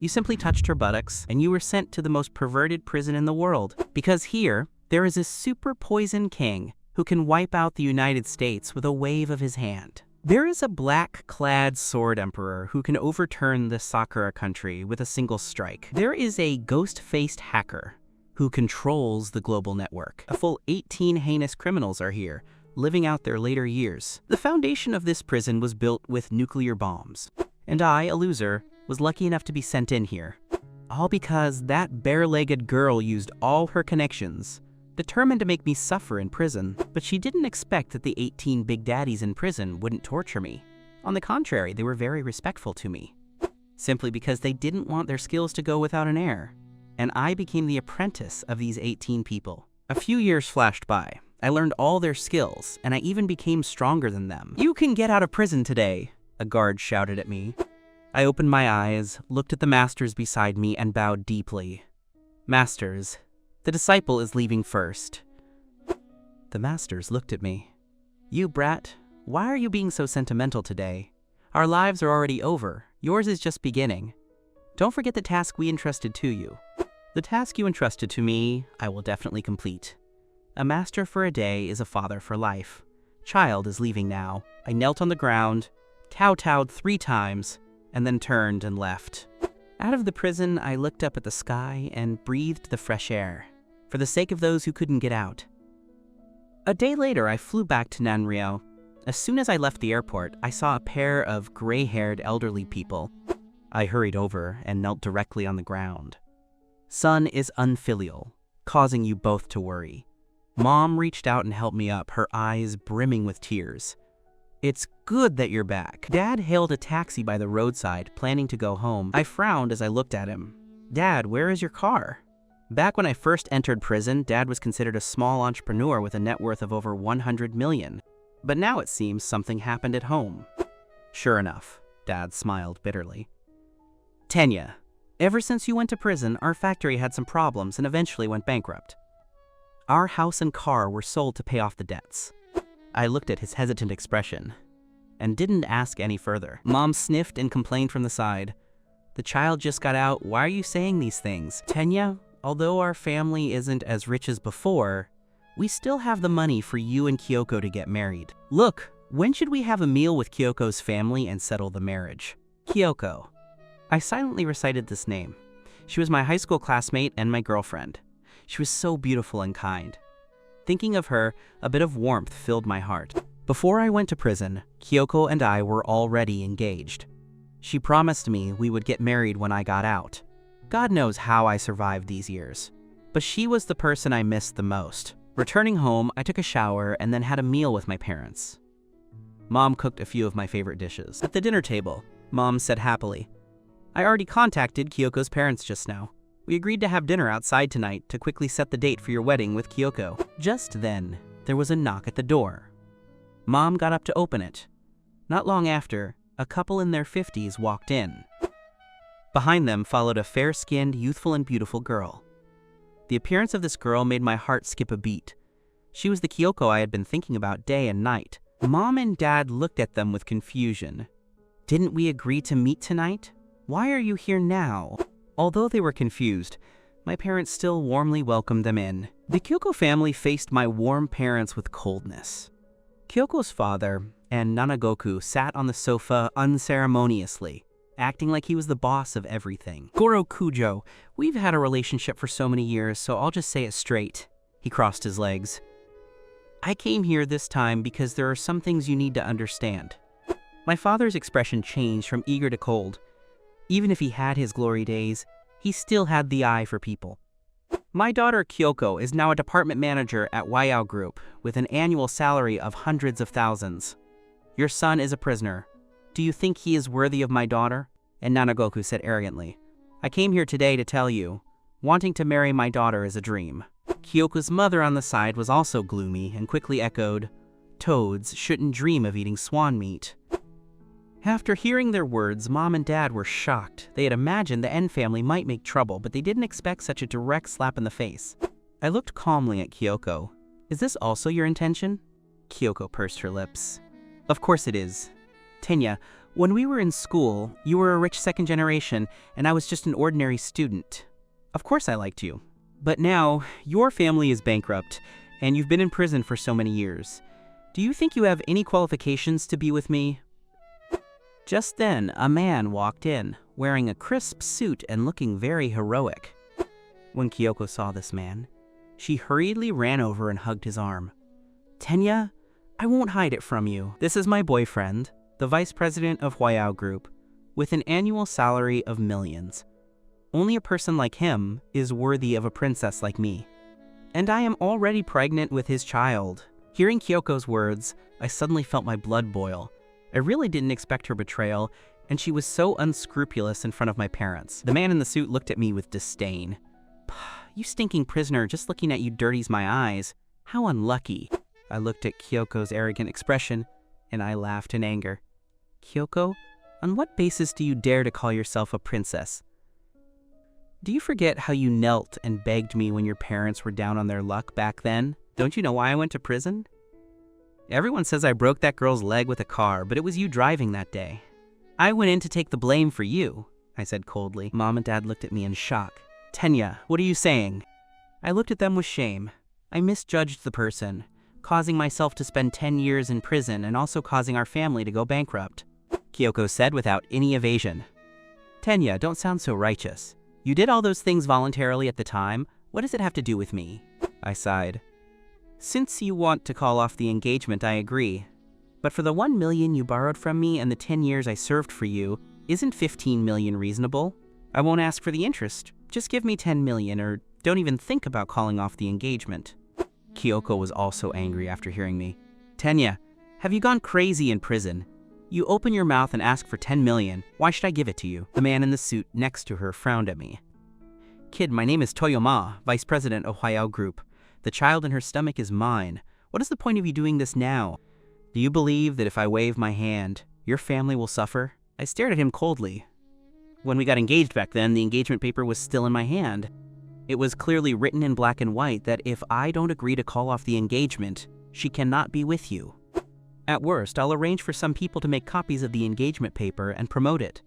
You simply touched her buttocks, and you were sent to the most perverted prison in the world. Because here, there is a super poison king who can wipe out the United States with a wave of his hand. There is a black-clad sword emperor who can overturn the Sakura country with a single strike. There is a ghost-faced hacker who controls the global network. A full 18 heinous criminals are here, living out their later years. The foundation of this prison was built with nuclear bombs. And I, a loser, was lucky enough to be sent in here. All because that bare-legged girl used all her connections, determined to make me suffer in prison. But she didn't expect that the 18 big daddies in prison wouldn't torture me. On the contrary, they were very respectful to me, simply because they didn't want their skills to go without an heir. And I became the apprentice of these 18 people. A few years flashed by. I learned all their skills, and I even became stronger than them. "You can get out of prison today," a guard shouted at me. I opened my eyes, looked at the masters beside me, and bowed deeply. "Masters, the disciple is leaving first." The masters looked at me. "You brat, why are you being so sentimental today? Our lives are already over. Yours is just beginning. Don't forget the task we entrusted to you." "The task you entrusted to me, I will definitely complete. A master for a day is a father for life. Child is leaving now." I knelt on the ground, kowtowed 3 times, and then turned and left. Out of the prison, I looked up at the sky and breathed the fresh air, for the sake of those who couldn't get out. A day later, I flew back to Nanrio. As soon as I left the airport, I saw a pair of gray-haired elderly people. I hurried over and knelt directly on the ground. "Son is unfilial, causing you both to worry." Mom reached out and helped me up, her eyes brimming with tears. "It's good that you're back." Dad hailed a taxi by the roadside, planning to go home. I frowned as I looked at him. "Dad, where is your car?" Back when I first entered prison, Dad was considered a small entrepreneur with a net worth of over 100 million. But now it seems something happened at home. "Sure enough," Dad smiled bitterly. "Tenya, ever since you went to prison, our factory had some problems and eventually went bankrupt. Our house and car were sold to pay off the debts." I looked at his hesitant expression and didn't ask any further. Mom sniffed and complained from the side. "The child just got out. Why are you saying these things?" "Tenya, although our family isn't as rich as before, we still have the money for you and Kyoko to get married. Look, when should we have a meal with Kyoko's family and settle the marriage?" Kyoko. I silently recited this name. She was my high school classmate and my girlfriend. She was so beautiful and kind. Thinking of her, a bit of warmth filled my heart. Before I went to prison, Kyoko and I were already engaged. She promised me we would get married when I got out. God knows how I survived these years. But she was the person I missed the most. Returning home, I took a shower and then had a meal with my parents. Mom cooked a few of my favorite dishes. At the dinner table, Mom said happily, "I already contacted Kyoko's parents just now. We agreed to have dinner outside tonight to quickly set the date for your wedding with Kyoko." Just then, there was a knock at the door. Mom got up to open it. Not long after, a couple in their 50s walked in. Behind them followed a fair-skinned, youthful and beautiful girl. The appearance of this girl made my heart skip a beat. She was the Kyoko I had been thinking about day and night. Mom and Dad looked at them with confusion. "Didn't we agree to meet tonight? Why are you here now?" Although they were confused, my parents still warmly welcomed them in. The Kyoko family faced my warm parents with coldness. Kyoko's father and Nanagoku sat on the sofa unceremoniously, acting like he was the boss of everything. "Goro Kujo, we've had a relationship for so many years, so I'll just say it straight." He crossed his legs. "I came here this time because there are some things you need to understand." My father's expression changed from eager to cold. Even if he had his glory days, he still had the eye for people. "My daughter Kyoko is now a department manager at Wayao Group with an annual salary of hundreds of thousands. Your son is a prisoner. Do you think he is worthy of my daughter?" And Nanagoku said arrogantly, "I came here today to tell you, wanting to marry my daughter is a dream." Kyoko's mother on the side was also gloomy and quickly echoed, "Toads shouldn't dream of eating swan meat." After hearing their words, Mom and Dad were shocked. They had imagined the N family might make trouble, but they didn't expect such a direct slap in the face. I looked calmly at Kyoko. "Is this also your intention?" Kyoko pursed her lips. "Of course it is. Tenya, When we were in school, you were a rich second generation, and I was just an ordinary student. Of course I liked you. But now, your family is bankrupt, and you've been in prison for so many years. Do you think you have any qualifications to be with me? Just then, a man walked in, wearing a crisp suit and looking very heroic. When Kyoko saw this man, she hurriedly ran over and hugged his arm. Tenya, I won't hide it from you. This is my boyfriend, the vice president of Huayao Group, with an annual salary of millions. Only a person like him is worthy of a princess like me. And I am already pregnant with his child. Hearing Kyoko's words, I suddenly felt my blood boil. I really didn't expect her betrayal, and she was so unscrupulous in front of my parents. The man in the suit looked at me with disdain. You stinking prisoner, just looking at you dirties my eyes. How unlucky. I looked at Kyoko's arrogant expression, and I laughed in anger. Kyoko, on what basis do you dare to call yourself a princess? Do you forget how you knelt and begged me when your parents were down on their luck back then? Don't you know why I went to prison? Everyone says I broke that girl's leg with a car, but it was you driving that day. I went in to take the blame for you, I said coldly. Mom and Dad looked at me in shock. Tenya, what are you saying? I looked at them with shame. I misjudged the person, causing myself to spend 10 years in prison and also causing our family to go bankrupt. Kyoko said without any evasion. Tenya, don't sound so righteous. You did all those things voluntarily at the time. What does it have to do with me? I sighed. Since you want to call off the engagement, I agree. But for the 1 million you borrowed from me and the 10 years I served for you, isn't 15 million reasonable? I won't ask for the interest. Just give me 10 million or don't even think about calling off the engagement. Kyoko was also angry after hearing me. Tenya, have you gone crazy in prison? You open your mouth and ask for 10 million. Why should I give it to you? The man in the suit next to her frowned at me. Kid, my name is Toyoma, vice president of Huayao Group. The child in her stomach is mine. What is the point of you doing this now? Do you believe that if I wave my hand, your family will suffer? I stared at him coldly. When we got engaged back then, the engagement paper was still in my hand. It was clearly written in black and white that if I don't agree to call off the engagement, she cannot be with you. At worst, I'll arrange for some people to make copies of the engagement paper and promote it.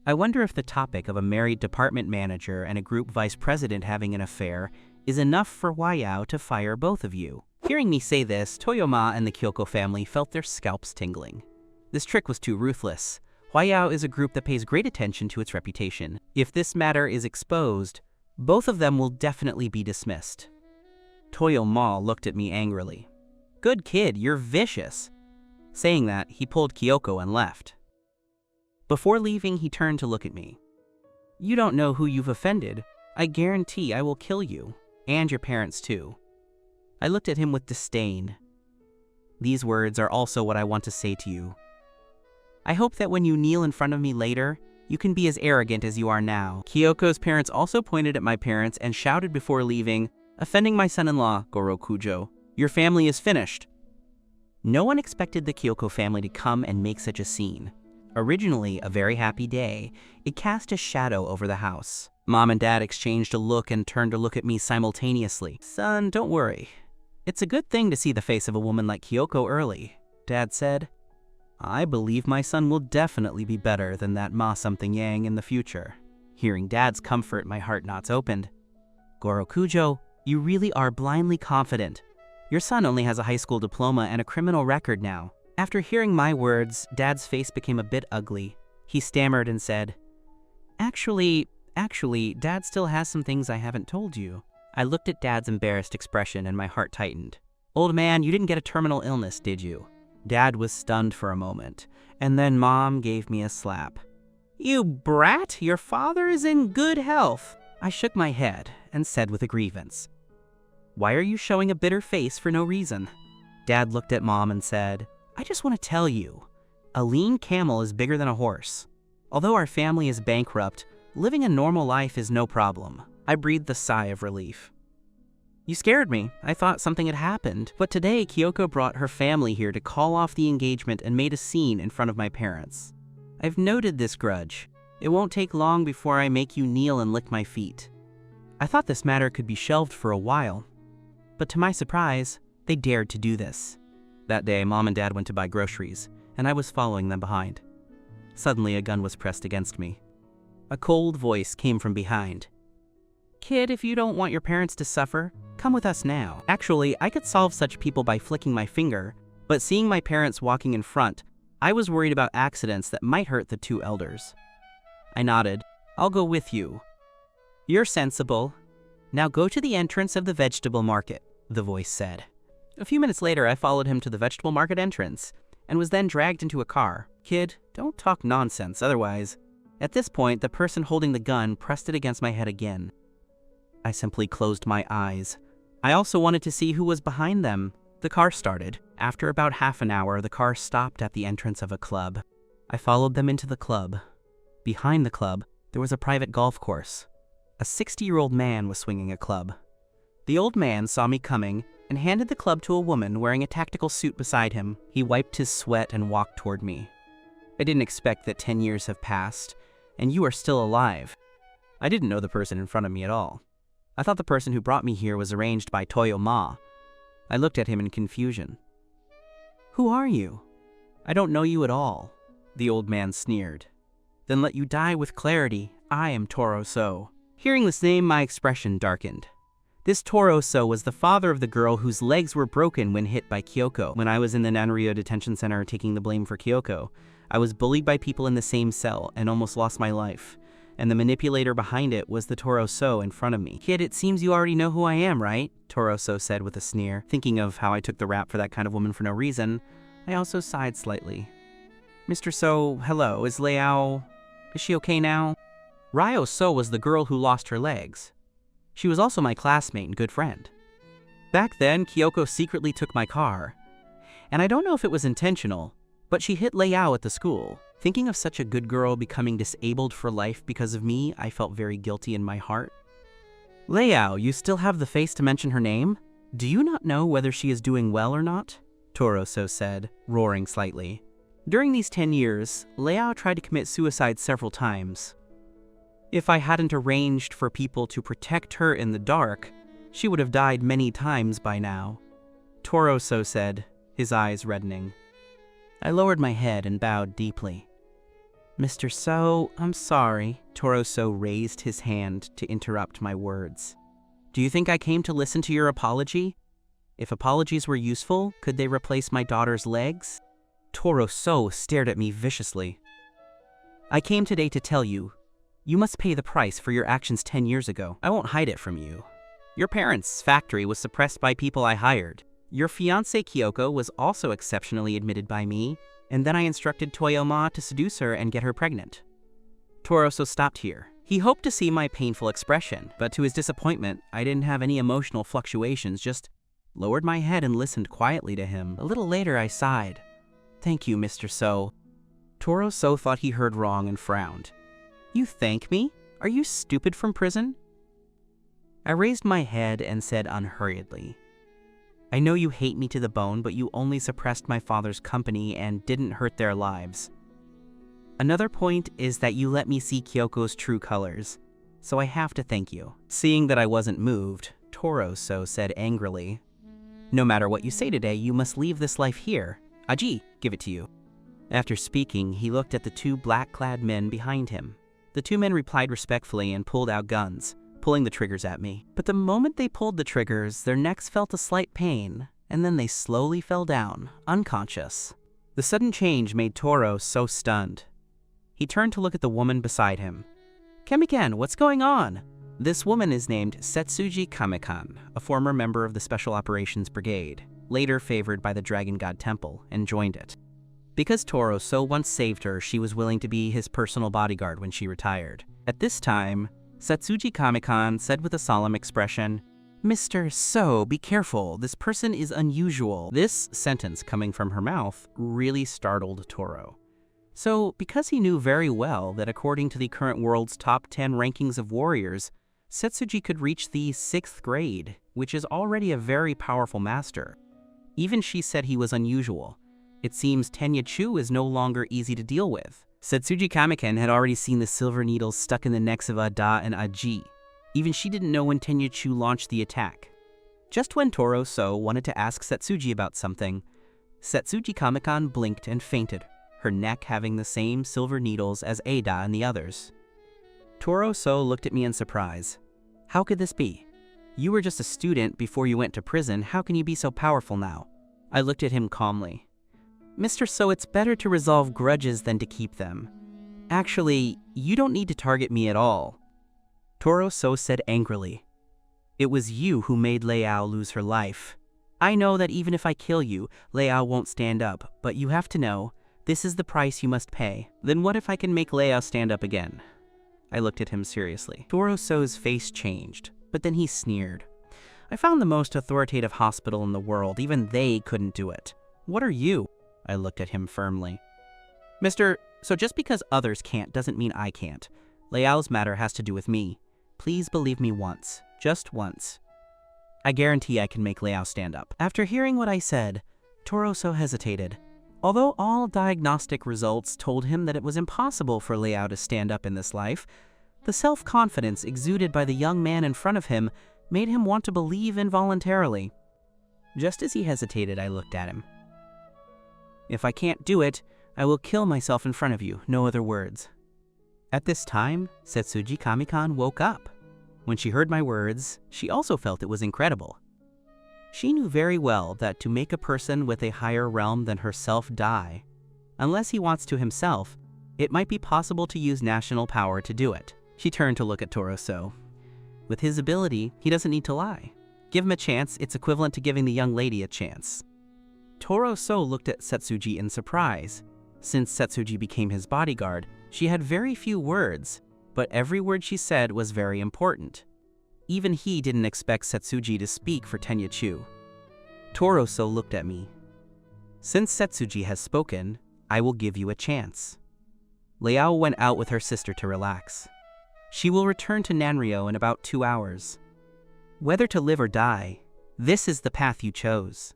I wonder if the topic of a married department manager and a group vice president having an affair is enough for Huayao to fire both of you. Hearing me say this, Toyoma and the Kyoko family felt their scalps tingling. This trick was too ruthless. Huayao is a group that pays great attention to its reputation. If this matter is exposed, both of them will definitely be dismissed. Toyoma looked at me angrily. Good kid, you're vicious. Saying that, he pulled Kyoko and left. Before leaving, he turned to look at me. You don't know who you've offended. I guarantee I will kill you, and your parents too. I looked at him with disdain. These words are also what I want to say to you. I hope that when you kneel in front of me later, you can be as arrogant as you are now. Kyoko's parents also pointed at my parents and shouted before leaving, offending my son-in-law, Gorokujo. Your family is finished. No one expected the Kyoko family to come and make such a scene. Originally a very happy day, it cast a shadow over the house. Mom and Dad exchanged a look and turned to look at me simultaneously. Son, don't worry. It's a good thing to see the face of a woman like Kyoko early, Dad said. I believe my son will definitely be better than that Ma something Yang in the future. Hearing Dad's comfort, my heart knots opened. Gorokujo, you really are blindly confident. Your son only has a high school diploma and a criminal record now. After hearing my words, Dad's face became a bit ugly. He stammered and said, Actually, Dad still has some things I haven't told you. I looked at Dad's embarrassed expression and my heart tightened. Old man, you didn't get a terminal illness, did you? Dad was stunned for a moment, and then Mom gave me a slap. You brat, your father is in good health. I shook my head and said with a grievance, Why are you showing a bitter face for no reason? Dad looked at Mom and said, I just want to tell you, a lean camel is bigger than a horse. Although our family is bankrupt, living a normal life is no problem. I breathed a sigh of relief. You scared me. I thought something had happened. But today, Kyoko brought her family here to call off the engagement and made a scene in front of my parents. I've noted this grudge. It won't take long before I make you kneel and lick my feet. I thought this matter could be shelved for a while. But to my surprise, they dared to do this. That day, Mom and Dad went to buy groceries, and I was following them behind. Suddenly, a gun was pressed against me. A cold voice came from behind. "Kid, if you don't want your parents to suffer, come with us now." Actually, I could solve such people by flicking my finger, but seeing my parents walking in front, I was worried about accidents that might hurt the two elders. I nodded. "I'll go with you." "You're sensible. Now go to the entrance of the vegetable market," the voice said. A few minutes later, I followed him to the vegetable market entrance and was then dragged into a car. "Kid, don't talk nonsense, otherwise." At this point, the person holding the gun pressed it against my head again. I simply closed my eyes. I also wanted to see who was behind them. The car started. After about half an hour, the car stopped at the entrance of a club. I followed them into the club. Behind the club, there was a private golf course. A 60-year-old man was swinging a club. The old man saw me coming and handed the club to a woman wearing a tactical suit beside him. He wiped his sweat and walked toward me. "I didn't expect that 10 years have passed, and you are still alive." I didn't know the person in front of me at all. I thought the person who brought me here was arranged by Toyo Ma. I looked at him in confusion. "Who are you?" "I don't know you at all," the old man sneered. "Then let you die with clarity. I am Toro So." Hearing this name, my expression darkened. This Toro So was the father of the girl whose legs were broken when hit by Kyoko. When I was in the Nanryo detention center taking the blame for Kyoko, I was bullied by people in the same cell and almost lost my life. And the manipulator behind it was the Toro So in front of me. "Kid, it seems you already know who I am, right?" Toro So said with a sneer. Thinking of how I took the rap for that kind of woman for no reason, I also sighed slightly. "Mr. So, hello, is she okay now?" Ryo So was the girl who lost her legs. She was also my classmate and good friend. Back then, Kyoko secretly took my car. And I don't know if it was intentional, but she hit Liao at the school. Thinking of such a good girl becoming disabled for life because of me, I felt very guilty in my heart. "Liao, you still have the face to mention her name? Do you not know whether she is doing well or not?" Toro So said, roaring slightly. During these 10 years, Liao tried to commit suicide several times. If I hadn't arranged for people to protect her in the dark, she would have died many times by now. Toro So said, his eyes reddening. I lowered my head and bowed deeply. "Mr. So, I'm sorry." Toro So raised his hand to interrupt my words. "Do you think I came to listen to your apology? If apologies were useful, could they replace my daughter's legs?" Toro So stared at me viciously. "I came today to tell you, you must pay the price for your actions 10 years ago. I won't hide it from you. Your parents' factory was suppressed by people I hired. Your fiancée Kyoko was also exceptionally admitted by me, and then I instructed Toyo Ma to seduce her and get her pregnant." Toro So stopped here. He hoped to see my painful expression, but to his disappointment, I didn't have any emotional fluctuations, just lowered my head and listened quietly to him. A little later, I sighed. "Thank you, Mr. So." Toro So thought he heard wrong and frowned. "You thank me? Are you stupid from prison?" I raised my head and said unhurriedly, "I know you hate me to the bone, but you only suppressed my father's company and didn't hurt their lives. Another point is that you let me see Kyoko's true colors, so I have to thank you." Seeing that I wasn't moved, Toro So said angrily, "No matter what you say today, you must leave this life here. Aji, give it to you." After speaking, he looked at the two black-clad men behind him. The two men replied respectfully and pulled out guns, pulling the triggers at me. But the moment they pulled the triggers, their necks felt a slight pain, and then they slowly fell down, unconscious. The sudden change made Toro So stunned. He turned to look at the woman beside him. "Kamiken, what's going on?" This woman is named Setsuji Kamikan, a former member of the Special Operations Brigade, later favored by the Dragon God Temple, and joined it. Because Toro So once saved her, she was willing to be his personal bodyguard when she retired. At this time, Setsuji Kamikan said with a solemn expression, "Mr. So, be careful, this person is unusual." This sentence coming from her mouth really startled Toro. So, because he knew very well that according to the current world's top 10 rankings of warriors, Setsuji could reach the 6th grade, which is already a very powerful master. Even she said he was unusual. It seems Tenya Chu is no longer easy to deal with. Setsuji Kamiken had already seen the silver needles stuck in the necks of Ada and Aji. Even she didn't know when Tenya Chu launched the attack. Just when Toro So wanted to ask Setsuji about something, Setsuji Kamikan blinked and fainted. her neck having the same silver needles as Ada and the others. Toro So looked at me in surprise. How could this be? You were just a student before you went to prison. How can you be so powerful now? I looked at him calmly. Mr. So, it's better to resolve grudges than to keep them. Actually, you don't need to target me at all. Toro So said angrily. It was you who made Liao lose her life. I know that even if I kill you, Liao won't stand up, but you have to know, this is the price you must pay. Then what if I can make Liao stand up again? I looked at him seriously. Toro So's face changed, but then he sneered. I found the most authoritative hospital in the world. Even they couldn't do it. What are you? I looked at him firmly. Mister, so just because others can't doesn't mean I can't. Liao's matter has to do with me. Please believe me once. Just once. I guarantee I can make Liao stand up. After hearing what I said, Toro So hesitated. Although all diagnostic results told him that it was impossible for Liao to stand up in this life, the self-confidence exuded by the young man in front of him made him want to believe involuntarily. Just as he hesitated, I looked at him. If I can't do it, I will kill myself in front of you, no other words. At this time, Setsuji Kamikan woke up. When she heard my words, she also felt it was incredible. She knew very well that to make a person with a higher realm than herself die, unless he wants to himself, it might be possible to use national power to do it. She turned to look at Toro So. With his ability, he doesn't need to lie. Give him a chance, it's equivalent to giving the young lady a chance. Toro So looked at Setsuji in surprise. Since Setsuji became his bodyguard, she had very few words, but every word she said was very important. Even he didn't expect Setsuji to speak for Tenya Chu. Toro So looked at me. Since Setsuji has spoken, I will give you a chance. Liao went out with her sister to relax. She will return to Nanrio in about 2 hours. Whether to live or die, this is the path you chose.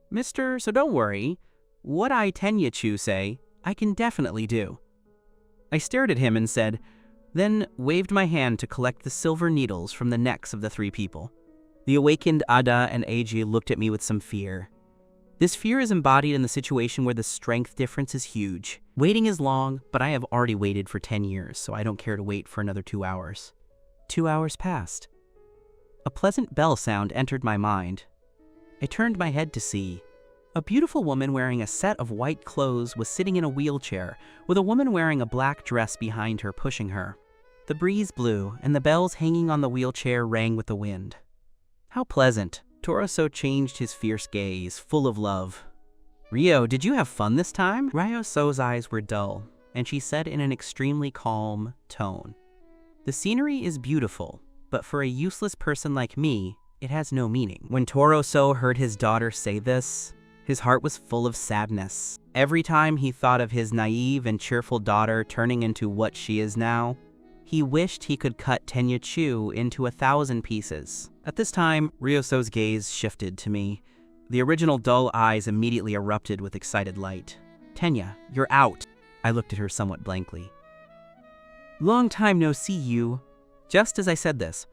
Mister, so don't worry. What I Tenya Chu say, I can definitely do. I stared at him and said, then waved my hand to collect the silver needles from the necks of the 3 people. The awakened Ada and Eiji looked at me with some fear. This fear is embodied in the situation where the strength difference is huge. Waiting is long, but I have already waited for 10 years, so I don't care to wait for another 2 hours. 2 hours passed. A pleasant bell sound entered my mind. I turned my head to see. A beautiful woman wearing a set of white clothes was sitting in a wheelchair, with a woman wearing a black dress behind her pushing her. The breeze blew, and the bells hanging on the wheelchair rang with the wind. How pleasant. Toro So changed his fierce gaze, full of love. Ryo, did you have fun this time? Ryo So's eyes were dull, and she said in an extremely calm tone. The scenery is beautiful, but for a useless person like me, it has no meaning. When Toro So heard his daughter say this, his heart was full of sadness. Every time he thought of his naive and cheerful daughter turning into what she is now, he wished he could cut Tenya Chu into 1,000 pieces. At this time, Ryo So's gaze shifted to me. The original dull eyes immediately erupted with excited light. Tenya, you're out. I looked at her somewhat blankly. Long time no see you. Just as I said this,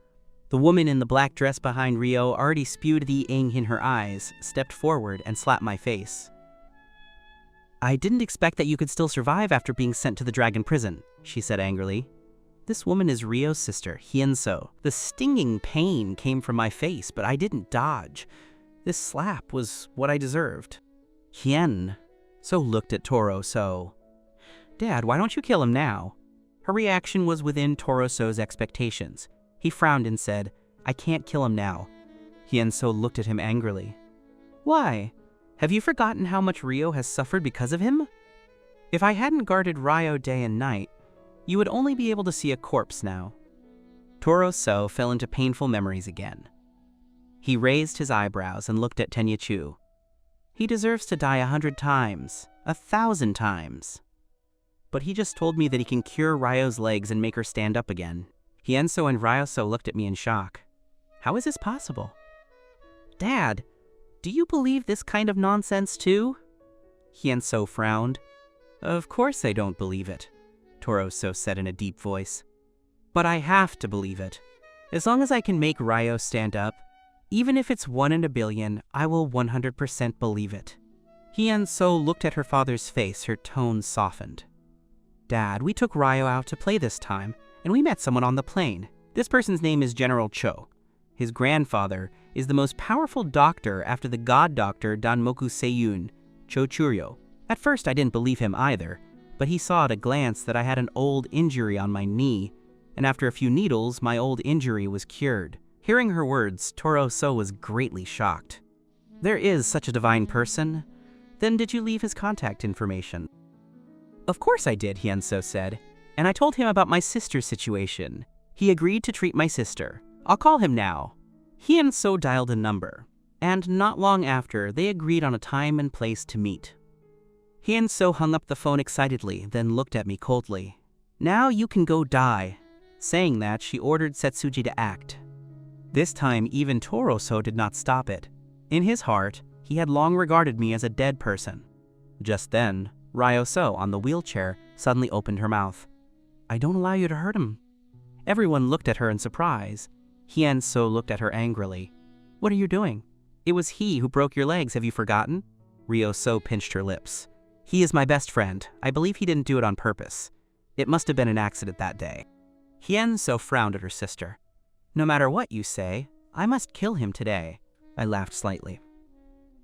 the woman in the black dress behind Ryo already spewed the ing in her eyes, stepped forward, and slapped my face. I didn't expect that you could still survive after being sent to the dragon prison, she said angrily. This woman is Ryo's sister, Hien-so. The stinging pain came from my face, but I didn't dodge. This slap was what I deserved. Hien-so looked at Toro So. Dad, why don't you kill him now? Her reaction was within Toro So's expectations. He frowned and said, I can't kill him now. Hien-so looked at him angrily. Why? Have you forgotten how much Ryo has suffered because of him? If I hadn't guarded Ryo day and night, you would only be able to see a corpse now. Toro So fell into painful memories again. He raised his eyebrows and looked at Tenya Chu. He deserves to die 100 times, 1,000 times. But he just told me that he can cure Ryo's legs and make her stand up again. Hien-so and Ryo-so looked at me in shock. How is this possible? Dad, do you believe this kind of nonsense too? Hien-so frowned. Of course I don't believe it, Toro So said in a deep voice. But I have to believe it. As long as I can make Ryo stand up, even if it's 1 in a billion, I will 100% believe it. Hien-so looked at her father's face, her tone softened. Dad, we took Ryo out to play this time, and we met someone on the plane. This person's name is General Cho. His grandfather is the most powerful doctor after the god doctor Danmoku Seiyun, Cho Churyo. At first I didn't believe him either, but he saw at a glance that I had an old injury on my knee, and after a few needles, my old injury was cured. Hearing her words, Toro-so was greatly shocked. There is such a divine person? Then did you leave his contact information? Of course I did, Hien-so said, and I told him about my sister's situation. He agreed to treat my sister. I'll call him now. Hien-so dialed a number, and not long after, they agreed on a time and place to meet. Hien-so hung up the phone excitedly, then looked at me coldly. Now you can go die. Saying that, she ordered Setsuji to act. This time, even Toro-so did not stop it. In his heart, he had long regarded me as a dead person. Just then, Ryo-so, on the wheelchair, suddenly opened her mouth. I don't allow you to hurt him. Everyone looked at her in surprise. Hien-so looked at her angrily. What are you doing? It was he who broke your legs, have you forgotten? Ryo-so pinched her lips. He is my best friend. I believe he didn't do it on purpose. It must have been an accident that day. Hien-so frowned at her sister. No matter what you say, I must kill him today. I laughed slightly.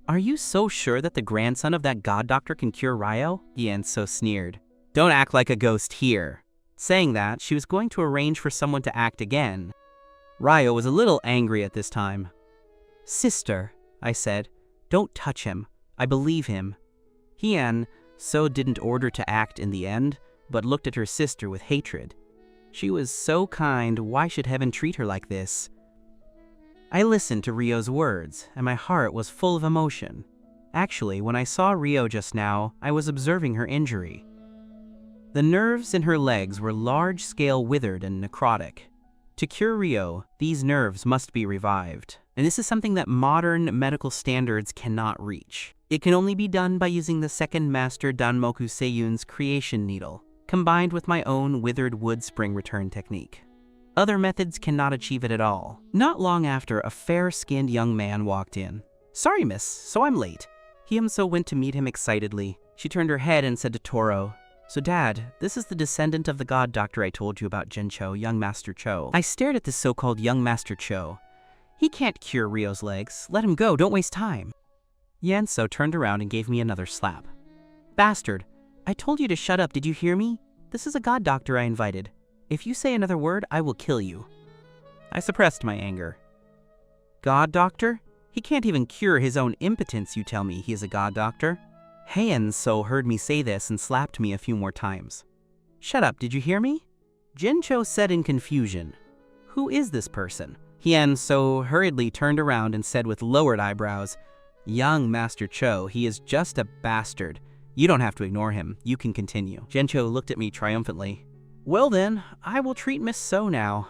Are you so sure that the grandson of that god doctor can cure Ryo? Hien-so sneered. Don't act like a ghost here. Saying that, she was going to arrange for someone to act again. Ryo was a little angry at this time. Sister, I said, don't touch him. I believe him. Hien-so didn't order to act in the end, but looked at her sister with hatred. She was so kind, why should heaven treat her like this? I listened to Ryo's words, and my heart was full of emotion. Actually, when I saw Ryo just now, I was observing her injury. The nerves in her legs were large-scale withered and necrotic. To cure Ryo, these nerves must be revived, and this is something that modern medical standards cannot reach. It can only be done by using the second master Danmoku Seiyun's creation needle, combined with my own withered wood spring return technique. Other methods cannot achieve it at all. Not long after, a fair-skinned young man walked in. Sorry, miss, so I'm late. Hien-so went to meet him excitedly. She turned her head and said to Toro, So Dad, this is the descendant of the god doctor I told you about, Gencho, young Master Cho. I stared at this so-called young Master Cho. He can't cure Ryo's legs. Let him go, don't waste time. Hien-so turned around and gave me another slap. Bastard, I told you to shut up, did you hear me? This is a god doctor I invited. If you say another word, I will kill you. I suppressed my anger. God doctor? He can't even cure his own impotence, you tell me he is a god doctor? Hien-so heard me say this and slapped me a few more times. Shut up, did you hear me? Gencho said in confusion. Who is this person? Hien-so hurriedly turned around and said with lowered eyebrows, Young Master Cho, he is just a bastard. You don't have to ignore him, you can continue. Gencho looked at me triumphantly. Well then, I will treat Miss So now.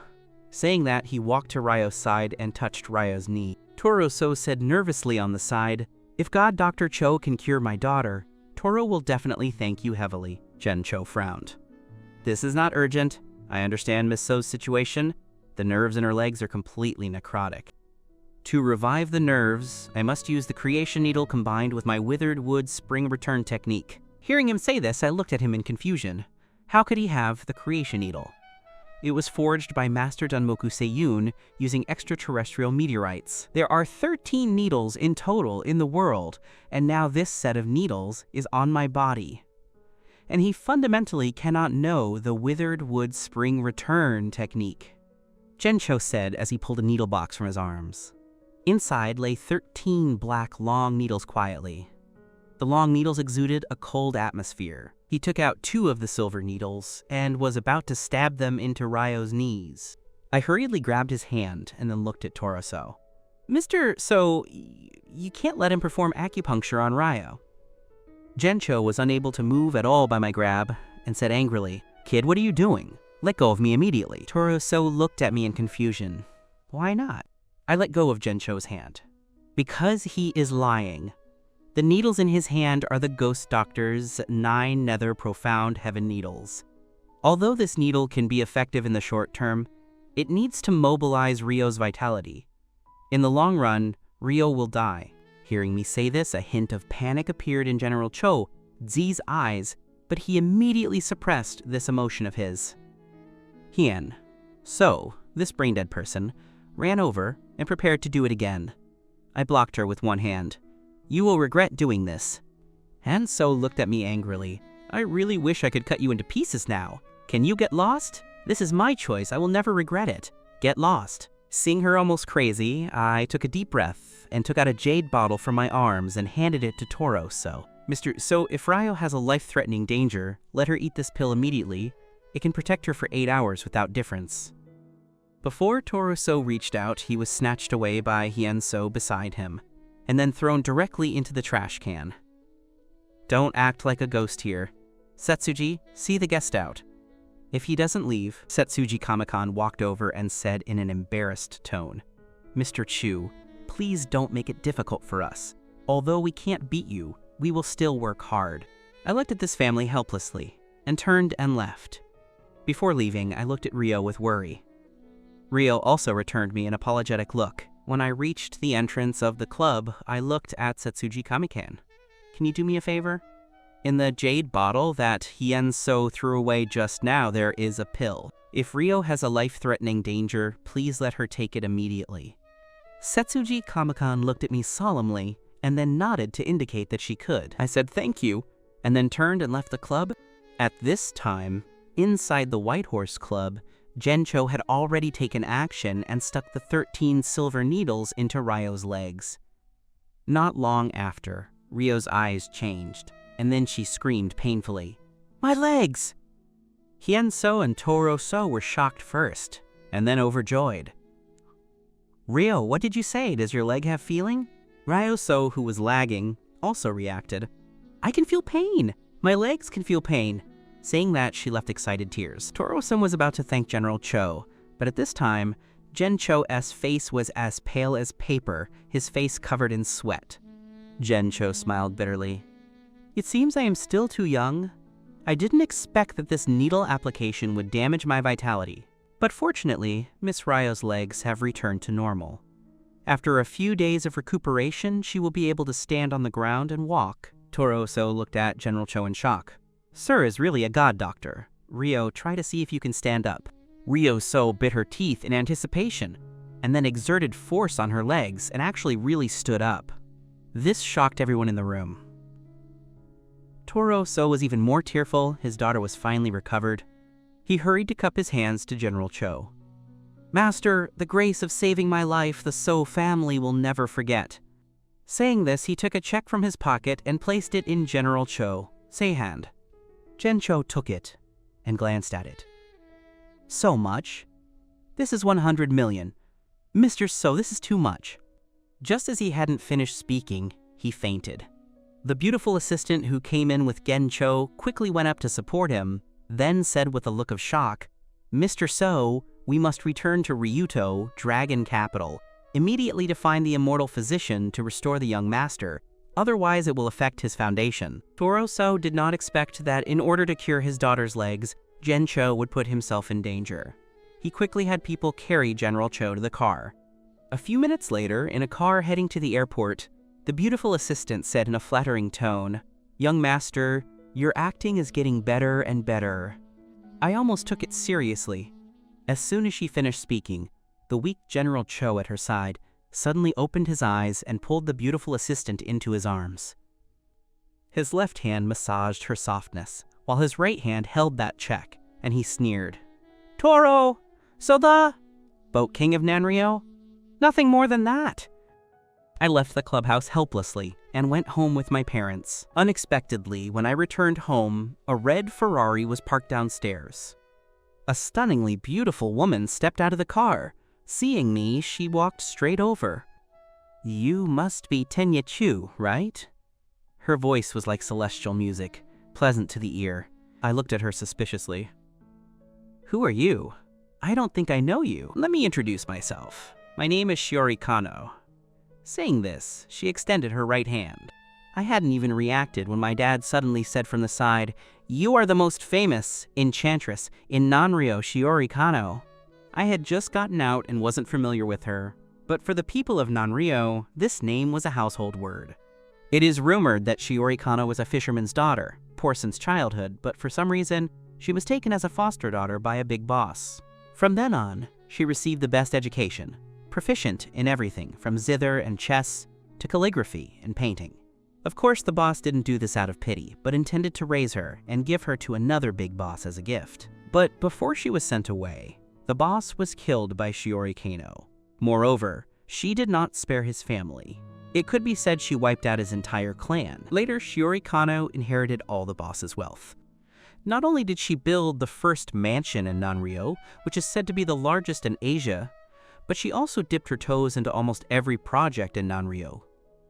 Saying that, he walked to Ryo's side and touched Ryo's knee. Toro-so said nervously on the side, If God Dr. Cho can cure my daughter, Toro will definitely thank you heavily. Gencho frowned. This is not urgent. I understand Miss So's situation. The nerves in her legs are completely necrotic. To revive the nerves, I must use the creation needle combined with my withered wood spring return technique. Hearing him say this, I looked at him in confusion. How could he have the creation needle? It was forged by Master Danmoku Seiyun using extraterrestrial meteorites. There are 13 needles in total in the world, and now this set of needles is on my body. And he fundamentally cannot know the withered wood spring return technique. Gencho said as he pulled a needle box from his arms. Inside lay 13 black long needles quietly. The long needles exuded a cold atmosphere. He took out 2 of the silver needles and was about to stab them into Ryo's knees. I hurriedly grabbed his hand and then looked at Toro-so. Mr. So, you can't let him perform acupuncture on Ryo. Gencho was unable to move at all by my grab and said angrily, Kid, what are you doing? Let go of me immediately. Toro-so looked at me in confusion. Why not? I let go of Gencho's hand. Because he is lying. The needles in his hand are the Ghost Doctor's 9 nether profound heaven needles. Although this needle can be effective in the short term, it needs to mobilize Ryo's vitality. In the long run, Ryo will die. Hearing me say this, a hint of panic appeared in General Cho Zi's eyes, but he immediately suppressed this emotion of his. Hien, so, this brain-dead person, ran over and prepared to do it again. I blocked her with one hand. You will regret doing this. Han So looked at me angrily. I really wish I could cut you into pieces now. Can you get lost? This is my choice. I will never regret it. Get lost. Seeing her almost crazy, I took a deep breath and took out a jade bottle from my arms and handed it to Toro So. Mr. So, if Ryo has a life-threatening danger, let her eat this pill immediately. It can protect her for 8 hours without difference. Before Toro So reached out, he was snatched away by Hien So beside him, and then thrown directly into the trash can. Don't act like a ghost here. Setsuji, see the guest out. If he doesn't leave, Setsuji Kamakan walked over and said in an embarrassed tone, Mr. Chu, please don't make it difficult for us. Although we can't beat you, we will still work hard. I looked at this family helplessly, and turned and left. Before leaving, I looked at Ryo with worry. Ryo also returned me an apologetic look. When I reached the entrance of the club, I looked at Setsuji Kamikan. Can you do me a favor? In the jade bottle that Hien So threw away just now, there is a pill. If Ryo has a life-threatening danger, please let her take it immediately. Setsuji Kamikan looked at me solemnly and then nodded to indicate that she could. I said thank you, and then turned and left the club. At this time, inside the White Horse Club, Gencho had already taken action and stuck the 13 silver needles into Ryo's legs. Not long after, Ryo's eyes changed, and then she screamed painfully, My legs! Hien So and Toro So were shocked first, and then overjoyed. Ryo, what did you say? Does your leg have feeling? Ryo So, who was lagging, also reacted. I can feel pain! My legs can feel pain! Saying that, she left excited tears. Toro-san was about to thank General Cho, but at this time, Gen Cho's face was as pale as paper, his face covered in sweat. Gen Cho smiled bitterly. It seems I am still too young. I didn't expect that this needle application would damage my vitality, but fortunately, Miss Ryo's legs have returned to normal. After a few days of recuperation, she will be able to stand on the ground and walk. Toro-so looked at General Cho in shock. Sir is really a god doctor. Ryo, try to see if you can stand up. Ryo So bit her teeth in anticipation, and then exerted force on her legs and actually really stood up. This shocked everyone in the room. Toro So was even more tearful. His daughter was finally recovered. He hurried to cup his hands to General Cho. Master, the grace of saving my life the So family will never forget. Saying this, he took a check from his pocket and placed it in General Cho's hand. Gen Cho took it and glanced at it. So much? This is 100 million. Mr. So, this is too much. Just as he hadn't finished speaking, he fainted. The beautiful assistant who came in with Gen Cho quickly went up to support him, then said with a look of shock, Mr. So, we must return to Ryuto, Dragon Capital, immediately to find the immortal physician to restore the young master. Otherwise, it will affect his foundation. Toro So did not expect that in order to cure his daughter's legs, Gen Cho would put himself in danger. He quickly had people carry General Cho to the car. A few minutes later, in a car heading to the airport, the beautiful assistant said in a flattering tone, Young master, your acting is getting better and better. I almost took it seriously. As soon as she finished speaking, the weak General Cho at her side suddenly opened his eyes and pulled the beautiful assistant into his arms. His left hand massaged her softness, while his right hand held that check, and he sneered. Toro! So the boat king of Nanryo? Nothing more than that. I left the clubhouse helplessly and went home with my parents. Unexpectedly, when I returned home, a red Ferrari was parked downstairs. A stunningly beautiful woman stepped out of the car. Seeing me, she walked straight over. You must be Tenya Chu, right? Her voice was like celestial music, pleasant to the ear. I looked at her suspiciously. Who are you? I don't think I know you. Let me introduce myself. My name is Shiori Kano. Saying this, she extended her right hand. I hadn't even reacted when my dad suddenly said from the side, You are the most famous enchantress in Nanryo, Shiori Kano. I had just gotten out and wasn't familiar with her, but for the people of Nanrio, this name was a household word. It is rumored that Shiori Kano was a fisherman's daughter, poor since childhood, but for some reason, she was taken as a foster daughter by a big boss. From then on, she received the best education, proficient in everything from zither and chess to calligraphy and painting. Of course, the boss didn't do this out of pity, but intended to raise her and give her to another big boss as a gift. But before she was sent away, the boss was killed by Shiori Kano. Moreover, she did not spare his family. It could be said she wiped out his entire clan. Later, Shiori Kano inherited all the boss's wealth. Not only did she build the first mansion in Nanrio, which is said to be the largest in Asia, but she also dipped her toes into almost every project in Nanrio.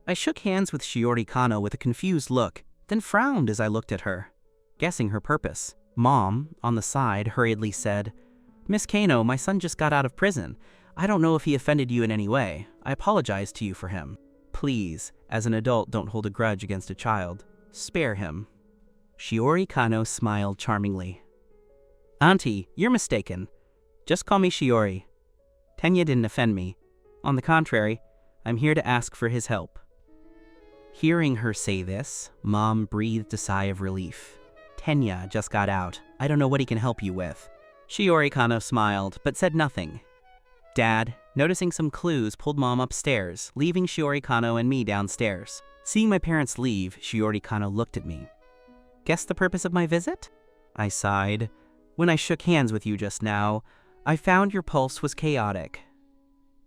I shook hands with Shiori Kano with a confused look, then frowned as I looked at her, guessing her purpose. Mom, on the side, hurriedly said, "Miss Kano, my son just got out of prison. I don't know if he offended you in any way. I apologize to you for him. Please, as an adult, don't hold a grudge against a child. Spare him." Shiori Kano smiled charmingly. "Auntie, you're mistaken. Just call me Shiori. Tenya didn't offend me. On the contrary, I'm here to ask for his help." Hearing her say this, Mom breathed a sigh of relief. "Tenya just got out. I don't know what he can help you with." Shiori Kano smiled, but said nothing. Dad, noticing some clues, pulled Mom upstairs, leaving Shiori Kano and me downstairs. Seeing my parents leave, Shiori Kano looked at me. "Guess the purpose of my visit?" I sighed. "When I shook hands with you just now, I found your pulse was chaotic.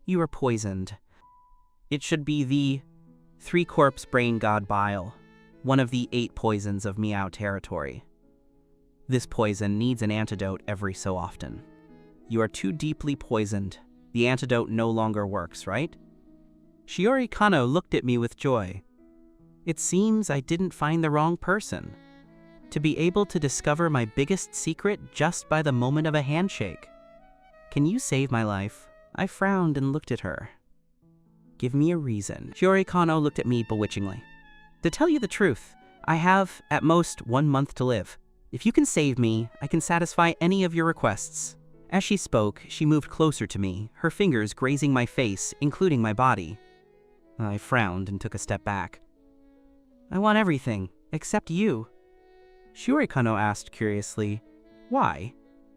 You were poisoned. It should be the 3-corpse brain god bile, one of the 8 poisons of Miao territory. This poison needs an antidote every so often. You are too deeply poisoned. The antidote no longer works, right?" Shiori Kano looked at me with joy. It seems I didn't find the wrong person. To be able to discover my biggest secret just by the moment of a handshake. "Can you save my life?" I frowned and looked at her. "Give me a reason." Shiori Kano looked at me bewitchingly. "To tell you the truth, I have, at most, 1 month to live. If you can save me, I can satisfy any of your requests." As she spoke, she moved closer to me, her fingers grazing my face, including my body. I frowned and took a step back. "I want everything, except you." Shiori Kano asked curiously, "Why?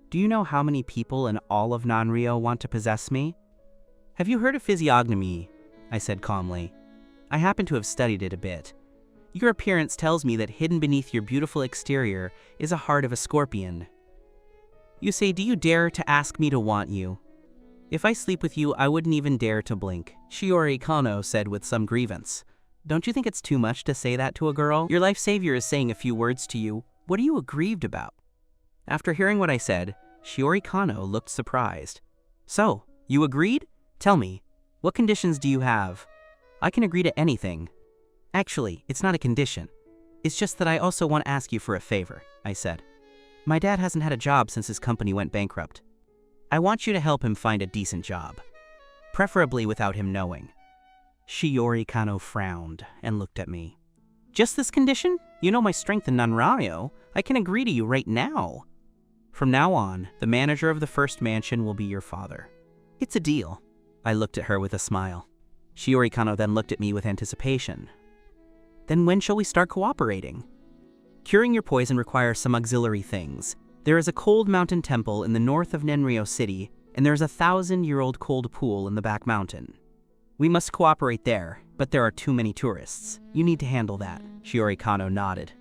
Do you know how many people in all of Nanrio want to possess me?" "Have you heard of physiognomy?" I said calmly. "I happen to have studied it a bit. Your appearance tells me that hidden beneath your beautiful exterior is a heart of a scorpion. You say, do you dare to ask me to want you? If I sleep with you, I wouldn't even dare to blink." Shiori Kano said with some grievance. "Don't you think it's too much to say that to a girl? Your life savior is saying a few words to you. What are you aggrieved about?" After hearing what I said, Shiori Kano looked surprised. "So, you agreed? Tell me, what conditions do you have? I can agree to anything." "Actually, it's not a condition. It's just that I also want to ask you for a favor," I said. "My dad hasn't had a job since his company went bankrupt. I want you to help him find a decent job, preferably without him knowing." Shiori Kano frowned and looked at me. "Just this condition? You know my strength in Nanrio. I can agree to you right now. From now on, the manager of the first mansion will be your father. It's a deal." I looked at her with a smile. Shiori Kano then looked at me with anticipation. "Then when shall we start cooperating?" "Curing your poison requires some auxiliary things. There is a cold mountain temple in the north of Nanrio City, and there is a 1,000-year-old cold pool in the back mountain. We must cooperate there, but there are too many tourists. You need to handle that." Shiori Kano nodded.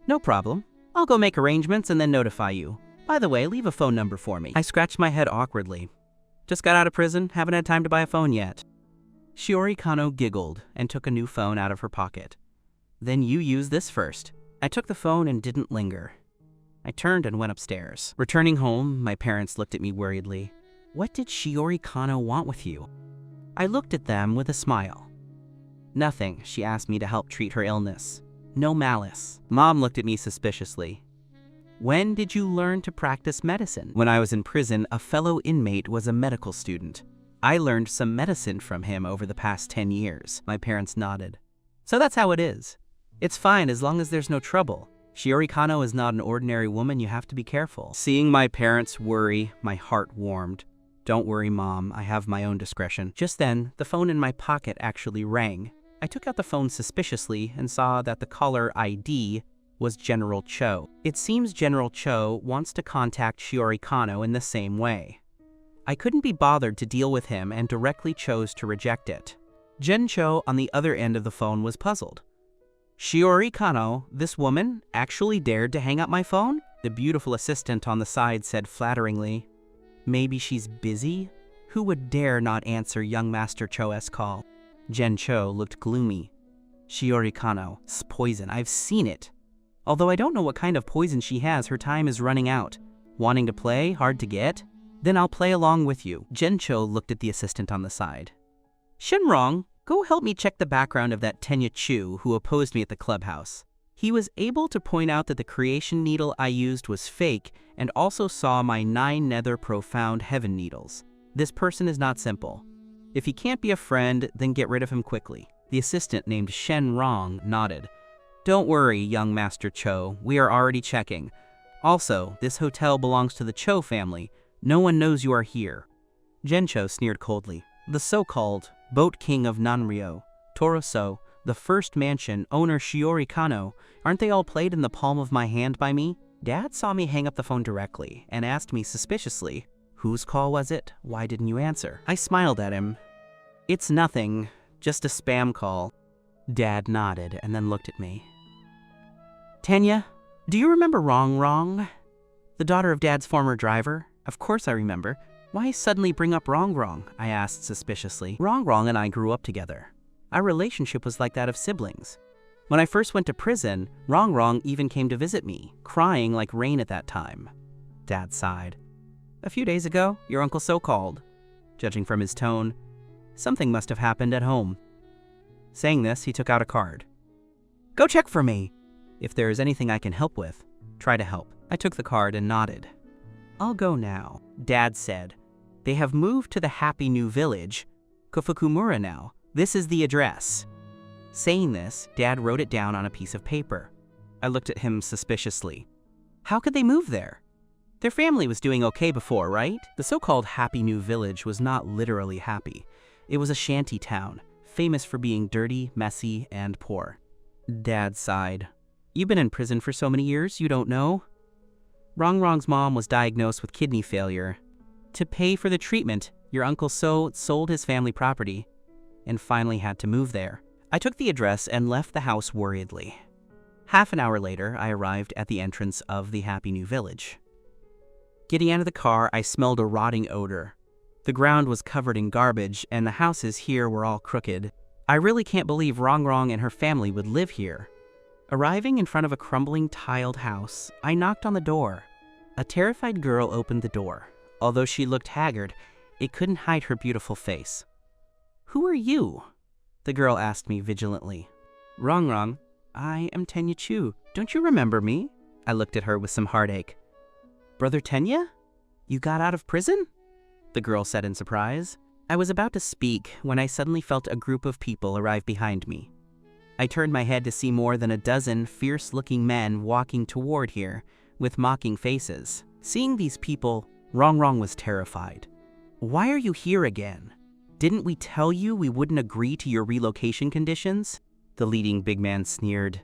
"No problem. I'll go make arrangements and then notify you. By the way, leave a phone number for me." I scratched my head awkwardly. "Just got out of prison, haven't had time to buy a phone yet." Shiori Kano giggled and took a new phone out of her pocket. "Then you use this first." I took the phone and didn't linger. I turned and went upstairs. Returning home, my parents looked at me worriedly. "What did Shiori Kano want with you?" I looked at them with a smile. "Nothing. She asked me to help treat her illness. No malice." Mom looked at me suspiciously. "When did you learn to practice medicine?" "When I was in prison, a fellow inmate was a medical student. I learned some medicine from him over the past 10 years. My parents nodded. "So that's how it is. It's fine as long as there's no trouble. Shiori Kano is not an ordinary woman, you have to be careful." Seeing my parents worry, my heart warmed. Don't worry, Mom, I have my own discretion. Just then, the phone in my pocket actually rang. I took out the phone suspiciously and saw that the caller ID was General Cho. It seems General Cho wants to contact Shiori Kano in the same way. I couldn't be bothered to deal with him and directly chose to reject it. Gen Cho on the other end of the phone was puzzled. Shiori Kano, this woman, actually dared to hang up my phone? The beautiful assistant on the side said flatteringly, "Maybe she's busy? Who would dare not answer young Master Cho's call?" Gen Cho looked gloomy. "Shiori Kano's poison, I've seen it. Although I don't know what kind of poison she has, her time is running out. Wanting to play? Hard to get? Then I'll play along with you." Gen Cho looked at the assistant on the side. "Shenrong, go help me check the background of that Tenya Chu who opposed me at the clubhouse." He was able to point out that the creation needle I used was fake and also saw my 9 nether profound heaven needles. This person is not simple. If he can't be a friend, then get rid of him quickly. The assistant named Shenrong nodded. "Don't worry, young Master Cho, we are already checking. Also, this hotel belongs to the Cho family. No one knows you are here." Gen Cho sneered coldly. "The so-called Boat King of Nanryo, Toroso, the first mansion owner Shiori Kano, aren't they all played in the palm of my hand by me?" Dad saw me hang up the phone directly and asked me suspiciously, "Whose call was it? Why didn't you answer?" I smiled at him. "It's nothing, just a spam call." Dad nodded and then looked at me. "Tenya, do you remember Rong, the daughter of Dad's former driver?" "Of course I remember. Why suddenly bring up Rong?" I asked suspiciously. "Rong and I grew up together. Our relationship was like that of siblings. When I first went to prison, Rong even came to visit me, crying like rain at that time." Dad sighed. "A few days ago, your uncle So called." Judging from his tone, something must have happened at home. Saying this, he took out a card. "Go check for me. If there is anything I can help with, try to help." I took the card and nodded. "I'll go now," Dad said. "They have moved to the happy new village, Kofukumura now. This is the address." Saying this, Dad wrote it down on a piece of paper. I looked at him suspiciously. How could they move there? Their family was doing okay before, right? The so-called happy new village was not literally happy. It was a shanty town, famous for being dirty, messy, and poor. Dad sighed. "You've been in prison for so many years, you don't know?" Rong's mom was diagnosed with kidney failure. To pay for the treatment, your Uncle So sold his family property and finally had to move there. I took the address and left the house worriedly. Half an hour later, I arrived at the entrance of the happy new village. Getting out of the car, I smelled a rotting odor. The ground was covered in garbage, and the houses here were all crooked. I really can't believe Rong and her family would live here. Arriving in front of a crumbling tiled house, I knocked on the door. A terrified girl opened the door. Although she looked haggard, it couldn't hide her beautiful face. "Who are you?" the girl asked me vigilantly. Rong, I am Tenya Chu. Don't you remember me?" I looked at her with some heartache. "Brother Tenya? You got out of prison?" the girl said in surprise. I was about to speak when I suddenly felt a group of people arrive behind me. I turned my head to see more than a dozen fierce-looking men walking toward here with mocking faces. Seeing these people, Rong was terrified. "Why are you here again? Didn't we tell you we wouldn't agree to your relocation conditions?" The leading big man sneered.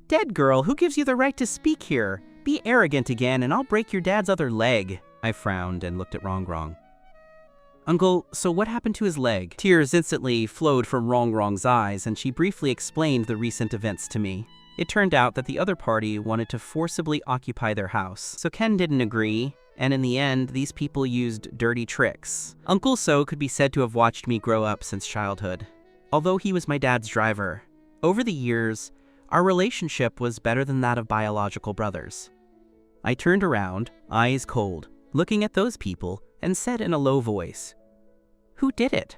"Dead girl, who gives you the right to speak here? Be arrogant again and I'll break your dad's other leg." I frowned and looked at Rong. "Uncle, so what happened to his leg?" Tears instantly flowed from Rong's eyes, and she briefly explained the recent events to me. It turned out that the other party wanted to forcibly occupy their house, so Ken didn't agree, and in the end, these people used dirty tricks. Uncle So could be said to have watched me grow up since childhood. Although he was my dad's driver, over the years, our relationship was better than that of biological brothers. I turned around, eyes cold, looking at those people, and said in a low voice, "Who did it?"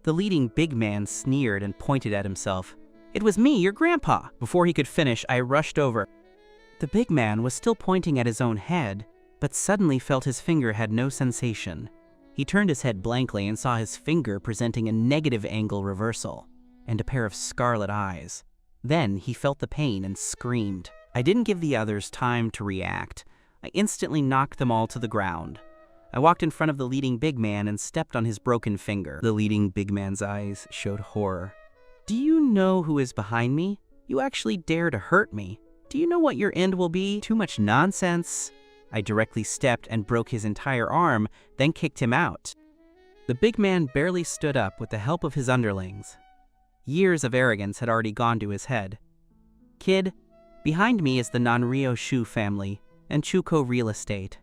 The leading big man sneered and pointed at himself. "It was me, your grandpa." Before he could finish, I rushed over. The big man was still pointing at his own head, but suddenly felt his finger had no sensation. He turned his head blankly and saw his finger presenting a negative angle reversal and a pair of scarlet eyes. Then he felt the pain and screamed. I didn't give the others time to react. I instantly knocked them all to the ground. I walked in front of the leading big man and stepped on his broken finger. The leading big man's eyes showed horror. "Do you know who is behind me? You actually dare to hurt me. Do you know what your end will be? Too much nonsense." I directly stepped and broke his entire arm, then kicked him out. The big man barely stood up with the help of his underlings. Years of arrogance had already gone to his head. "Kid, behind me is the Nanrio Shu family and Chuko real estate.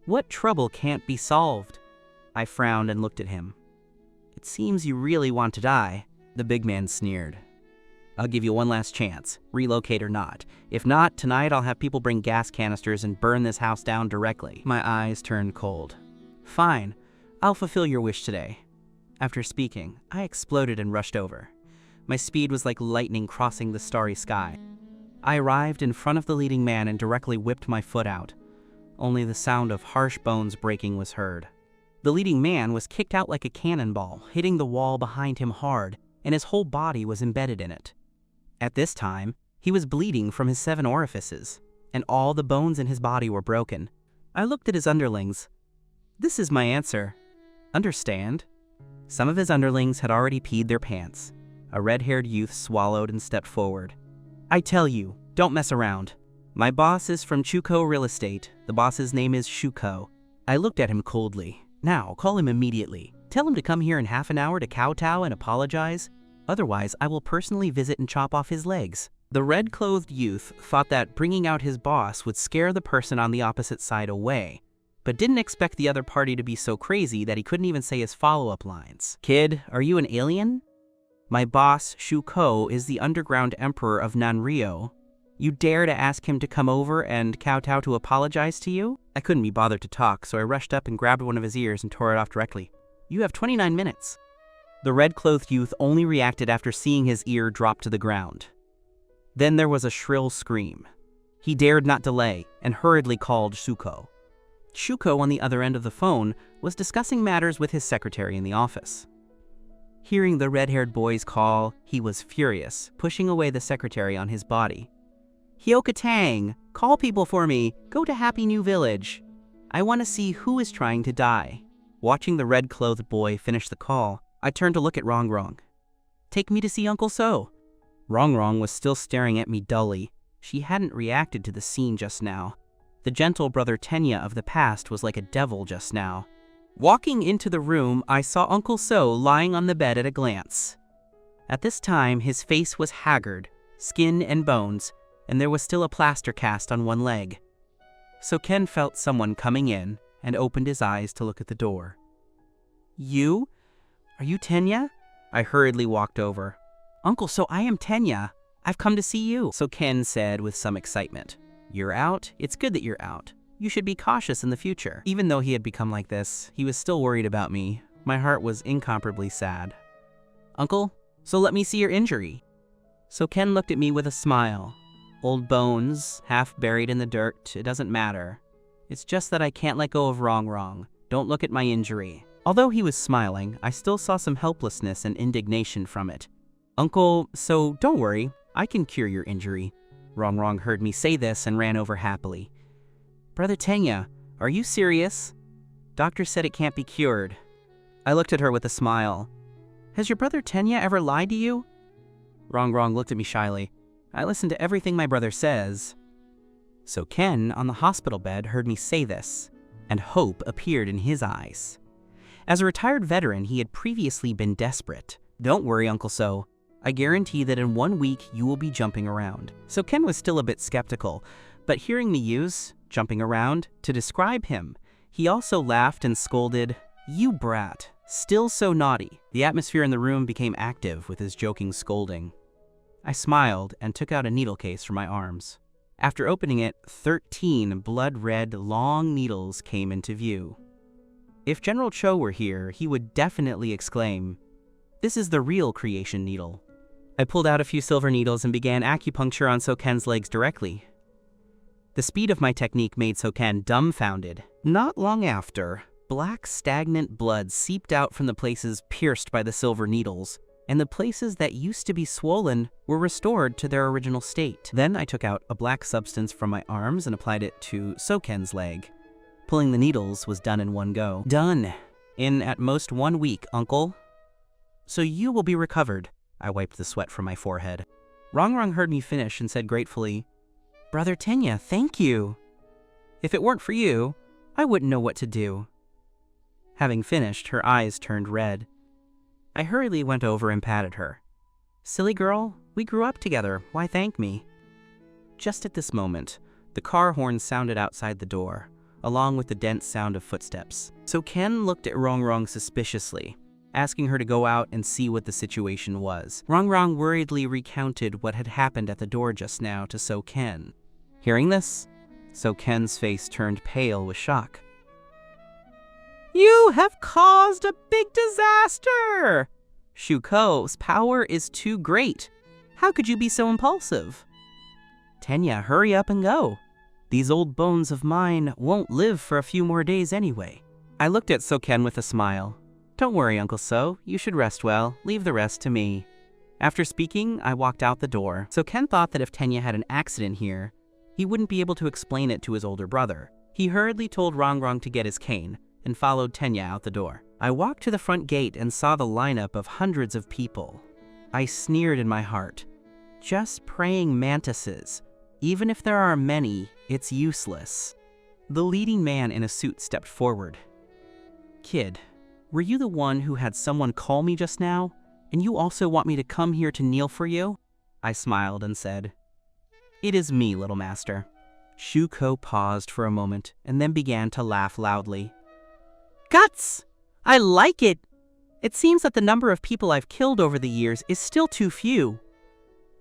What trouble can't be solved?" I frowned and looked at him. "It seems you really want to die." The big man sneered. "I'll give you one last chance, relocate or not. If not, tonight I'll have people bring gas canisters and burn this house down directly." My eyes turned cold. "Fine, I'll fulfill your wish today." After speaking, I exploded and rushed over. My speed was like lightning crossing the starry sky. I arrived in front of the leading man and directly whipped my foot out. Only the sound of harsh bones breaking was heard. The leading man was kicked out like a cannonball, hitting the wall behind him hard, and his whole body was embedded in it. At this time, he was bleeding from his 7 orifices, and all the bones in his body were broken. I looked at his underlings. This is my answer. Understand? Some of his underlings had already peed their pants. A red-haired youth swallowed and stepped forward. "I tell you, don't mess around. My boss is from Chuko Real Estate. The boss's name is Shuko." I looked at him coldly. "Now, call him immediately. Tell him to come here in half an hour to kowtow and apologize. Otherwise, I will personally visit and chop off his legs." The red-clothed youth thought that bringing out his boss would scare the person on the opposite side away, but didn't expect the other party to be so crazy that he couldn't even say his follow-up lines. "Kid, are you an alien? My boss, Shuko, is the underground emperor of Nanrio. You dare to ask him to come over and kowtow to apologize to you?" I couldn't be bothered to talk, so I rushed up and grabbed one of his ears and tore it off directly. "You have 29 minutes. The red-clothed youth only reacted after seeing his ear drop to the ground. Then there was a shrill scream. He dared not delay and hurriedly called Shuko. Shuko, on the other end of the phone, was discussing matters with his secretary in the office. Hearing the red-haired boy's call, he was furious, pushing away the secretary on his body. "Hyokatang, call people for me. Go to Happy New Village. I want to see who is trying to die." Watching the red-clothed boy finish the call, I turned to look at Rongrong. "Take me to see Uncle So." Rongrong was still staring at me dully. She hadn't reacted to the scene just now. The gentle brother Tenya of the past was like a devil just now. Walking into the room, I saw Uncle So lying on the bed at a glance. At this time, his face was haggard, skin and bones, and there was still a plaster cast on one leg. So Ken felt someone coming in and opened his eyes to look at the door. "You? Are you Tenya?" I hurriedly walked over. "Uncle So, I am Tenya. I've come to see you." So Ken said with some excitement, "You're out? It's good that you're out. You should be cautious in the future." Even though he had become like this, he was still worried about me. My heart was incomparably sad. "Uncle, so let me see your injury." So Ken looked at me with a smile. "Old bones, half buried in the dirt, it doesn't matter. It's just that I can't let go of Rongrong. Don't look at my injury." Although he was smiling, I still saw some helplessness and indignation from it. "Uncle, so don't worry, I can cure your injury." Rongrong heard me say this and ran over happily. "Brother Tenya, are you serious? Doctor said it can't be cured." I looked at her with a smile. "Has your brother Tenya ever lied to you?" Rongrong looked at me shyly. "I listen to everything my brother says." So Ken, on the hospital bed, heard me say this, and hope appeared in his eyes. As a retired veteran, he had previously been desperate. "Don't worry, Uncle So. I guarantee that in 1 week you will be jumping around." So Ken was still a bit skeptical, but hearing me use "jumping around" to describe him, he also laughed and scolded, "You brat, still so naughty." The atmosphere in the room became active with his joking scolding. I smiled and took out a needle case from my arms. After opening it, 13 blood-red, long needles came into view. If General Cho were here, he would definitely exclaim, "This is the real creation needle." I pulled out a few silver needles and began acupuncture on So-Ken's legs directly. The speed of my technique made So-Ken dumbfounded. Not long after, black stagnant blood seeped out from the places pierced by the silver needles, and the places that used to be swollen were restored to their original state. Then I took out a black substance from my arms and applied it to So-Ken's leg. Pulling the needles was done in one go. Done. In at most 1 week, uncle. So you will be recovered. I wiped the sweat from my forehead. Rongrong heard me finish and said gratefully, Brother Tenya, thank you. If it weren't for you, I wouldn't know what to do. Having finished, her eyes turned red. I hurriedly went over and patted her. Silly girl, we grew up together. Why thank me? Just at this moment, the car horn sounded outside the door, along with the dense sound of footsteps. So Ken looked at Rongrong suspiciously, asking her to go out and see what the situation was. Rongrong worriedly recounted what had happened at the door just now to So Ken. Hearing this, So Ken's face turned pale with shock. You have caused a big disaster! Shuko's power is too great. How could you be so impulsive? Tenya, hurry up and go. These old bones of mine won't live for a few more days anyway. I looked at So Ken with a smile. Don't worry, Uncle So. You should rest well. Leave the rest to me. After speaking, I walked out the door. So Ken thought that if Tenya had an accident here, he wouldn't be able to explain it to his older brother. He hurriedly told Rongrong to get his cane and followed Tenya out the door. I walked to the front gate and saw the lineup of hundreds of people. I sneered in my heart. Just praying mantises. Even if there are many, it's useless. The leading man in a suit stepped forward. Kid, were you the one who had someone call me just now? And you also want me to come here to kneel for you? I smiled and said, It is me, little master. Shuko paused for a moment and then began to laugh loudly. Guts! I like it! It seems that the number of people I've killed over the years is still too few.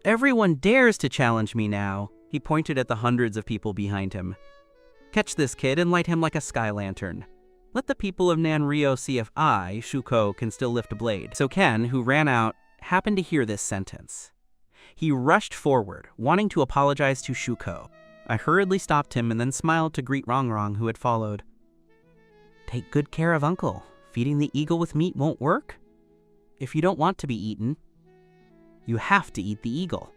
Everyone dares to challenge me now. He pointed at the hundreds of people behind him. Catch this kid and light him like a sky lantern. Let the people of Nanrio see if I, Shuko, can still lift a blade. So Ken, who ran out, happened to hear this sentence. He rushed forward, wanting to apologize to Shuko. I hurriedly stopped him and then smiled to greet Rongrong, who had followed. Take good care of Uncle. Feeding the eagle with meat won't work. If you don't want to be eaten, you have to eat the eagle.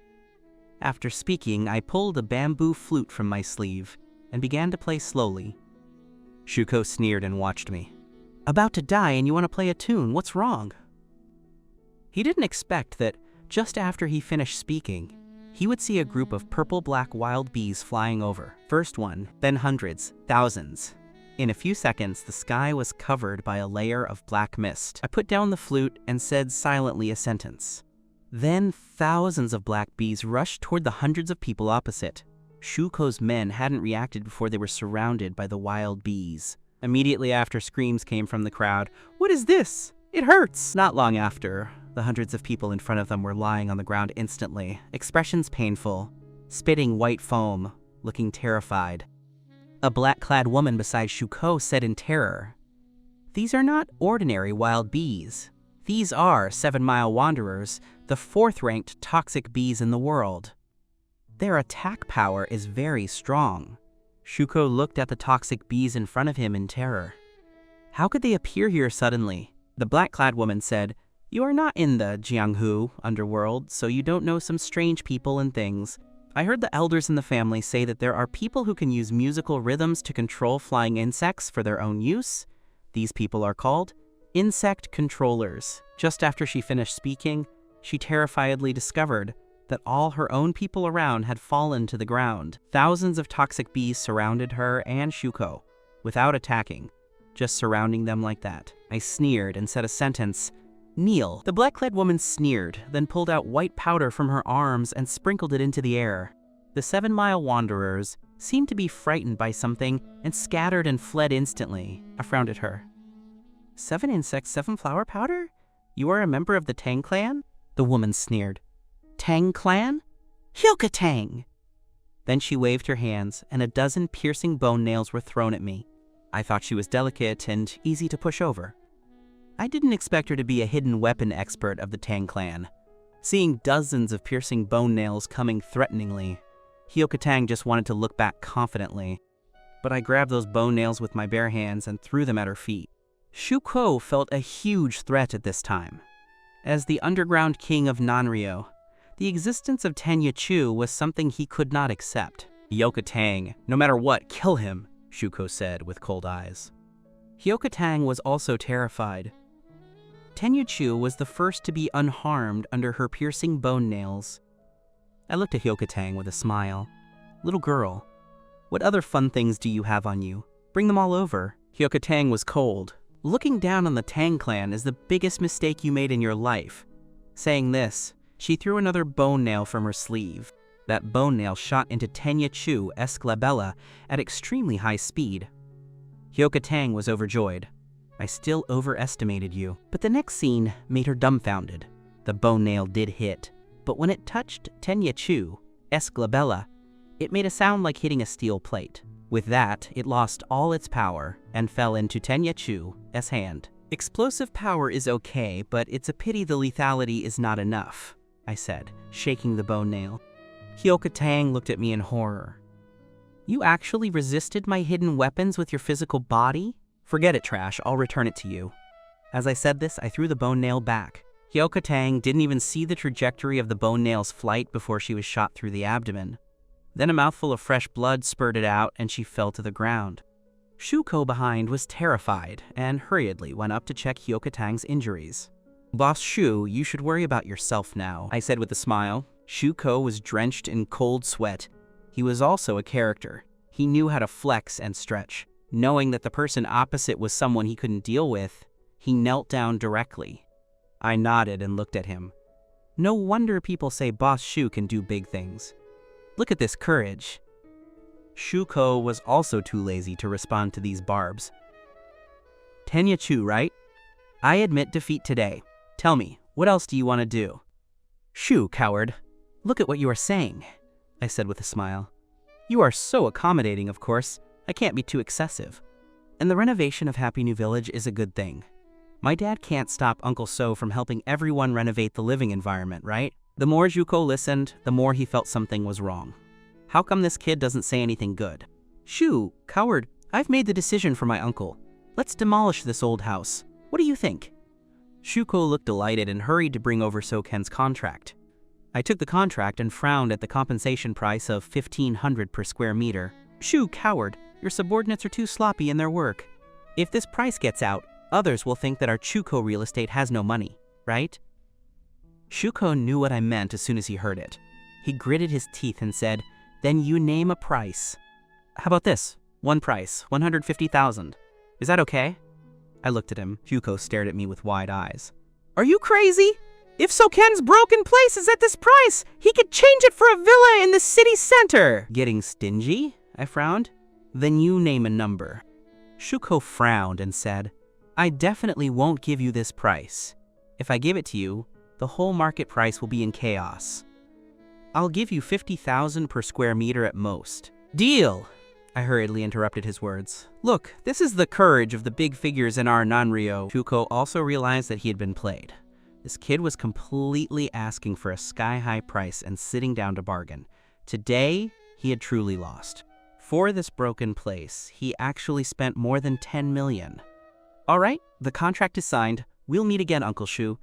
After speaking, I pulled a bamboo flute from my sleeve and began to play slowly. Shuko sneered and watched me. About to die and you want to play a tune, what's wrong? He didn't expect that just after he finished speaking, he would see a group of purple-black wild bees flying over. First one, then hundreds, thousands. In a few seconds, the sky was covered by a layer of black mist. I put down the flute and said silently a sentence. Then thousands of black bees rushed toward the hundreds of people opposite. Shuko's men hadn't reacted before they were surrounded by the wild bees. Immediately after, screams came from the crowd. What is this? It hurts! Not long after, the hundreds of people in front of them were lying on the ground instantly, expressions painful, spitting white foam, looking terrified. A black-clad woman beside Shuko said in terror, These are not ordinary wild bees. These are 7 Mile Wanderers, the 4th-ranked toxic bees in the world. Their attack power is very strong. Shuko looked at the toxic bees in front of him in terror. How could they appear here suddenly? The black-clad woman said, You are not in the Jianghu underworld, so you don't know some strange people and things. I heard the elders in the family say that there are people who can use musical rhythms to control flying insects for their own use. These people are called insect controllers. Just after she finished speaking, she terrifiedly discovered that all her own people around had fallen to the ground. Thousands of toxic bees surrounded her and Shuko, without attacking, just surrounding them like that. I sneered and said a sentence, Kneel. The black-clad woman sneered, then pulled out white powder from her arms and sprinkled it into the air. The 7 Mile Wanderers seemed to be frightened by something and scattered and fled instantly. I frowned at her. 7 insects, 7 flower powder? You are a member of the Tang clan? The woman sneered. Tang clan? Hyokatang! Then she waved her hands, and a dozen piercing bone nails were thrown at me. I thought she was delicate and easy to push over. I didn't expect her to be a hidden weapon expert of the Tang clan. Seeing dozens of piercing bone nails coming threateningly, Hyokatang just wanted to look back confidently. But I grabbed those bone nails with my bare hands and threw them at her feet. Shuko felt a huge threat at this time. As the underground king of Nanrio, the existence of Tenya Chu was something he could not accept. Hyokatang, no matter what, kill him. Shuko said with cold eyes. Hyokatang was also terrified. Tenyachu was the first to be unharmed under her piercing bone nails. I looked at Hyokatang with a smile. Little girl, what other fun things do you have on you? Bring them all over. Hyokatang was cold. Looking down on the Tang clan is the biggest mistake you made in your life. Saying this, she threw another bone nail from her sleeve. That bone nail shot into Tenyachu Esclabella at extremely high speed. Hyokatang was overjoyed. I still overestimated you. But the next scene made her dumbfounded. The bone nail did hit, but when it touched Tenyachu Esclabella, it made a sound like hitting a steel plate. With that, it lost all its power and fell into Tenyachu's hand. Explosive power is okay, but it's a pity the lethality is not enough, I said, shaking the bone nail. Hyokatang looked at me in horror. You actually resisted my hidden weapons with your physical body? Forget it, trash. I'll return it to you. As I said this, I threw the bone nail back. Hyokatang didn't even see the trajectory of the bone nail's flight before she was shot through the abdomen. Then a mouthful of fresh blood spurted out and she fell to the ground. Shuko behind was terrified and hurriedly went up to check Hyokatang's injuries. Boss Shu, you should worry about yourself now, I said with a smile. Shuko was drenched in cold sweat. He was also a character. He knew how to flex and stretch. Knowing that the person opposite was someone he couldn't deal with, he knelt down directly. I nodded and looked at him. No wonder people say Boss Shu can do big things. Look at this courage. Shuko was also too lazy to respond to these barbs. Tenyachu, right? I admit defeat today. Tell me, what else do you want to do? Shu, coward. Look at what you are saying, I said with a smile. You are so accommodating, of course. I can't be too excessive. And the renovation of Happy New Village is a good thing. My dad can't stop Uncle So from helping everyone renovate the living environment, right? The more Shuko listened, the more he felt something was wrong. How come this kid doesn't say anything good? Shu, coward, I've made the decision for my uncle. Let's demolish this old house. What do you think? Shuko looked delighted and hurried to bring over So-Ken's contract. I took the contract and frowned at the compensation price of 1,500 per square meter. Shu, coward, your subordinates are too sloppy in their work. If this price gets out, others will think that our Chuko real estate has no money, right? Shuko knew what I meant as soon as he heard it. He gritted his teeth and said, Then you name a price. How about this? One price, 150,000. Is that okay? I looked at him. Shuko stared at me with wide eyes. Are you crazy? If So-Ken's broken place is at this price, he could change it for a villa in the city center. Getting stingy? I frowned. Then you name a number. Shuko frowned and said, I definitely won't give you this price. If I give it to you, the whole market price will be in chaos. I'll give you 50,000 per square meter at most. Deal! I hurriedly interrupted his words. Look, this is the courage of the big figures in our Nanryo. Shuko also realized that he had been played. This kid was completely asking for a sky-high price and sitting down to bargain. Today, he had truly lost. For this broken place, he actually spent more than 10 million. All right, the contract is signed. We'll meet again, Uncle Shu.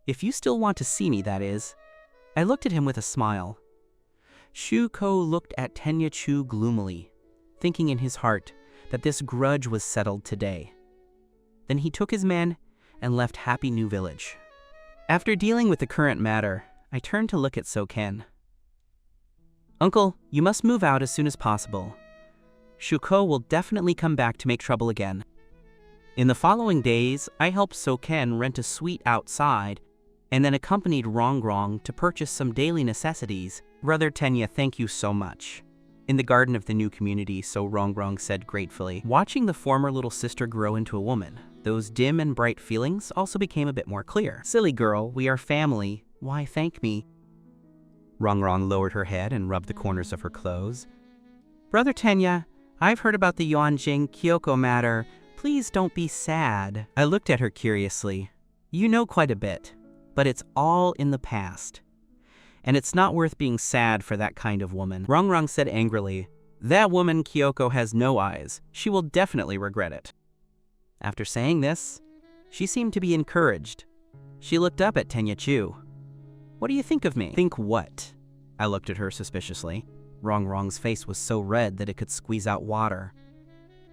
If you still want to see me, that is. I looked at him with a smile. Shuko looked at Tenyachu gloomily, thinking in his heart that this grudge was settled today. Then he took his men and left Happy New Village. After dealing with the current matter, I turned to look at So-Ken. Uncle, you must move out as soon as possible. Shuko will definitely come back to make trouble again. In the following days, I helped So-Ken rent a suite outside and then accompanied Rongrong to purchase some daily necessities. Brother Tenya, thank you so much. In the garden of the new community, So Rongrong said gratefully, watching the former little sister grow into a woman, those dim and bright feelings also became a bit more clear. Silly girl, we are family. Why thank me? Rongrong lowered her head and rubbed the corners of her clothes. Brother Tenya, I've heard about the Yuanjing Kyoko matter. Please don't be sad. I looked at her curiously. You know quite a bit, but it's all in the past. And it's not worth being sad for that kind of woman. Rongrong said angrily, that woman Kyoko has no eyes. She will definitely regret it. After saying this, she seemed to be encouraged. She looked up at Tenyachu. What do you think of me? Think what? I looked at her suspiciously. Rongrong's face was so red that it could squeeze out water.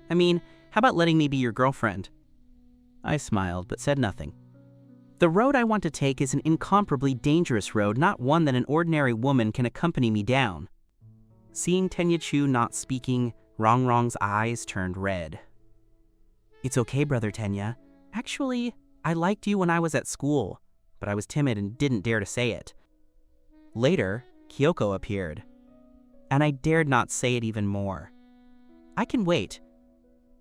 I mean, how about letting me be your girlfriend? I smiled but said nothing. The road I want to take is an incomparably dangerous road, not one that an ordinary woman can accompany me down. Seeing Tenya Chu not speaking, Rongrong's eyes turned red. It's okay, Brother Tenya. Actually, I liked you when I was at school, but I was timid and didn't dare to say it. Later, Kyoko appeared, and I dared not say it even more. I can wait.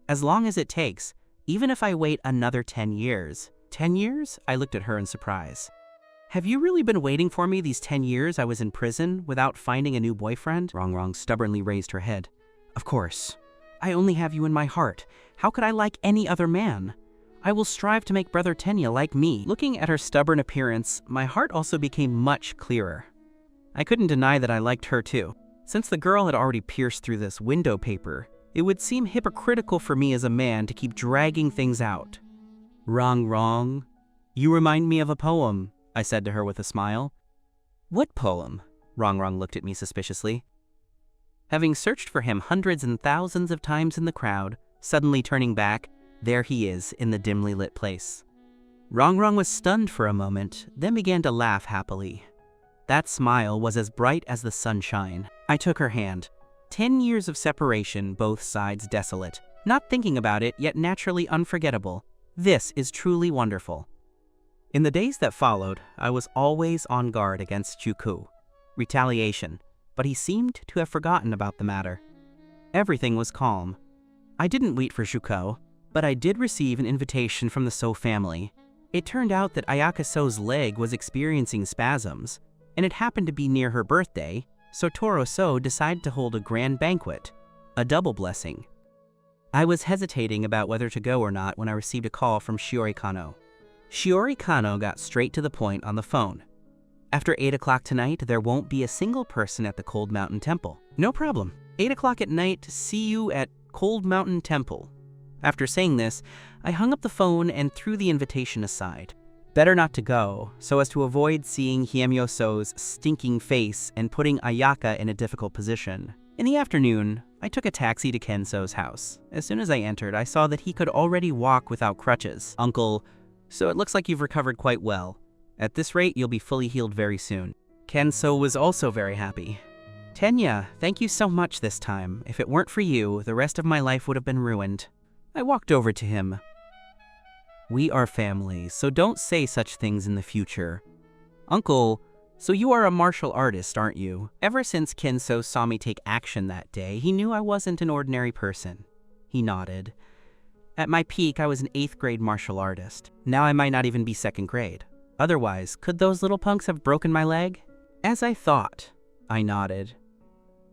As long as it takes, even if I wait another 10 years. 10 years? I looked at her in surprise. Have you really been waiting for me these 10 years I was in prison without finding a new boyfriend? Rongrong stubbornly raised her head. Of course. I only have you in my heart. How could I like any other man? I will strive to make Brother Tenya like me. Looking at her stubborn appearance, my heart also became much clearer. I couldn't deny that I liked her too. Since the girl had already pierced through this window paper, it would seem hypocritical for me as a man to keep dragging things out. Rongrong, you remind me of a poem, I said to her with a smile. What poem? Rongrong looked at me suspiciously. Having searched for him hundreds and thousands of times in the crowd, suddenly turning back, there he is in the dimly lit place. Rongrong was stunned for a moment, then began to laugh happily. That smile was as bright as the sunshine. I took her hand. 10 years of separation, both sides desolate. Not thinking about it, yet naturally unforgettable. This is truly wonderful. In the days that followed, I was always on guard against Shuko. Retaliation, but he seemed to have forgotten about the matter. Everything was calm. I didn't wait for Shuko, but I did receive an invitation from the So family. It turned out that Ayaka So's leg was experiencing spasms, and it happened to be near her birthday, so Toro So decided to hold a grand banquet, a double blessing. I was hesitating about whether to go or not when I received a call from Shiori Kano. Shiori Kano got straight to the point on the phone. After 8 o'clock tonight, there won't be a single person at the Cold Mountain Temple. No problem. 8 o'clock at night, see you at Cold Mountain Temple. After saying this, I hung up the phone and threw the invitation aside. Better not to go, so as to avoid seeing Hyemyo So's stinking face and putting Ayaka in a difficult position. In the afternoon, I took a taxi to Kenso's house. As soon as I entered, I saw that he could already walk without crutches. Uncle, so it looks like you've recovered quite well. At this rate, you'll be fully healed very soon. Kenso was also very happy. Tenya, thank you so much this time. If it weren't for you, the rest of my life would have been ruined. I walked over to him. We are family, so don't say such things in the future. Uncle, so you are a martial artist, aren't you? Ever since Kenso saw me take action that day, he knew I wasn't an ordinary person. He nodded. At my peak, I was an 8th grade martial artist. Now I might not even be 2nd grade. Otherwise, could those little punks have broken my leg? As I thought, I nodded.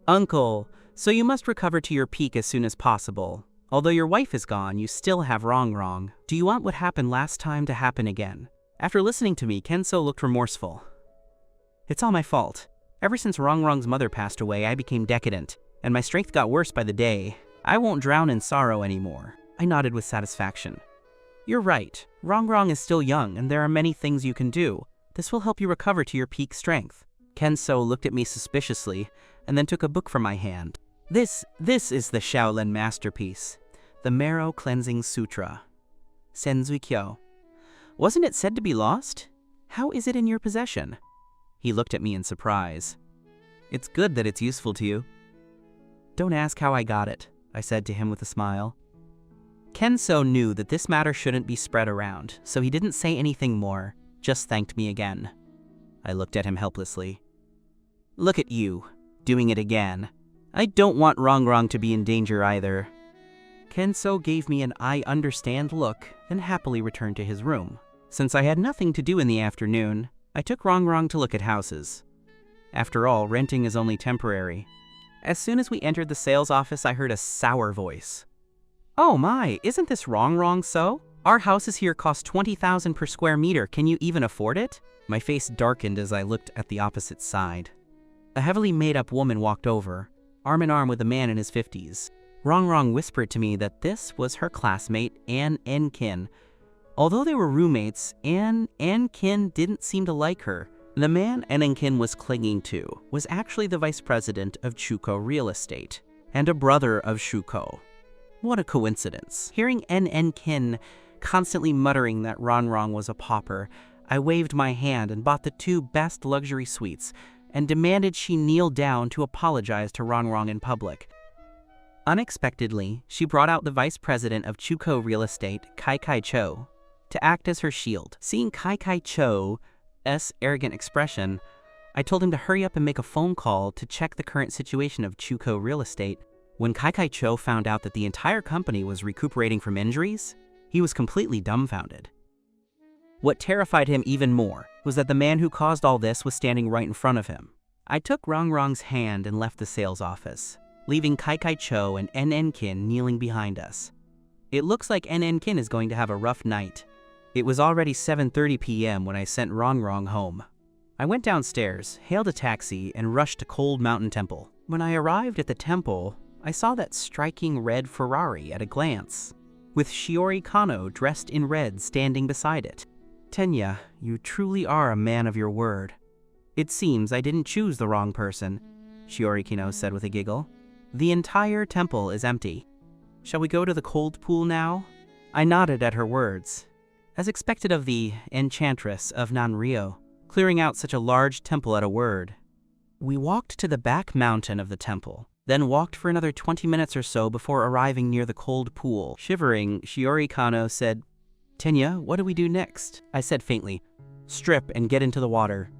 Uncle, so you must recover to your peak as soon as possible. Although your wife is gone, you still have Rongrong. Do you want what happened last time to happen again? After listening to me, Kenso looked remorseful. It's all my fault. Ever since Rongrong's mother passed away, I became decadent, and my strength got worse by the day. I won't drown in sorrow anymore. I nodded with satisfaction. You're right. Rongrong is still young, and there are many things you can do. This will help you recover to your peak strength. Kenso looked at me suspiciously, and then took a book from my hand. This is the Shaolin masterpiece, the Marrow Cleansing Sutra. Senzui Kyo. Wasn't it said to be lost? How is it in your possession? He looked at me in surprise. It's good that it's useful to you. Don't ask how I got it, I said to him with a smile. Kenso knew that this matter shouldn't be spread around, so he didn't say anything more, just thanked me again. I looked at him helplessly. Look at you, doing it again. I don't want Rongrong to be in danger either. Kenso gave me an I understand look, then happily returned to his room. Since I had nothing to do in the afternoon, I took Rongrong to look at houses. After all, renting is only temporary. As soon as we entered the sales office, I heard a sour voice. Oh my, isn't this Rongrong so? Our houses here cost 20,000 per square meter. Can you even afford it? My face darkened as I looked at the opposite side. A heavily made-up woman walked over, arm in arm with a man in his 50s. Rongrong whispered to me that this was her classmate, Ann Enkin. Although they were roommates, Ann Enkin didn't seem to like her. The man Ann Enkin was clinging to was actually the vice president of Shuko Real Estate, and a brother of Shuko. What a coincidence. Hearing NN Kin constantly muttering that Rongrong was a pauper, I waved my hand and bought the 2 best luxury suites and demanded she kneel down to apologize to Rongrong in public. Unexpectedly, she brought out the vice president of Chuko Real Estate, Kai Cho, to act as her shield. Seeing Kai Cho's arrogant expression, I told him to hurry up and make a phone call to check the current situation of Chuko Real Estate. When Kai Cho found out that the entire company was recuperating from injuries, he was completely dumbfounded. What terrified him even more was that the man who caused all this was standing right in front of him. I took Rongrong's hand and left the sales office, leaving Kai Cho and NN Kin kneeling behind us. It looks like NN Kin is going to have a rough night. It was already 7:30 p.m. when I sent Rongrong home. I went downstairs, hailed a taxi, and rushed to Cold Mountain Temple. When I arrived at the temple, I saw that striking red Ferrari at a glance, with Shiori Kano dressed in red standing beside it. Tenya, you truly are a man of your word. It seems I didn't choose the wrong person, Shiori Kano said with a giggle. The entire temple is empty. Shall we go to the cold pool now? I nodded at her words. As expected of the enchantress of Nanrio, clearing out such a large temple at a word. We walked to the back mountain of the temple, then walked for another 20 minutes or so before arriving near the cold pool. Shivering, Shiori Kano said, Tenya, what do we do next? I said faintly, strip and get into the water.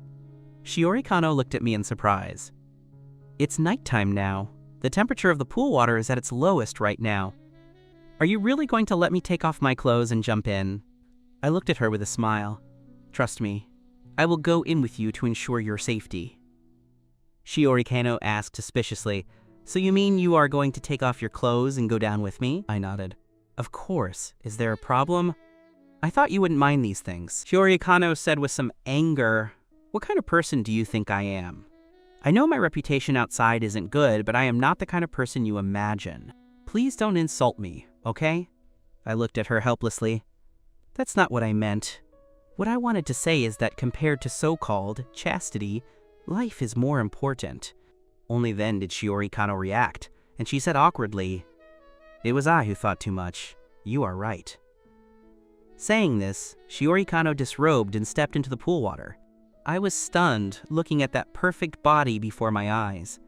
Shiori Kano looked at me in surprise. It's nighttime now. The temperature of the pool water is at its lowest right now. Are you really going to let me take off my clothes and jump in? I looked at her with a smile. Trust me, I will go in with you to ensure your safety. Shiori Kano asked suspiciously, So you mean you are going to take off your clothes and go down with me? I nodded. Of course. Is there a problem? I thought you wouldn't mind these things. Shiori Kano said with some anger, What kind of person do you think I am? I know my reputation outside isn't good, but I am not the kind of person you imagine. Please don't insult me, okay? I looked at her helplessly. That's not what I meant. What I wanted to say is that compared to so-called chastity, life is more important. Only then did Shiori Kano react, and she said awkwardly, It was I who thought too much. You are right. Saying this, Shiori Kano disrobed and stepped into the pool water. I was stunned, looking at that perfect body before my eyes.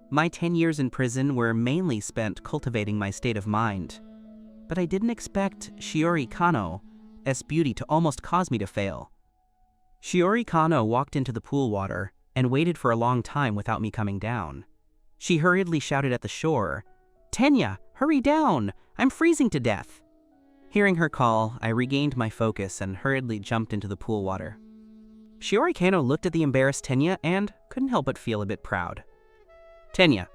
My 10 years in prison were mainly spent cultivating my state of mind. But I didn't expect Shiori Kano's beauty to almost cause me to fail. Shiori Kano walked into the pool water and waited for a long time without me coming down. She hurriedly shouted at the shore, Tenya, hurry down! I'm freezing to death! Hearing her call, I regained my focus and hurriedly jumped into the pool water. Shiori Kano looked at the embarrassed Tenya and couldn't help but feel a bit proud. Tenya,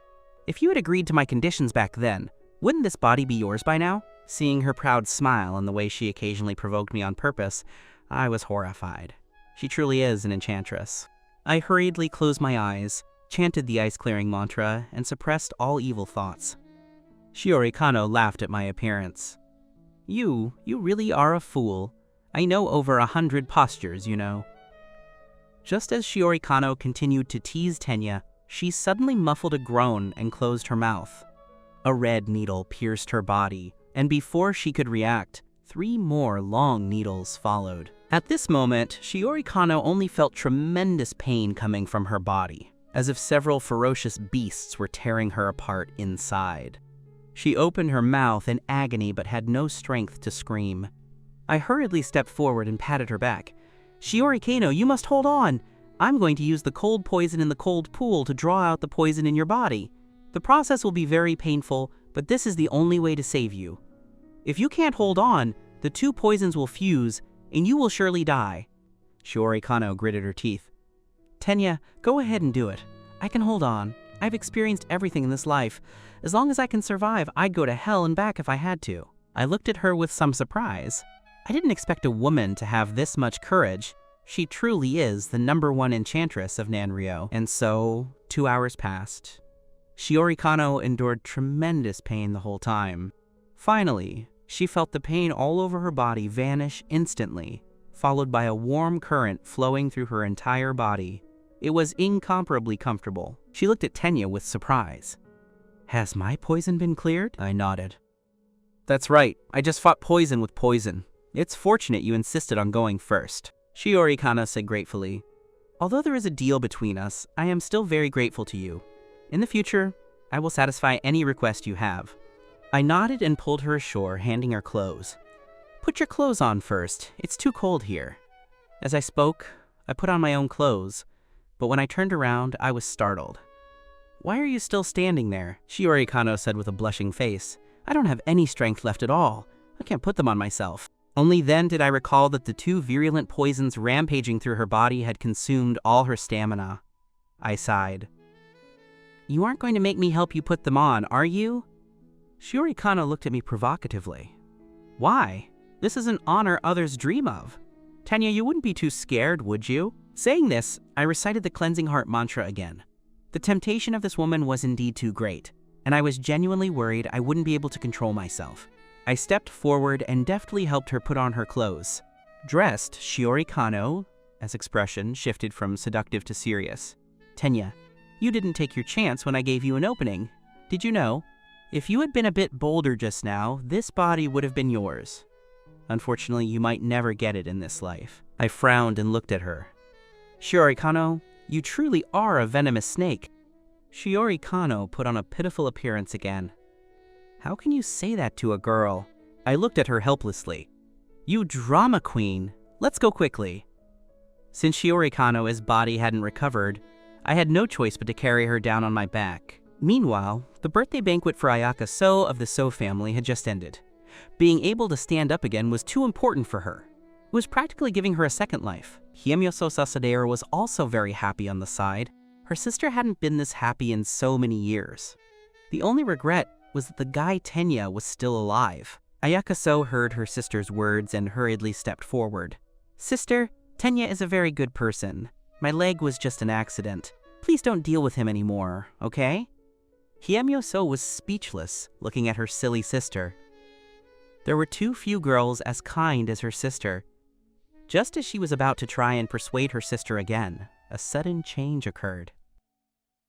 if you had agreed to my conditions back then, wouldn't this body be yours by now? Seeing her proud smile and the way she occasionally provoked me on purpose, I was horrified. She truly is an enchantress. I hurriedly closed my eyes, chanted the ice-clearing mantra, and suppressed all evil thoughts. Shiori Kano laughed at my appearance. You really are a fool. I know over 100 postures, you know. Just as Shiori Kano continued to tease Tenya, she suddenly muffled a groan and closed her mouth. A red needle pierced her body, and before she could react, 3 more long needles followed. At this moment, Shiori Kano only felt tremendous pain coming from her body, as if several ferocious beasts were tearing her apart inside. She opened her mouth in agony but had no strength to scream. I hurriedly stepped forward and patted her back. Shiori Kano, you must hold on. I'm going to use the cold poison in the cold pool to draw out the poison in your body. The process will be very painful, but this is the only way to save you. If you can't hold on, the 2 poisons will fuse, and you will surely die. Shiori Kano gritted her teeth. Tenya, go ahead and do it. I can hold on. I've experienced everything in this life. As long as I can survive, I'd go to hell and back if I had to. I looked at her with some surprise. I didn't expect a woman to have this much courage. She truly is the #1 enchantress of Nanrio. And so, 2 hours passed. Shiori Kano endured tremendous pain the whole time. Finally, she felt the pain all over her body vanish instantly, followed by a warm current flowing through her entire body. It was incomparably comfortable. She looked at Tenya with surprise. Has my poison been cleared? I nodded. That's right, I just fought poison with poison. It's fortunate you insisted on going first, Shiori Kano said gratefully. Although there is a deal between us, I am still very grateful to you. In the future, I will satisfy any request you have. I nodded and pulled her ashore, handing her clothes. Put your clothes on first, it's too cold here. As I spoke, I put on my own clothes, but when I turned around, I was startled. Why are you still standing there? Shiori Kano said with a blushing face. I don't have any strength left at all. I can't put them on myself. Only then did I recall that the 2 virulent poisons rampaging through her body had consumed all her stamina. I sighed. You aren't going to make me help you put them on, are you? Shiori Kano looked at me provocatively. Why? This is an honor others dream of. Tenya, you wouldn't be too scared, would you? Saying this, I recited the cleansing heart mantra again. The temptation of this woman was indeed too great, and I was genuinely worried I wouldn't be able to control myself. I stepped forward and deftly helped her put on her clothes. Dressed, Shiori Kano, as expression shifted from seductive to serious. Tenya, you didn't take your chance when I gave you an opening. Did you know? If you had been a bit bolder just now, this body would have been yours. Unfortunately, you might never get it in this life. I frowned and looked at her. Shiori Kano, you truly are a venomous snake. Shiori Kano put on a pitiful appearance again. How can you say that to a girl? I looked at her helplessly. You drama queen, let's go quickly. Since Shiori Kano's body hadn't recovered, I had no choice but to carry her down on my back. Meanwhile, the birthday banquet for Ayaka So of the So family had just ended. Being able to stand up again was too important for her. It was practically giving her a second life. Hiyamyoso Sasadera was also very happy on the side. Her sister hadn't been this happy in so many years. The only regret was that the guy Tenya was still alive. Ayaka So heard her sister's words and hurriedly stepped forward. Sister, Tenya is a very good person. My leg was just an accident. Please don't deal with him anymore, okay? Hiyamyoso was speechless, looking at her silly sister. There were too few girls as kind as her sister. Just as she was about to try and persuade her sister again, a sudden change occurred.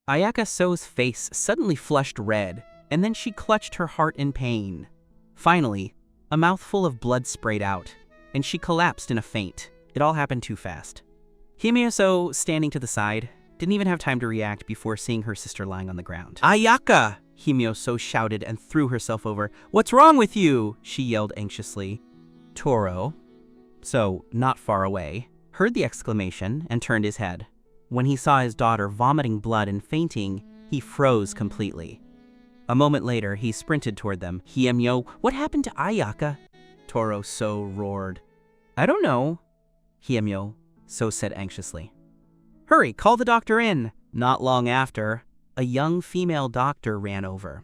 Ayaka So's face suddenly flushed red, and then she clutched her heart in pain. Finally, a mouthful of blood sprayed out, and she collapsed in a faint. It all happened too fast. Hiyamyoso, standing to the side, didn't even have time to react before seeing her sister lying on the ground. Ayaka! Hiyamyoso shouted and threw herself over. What's wrong with you? She yelled anxiously. Toro, so not far away, heard the exclamation and turned his head. When he saw his daughter vomiting blood and fainting, he froze completely. A moment later, he sprinted toward them. Hiyamyo, what happened to Ayaka? Toro So roared. I don't know, Hiyamyo So said anxiously. Hurry, call the doctor in. Not long after, a young female doctor ran over.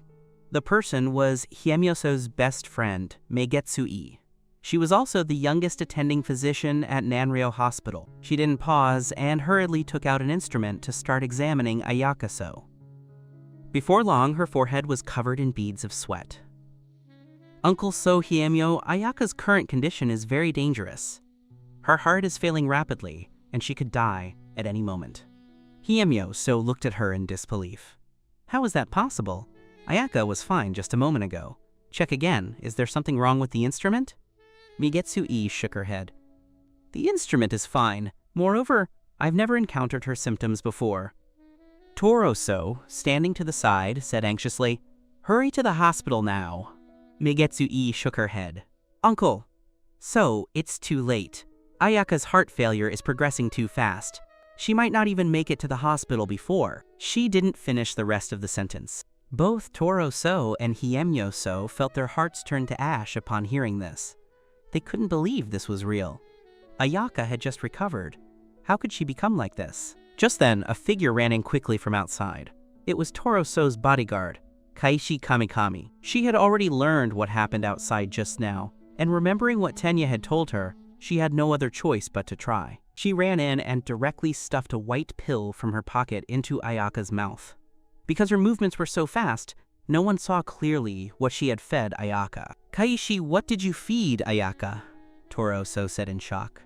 The person was Hiyamyoso's best friend, Meigetsu-i. She was also the youngest attending physician at Nanryo Hospital. She didn't pause and hurriedly took out an instrument to start examining Ayaka So. Before long, her forehead was covered in beads of sweat. Uncle So Hiyamyo, Ayaka's current condition is very dangerous. Her heart is failing rapidly, and she could die at any moment. Hiyamyo So looked at her in disbelief. How is that possible? Ayaka was fine just a moment ago. Check again, is there something wrong with the instrument? Meigetsu-i shook her head. The instrument is fine. Moreover, I've never encountered her symptoms before. Toro So, standing to the side, said anxiously, Hurry to the hospital now. Meigetsu-i shook her head. Uncle, So, it's too late. Ayaka's heart failure is progressing too fast. She might not even make it to the hospital before. She didn't finish the rest of the sentence. Both Toro So and Hiyamyo So felt their hearts turn to ash upon hearing this. They couldn't believe this was real. Ayaka had just recovered. How could she become like this? Just then, a figure ran in quickly from outside. It was Toro So's bodyguard, Kaishi Kamikami. She had already learned what happened outside just now, and remembering what Tenya had told her, she had no other choice but to try. She ran in and directly stuffed a white pill from her pocket into Ayaka's mouth. Because her movements were so fast, no one saw clearly what she had fed Ayaka. Kaishi, what did you feed Ayaka? Toro So said in shock.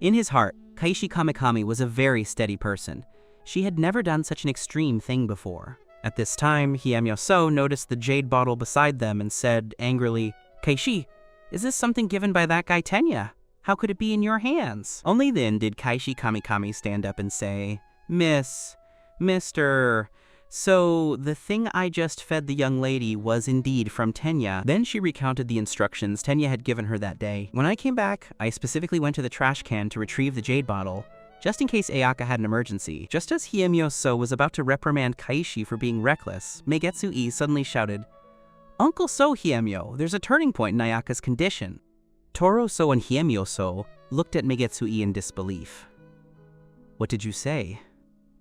In his heart, Kaishi Kamikami was a very steady person. She had never done such an extreme thing before. At this time, Hiyamyo So noticed the jade bottle beside them and said angrily, Kaishi, is this something given by that guy Tenya? How could it be in your hands? Only then did Kaishi Kamikami stand up and say, Mister, so the thing I just fed the young lady was indeed from Tenya. Then she recounted the instructions Tenya had given her that day. When I came back, I specifically went to the trash can to retrieve the jade bottle, just in case Ayaka had an emergency. Just as Hiemyo-so was about to reprimand Kaishi for being reckless, Meigetsu-e suddenly shouted, Uncle So Hiemyo, there's a turning point in Ayaka's condition. Toro-so and Hiemyo-so looked at Meigetsu-e in disbelief. What did you say?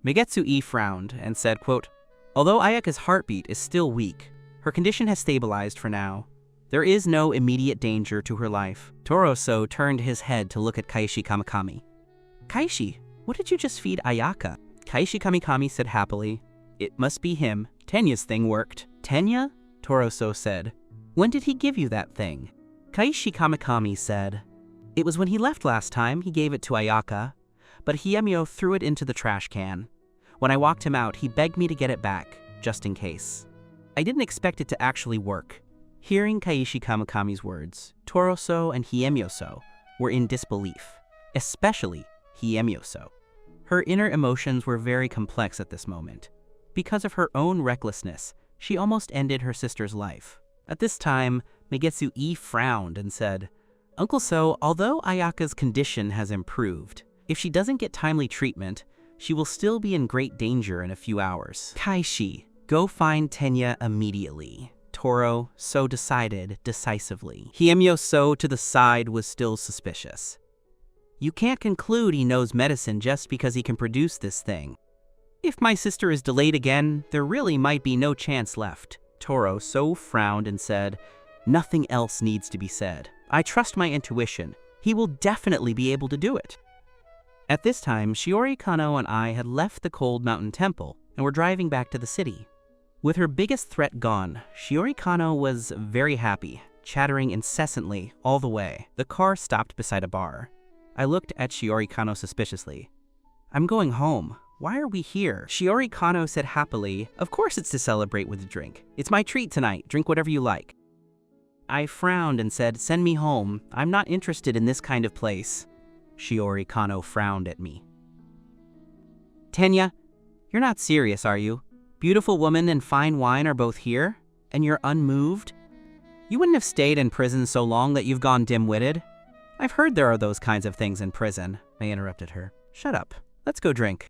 Meigetsu-e frowned and said, quote, Although Ayaka's heartbeat is still weak, her condition has stabilized for now. There is no immediate danger to her life. Toro-so turned his head to look at Kaishi Kamikami. Kaishi, what did you just feed Ayaka? Kaishi Kamikami said happily, It must be him. Tenya's thing worked. Tenya? Toro-so said. When did he give you that thing? Kaishi Kamikami said, It was when he left last time, he gave it to Ayaka, but Hiemyo threw it into the trash can. When I walked him out, he begged me to get it back, just in case. I didn't expect it to actually work. Hearing Kaishi Kamikami's words, Toro-so and Hiemyo-so were in disbelief, especially Hiemyo-so. Her inner emotions were very complex at this moment. Because of her own recklessness, she almost ended her sister's life. At this time, Meigetsu-e frowned and said, Uncle So, although Ayaka's condition has improved, if she doesn't get timely treatment, she will still be in great danger in a few hours. Kaishi, go find Tenya immediately. Toro-so decided decisively. Hiemyo-so to the side was still suspicious. You can't conclude he knows medicine just because he can produce this thing. If my sister is delayed again, there really might be no chance left. Toro-so frowned and said, Nothing else needs to be said. I trust my intuition. He will definitely be able to do it. At this time, Shiori Kano and I had left the Cold Mountain Temple and were driving back to the city. With her biggest threat gone, Shiori Kano was very happy, chattering incessantly all the way. The car stopped beside a bar. I looked at Shiori Kano suspiciously. I'm going home. Why are we here? Shiori Kano said happily, Of course it's to celebrate with a drink. It's my treat tonight. Drink whatever you like. I frowned and said, Send me home. I'm not interested in this kind of place. Shiori Kano frowned at me. Tenya, you're not serious, are you? Beautiful woman and fine wine are both here, and you're unmoved? You wouldn't have stayed in prison so long that you've gone dim-witted. I've heard there are those kinds of things in prison. I interrupted her. Shut up. Let's go drink.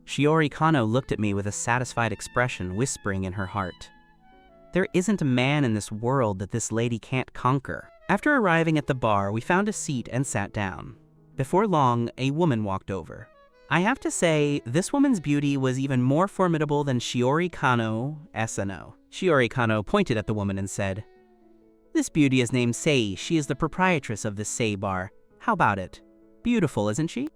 Shiori Kano looked at me with a satisfied expression, whispering in her heart. There isn't a man in this world that this lady can't conquer. After arriving at the bar, we found a seat and sat down. Before long, a woman walked over. I have to say, this woman's beauty was even more formidable than Shiori Kano SNO. Shiori Kano pointed at the woman and said, This beauty is named Sei. She is the proprietress of this Sei bar. How about it? Beautiful, isn't she?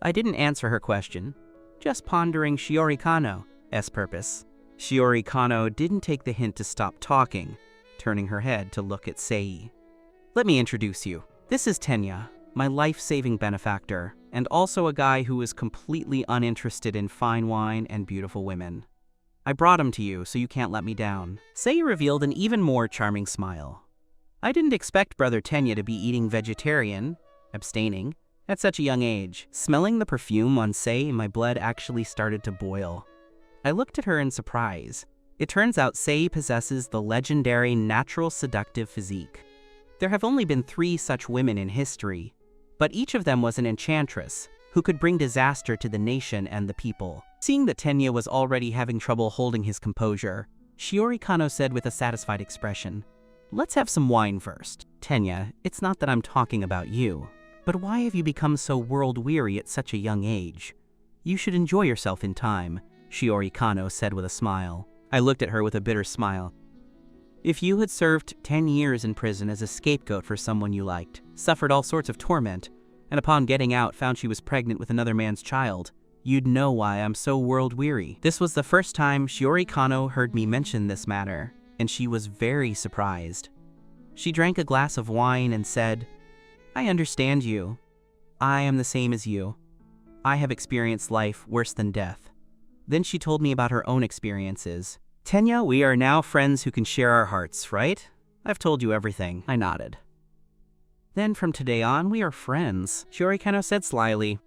I didn't answer her question, just pondering Shiori Kano's purpose. Shiori Kano didn't take the hint to stop talking, turning her head to look at Sei. Let me introduce you. This is Tenya, my life-saving benefactor, and also a guy who is completely uninterested in fine wine and beautiful women. I brought him to you, so you can't let me down. Sei revealed an even more charming smile. I didn't expect Brother Tenya to be eating vegetarian, abstaining, at such a young age. Smelling the perfume on Sei, my blood actually started to boil. I looked at her in surprise. It turns out Sei possesses the legendary natural seductive physique. There have only been 3 such women in history, but each of them was an enchantress who could bring disaster to the nation and the people. Seeing that Tenya was already having trouble holding his composure, Shiori Kano said with a satisfied expression, Let's have some wine first. Tenya, it's not that I'm talking about you, but why have you become so world-weary at such a young age? You should enjoy yourself in time, Shiori Kano said with a smile. I looked at her with a bitter smile. If you had served 10 years in prison as a scapegoat for someone you liked, suffered all sorts of torment, and upon getting out found she was pregnant with another man's child, you'd know why I'm so world-weary. This was the first time Shiori Kano heard me mention this matter, and she was very surprised. She drank a glass of wine and said, I understand you. I am the same as you. I have experienced life worse than death. Then she told me about her own experiences. Tenya, we are now friends who can share our hearts, right? I've told you everything, I nodded. Then from today on, we are friends, Shiori Kano said slyly.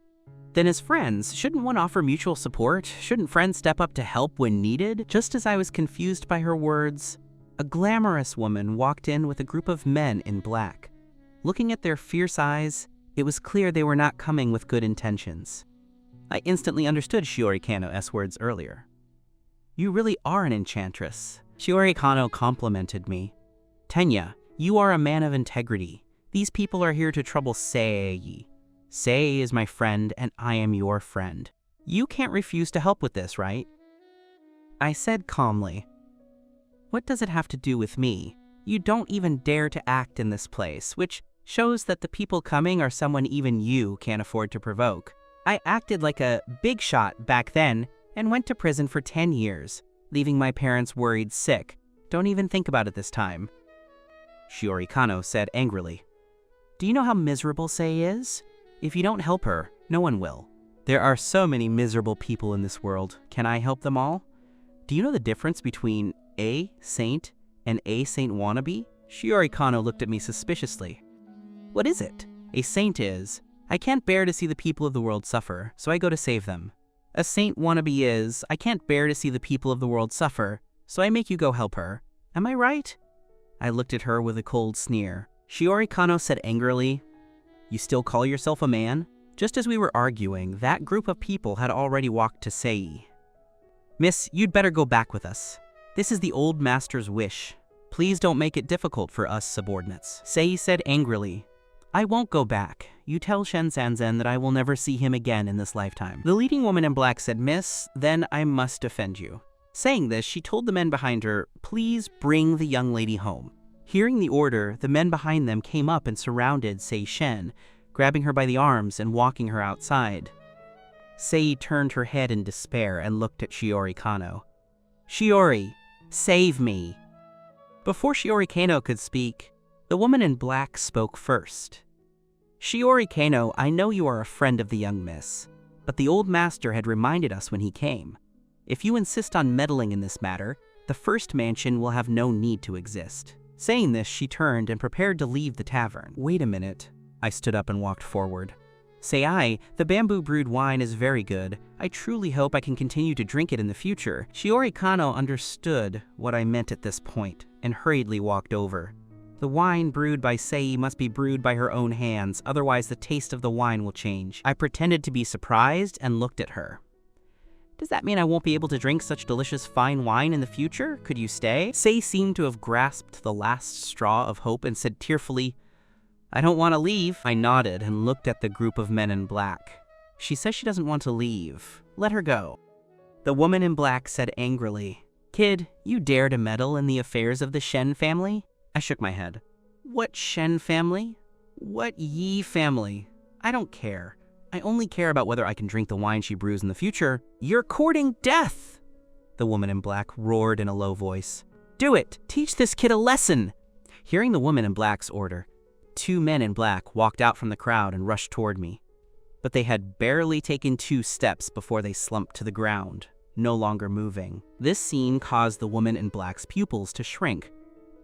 Then as friends, shouldn't one offer mutual support? Shouldn't friends step up to help when needed? Just as I was confused by her words, a glamorous woman walked in with a group of men in black. Looking at their fierce eyes, it was clear they were not coming with good intentions. I instantly understood Shiori Kano's words earlier. You really are an enchantress. Shiori Kano complimented me. Tenya, you are a man of integrity. These people are here to trouble Sei. Sei is my friend, and I am your friend. You can't refuse to help with this, right? I said calmly. What does it have to do with me? You don't even dare to act in this place, which shows that the people coming are someone even you can't afford to provoke. I acted like a big shot back then and went to prison for 10 years, leaving my parents worried sick. Don't even think about it this time. Shiori Kano said angrily. Do you know how miserable Sei is? If you don't help her, no one will. There are so many miserable people in this world. Can I help them all? Do you know the difference between a saint and a saint wannabe? Shiori Kano looked at me suspiciously. What is it? A saint is, I can't bear to see the people of the world suffer, so I go to save them. A saint wannabe is, I can't bear to see the people of the world suffer, so I make you go help her. Am I right? I looked at her with a cold sneer. Shiori Kano said angrily, You still call yourself a man? Just as we were arguing, that group of people had already walked to Sei. Miss, you'd better go back with us. This is the old master's wish. Please don't make it difficult for us subordinates. Sei said angrily, I won't go back. You tell Shen Sanzen that I will never see him again in this lifetime. The leading woman in black said, Miss, then I must defend you. Saying this, she told the men behind her, Please bring the young lady home. Hearing the order, the men behind them came up and surrounded Sei Shen, grabbing her by the arms and walking her outside. Sei turned her head in despair and looked at Shiori Kano. Shiori, save me. Before Shiori Kano could speak, the woman in black spoke first. Shiori Kano, I know you are a friend of the young miss, but the old master had reminded us when he came. If you insist on meddling in this matter, the first mansion will have no need to exist. Saying this, she turned and prepared to leave the tavern. Wait a minute. I stood up and walked forward. Sei, the bamboo brewed wine is very good. I truly hope I can continue to drink it in the future. Shiori Kano understood what I meant at this point and hurriedly walked over. The wine brewed by Sei must be brewed by her own hands, otherwise the taste of the wine will change. I pretended to be surprised and looked at her. Does that mean I won't be able to drink such delicious fine wine in the future? Could you stay? Sei seemed to have grasped the last straw of hope and said tearfully, I don't want to leave. I nodded and looked at the group of men in black. She says she doesn't want to leave. Let her go. The woman in black said angrily, Kid, you dare to meddle in the affairs of the Shen family? I shook my head. What Shen family? What Yi family? I don't care. I only care about whether I can drink the wine she brews in the future. You're courting death! The woman in black roared in a low voice. Do it! Teach this kid a lesson! Hearing the woman in black's order, 2 men in black walked out from the crowd and rushed toward me. But they had barely taken 2 steps before they slumped to the ground, no longer moving. This scene caused the woman in black's pupils to shrink.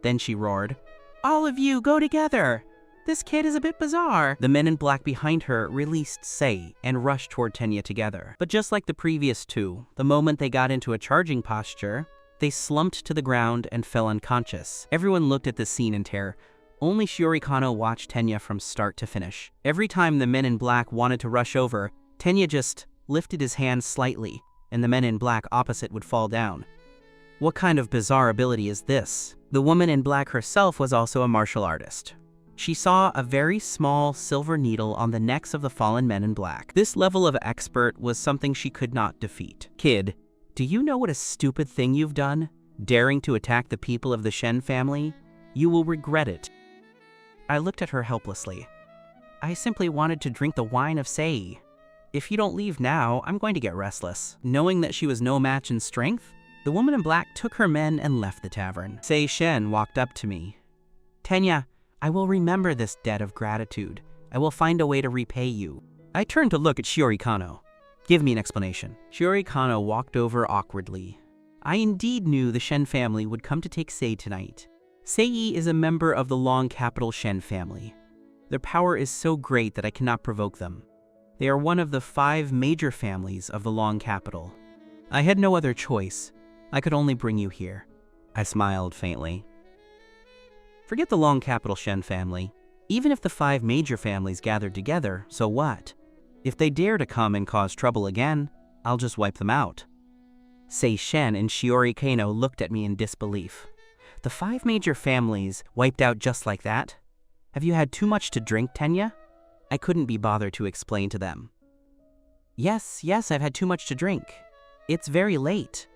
Then she roared, All of you, go together! This kid is a bit bizarre. The men in black behind her released Sei and rushed toward Tenya together. But just like the previous 2, the moment they got into a charging posture, they slumped to the ground and fell unconscious. Everyone looked at this scene in terror. Only Shiori Kano watched Tenya from start to finish. Every time the men in black wanted to rush over, Tenya just lifted his hand slightly, and the men in black opposite would fall down. What kind of bizarre ability is this? The woman in black herself was also a martial artist. She saw a very small silver needle on the necks of the fallen men in black. This level of expert was something she could not defeat. Kid, do you know what a stupid thing you've done? Daring to attack the people of the Shen family? You will regret it. I looked at her helplessly. I simply wanted to drink the wine of Sei. If you don't leave now, I'm going to get restless. Knowing that she was no match in strength, the woman in black took her men and left the tavern. Sei Shen walked up to me. Tenya, I will remember this debt of gratitude. I will find a way to repay you. I turned to look at Shiori Kano. Give me an explanation. Shiori Kano walked over awkwardly. I indeed knew the Shen family would come to take Sei tonight. Sei is a member of the long capital Shen family. Their power is so great that I cannot provoke them. They are one of the 5 major families of the long capital. I had no other choice. I could only bring you here. I smiled faintly. Forget the long capital Shen family. Even if the 5 major families gathered together, so what? If they dare to come and cause trouble again, I'll just wipe them out. Sei Shen and Shiori Kano looked at me in disbelief. The 5 major families wiped out just like that? Have you had too much to drink, Tenya? I couldn't be bothered to explain to them. Yes, I've had too much to drink. It's very late.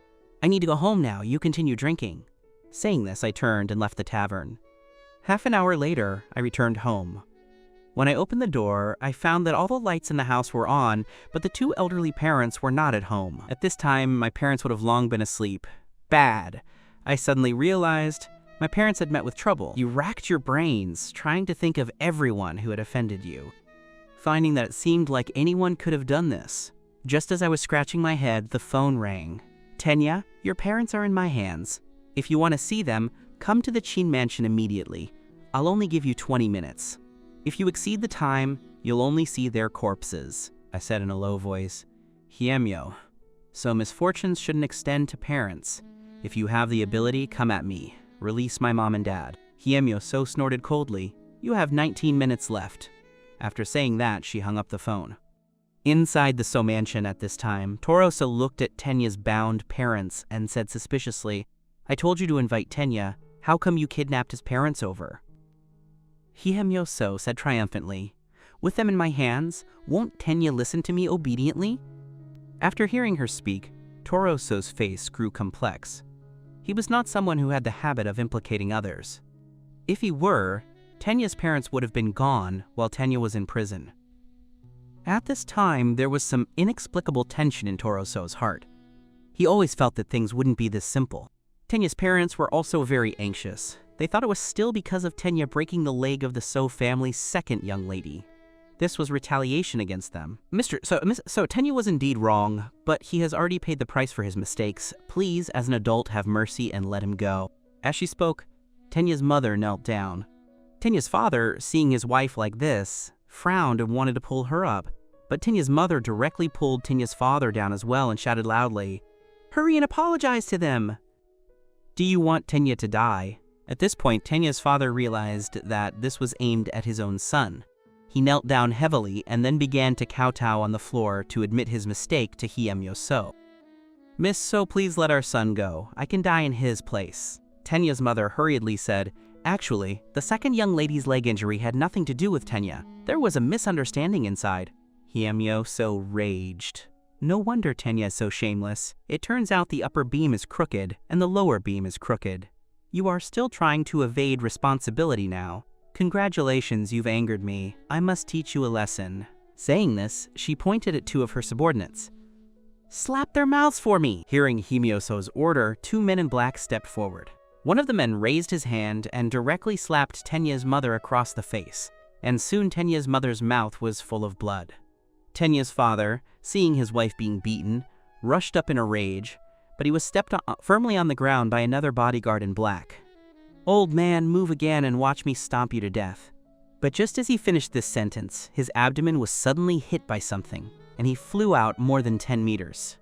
I need to go home now. You continue drinking. Saying this, I turned and left the tavern. Half an hour later, I returned home. When I opened the door, I found that all the lights in the house were on, but the 2 elderly parents were not at home. At this time, my parents would have long been asleep. Bad. I suddenly realized my parents had met with trouble. You racked your brains, trying to think of everyone who had offended you, finding that it seemed like anyone could have done this. Just as I was scratching my head, the phone rang. Tenya, your parents are in my hands. If you want to see them, come to the Qin mansion immediately. I'll only give you 20 minutes. If you exceed the time, you'll only see their corpses, I said in a low voice. Hiemyo. So misfortunes shouldn't extend to parents. If you have the ability, come at me. Release my mom and dad. Hiemyo so snorted coldly. You have 19 minutes left. After saying that, she hung up the phone. Inside the So mansion at this time, Toroso looked at Tenya's bound parents and said suspiciously, I told you to invite Tenya. How come you kidnapped his parents over? Hiemyo So said triumphantly, with them in my hands, won't Tenya listen to me obediently? After hearing her speak, Toroso's face grew complex. He was not someone who had the habit of implicating others. If he were, Tenya's parents would have been gone while Tenya was in prison. At this time, there was some inexplicable tension in Toroso's heart. He always felt that things wouldn't be this simple. Tenya's parents were also very anxious. They thought it was still because of Tenya breaking the leg of the So family's second young lady. This was retaliation against them. So Tenya was indeed wrong, but he has already paid the price for his mistakes. Please, as an adult, have mercy and let him go. As she spoke, Tenya's mother knelt down. Tenya's father, seeing his wife like this, frowned and wanted to pull her up. But Tenya's mother directly pulled Tenya's father down as well and shouted loudly, Hurry and apologize to them! Do you want Tenya to die? At this point, Tenya's father realized that this was aimed at his own son. He knelt down heavily and then began to kowtow on the floor to admit his mistake to Hiemyo So. Miss So, please let our son go. I can die in his place. Tenya's mother hurriedly said, Actually, the second young lady's leg injury had nothing to do with Tenya. There was a misunderstanding inside. Hiemyo So raged. No wonder Tenya is so shameless. It turns out the upper beam is crooked and the lower beam is crooked. You are still trying to evade responsibility now. Congratulations, you've angered me. I must teach you a lesson. Saying this, she pointed at 2 of her subordinates. Slap their mouths for me! Hearing Hiemyo So's order, 2 men in black stepped forward. One of the men raised his hand and directly slapped Tenya's mother across the face, and soon Tenya's mother's mouth was full of blood. Tenya's father, seeing his wife being beaten, rushed up in a rage, but he was stepped firmly on the ground by another bodyguard in black. Old man, move again and watch me stomp you to death. But just as he finished this sentence, his abdomen was suddenly hit by something, and he flew out more than 10 meters.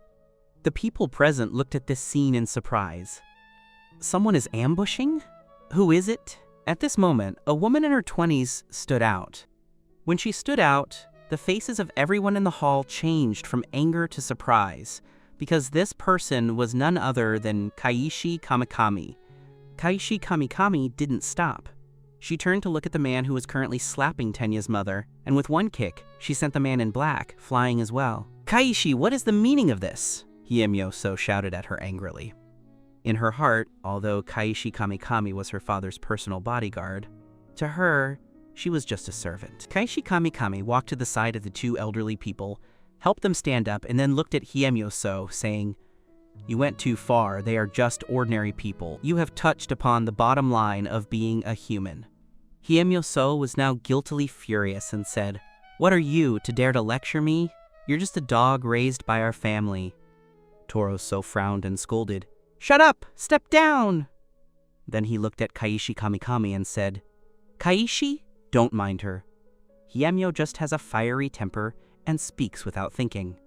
The people present looked at this scene in surprise. Someone is ambushing? Who is it? At this moment, a woman in her 20s stood out. When she stood out, the faces of everyone in the hall changed from anger to surprise, because this person was none other than Kaishi Kamikami. Kaishi Kamikami didn't stop. She turned to look at the man who was currently slapping Tenya's mother, and with one kick, she sent the man in black flying as well. Kaishi, what is the meaning of this? Hiemyo So shouted at her angrily. In her heart, although Kaishi Kamikami was her father's personal bodyguard, to her, she was just a servant. Kaishi Kamikami walked to the side of the 2 elderly people, helped them stand up, and then looked at Hiemyo So, saying, You went too far. They are just ordinary people. You have touched upon the bottom line of being a human. Hiemyo So was now guiltily furious and said, What are you, to dare to lecture me? You're just a dog raised by our family. Toroso frowned and scolded, Shut up! Step down! Then he looked at Kaishi Kamikami and said, "Kaishi, don't mind her. Hyemyo just has a fiery temper and speaks without thinking.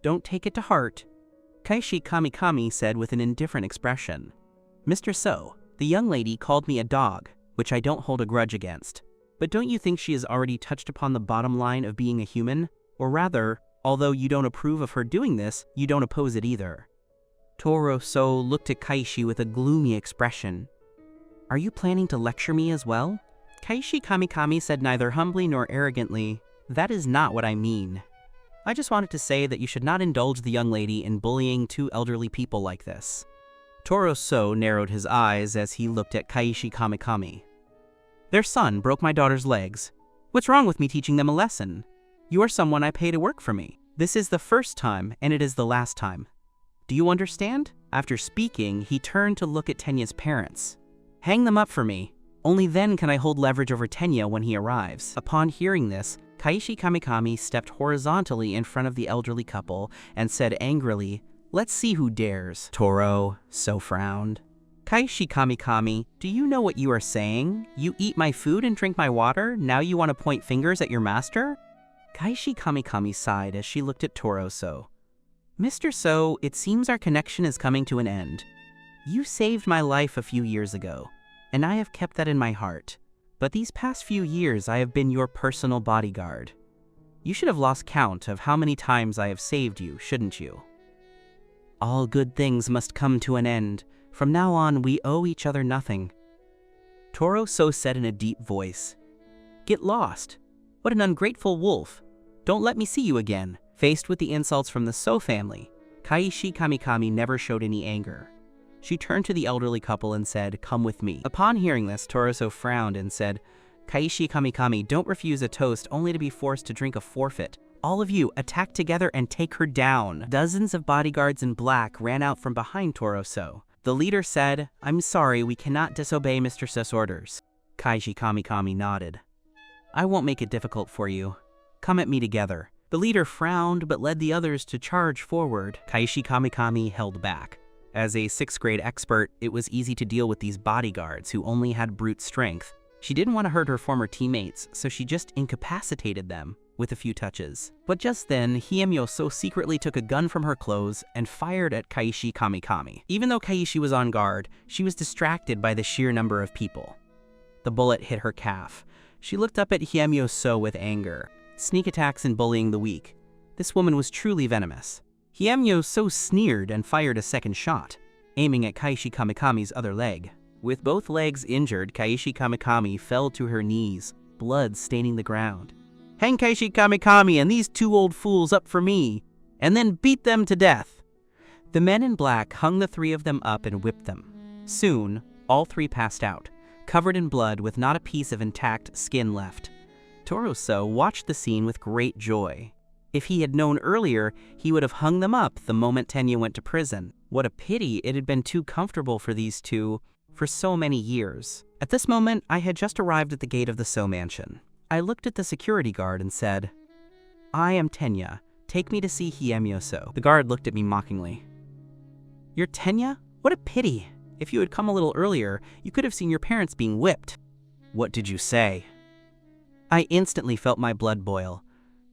Don't take it to heart," Kaishi Kamikami said with an indifferent expression. "Mr. So, the young lady called me a dog, which I don't hold a grudge against. But don't you think she has already touched upon the bottom line of being a human? Or rather, although you don't approve of her doing this, you don't oppose it either." Toro So looked at Kaishi with a gloomy expression. "Are you planning to lecture me as well?" Kaishi Kamikami said neither humbly nor arrogantly, "That is not what I mean. I just wanted to say that you should not indulge the young lady in bullying two elderly people like this." Toro So narrowed his eyes as he looked at Kaishi Kamikami. "Their son broke my daughter's legs. What's wrong with me teaching them a lesson? You are someone I pay to work for me. This is the first time, and it is the last time. Do you understand?" After speaking, he turned to look at Tenya's parents. "Hang them up for me. Only then can I hold leverage over Tenya when he arrives." Upon hearing this, Kaishi Kamikami stepped horizontally in front of the elderly couple and said angrily, "Let's see who dares." Toro So frowned. "Kaishi Kamikami, do you know what you are saying? You eat my food and drink my water, now you want to point fingers at your master?" Kaishi Kamikami sighed as she looked at Toro So. "Mr. So, it seems our connection is coming to an end. You saved my life a few years ago, and I have kept that in my heart. But these past few years I have been your personal bodyguard. You should have lost count of how many times I have saved you, shouldn't you? All good things must come to an end. From now on, we owe each other nothing." Toro So said in a deep voice, "Get lost. What an ungrateful wolf. Don't let me see you again." Faced with the insults from the So family, Kaishi Kamikami never showed any anger. She turned to the elderly couple and said, "Come with me." Upon hearing this, Toro So frowned and said, "Kaishi Kamikami, don't refuse a toast only to be forced to drink a forfeit. All of you, attack together and take her down." Dozens of bodyguards in black ran out from behind Toro So. The leader said, "I'm sorry, we cannot disobey Mr. So's orders." Kaishi Kamikami nodded. "I won't make it difficult for you. Come at me together." The leader frowned but led the others to charge forward. Kaishi Kamikami held back. As a 6th grade expert, it was easy to deal with these bodyguards who only had brute strength. She didn't want to hurt her former teammates, so she just incapacitated them with a few touches. But just then, Hyemyo So secretly took a gun from her clothes and fired at Kaishi Kamikami. Even though Kaishi was on guard, she was distracted by the sheer number of people. The bullet hit her calf. She looked up at Hyemyo So with anger. Sneak attacks and bullying the weak. This woman was truly venomous. Hyemyo So sneered and fired a second shot, aiming at Kaishi Kamikami's other leg. With both legs injured, Kaishi Kamikami fell to her knees, blood staining the ground. "Hang Kaishi Kamikami and these two old fools up for me, and then beat them to death." The men in black hung the 3 of them up and whipped them. Soon, all 3 passed out, covered in blood with not a piece of intact skin left. Toro So watched the scene with great joy. If he had known earlier, he would have hung them up the moment Tenya went to prison. What a pity it had been too comfortable for these two for so many years. At this moment, I had just arrived at the gate of the So mansion. I looked at the security guard and said, "I am Tenya. Take me to see Hyemyo So." The guard looked at me mockingly. "You're Tenya? What a pity. If you had come a little earlier, you could have seen your parents being whipped." "What did you say?" I instantly felt my blood boil.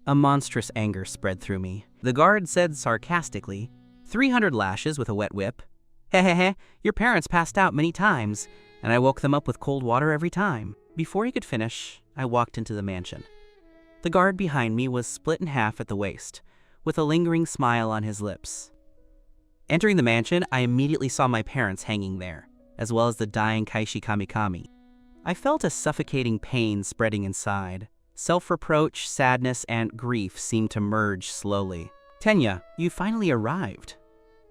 A monstrous anger spread through me. The guard said sarcastically, 300 lashes with a wet whip. Hehehe, your parents passed out many times, and I woke them up with cold water every time." Before he could finish, I walked into the mansion. The guard behind me was split in half at the waist, with a lingering smile on his lips. Entering the mansion, I immediately saw my parents hanging there, as well as the dying Kaishi Kamikami. I felt a suffocating pain spreading inside. Self-reproach, sadness, and grief seemed to merge slowly. "Tenya, you finally arrived."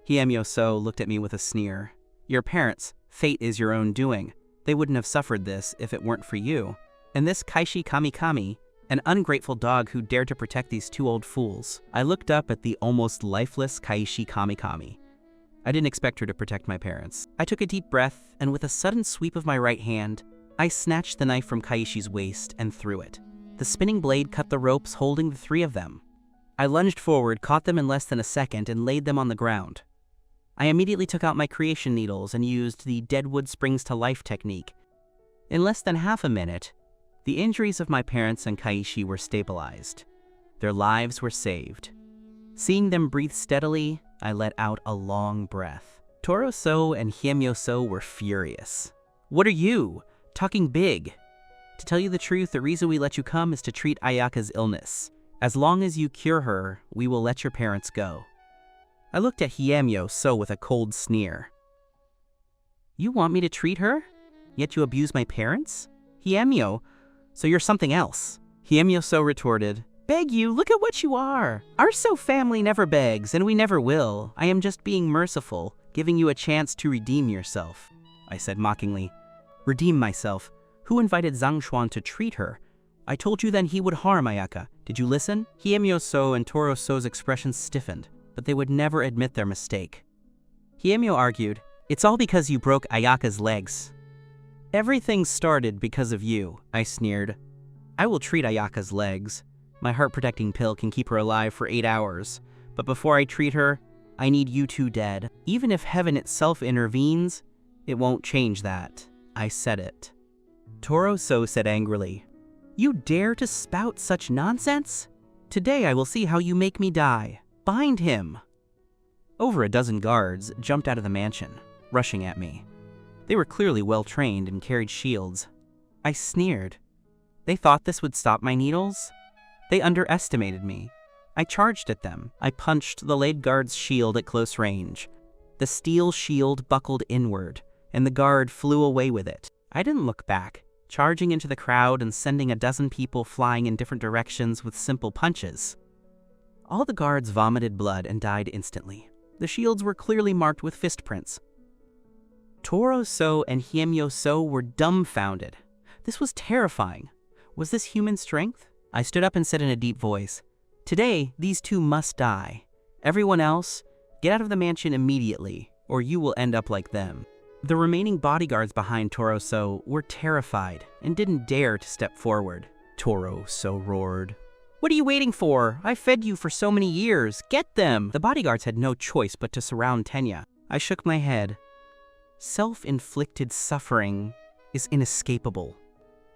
Hyemyo So looked at me with a sneer. "Your parents, fate is your own doing. They wouldn't have suffered this if it weren't for you. And this Kaishi Kamikami, an ungrateful dog who dared to protect these two old fools." I looked up at the almost lifeless Kaishi Kamikami. I didn't expect her to protect my parents. I took a deep breath, and with a sudden sweep of my right hand, I snatched the knife from Kaishi's waist and threw it. The spinning blade cut the ropes holding the 3 of them. I lunged forward, caught them in less than a second, and laid them on the ground. I immediately took out my creation needles and used the deadwood springs to life technique. In less than half a minute, the injuries of my parents and Kaishi were stabilized. Their lives were saved. Seeing them breathe steadily, I let out a long breath. Toro-so and Hyemyo-so were furious. "What are you? Talking big." "To tell you the truth, the reason we let you come is to treat Ayaka's illness. As long as you cure her, we will let your parents go." I looked at Hyemyo-so with a cold sneer. "You want me to treat her? Yet you abuse my parents? Hyemyo, so you're something else." Hyemyo-so retorted, "Beg you, look at what you are. Our So family never begs, and we never will. I am just being merciful, giving you a chance to redeem yourself." I said mockingly. "Redeem myself? Who invited Zhang Xuan to treat her? I told you then he would harm Ayaka. Did you listen?" Hyemyo-so and Toro-so's expressions stiffened, but they would never admit their mistake. Hyemyo argued, "It's all because you broke Ayaka's legs." "Everything started because of you," I sneered. "I will treat Ayaka's legs. My heart-protecting pill can keep her alive for 8 hours. But before I treat her, I need you two dead. Even if heaven itself intervenes, it won't change that." I said it. Toro-so said angrily, "You dare to spout such nonsense? Today I will see how you make me die. Bind him." Over a dozen guards jumped out of the mansion, rushing at me. They were clearly well-trained and carried shields. I sneered. They thought this would stop my needles? They underestimated me. I charged at them. I punched the lead guard's shield at close range. The steel shield buckled inward, and the guard flew away with it. I didn't look back, charging into the crowd and sending a dozen people flying in different directions with simple punches. All the guards vomited blood and died instantly. The shields were clearly marked with fist prints. Toro-so and Hyemyo-so were dumbfounded. This was terrifying. Was this human strength? I stood up and said in a deep voice, "Today, these two must die. Everyone else, get out of the mansion immediately, or you will end up like them." The remaining bodyguards behind Toro-so were terrified and didn't dare to step forward. Toro-so roared, "What are you waiting for? I fed you for so many years. Get them!" The bodyguards had no choice but to surround Tenya. I shook my head. Self-inflicted suffering is inescapable.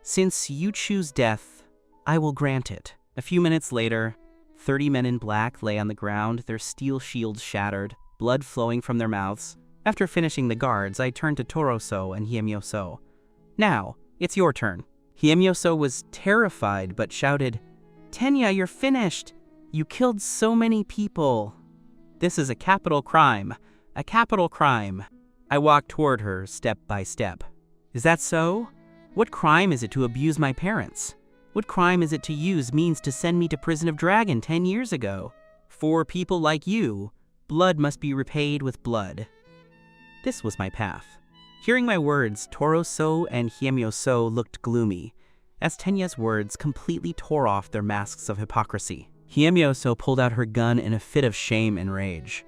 Since you choose death, I will grant it. A few minutes later, 30 men in black lay on the ground, their steel shields shattered, blood flowing from their mouths. After finishing the guards, I turned to Toro-so and Hyemyo-so. "Now, it's your turn." Hyemyo-so was terrified but shouted, "Tenya, you're finished. You killed so many people. This is a capital crime. A capital crime." I walked toward her step by step. "Is that so? What crime is it to abuse my parents? What crime is it to use means to send me to Prison of Dragon 10 years ago? For people like you, blood must be repaid with blood." This was my path. Hearing my words, Toro-so and Hyemyo-so looked gloomy, as Tenya's words completely tore off their masks of hypocrisy. Hyemyo-so pulled out her gun in a fit of shame and rage.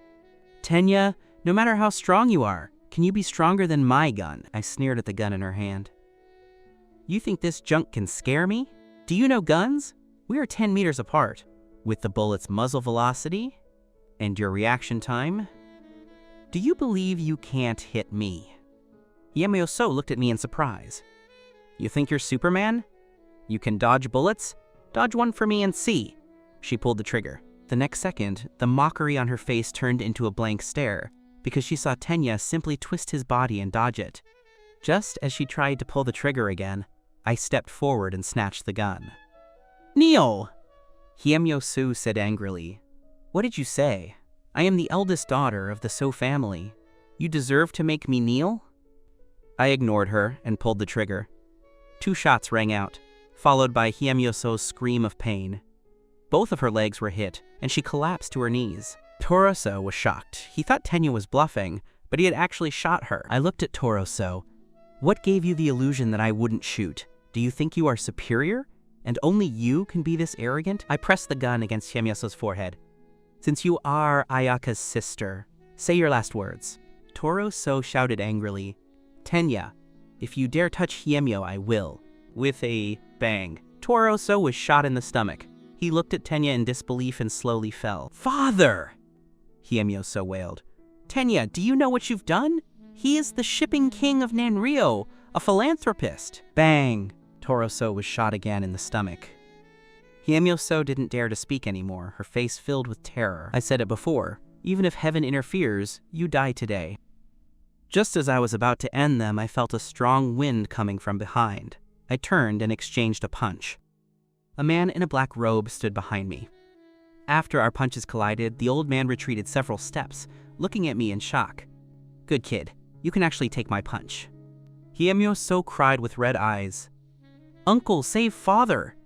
"Tenya, no matter how strong you are, can you be stronger than my gun?" I sneered at the gun in her hand. "You think this junk can scare me? Do you know guns? We are 10 meters apart. With the bullet's muzzle velocity and your reaction time, do you believe you can't hit me?" Hyemyo-so looked at me in surprise. "You think you're Superman? You can dodge bullets? Dodge one for me and see." She pulled the trigger. The next second, the mockery on her face turned into a blank stare, because she saw Tenya simply twist his body and dodge it. Just as she tried to pull the trigger again, I stepped forward and snatched the gun. "Kneel!" Hyemyo-so said angrily. "What did you say? I am the eldest daughter of the So family. You deserve to make me kneel?" I ignored her and pulled the trigger. 2 shots rang out, followed by Hyemyo-so's scream of pain. Both of her legs were hit, and she collapsed to her knees. Toro-so was shocked. He thought Tenya was bluffing, but he had actually shot her. I looked at Toro-so. "What gave you the illusion that I wouldn't shoot? Do you think you are superior? And only you can be this arrogant?" I pressed the gun against Hyemyo-so's forehead. "Since you are Ayaka's sister, say your last words." Toro-so shouted angrily, "Tenya, if you dare touch Hyemyo, I will." With a bang, Toro-so was shot in the stomach. He looked at Tenya in disbelief and slowly fell. "Father!" Hyemyo-so wailed. Tenya, do you know what you've done? He is the shipping king of Nanrio, a philanthropist. Bang! Toroso was shot again in the stomach. Hiemyo-so didn't dare to speak anymore, her face filled with terror. I said it before, even if heaven interferes, you die today. Just as I was about to end them, I felt a strong wind coming from behind. I turned and exchanged a punch. A man in a black robe stood behind me. After our punches collided, the old man retreated several steps, looking at me in shock. Good kid, you can actually take my punch. Hiemyo-so cried with red eyes. Uncle, save father!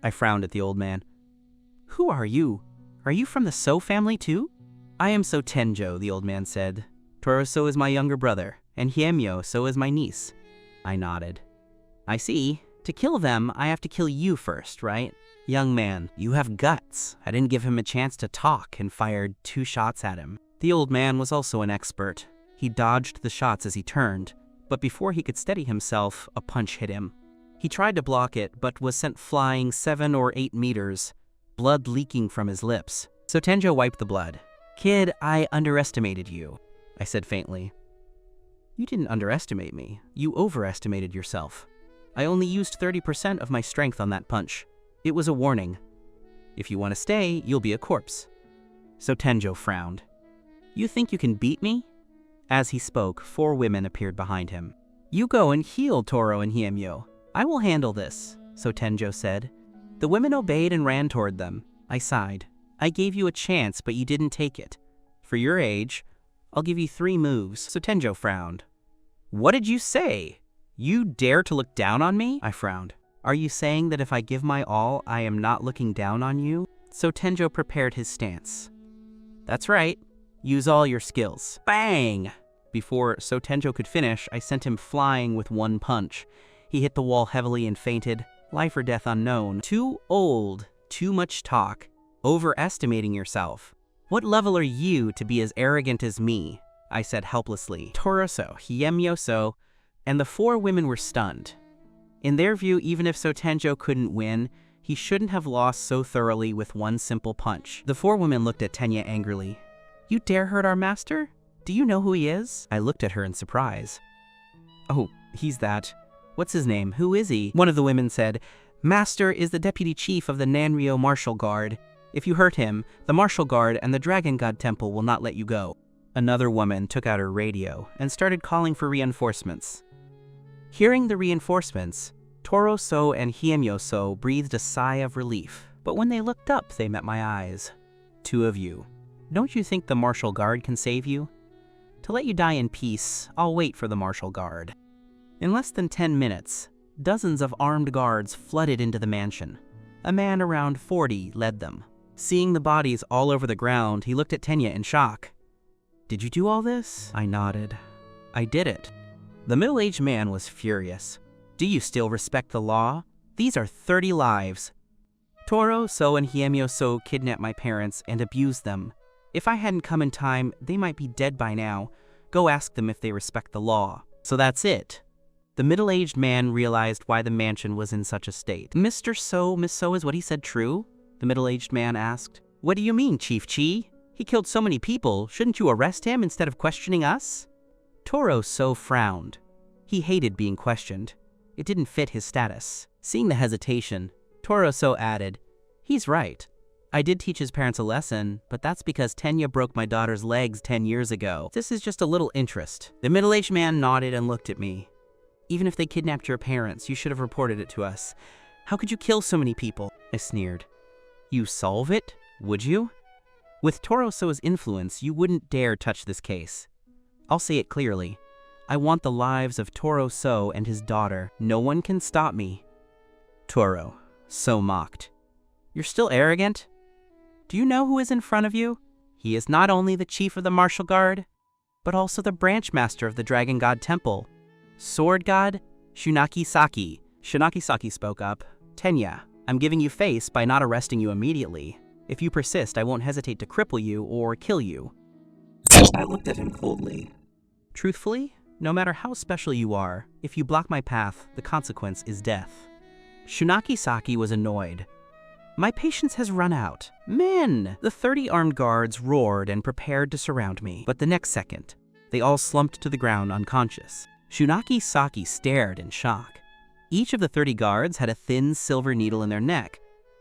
I frowned at the old man. Who are you? Are you from the So family too? I am So Tenjo, the old man said. Toroso is my younger brother, and Hiemyo-so is my niece. I nodded. I see. To kill them, I have to kill you first, right? Young man, you have guts. I didn't give him a chance to talk and fired 2 shots at him. The old man was also an expert. He dodged the shots as he turned, but before he could steady himself, a punch hit him. He tried to block it, but was sent flying 7 or 8 meters, blood leaking from his lips. So Tenjo wiped the blood. Kid, I underestimated you, I said faintly. You didn't underestimate me. You overestimated yourself. I only used 30% of my strength on that punch. It was a warning. If you want to stay, you'll be a corpse. So Tenjo frowned. You think you can beat me? As he spoke, 4 women appeared behind him. You go and heal Toro and Hiemyo. I will handle this, so Tenjo said. The women obeyed and ran toward them. I sighed. I gave you a chance, but you didn't take it. For your age, I'll give you 3 moves, so Tenjo frowned. What did you say? You dare to look down on me? I frowned. Are you saying that if I give my all, I am not looking down on you? So Tenjo prepared his stance. That's right. Use all your skills. Bang! Before So Tenjo could finish, I sent him flying with 1 punch. He hit the wall heavily and fainted. Life or death unknown. Too old. Too much talk. Overestimating yourself. What level are you to be as arrogant as me? I said helplessly. Toroso, Hiemyo-so, and the 4 women were stunned. In their view, even if So Tenjo couldn't win, he shouldn't have lost so thoroughly with 1 simple punch. The 4 women looked at Tenya angrily. You dare hurt our master? Do you know who he is? I looked at her in surprise. Oh, he's that. What's his name? Who is he? One of the women said, Master is the deputy chief of the Nanrio Martial Guard. If you hurt him, the Martial Guard and the Dragon God Temple will not let you go. Another woman took out her radio and started calling for reinforcements. Hearing the reinforcements, Toroso and Hiemyo-so breathed a sigh of relief. But when they looked up, they met my eyes. 2 of you. Don't you think the Martial Guard can save you? To let you die in peace, I'll wait for the Martial Guard. In less than 10 minutes, dozens of armed guards flooded into the mansion. A man around 40 led them. Seeing the bodies all over the ground, he looked at Tenya in shock. Did you do all this? I nodded. I did it. The middle-aged man was furious. Do you still respect the law? These are 30 lives. Toro, So, and Hiemyo-so kidnapped my parents and abused them. If I hadn't come in time, they might be dead by now. Go ask them if they respect the law. So that's it. The middle-aged man realized why the mansion was in such a state. Mr. So, Miss So, is what he said true? The middle-aged man asked. What do you mean, Chief Chi? He killed so many people. Shouldn't you arrest him instead of questioning us? Toro So frowned. He hated being questioned. It didn't fit his status. Seeing the hesitation, Toro So added, He's right. I did teach his parents a lesson, but that's because Tenya broke my daughter's legs 10 years ago. This is just a little interest. The middle-aged man nodded and looked at me. Even if they kidnapped your parents, you should have reported it to us. How could you kill so many people? I sneered. You solve it? Would you? With Toro So's influence, you wouldn't dare touch this case. I'll say it clearly. I want the lives of Toro So and his daughter. No one can stop me. Toro So mocked. You're still arrogant? Do you know who is in front of you? He is not only the chief of the martial guard, but also the branch master of the Dragon God Temple. Sword God Shunaki Saki. Shunaki Saki spoke up. Tenya, I'm giving you face by not arresting you immediately. If you persist, I won't hesitate to cripple you or kill you. I looked at him coldly. Truthfully, no matter how special you are, if you block my path, the consequence is death. Shunaki Saki was annoyed. My patience has run out. Men! The 30 armed guards roared and prepared to surround me, but the next second, they all slumped to the ground unconscious. Shunaki Saki stared in shock. Each of the 30 guards had a thin silver needle in their neck.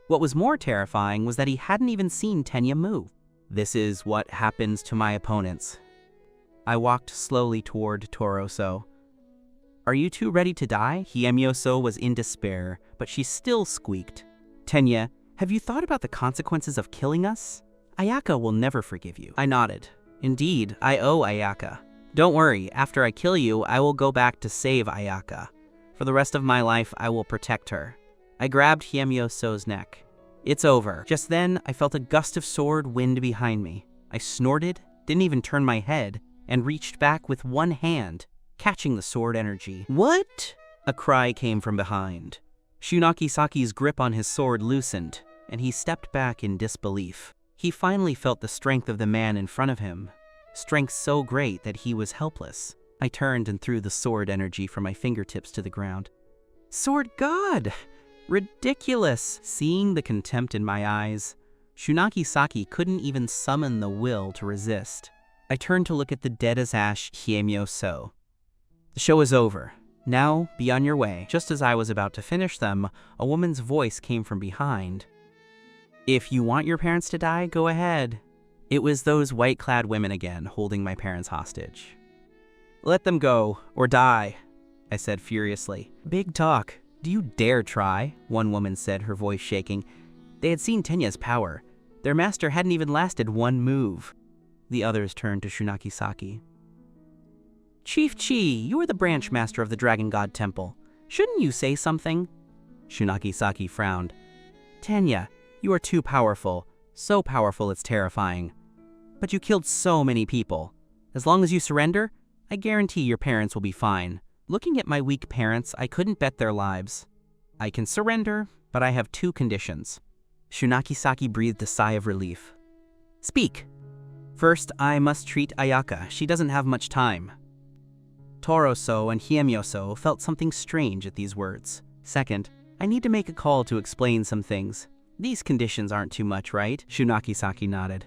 What was more terrifying was that he hadn't even seen Tenya move. This is what happens to my opponents. I walked slowly toward Toroso. Are you two ready to die? Hiemyoso was in despair, but she still squeaked. Tenya, have you thought about the consequences of killing us? Ayaka will never forgive you. I nodded. Indeed, I owe Ayaka. Don't worry, after I kill you, I will go back to save Ayaka. For the rest of my life, I will protect her. I grabbed Hiemyoso's neck. It's over. Just then, I felt a gust of sword wind behind me. I snorted, didn't even turn my head, and reached back with one hand, catching the sword energy. What? A cry came from behind. Shunaki Saki's grip on his sword loosened, and he stepped back in disbelief. He finally felt the strength of the man in front of him, strength so great that he was helpless. I turned and threw the sword energy from my fingertips to the ground. Sword God! Ridiculous! Seeing the contempt in my eyes, Shunaki Saki couldn't even summon the will to resist. I turned to look at the dead-as-ash Hiemyoso. The show is over. Now, be on your way. Just as I was about to finish them, a woman's voice came from behind. If you want your parents to die, go ahead. It was those white-clad women again, holding my parents hostage. Let them go, or die, I said furiously. Big talk. Do you dare try? One woman said, her voice shaking. They had seen Tenya's power. Their master hadn't even lasted one move. The others turned to Shunaki Saki. Chief Chi, you are the branch master of the Dragon God Temple. Shouldn't you say something? Shunaki Saki frowned. Tenya, you are too powerful. So powerful it's terrifying. But you killed so many people. As long as you surrender, I guarantee your parents will be fine. Looking at my weak parents, I couldn't bet their lives. I can surrender, but I have two conditions. Shunaki Saki breathed a sigh of relief. Speak. First, I must treat Ayaka. She doesn't have much time. Toroso and Hiemyoso felt something strange at these words. Second, I need to make a call to explain some things. These conditions aren't too much, right? Shunaki Saki nodded.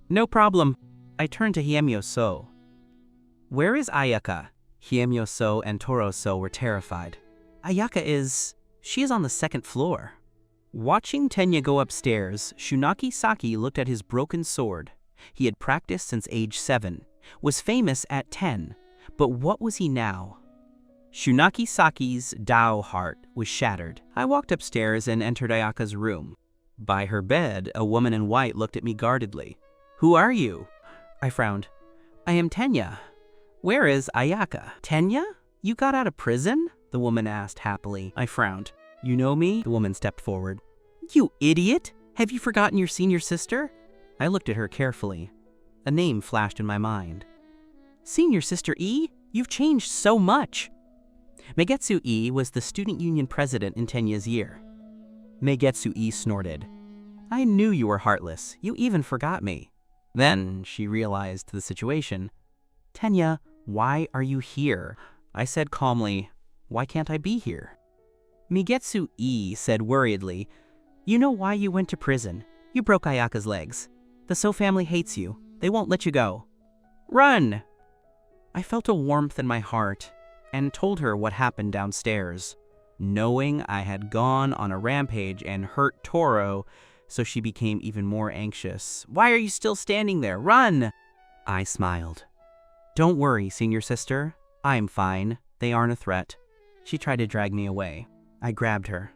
No problem. I turned to Hiemyoso. Where is Ayaka? Hiemyoso and Toroso were terrified. Ayaka she is on the second floor. Watching Tenya go upstairs, Shunaki Saki looked at his broken sword. He had practiced since age 7, was famous at 10, but what was he now? Shunaki Saki's Dao heart was shattered. I walked upstairs and entered Ayaka's room. By her bed, a woman in white looked at me guardedly. Who are you? I frowned. I am Tenya. Where is Ayaka? Tenya? You got out of prison? The woman asked happily. I frowned. You know me? The woman stepped forward. You idiot! Have you forgotten your senior sister? I looked at her carefully. A name flashed in my mind. Senior Sister E? You've changed so much. Meigetsu E was the student union president in Tenya's year. Meigetsu E snorted. I knew you were heartless. You even forgot me. Then she realized the situation. Tenya, why are you here? I said calmly, why can't I be here? Meigetsu E said worriedly, you know why you went to prison. You broke Ayaka's legs. The So family hates you. They won't let you go. Run! I felt a warmth in my heart and told her what happened downstairs, knowing I had gone on a rampage and hurt Toro, so she became even more anxious. Why are you still standing there? Run! I smiled. Don't worry, senior sister. I'm fine. They aren't a threat. She tried to drag me away. I grabbed her.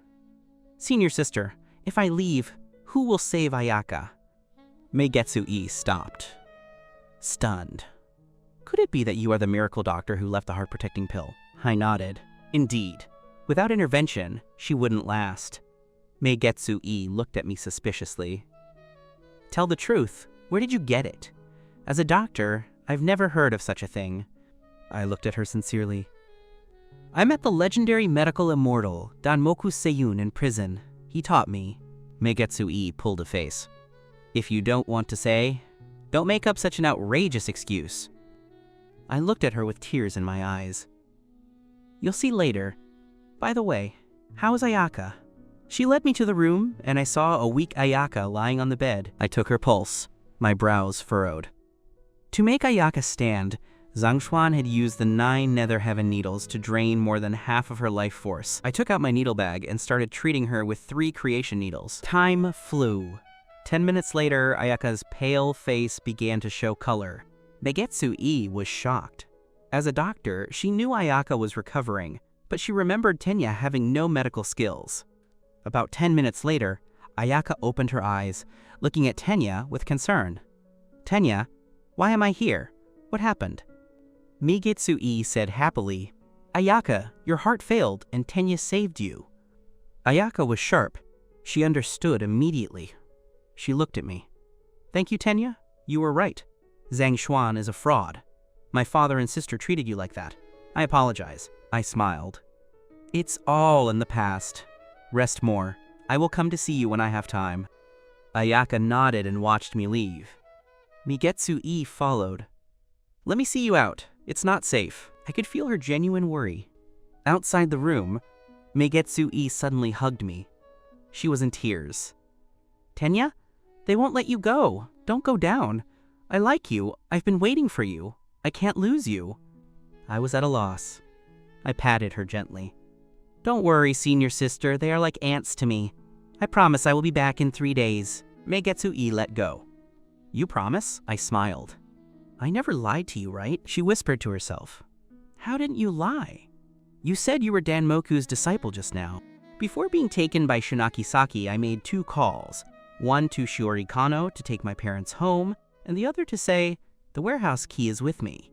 Senior sister, if I leave, who will save Ayaka? Meigetsu E stopped. Stunned. Could it be that you are the miracle doctor who left the heart-protecting pill? I nodded. Indeed. Without intervention, she wouldn't last. Meigetsu E looked at me suspiciously. Tell the truth. Where did you get it? As a doctor, I've never heard of such a thing. I looked at her sincerely. I met the legendary medical immortal, Danmoku Seiyun, in prison. He taught me. Meigetsu E pulled a face. If you don't want to say, don't make up such an outrageous excuse. I looked at her with tears in my eyes. You'll see later. By the way, how is Ayaka? She led me to the room, and I saw a weak Ayaka lying on the bed. I took her pulse, my brows furrowed. To make Ayaka stand, Zhang Xuan had used the 9 Nether Heaven needles to drain more than half of her life force. I took out my needle bag and started treating her with 3 creation needles. Time flew. 10 minutes later, Ayaka's pale face began to show color. Megetsu-I was shocked. As a doctor, she knew Ayaka was recovering, but she remembered Tenya having no medical skills. About 10 minutes later, Ayaka opened her eyes, looking at Tenya with concern. "Tenya, why am I here? What happened?" Megetsu-I said happily, "Ayaka, your heart failed and Tenya saved you." Ayaka was sharp. She understood immediately. She looked at me. "Thank you, Tenya. You were right. Zhang Xuan is a fraud. My father and sister treated you like that. I apologize." I smiled. "It's all in the past. Rest more. I will come to see you when I have time." Ayaka nodded and watched me leave. Megetsu-I followed. "Let me see you out. It's not safe." I could feel her genuine worry. Outside the room, Megetsu-I suddenly hugged me. She was in tears. "Tenya, they won't let you go. Don't go down. I like you. I've been waiting for you. I can't lose you." I was at a loss. I patted her gently. "Don't worry, senior sister. They are like ants to me. I promise I will be back in 3 days." Megetsu-I let go. "You promise?" I smiled. "I never lied to you, right?" She whispered to herself. "How didn't you lie? You said you were Danmoku's disciple just now." Before being taken by Shinaki-saki, I made 2 calls. One to Shiori Kano to take my parents home, and the other to say, "The warehouse key is with me."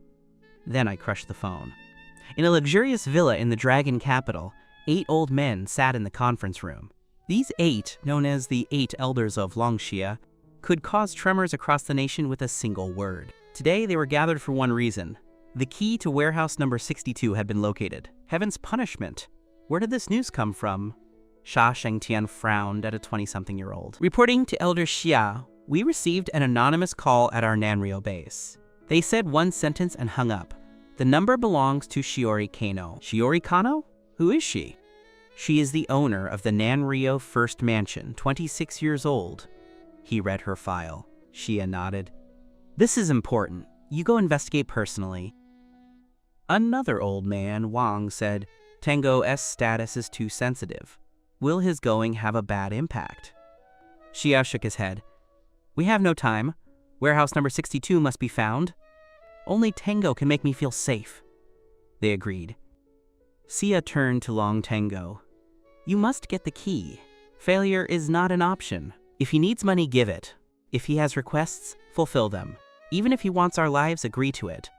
Then I crushed the phone. In a luxurious villa in the Dragon capital, 8 old men sat in the conference room. These 8, known as the 8 Elders of Longxia, could cause tremors across the nation with a single word. Today they were gathered for one reason. The key to warehouse number 62 had been located. Heaven's punishment. Where did this news come from? Sha Shengtian frowned at a 20-something-year-old. Reporting to Elder Xia, we received an anonymous call at our Nanrio base. They said one sentence and hung up. The number belongs to Shiori Kano. Shiori Kano? Who is she? She is the owner of the Nanrio First Mansion, 26 years old. He read her file. Xia nodded. This is important. You go investigate personally. Another old man, Wang, said, Tango's status is too sensitive. Will his going have a bad impact? Xia shook his head. We have no time. Warehouse number 62 must be found. Only Tango can make me feel safe. They agreed. Xia turned to Long Tango. You must get the key. Failure is not an option. If he needs money, give it. If he has requests, fulfill them. Even if he wants our lives, agree to it.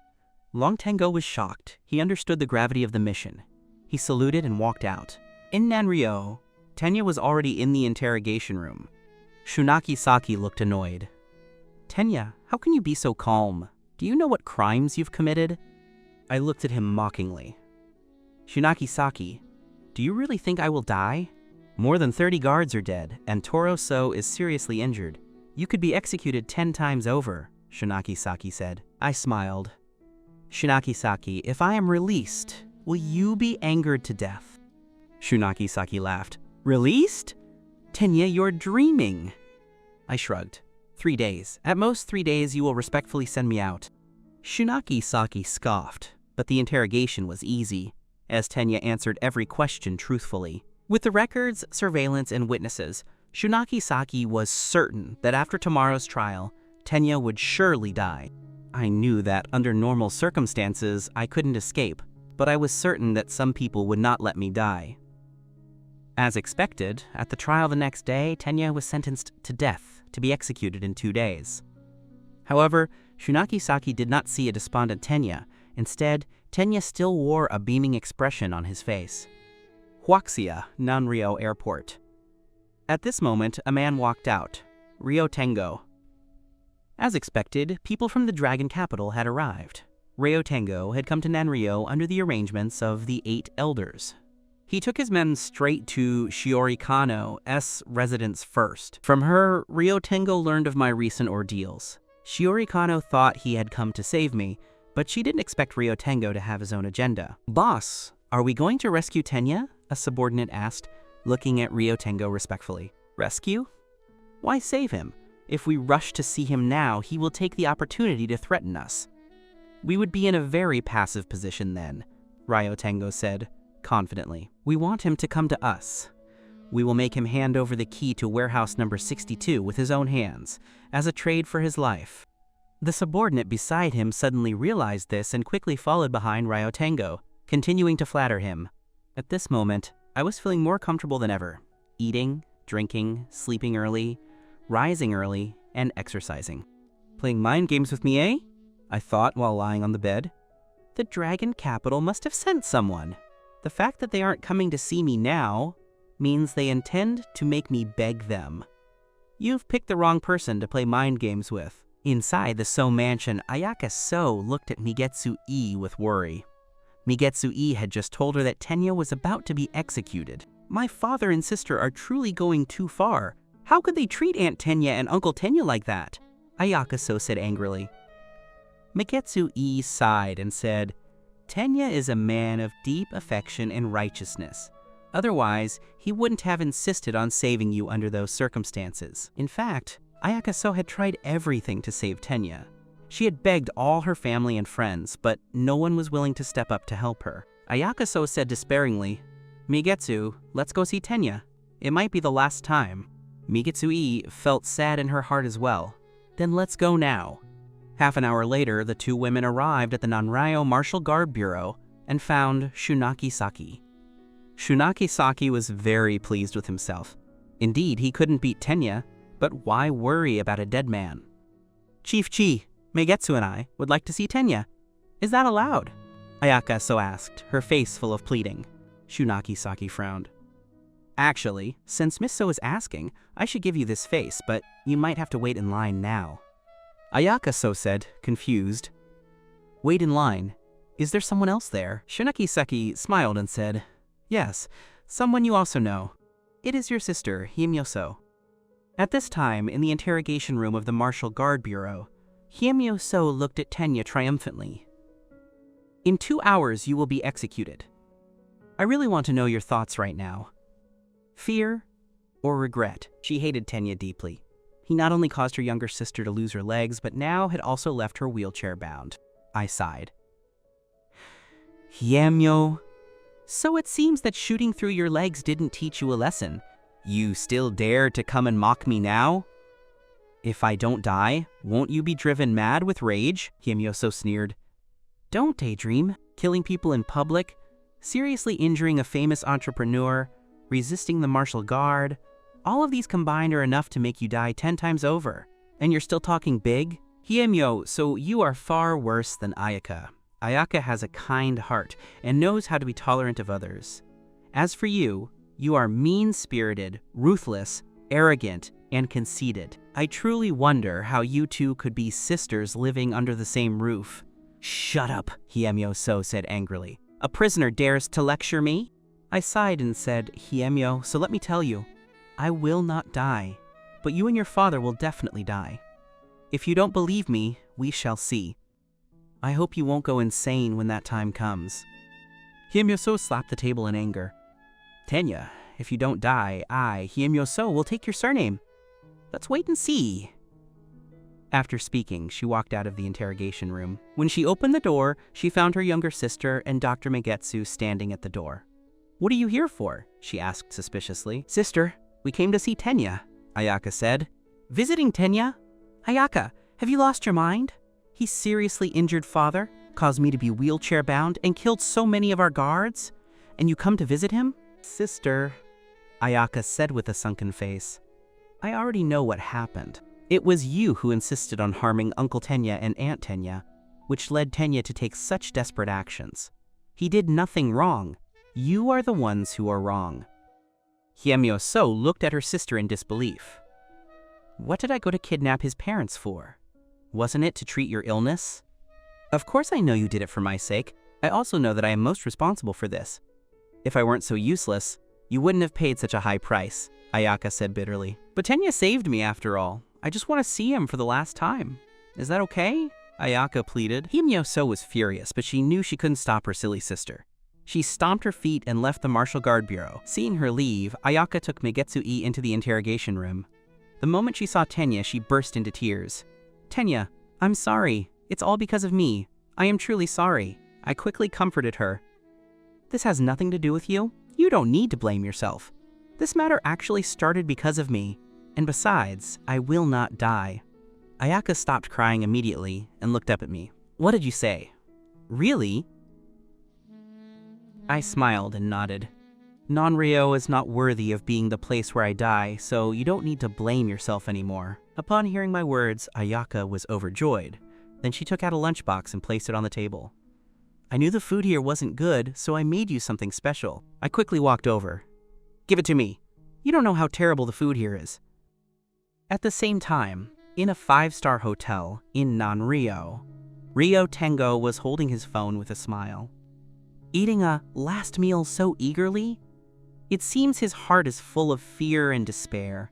Long Tango was shocked. He understood the gravity of the mission. He saluted and walked out. In Nanrio, Tenya was already in the interrogation room. Shunaki-saki looked annoyed. Tenya, how can you be so calm? Do you know what crimes you've committed? I looked at him mockingly. Shunaki-saki, do you really think I will die? More than 30 guards are dead, and Toro-so is seriously injured. You could be executed 10 times over, Shunaki-saki said. I smiled. Shunaki-saki, if I am released, will you be angered to death? Shunaki-saki laughed. Released? Tenya, you're dreaming. I shrugged. 3 days. At most 3 days, you will respectfully send me out. Shunaki-saki scoffed, but the interrogation was easy, as Tenya answered every question truthfully. With the records, surveillance, and witnesses, Shunaki-saki was certain that after tomorrow's trial, Tenya would surely die. I knew that under normal circumstances, I couldn't escape, but I was certain that some people would not let me die. As expected, at the trial the next day, Tenya was sentenced to death, to be executed in 2 days. However, Shunaki-saki did not see a despondent Tenya. Instead, Tenya still wore a beaming expression on his face. Huaxia, Nanrio Airport. At this moment, a man walked out, Ryo Tengo. As expected, people from the Dragon capital had arrived. Ryo Tengo had come to Nanrio under the arrangements of the 8 elders. He took his men straight to Shiori Kano's residence first. From her, Ryo Tengo learned of my recent ordeals. Shiori Kano thought he had come to save me, but she didn't expect Ryo Tengo to have his own agenda. Boss, are we going to rescue Tenya? A subordinate asked. looking at Ryotengo respectfully. Rescue? Why save him? If we rush to see him now, he will take the opportunity to threaten us. We would be in a very passive position then, Ryotengo said, confidently. We want him to come to us. We will make him hand over the key to warehouse number 62 with his own hands, as a trade for his life. The subordinate beside him suddenly realized this and quickly followed behind Ryotengo, continuing to flatter him. At this moment, I was feeling more comfortable than ever, eating, drinking, sleeping early, rising early, and exercising. Playing mind games with me, eh? I thought while lying on the bed. The Dragon Capital must have sent someone. The fact that they aren't coming to see me now means they intend to make me beg them. You've picked the wrong person to play mind games with. Inside the So mansion, Ayaka So looked at Migetsu-e with worry. Migetsu-e had just told her that Tenya was about to be executed. My father and sister are truly going too far. How could they treat Aunt Tenya and Uncle Tenya like that? Ayaka So said angrily. Migetsu-e sighed and said, Tenya is a man of deep affection and righteousness. Otherwise, he wouldn't have insisted on saving you under those circumstances. In fact, Ayaka So had tried everything to save Tenya. She had begged all her family and friends, but no one was willing to step up to help her. Ayaka So said despairingly, Migetsu, let's go see Tenya. It might be the last time. Migetsu-e felt sad in her heart as well. Then let's go now. Half an hour later, the two women arrived at the Nanryo Martial Guard Bureau and found Shunaki Saki. Shunaki Saki was very pleased with himself. Indeed, he couldn't beat Tenya, but why worry about a dead man? Chief Chi, Meigetsu and I would like to see Tenya. Is that allowed? Ayaka So asked, her face full of pleading. Shunaki Saki frowned. Actually, since Miss So is asking, I should give you this face, but you might have to wait in line now. Ayaka So said, confused. Wait in line? Is there someone else there? Shunaki Saki smiled and said, Yes, someone you also know. It is your sister, Himyo So. At this time, in the interrogation room of the Martial Guard Bureau, Himyo So looked at Tenya triumphantly. In 2 hours, you will be executed. I really want to know your thoughts right now. Fear or regret? She hated Tenya deeply. He not only caused her younger sister to lose her legs, but now had also left her wheelchair-bound. I sighed. Himyo, so it seems that shooting through your legs didn't teach you a lesson. You still dare to come and mock me now? If I don't die, won't you be driven mad with rage? Himyo So sneered. Don't daydream. Killing people in public, seriously injuring a famous entrepreneur, resisting the martial guard, all of these combined are enough to make you die 10 times over. And you're still talking big? Himyo, so you are far worse than Ayaka. Ayaka has a kind heart and knows how to be tolerant of others. As for you, you are mean-spirited, ruthless, arrogant, and conceited. I truly wonder how you two could be sisters living under the same roof. Shut up, Himyo So said angrily. A prisoner dares to lecture me? I sighed and said, Himyo, so let me tell you, I will not die, but you and your father will definitely die. If you don't believe me, we shall see. I hope you won't go insane when that time comes. Himyo So slapped the table in anger. Tenya, if you don't die, I, Himyo So, will take your surname. Let's wait and see. After speaking, she walked out of the interrogation room. When she opened the door, she found her younger sister and Dr. Meigetsu standing at the door. What are you here for? She asked suspiciously. Sister, we came to see Tenya, Ayaka said. Visiting Tenya? Ayaka, have you lost your mind? He seriously injured father, caused me to be wheelchair-bound, and killed so many of our guards? And you come to visit him? Sister, Ayaka said with a sunken face. I already know what happened. It was you who insisted on harming Uncle Tenya and Aunt Tenya, which led Tenya to take such desperate actions. He did nothing wrong. You are the ones who are wrong. Himyo So looked at her sister in disbelief. What did I go to kidnap his parents for? Wasn't it to treat your illness? Of course I know you did it for my sake. I also know that I am most responsible for this. If I weren't so useless, you wouldn't have paid such a high price, Ayaka said bitterly. But Tenya saved me after all. I just want to see him for the last time. Is that okay? Ayaka pleaded. Himyo So was furious, but she knew she couldn't stop her silly sister. She stomped her feet and left the Martial Guard Bureau. Seeing her leave, Ayaka took Megetsu-e into the interrogation room. The moment she saw Tenya, she burst into tears. "Tenya, I'm sorry. It's all because of me. I am truly sorry." I quickly comforted her. "This has nothing to do with you. You don't need to blame yourself. This matter actually started because of me. And besides, I will not die." Ayaka stopped crying immediately and looked up at me. "What did you say? Really?" I smiled and nodded. "Nanrio is not worthy of being the place where I die, so you don't need to blame yourself anymore." Upon hearing my words, Ayaka was overjoyed. Then she took out a lunchbox and placed it on the table. "I knew the food here wasn't good, so I made you something special." I quickly walked over. "Give it to me. You don't know how terrible the food here is." At the same time, in a 5-star hotel in Nanrio, Ryo Tengo was holding his phone with a smile. Eating a last meal so eagerly? It seems his heart is full of fear and despair.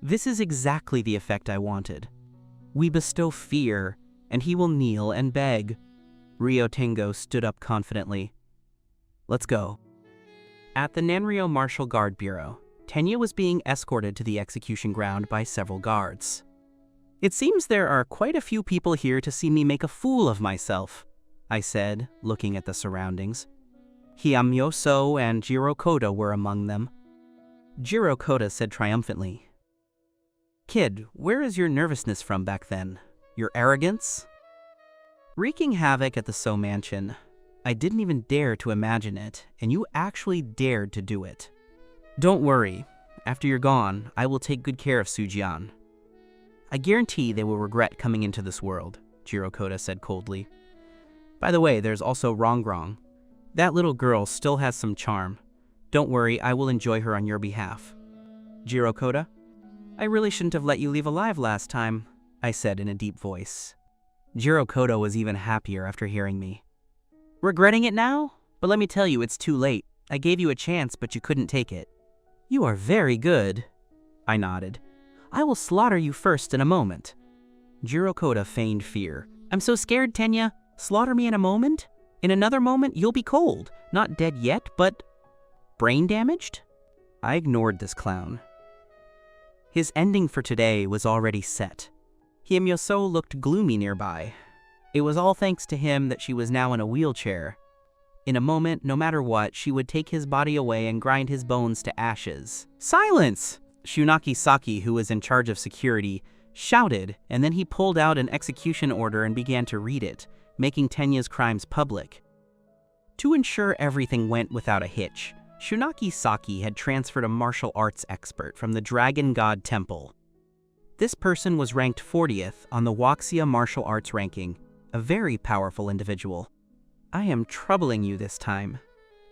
This is exactly the effect I wanted. We bestow fear, and he will kneel and beg. Ryo Tengo stood up confidently. "Let's go." At the Nanrio Martial Guard Bureau, Tenya was being escorted to the execution ground by several guards. "It seems there are quite a few people here to see me make a fool of myself," I said, looking at the surroundings. Hyamyoso and Jirokoda were among them. Jirokoda said triumphantly, "Kid, where is your nervousness from back then? Your arrogance?" Wreaking havoc at the So Mansion, I didn't even dare to imagine it, and you actually dared to do it. "Don't worry. After you're gone, I will take good care of Sujian. I guarantee they will regret coming into this world," Jirokoda said coldly. "By the way, there's also Rongrong. That little girl still has some charm. Don't worry, I will enjoy her on your behalf." "Jirokoda, I really shouldn't have let you leave alive last time," I said in a deep voice. Jirokoda was even happier after hearing me. "Regretting it now? But let me tell you, it's too late. I gave you a chance, but you couldn't take it." "You are very good." I nodded. "I will slaughter you first in a moment." Jirokoda feigned fear. "I'm so scared, Tenya. Slaughter me in a moment? In another moment, you'll be cold. Not dead yet, but brain damaged?" I ignored this clown. His ending for today was already set. Hyamyoso looked gloomy nearby. It was all thanks to him that she was now in a wheelchair. In a moment, no matter what, she would take his body away and grind his bones to ashes. "Silence!" Shunaki Saki, who was in charge of security, shouted, and then he pulled out an execution order and began to read it, making Tenya's crimes public. To ensure everything went without a hitch, Shunaki Saki had transferred a martial arts expert from the Dragon God Temple. This person was ranked 40th on the Wuxia martial arts ranking, a very powerful individual. "I am troubling you this time.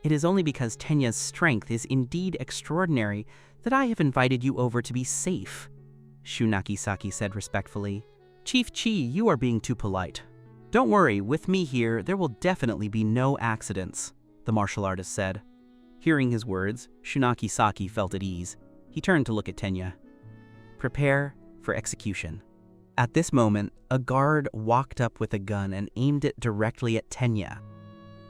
It is only because Tenya's strength is indeed extraordinary that I have invited you over to be safe," Shunaki Saki said respectfully. "Chief Chi, you are being too polite. Don't worry, with me here, there will definitely be no accidents," the martial artist said. Hearing his words, Shunaki Saki felt at ease. He turned to look at Tenya. "Prepare for execution." At this moment, a guard walked up with a gun and aimed it directly at Tenya.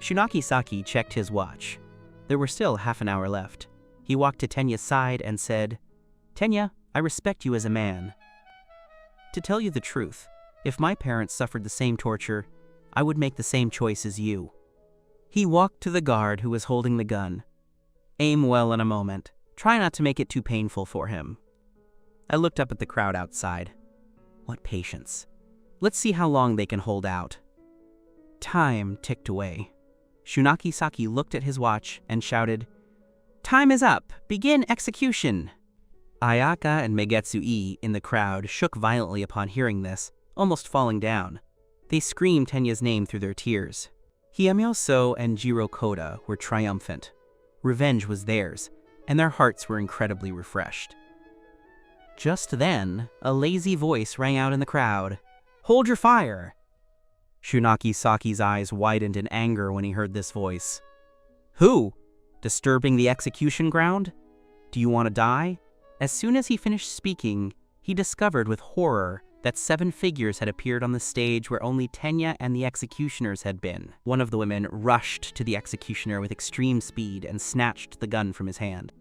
Shunaki Saki checked his watch. There were still half an hour left. He walked to Tenya's side and said, "Tenya, I respect you as a man. To tell you the truth, if my parents suffered the same torture, I would make the same choice as you." He walked to the guard who was holding the gun. "Aim well in a moment. Try not to make it too painful for him." I looked up at the crowd outside. What patience. Let's see how long they can hold out. Time ticked away. Shunaki Saki looked at his watch and shouted, "Time is up! Begin execution!" Ayaka and Megetsu-e in the crowd shook violently upon hearing this, almost falling down. They screamed Tenya's name through their tears. Hyamyoso and Jirokoda were triumphant. Revenge was theirs, and their hearts were incredibly refreshed. Just then, a lazy voice rang out in the crowd. "Hold your fire!" Shunaki Saki's eyes widened in anger when he heard this voice. "Who? Disturbing the execution ground? Do you want to die?" As soon as he finished speaking, he discovered with horror that 7 figures had appeared on the stage where only Tenya and the executioners had been. One of the women rushed to the executioner with extreme speed and snatched the gun from his hand.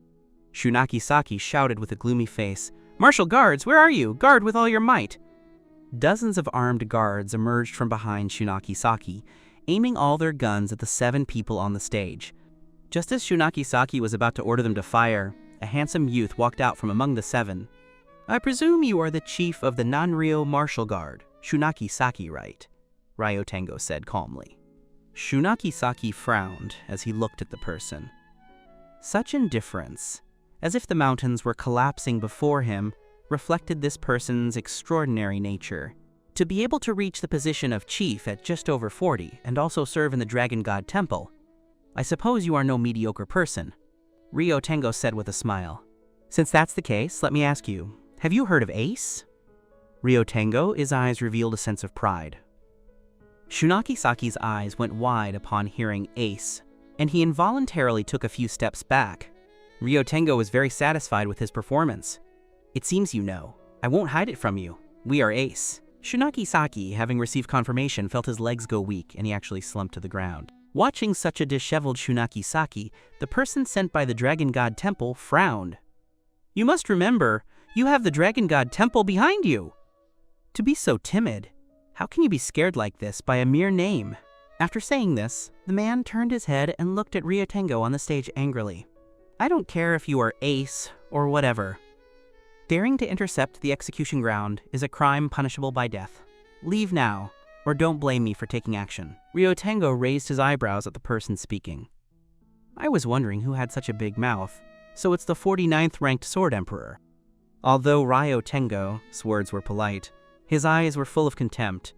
Shunaki Saki shouted with a gloomy face, "Martial guards, where are you? Guard with all your might!" Dozens of armed guards emerged from behind Shunaki Saki, aiming all their guns at the 7 people on the stage. Just as Shunaki Saki was about to order them to fire, a handsome youth walked out from among the 7. "I presume you are the chief of the Nanryo Martial Guard, Shunaki Saki, right?" Ryotengo said calmly. Shunaki Saki frowned as he looked at the person. Such indifference, as if the mountains were collapsing before him, reflected this person's extraordinary nature. To be able to reach the position of chief at just over 40 and also serve in the Dragon God Temple, I suppose you are no mediocre person, Ryotengo said with a smile. Since that's the case, let me ask you, have you heard of Ace? Ryotengo, his eyes revealed a sense of pride. Shunaki Saki's eyes went wide upon hearing Ace, and he involuntarily took a few steps back. Ryotengo was very satisfied with his performance. "It seems you know. I won't hide it from you. We are Ace." Shunaki Saki, having received confirmation, felt his legs go weak and he actually slumped to the ground. Watching such a disheveled Shunaki Saki, the person sent by the Dragon God Temple frowned. "You must remember, you have the Dragon God Temple behind you. To be so timid, how can you be scared like this by a mere name?" After saying this, the man turned his head and looked at Ryotengo on the stage angrily. "I don't care if you are Ace or whatever. Daring to intercept the execution ground is a crime punishable by death. Leave now, or don't blame me for taking action." Ryotengo raised his eyebrows at the person speaking. "I was wondering who had such a big mouth, so it's the 49th ranked Sword Emperor." Although Ryotengo's words were polite, his eyes were full of contempt.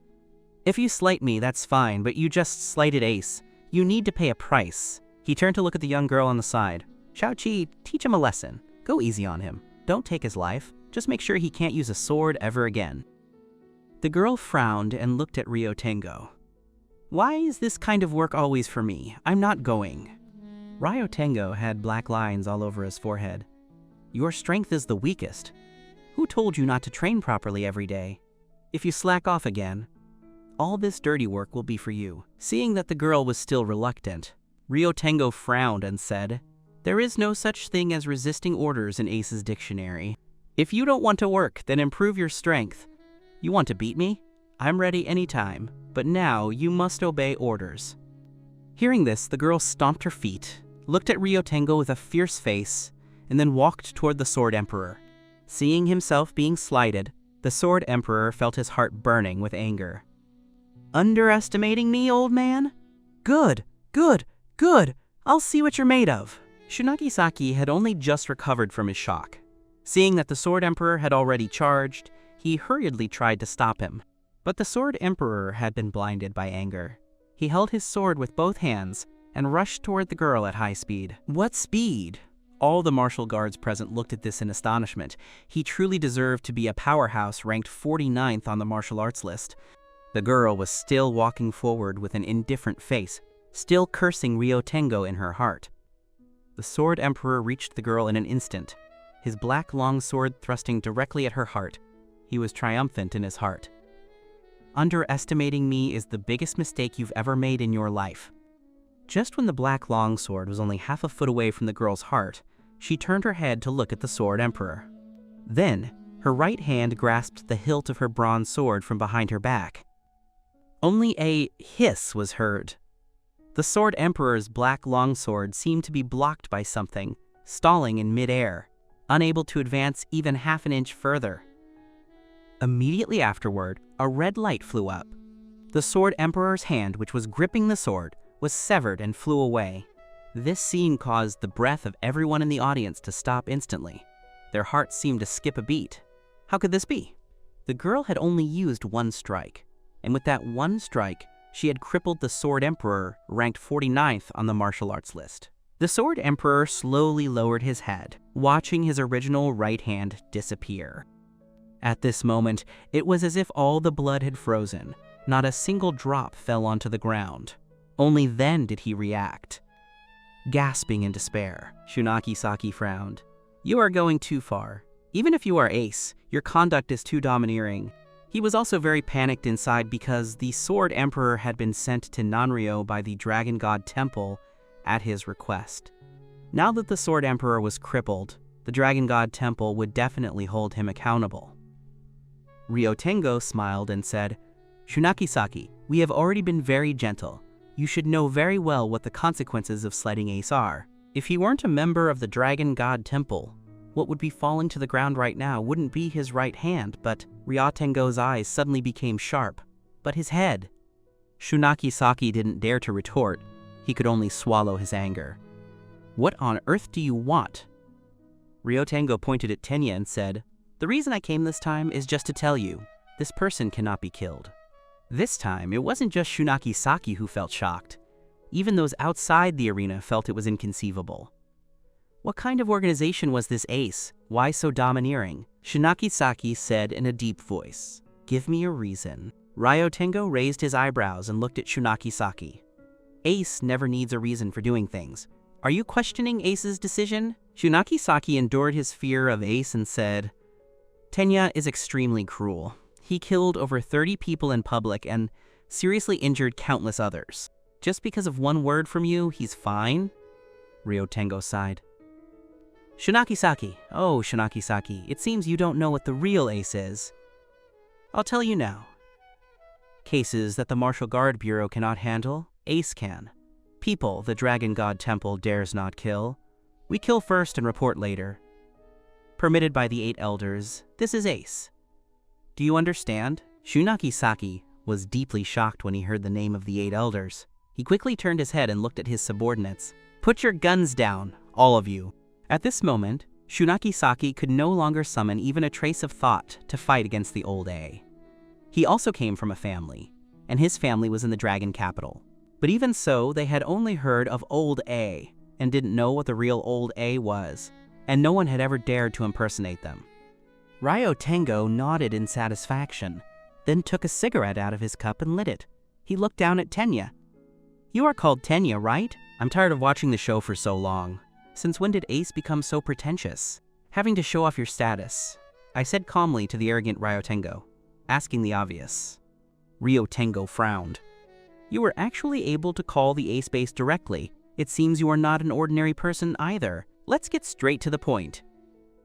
"If you slight me, that's fine, but you just slighted Ace. You need to pay a price." He turned to look at the young girl on the side. "Xiaoqi, teach him a lesson. Go easy on him. Don't take his life. Just make sure he can't use a sword ever again." The girl frowned and looked at Ryotengo. "Why is this kind of work always for me? I'm not going." Ryotengo had black lines all over his forehead. "Your strength is the weakest. Who told you not to train properly every day? If you slack off again, all this dirty work will be for you." Seeing that the girl was still reluctant, Ryotengo frowned and said, "There is no such thing as resisting orders in Ace's dictionary. If you don't want to work, then improve your strength. You want to beat me? I'm ready anytime, but now you must obey orders." Hearing this, the girl stomped her feet, looked at Ryotengo with a fierce face, and then walked toward the Sword Emperor. Seeing himself being slighted, the Sword Emperor felt his heart burning with anger. "Underestimating me, old man? Good, good, good. I'll see what you're made of." Shunaki Saki had only just recovered from his shock. Seeing that the Sword Emperor had already charged, he hurriedly tried to stop him. But the Sword Emperor had been blinded by anger. He held his sword with both hands and rushed toward the girl at high speed. What speed? All the martial guards present looked at this in astonishment. He truly deserved to be a powerhouse ranked 49th on the martial arts list. The girl was still walking forward with an indifferent face, still cursing Ryotengo in her heart. The Sword Emperor reached the girl in an instant, his black long sword thrusting directly at her heart. He was triumphant in his heart. "Underestimating me is the biggest mistake you've ever made in your life." Just when the black longsword was only half a foot away from the girl's heart, she turned her head to look at the Sword Emperor. Then, her right hand grasped the hilt of her bronze sword from behind her back. Only a hiss was heard. The Sword Emperor's black longsword seemed to be blocked by something, stalling in mid-air, unable to advance even half an inch further. Immediately afterward, a red light flew up. The Sword Emperor's hand, which was gripping the sword, was severed and flew away. This scene caused the breath of everyone in the audience to stop instantly. Their hearts seemed to skip a beat. How could this be? The girl had only used one strike, and with that one strike, she had crippled the Sword Emperor, ranked 49th on the martial arts list. The Sword Emperor slowly lowered his head, watching his original right hand disappear. At this moment, it was as if all the blood had frozen. Not a single drop fell onto the ground. Only then did he react. Gasping in despair, Shunaki Saki frowned. "You are going too far. Even if you are Ace, your conduct is too domineering. He was also very panicked inside because the Sword Emperor had been sent to Nanryo by the Dragon God Temple at his request. Now that the Sword Emperor was crippled, the Dragon God Temple would definitely hold him accountable. Ryotengo smiled and said, "Shunaki-saki, we have already been very gentle. You should know very well what the consequences of slighting Ace are. If he weren't a member of the Dragon God Temple, what would be falling to the ground right now wouldn't be his right hand, but..." Ryotengo's eyes suddenly became sharp. But his head. Shunaki-saki didn't dare to retort. He could only swallow his anger. "What on earth do you want?" Ryotengo pointed at Tenya and said, "The reason I came this time is just to tell you, this person cannot be killed." This time, it wasn't just Shunaki-saki who felt shocked. Even those outside the arena felt it was inconceivable. What kind of organization was this Ace? Why so domineering? Shunaki-saki said in a deep voice, "Give me a reason." Ryotengo raised his eyebrows and looked at Shunaki-saki. "Ace never needs a reason for doing things. Are you questioning Ace's decision?" Shunaki-saki endured his fear of Ace and said, "Tenya is extremely cruel. He killed over 30 people in public and seriously injured countless others. Just because of one word from you, he's fine?" Ryotengo sighed. "Shunaki-saki, oh Shunaki-saki, it seems you don't know what the real Ace is. I'll tell you now. Cases that the Martial Guard Bureau cannot handle, Ace can. People the Dragon God Temple dares not kill. We kill first and report later. Permitted by the 8 elders, this is Ace. Do you understand?" Shunaki-saki was deeply shocked when he heard the name of the 8 elders. He quickly turned his head and looked at his subordinates. "Put your guns down, all of you." At this moment, Shunaki-saki could no longer summon even a trace of thought to fight against the old A. He also came from a family, and his family was in the Dragon Capital. But even so, they had only heard of Old A and didn't know what the real Old A was, and no one had ever dared to impersonate them. Ryotengo nodded in satisfaction, then took a cigarette out of his cup and lit it. He looked down at Tenya. "You are called Tenya, right? I'm tired of watching the show for so long. Since when did Ace become so pretentious? Having to show off your status," I said calmly to the arrogant Ryotengo, asking the obvious. Ryotengo frowned. "You were actually able to call the Ace base directly. It seems you are not an ordinary person either. Let's get straight to the point.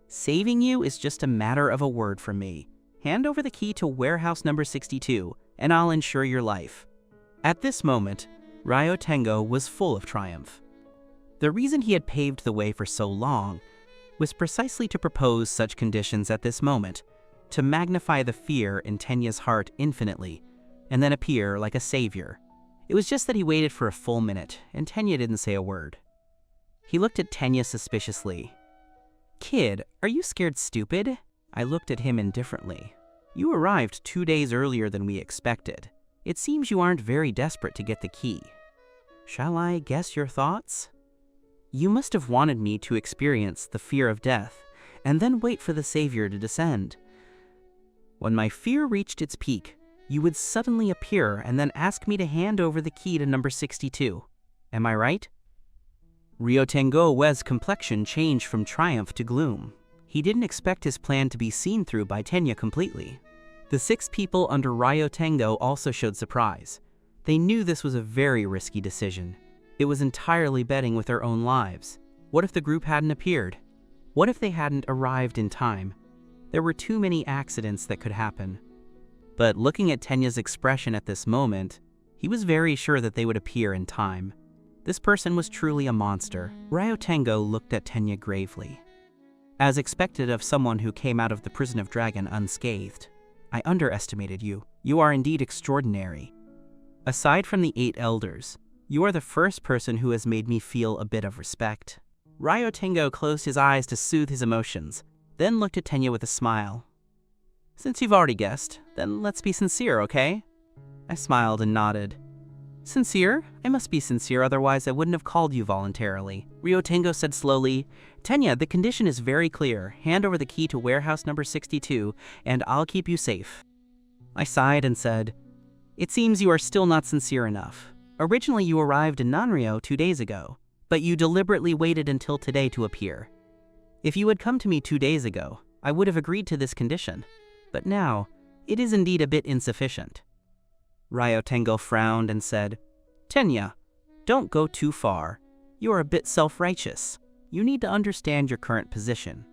Saving you is just a matter of a word from me. Hand over the key to warehouse number 62, and I'll ensure your life." At this moment, Ryotengo was full of triumph. The reason he had paved the way for so long was precisely to propose such conditions at this moment, to magnify the fear in Tenya's heart infinitely, and then appear like a savior. It was just that he waited for a full minute, and Tenya didn't say a word. He looked at Tenya suspiciously. "Kid, are you scared stupid?" I looked at him indifferently. "You arrived 2 days earlier than we expected. It seems you aren't very desperate to get the key. Shall I guess your thoughts? You must have wanted me to experience the fear of death, and then wait for the savior to descend. When my fear reached its peak, you would suddenly appear and then ask me to hand over the key to number 62. Am I right?" Ryotengo's complexion changed from triumph to gloom. He didn't expect his plan to be seen through by Tenya completely. The 6 people under Ryotengo also showed surprise. They knew this was a very risky decision. It was entirely betting with their own lives. What if the group hadn't appeared? What if they hadn't arrived in time? There were too many accidents that could happen. But looking at Tenya's expression at this moment, he was very sure that they would appear in time. This person was truly a monster. Ryotengo looked at Tenya gravely. "As expected of someone who came out of the prison of Dragon unscathed, I underestimated you. You are indeed extraordinary. Aside from the 8 elders, you are the first person who has made me feel a bit of respect." Ryotengo closed his eyes to soothe his emotions, then looked at Tenya with a smile. "Since you've already guessed, then let's be sincere, okay?" I smiled and nodded. "Sincere? I must be sincere, otherwise I wouldn't have called you voluntarily." Ryotengo said slowly, "Tenya, the condition is very clear. Hand over the key to warehouse number 62, and I'll keep you safe." I sighed and said, "It seems you are still not sincere enough. Originally you arrived in Nanryo 2 days ago, but you deliberately waited until today to appear. If you had come to me 2 days ago, I would have agreed to this condition. But now, It is indeed a bit insufficient. Ryotengo frowned and said, Tenya, don't go too far. You are a bit self-righteous. You need to understand your current position.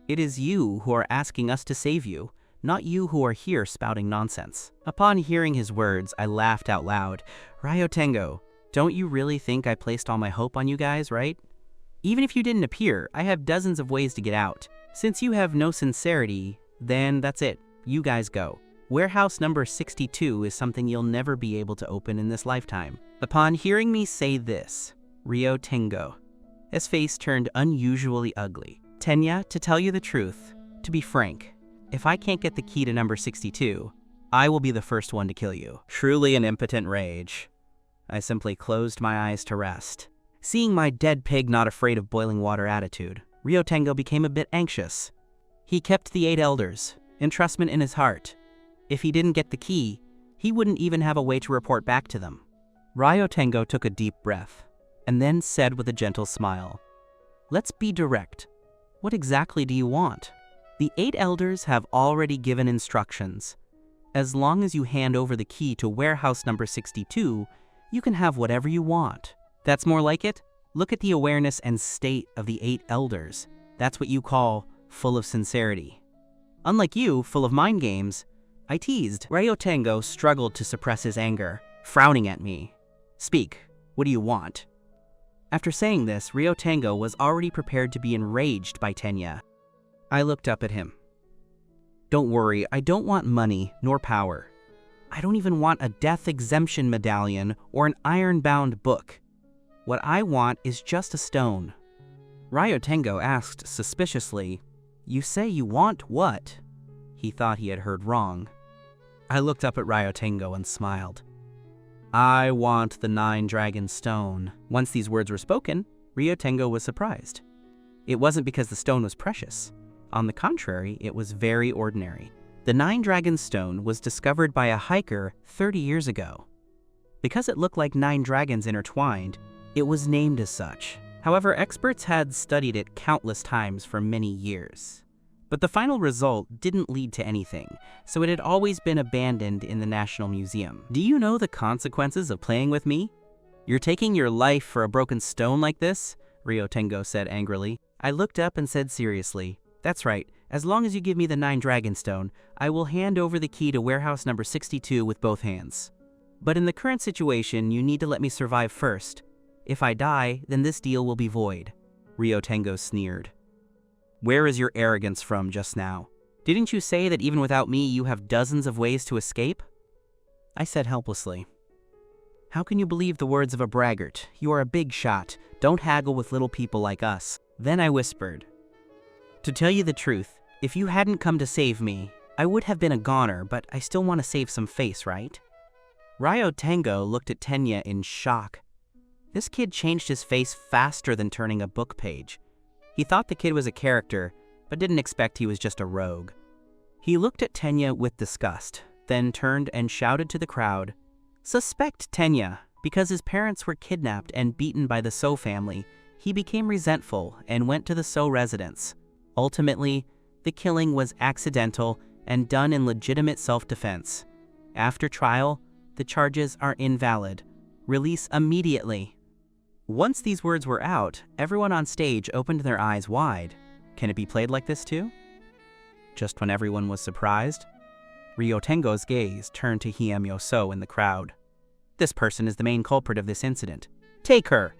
It is you who are asking us to save you, not you who are here spouting nonsense. Upon hearing his words, I laughed out loud. Ryotengo, don't you really think I placed all my hope on you guys, right? Even if you didn't appear, I have dozens of ways to get out. Since you have no sincerity, then that's it. You guys go. Warehouse number 62 is something you'll never be able to open in this lifetime. Upon hearing me say this, Ryotengo, his face turned unusually ugly. Tenya, to tell you the truth, to be frank, if I can't get the key to number 62, I will be the first one to kill you. Truly an impotent rage. I simply closed my eyes to rest. Seeing my dead pig not afraid of boiling water attitude, Ryotengo became a bit anxious. He kept the 8 elders, entrustment in his heart. If he didn't get the key, he wouldn't even have a way to report back to them. Ryotengo took a deep breath, and then said with a gentle smile, Let's be direct. What exactly do you want? The 8 elders have already given instructions. As long as you hand over the key to warehouse number 62, you can have whatever you want. That's more like it? Look at the awareness and state of the 8 elders. That's what you call full of sincerity. Unlike you, full of mind games, I teased. Ryotengo struggled to suppress his anger, frowning at me. Speak, what do you want? After saying this, Ryotengo was already prepared to be enraged by Tenya. I looked up at him. Don't worry, I don't want money nor power. I don't even want a death exemption medallion or an iron-bound book. What I want is just a stone. Ryotengo asked suspiciously, You say you want what? He thought he had heard wrong. I looked up at Ryotengo and smiled. I want the 9-dragon stone. Once these words were spoken, Ryotengo was surprised. It wasn't because the stone was precious. On the contrary, it was very ordinary. The 9-dragon stone was discovered by a hiker 30 years ago. Because it looked like 9 dragons intertwined, it was named as such. However, experts had studied it countless times for many years. But the final result didn't lead to anything, so it had always been abandoned in the National Museum. Do you know the consequences of playing with me? You're taking your life for a broken stone like this? Ryotengo said angrily. I looked up and said seriously, That's right, as long as you give me the 9-dragon stone, I will hand over the key to warehouse number 62 with both hands. But in the current situation, you need to let me survive first. If I die, then this deal will be void. Ryotengo sneered. Where is your arrogance from just now? Didn't you say that even without me, you have dozens of ways to escape? I said helplessly. How can you believe the words of a braggart? You are a big shot. Don't haggle with little people like us. Then I whispered. To tell you the truth, if you hadn't come to save me, I would have been a goner, but I still want to save some face, right? Ryotengo looked at Tenya in shock. This kid changed his face faster than turning a book page. He thought the kid was a character, but didn't expect he was just a rogue. He looked at Tenya with disgust, then turned and shouted to the crowd, Suspect Tenya! Because his parents were kidnapped and beaten by the So family, he became resentful and went to the So residence. Ultimately, the killing was accidental and done in legitimate self-defense. After trial, the charges are invalid. Release immediately. Once these words were out, everyone on stage opened their eyes wide. Can it be played like this too? Just when everyone was surprised, Ryotengo's gaze turned to Hyemyo So in the crowd. This person is the main culprit of this incident. Take her!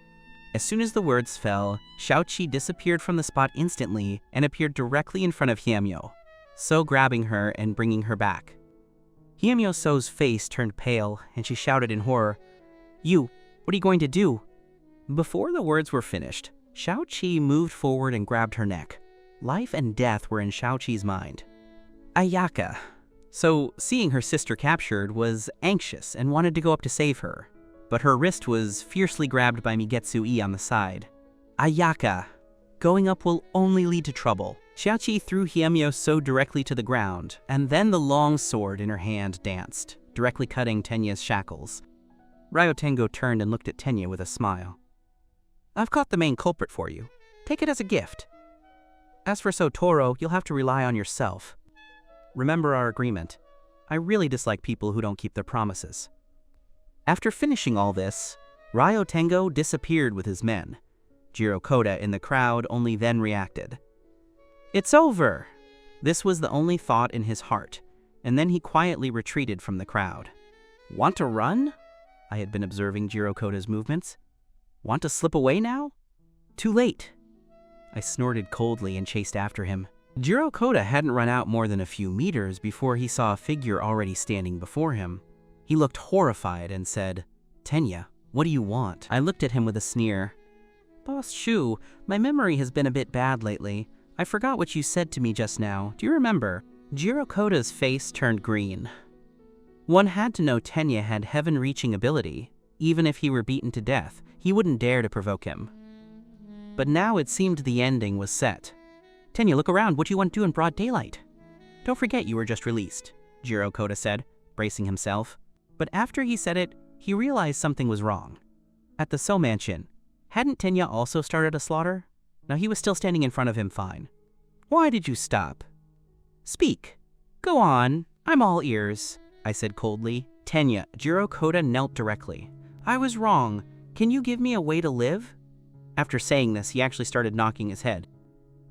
As soon as the words fell, Xiaoqi disappeared from the spot instantly and appeared directly in front of Hyemyo, So grabbing her and bringing her back. Hyemyo So's face turned pale and she shouted in horror, You, what are you going to do? Before the words were finished, Xiaoqi moved forward and grabbed her neck. Life and death were in Xiaoqi's mind. Ayaka, So, seeing her sister captured, was anxious and wanted to go up to save her. But her wrist was fiercely grabbed by Migetsu-i on the side. Ayaka, going up will only lead to trouble. Xiaoqi threw Hyemyo So directly to the ground, and then the long sword in her hand danced, directly cutting Tenya's shackles. Ryotengo turned and looked at Tenya with a smile. I've caught the main culprit for you. Take it as a gift. As for Sotoro, you'll have to rely on yourself. Remember our agreement. I really dislike people who don't keep their promises. After finishing all this, Ryotengo disappeared with his men. Jirokoda in the crowd only then reacted. "It's over!" This was the only thought in his heart, and then he quietly retreated from the crowd. "Want to run?" I had been observing Jirokoda's movements. "Want to slip away now?" "Too late." I snorted coldly and chased after him. Jirokoda hadn't run out more than a few meters before he saw a figure already standing before him. He looked horrified and said, "Tenya, what do you want?" I looked at him with a sneer. "Boss Shu, my memory has been a bit bad lately. I forgot what you said to me just now. Do you remember?" Jirokoda's face turned green. One had to know Tenya had heaven-reaching ability. Even if he were beaten to death, he wouldn't dare to provoke him. But now it seemed the ending was set. "Tenya, look around. What do you want to do in broad daylight?" "Don't forget you were just released," Jirokoda said, bracing himself. But after he said it, he realized something was wrong. At the So Mansion, hadn't Tenya also started a slaughter? Now he was still standing in front of him fine. "Why did you stop?" "Speak. Go on. I'm all ears," I said coldly. "Tenya," Jirokoda knelt directly. "I was wrong. Can you give me a way to live?" After saying this, he actually started knocking his head.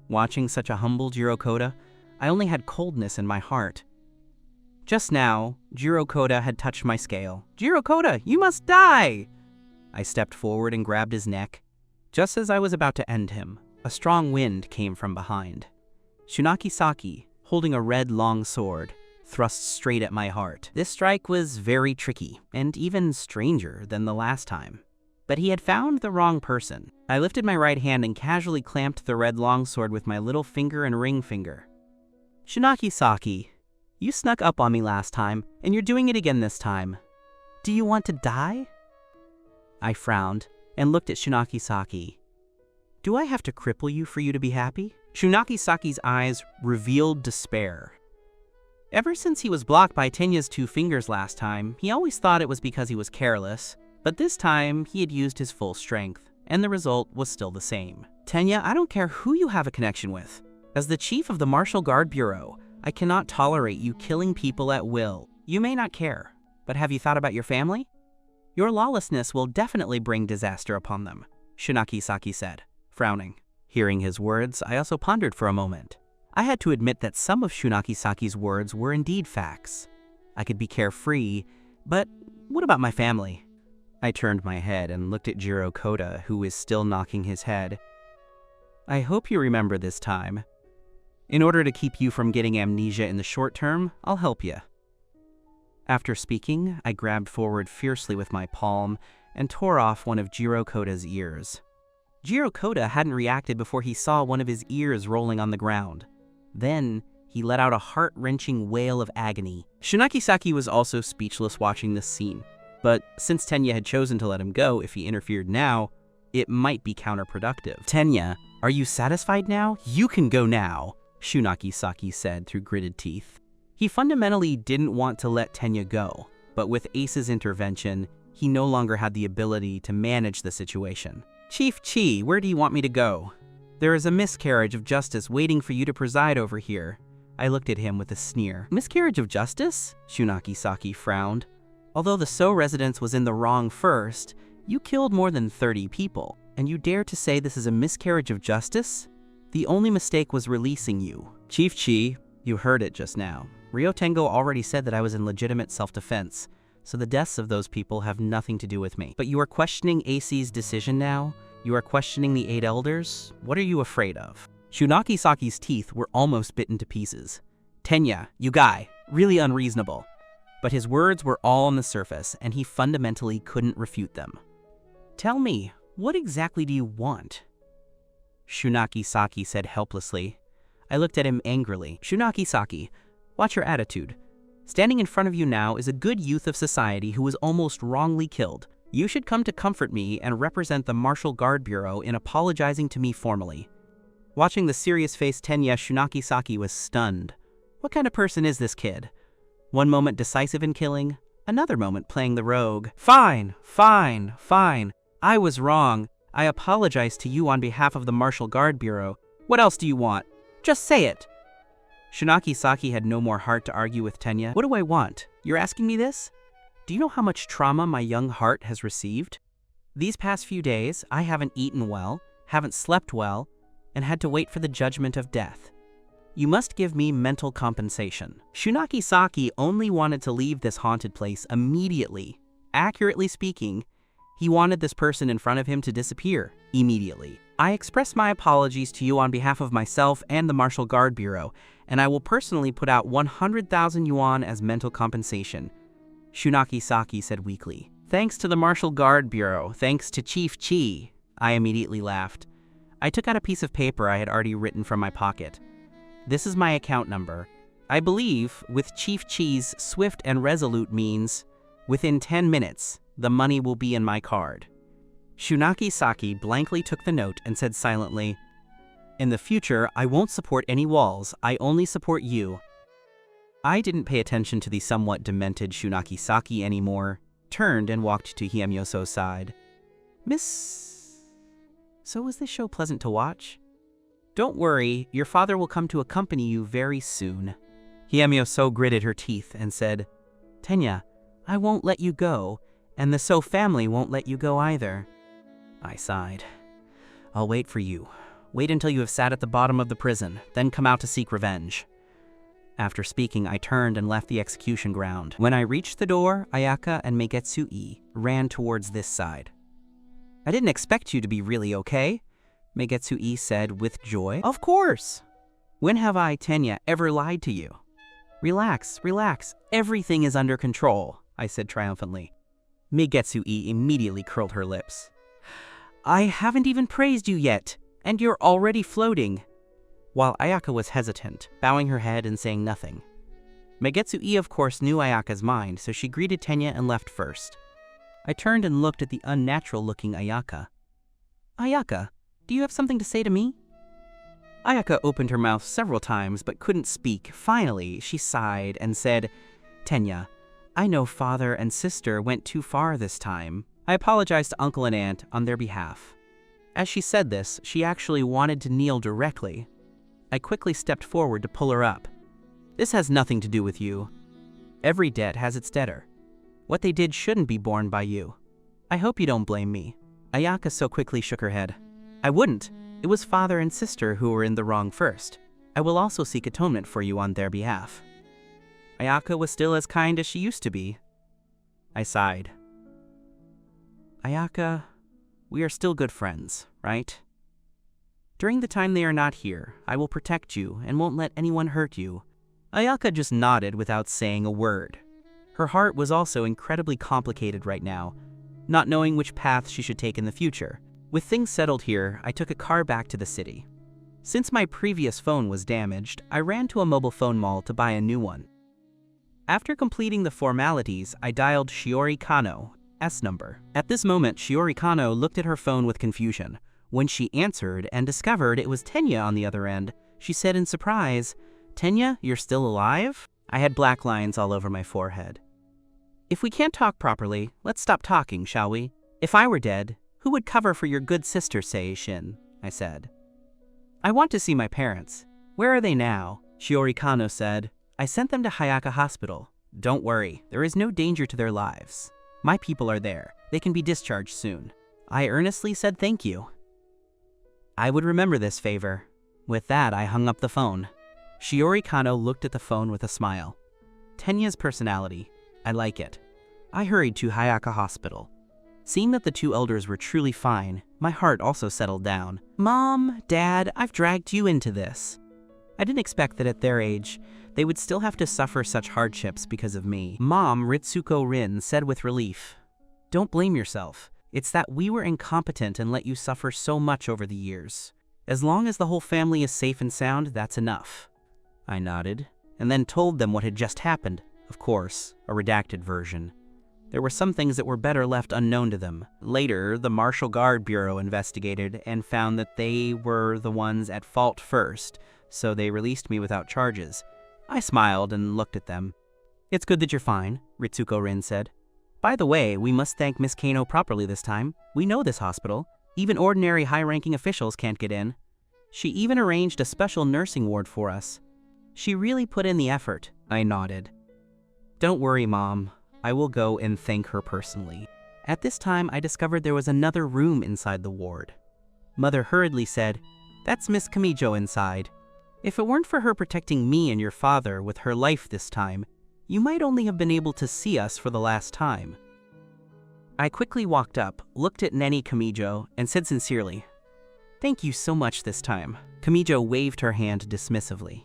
Watching such a humble Jirokoda, I only had coldness in my heart. Just now, Jirokoda had touched my scale. "Jirokoda, you must die!" I stepped forward and grabbed his neck. Just as I was about to end him, a strong wind came from behind. Shunaki Saki, holding a red long sword, thrust straight at my heart. This strike was very tricky, and even stranger than the last time. But he had found the wrong person. I lifted my right hand and casually clamped the red longsword with my little finger and ring finger. "Shunaki Saki, you snuck up on me last time, and you're doing it again this time. Do you want to die?" I frowned and looked at Shunaki Saki. "Do I have to cripple you for you to be happy?" Shunaki Saki's eyes revealed despair. Ever since he was blocked by Tenya's 2 fingers last time, he always thought it was because he was careless. But this time, he had used his full strength, and the result was still the same. "Tenya, I don't care who you have a connection with. As the chief of the Martial Guard Bureau, I cannot tolerate you killing people at will. You may not care, but have you thought about your family? Your lawlessness will definitely bring disaster upon them," Shunaki Saki said, frowning. Hearing his words, I also pondered for a moment. I had to admit that some of Shunaki Saki's words were indeed facts. I could be carefree, but what about my family? I turned my head and looked at Jirokoda, who was still knocking his head. "I hope you remember this time. In order to keep you from getting amnesia in the short term, I'll help you." After speaking, I grabbed forward fiercely with my palm and tore off one of Jirokoda's ears. Jirokoda hadn't reacted before he saw one of his ears rolling on the ground. Then, he let out a heart-wrenching wail of agony. Shunaki Saki was also speechless watching this scene. But since Tenya had chosen to let him go if he interfered now, it might be counterproductive. "Tenya, are you satisfied now? You can go now," Shunaki Saki said through gritted teeth. He fundamentally didn't want to let Tenya go, but with Ace's intervention, he no longer had the ability to manage the situation. "Chief Chi, where do you want me to go? There is a miscarriage of justice waiting for you to preside over here." I looked at him with a sneer. "Miscarriage of justice?" Shunaki Saki frowned. "Although the So residence was in the wrong first, you killed more than 30 people, and you dare to say this is a miscarriage of justice? The only mistake was releasing you." "Chief Chi, you heard it just now. Ryotengo already said that I was in legitimate self-defense, so the deaths of those people have nothing to do with me. But you are questioning AC's decision now? You are questioning the 8 elders? What are you afraid of?" Shunaki Saki's teeth were almost bitten to pieces. "Tenya, you guy, really unreasonable." But his words were all on the surface, and he fundamentally couldn't refute them. "Tell me, what exactly do you want?" Shunaki Saki said helplessly. I looked at him angrily. "Shunaki Saki, watch your attitude. Standing in front of you now is a good youth of society who was almost wrongly killed. You should come to comfort me and represent the Martial Guard Bureau in apologizing to me formally." Watching the serious-faced Tenya, Shunaki Saki was stunned. What kind of person is this kid? One moment decisive in killing, another moment playing the rogue. Fine. I was wrong. I apologize to you on behalf of the Martial Guard Bureau. What else do you want? Just say it." Shunaki Saki had no more heart to argue with Tenya. What do I want? You're asking me this? Do you know how much trauma my young heart has received? These past few days, I haven't eaten well, haven't slept well, and had to wait for the judgment of death. You must give me mental compensation. Shunaki Saki only wanted to leave this haunted place immediately. Accurately speaking, he wanted this person in front of him to disappear immediately. I express my apologies to you on behalf of myself and the Martial Guard Bureau, and I will personally put out 100,000 yuan as mental compensation, Shunaki Saki said weakly. Thanks to the Martial Guard Bureau, thanks to Chief Chi, I immediately laughed. I took out a piece of paper I had already written from my pocket. This is my account number. I believe, with Chief Chi's swift and resolute means, within 10 minutes, the money will be in my card. Shunaki Saki blankly took the note and said silently, In the future, I won't support any walls, I only support you. I didn't pay attention to the somewhat demented Shunaki Saki anymore, turned and walked to Hiemyoso's side. Miss... So was this show pleasant to watch? Don't worry, your father will come to accompany you very soon. Hiemyoso gritted her teeth and said, Tenya, I won't let you go, and the So family won't let you go either. I sighed. I'll wait for you. Wait until you have sat at the bottom of the prison, then come out to seek revenge. After speaking, I turned and left the execution ground. When I reached the door, Ayaka and Meigetsu-i ran towards this side. I didn't expect you to be really okay, Meigetsu-i said with joy. Of course! When have I, Tenya, ever lied to you? Relax, relax. Everything is under control, I said triumphantly. Meigetsu-i immediately curled her lips. I haven't even praised you yet, and you're already floating. While Ayaka was hesitant, bowing her head and saying nothing. Meigetsu-i of course knew Ayaka's mind, so she greeted Tenya and left first. I turned and looked at the unnatural-looking Ayaka. Ayaka, do you have something to say to me? Ayaka opened her mouth several times but couldn't speak. Finally, she sighed and said, Tenya, I know father and sister went too far this time. I apologize to uncle and aunt on their behalf. As she said this, she actually wanted to kneel directly. I quickly stepped forward to pull her up. This has nothing to do with you. Every debt has its debtor. What they did shouldn't be borne by you. I hope you don't blame me. Ayaka so quickly shook her head. I wouldn't. It was father and sister who were in the wrong first. I will also seek atonement for you on their behalf. Ayaka was still as kind as she used to be. I sighed. Ayaka, we are still good friends, right? During the time they are not here, I will protect you and won't let anyone hurt you. Ayaka just nodded without saying a word. Her heart was also incredibly complicated right now, not knowing which path she should take in the future. With things settled here, I took a car back to the city. Since my previous phone was damaged, I ran to a mobile phone mall to buy a new one. After completing the formalities, I dialed Shiori Kano's number. At this moment, Shiori Kano looked at her phone with confusion. When she answered and discovered it was Tenya on the other end, she said in surprise, Tenya, you're still alive? I had black lines all over my forehead. If we can't talk properly, let's stop talking, shall we? If I were dead, who would cover for your good sister, Sei-shin? I said. I want to see my parents. Where are they now? Shiori Kano said. I sent them to Hayaka Hospital. Don't worry, there is no danger to their lives. My people are there. They can be discharged soon. I earnestly said thank you. I would remember this favor. With that, I hung up the phone. Shiori Kano looked at the phone with a smile. Tenya's personality. I like it. I hurried to Hayaka Hospital. Seeing that the two elders were truly fine, my heart also settled down. Mom, Dad, I've dragged you into this. I didn't expect that at their age, they would still have to suffer such hardships because of me. Mom, Ritsuko Rin, said with relief, Don't blame yourself. It's that we were incompetent and let you suffer so much over the years. As long as the whole family is safe and sound, that's enough. I nodded, and then told them what had just happened. Of course, a redacted version. There were some things that were better left unknown to them. Later, the Martial Guard Bureau investigated and found that they were the ones at fault first, so they released me without charges. I smiled and looked at them. It's good that you're fine, Ritsuko Rin said. By the way, we must thank Miss Kano properly this time. We know this hospital. Even ordinary high-ranking officials can't get in. She even arranged a special nursing ward for us. She really put in the effort. I nodded. Don't worry, Mom. I will go and thank her personally. At this time, I discovered there was another room inside the ward. Mother hurriedly said, That's Miss Kamijo inside. If it weren't for her protecting me and your father with her life this time, you might only have been able to see us for the last time. I quickly walked up, looked at Neni Kamijo, and said sincerely, Thank you so much this time. Kamijo waved her hand dismissively.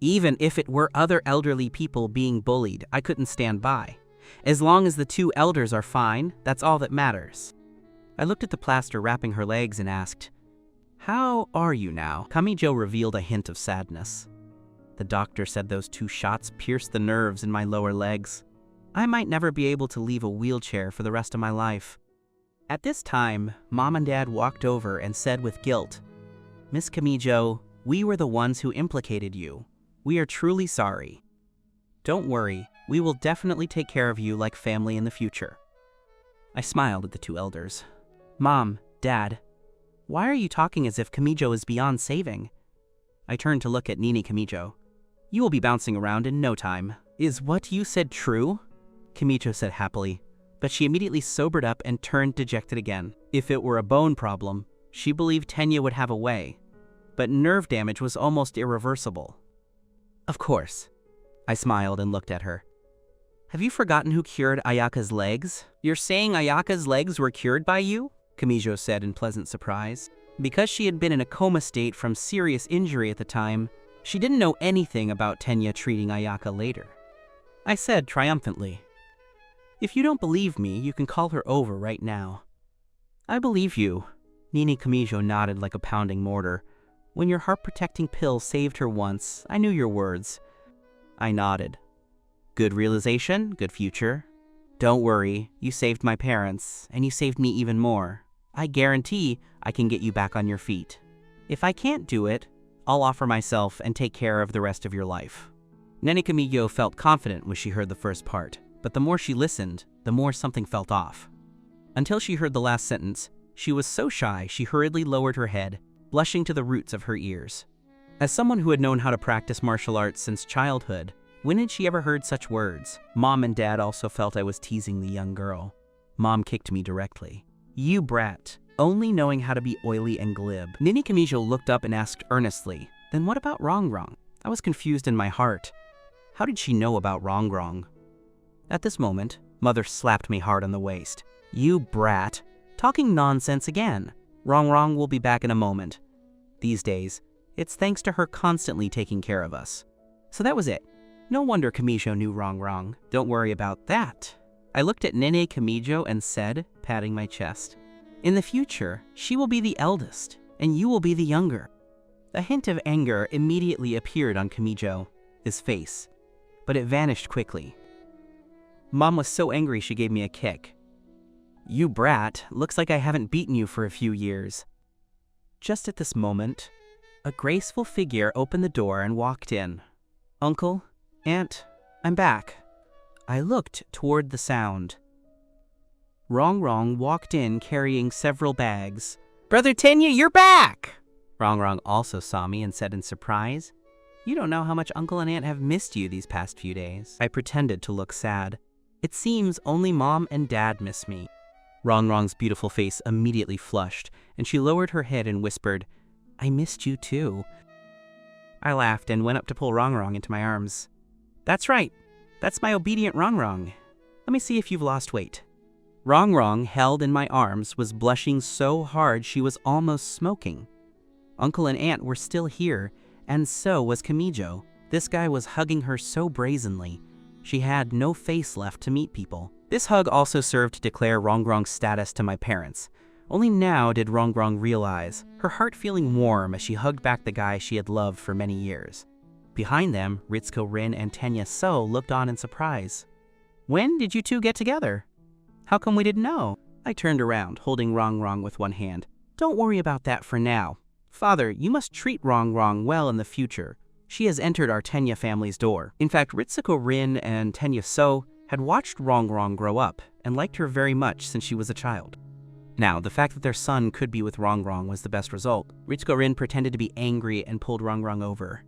Even if it were other elderly people being bullied, I couldn't stand by. As long as the two elders are fine, that's all that matters. I looked at the plaster wrapping her legs and asked, How are you now? Kamijo revealed a hint of sadness. The doctor said those 2 shots pierced the nerves in my lower legs. I might never be able to leave a wheelchair for the rest of my life. At this time, Mom and Dad walked over and said with guilt, Miss Kamijo, we were the ones who implicated you. We are truly sorry. Don't worry, we will definitely take care of you like family in the future. I smiled at the 2 elders. Mom, Dad, why are you talking as if Kamijo is beyond saving? I turned to look at Nini Kamijo. You will be bouncing around in no time. Is what you said true? Kamijo said happily, but she immediately sobered up and turned dejected again. If it were a bone problem, she believed Tenya would have a way, but nerve damage was almost irreversible. Of course. I smiled and looked at her. Have you forgotten who cured Ayaka's legs? You're saying Ayaka's legs were cured by you? Kamijo said in pleasant surprise. Because she had been in a coma state from serious injury at the time, she didn't know anything about Tenya treating Ayaka later. I said triumphantly, If you don't believe me, you can call her over right now. I believe you. Nini Kamijo nodded like a pounding mortar. When your heart-protecting pill saved her once, I knew your words. I nodded. Good realization, good future. Don't worry, you saved my parents, and you saved me even more. I guarantee I can get you back on your feet. If I can't do it, I'll offer myself and take care of the rest of your life. Neni Kamijo felt confident when she heard the first part, but the more she listened, the more something felt off. Until she heard the last sentence, she was so shy she hurriedly lowered her head, blushing to the roots of her ears. As someone who had known how to practice martial arts since childhood, when had she ever heard such words? Mom and Dad also felt I was teasing the young girl. Mom kicked me directly. You brat, only knowing how to be oily and glib. Nini Kamijo looked up and asked earnestly, Then what about Rongrong? I was confused in my heart. How did she know about Rongrong? At this moment, Mother slapped me hard on the waist. You brat, talking nonsense again. Rongrong will be back in a moment. These days, it's thanks to her constantly taking care of us. So that was it. No wonder Kamijo knew Rongrong. Don't worry about that. I looked at Nene Kamijo and said, patting my chest, In the future, she will be the eldest, and you will be the younger. A hint of anger immediately appeared on Kamijo, his face, but it vanished quickly. Mom was so angry she gave me a kick. You brat, looks like I haven't beaten you for a few years. Just at this moment, a graceful figure opened the door and walked in. Uncle, Aunt, I'm back. I looked toward the sound. Rongrong walked in carrying several bags. Brother Tenya, you're back! Rongrong also saw me and said in surprise, You don't know how much Uncle and Aunt have missed you these past few days. I pretended to look sad. It seems only Mom and Dad miss me. Rongrong's beautiful face immediately flushed, and she lowered her head and whispered, I missed you too. I laughed and went up to pull Rongrong into my arms. That's right. That's my obedient Rongrong. Let me see if you've lost weight. Rongrong, held in my arms, was blushing so hard she was almost smoking. Uncle and Aunt were still here, and so was Kamijo. This guy was hugging her so brazenly. She had no face left to meet people. This hug also served to declare Rongrong's status to my parents. Only now did Rongrong realize, her heart feeling warm as she hugged back the guy she had loved for many years. Behind them, Ritsuko Rin and Tenya So looked on in surprise. When did you two get together? How come we didn't know? I turned around, holding Rongrong with one hand. Don't worry about that for now. Father, you must treat Rongrong well in the future. She has entered our Tenya family's door. In fact, Ritsuko Rin and Tenya So had watched Rongrong grow up and liked her very much since she was a child. Now, the fact that their son could be with Rongrong was the best result. Ritsuko Rin pretended to be angry and pulled Rongrong over.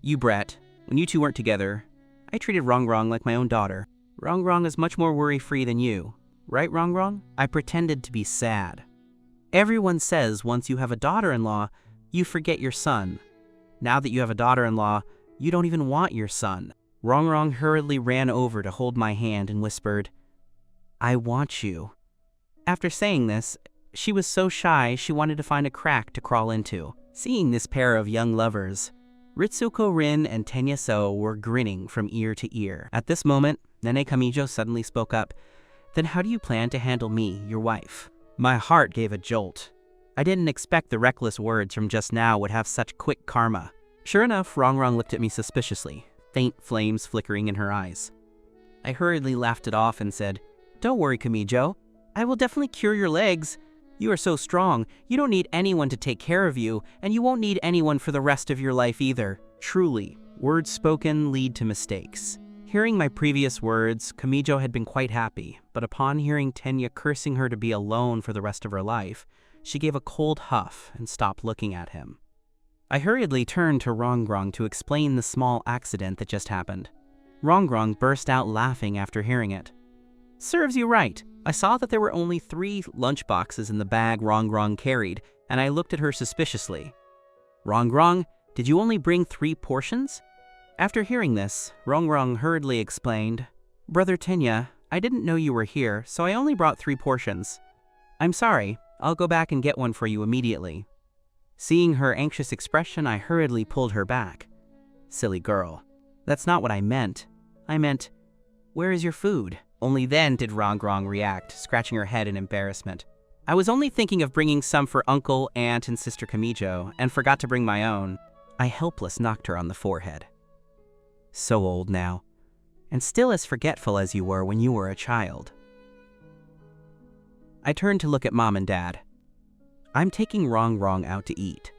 You brat, when you two weren't together, I treated Rongrong like my own daughter. Rongrong is much more worry-free than you. Right, Rongrong? I pretended to be sad. Everyone says once you have a daughter-in-law, you forget your son. Now that you have a daughter-in-law, you don't even want your son. Rongrong hurriedly ran over to hold my hand and whispered, I want you. After saying this, she was so shy she wanted to find a crack to crawl into. Seeing this pair of young lovers, Ritsuko Rin and Tenya So were grinning from ear to ear. At this moment, Nene Kamijo suddenly spoke up, Then how do you plan to handle me, your wife? My heart gave a jolt. I didn't expect the reckless words from just now would have such quick karma. Sure enough, Rongrong looked at me suspiciously, faint flames flickering in her eyes. I hurriedly laughed it off and said, Don't worry, Kamijo. I will definitely cure your legs. You are so strong, you don't need anyone to take care of you, and you won't need anyone for the rest of your life either. Truly, words spoken lead to mistakes. Hearing my previous words, Kamijo had been quite happy, but upon hearing Tenya cursing her to be alone for the rest of her life, she gave a cold huff and stopped looking at him. I hurriedly turned to Rongrong to explain the small accident that just happened. Rongrong burst out laughing after hearing it. Serves you right. I saw that there were only 3 lunchboxes in the bag Rongrong carried, and I looked at her suspiciously. Rongrong, did you only bring 3 portions? After hearing this, Rongrong hurriedly explained, Brother Tenya, I didn't know you were here, so I only brought 3 portions. I'm sorry, I'll go back and get one for you immediately. Seeing her anxious expression, I hurriedly pulled her back. Silly girl. That's not what I meant. I meant, where is your food? Only then did Rongrong react, scratching her head in embarrassment. I was only thinking of bringing some for Uncle, Aunt, and Sister Kamijo, and forgot to bring my own. I helpless knocked her on the forehead. So old now, and still as forgetful as you were when you were a child. I turned to look at Mom and Dad. I'm taking Rongrong out to eat.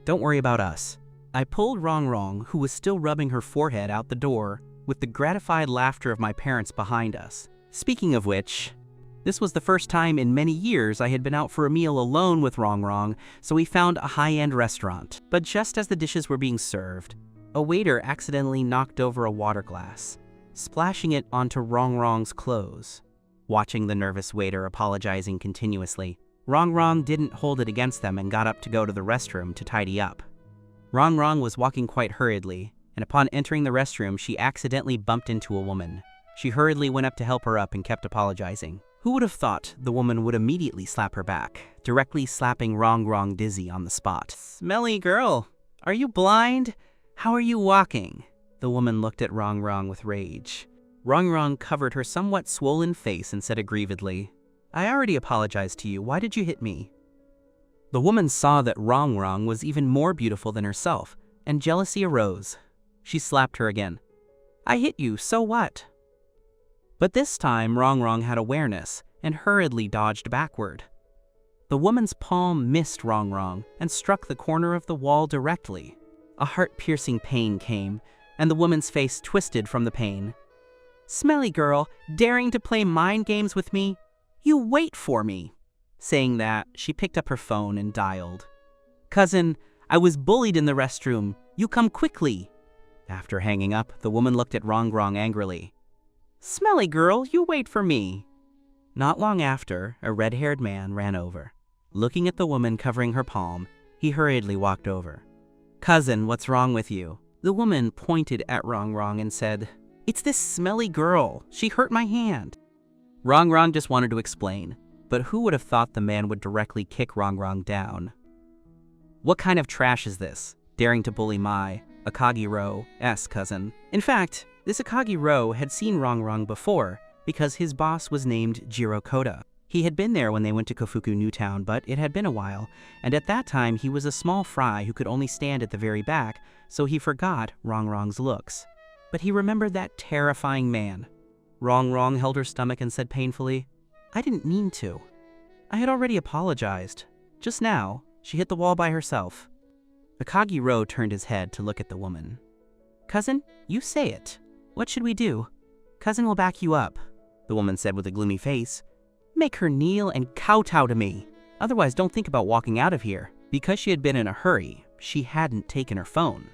Don't worry about us. I pulled Rongrong, who was still rubbing her forehead, out the door, with the gratified laughter of my parents behind us. Speaking of which, this was the first time in many years I had been out for a meal alone with Rongrong, so we found a high-end restaurant. But just as the dishes were being served, a waiter accidentally knocked over a water glass, splashing it onto Rongrong's clothes. Watching the nervous waiter apologizing continuously, Rongrong didn't hold it against them and got up to go to the restroom to tidy up. Rongrong was walking quite hurriedly, and upon entering the restroom, she accidentally bumped into a woman. She hurriedly went up to help her up and kept apologizing. Who would have thought the woman would immediately slap her back, directly slapping Rongrong dizzy on the spot. Smelly girl, are you blind? How are you walking? The woman looked at Rongrong with rage. Rongrong covered her somewhat swollen face and said aggrievedly, I already apologized to you, why did you hit me? The woman saw that Rongrong was even more beautiful than herself, and jealousy arose. She slapped her again. I hit you, so what? But this time Rongrong had awareness and hurriedly dodged backward. The woman's palm missed Rongrong and struck the corner of the wall directly. A heart-piercing pain came, and the woman's face twisted from the pain. Smelly girl, daring to play mind games with me? You wait for me. Saying that, she picked up her phone and dialed. Cousin, I was bullied in the restroom. You come quickly. After hanging up, the woman looked at Rongrong angrily. Smelly girl, you wait for me. Not long after, a red-haired man ran over. Looking at the woman covering her palm, he hurriedly walked over. Cousin, what's wrong with you? The woman pointed at Rongrong and said, It's this smelly girl. She hurt my hand. Rongrong just wanted to explain, but who would have thought the man would directly kick Rongrong down? What kind of trash is this, daring to bully my Akagi-ro-s cousin? In fact, this Akagi-ro had seen Rongrong before because his boss was named Jiro Koda. He had been there when they went to Kofuku Newtown, but it had been a while, and at that time he was a small fry who could only stand at the very back, so he forgot Rongrong's looks. But he remembered that terrifying man. Rongrong held her stomach and said painfully, I didn't mean to. I had already apologized. Just now, she hit the wall by herself. Akagi-ro turned his head to look at the woman. Cousin, you say it. What should we do? Cousin will back you up, the woman said with a gloomy face. Make her kneel and kowtow to me. Otherwise, don't think about walking out of here. Because she had been in a hurry, she hadn't taken her phone.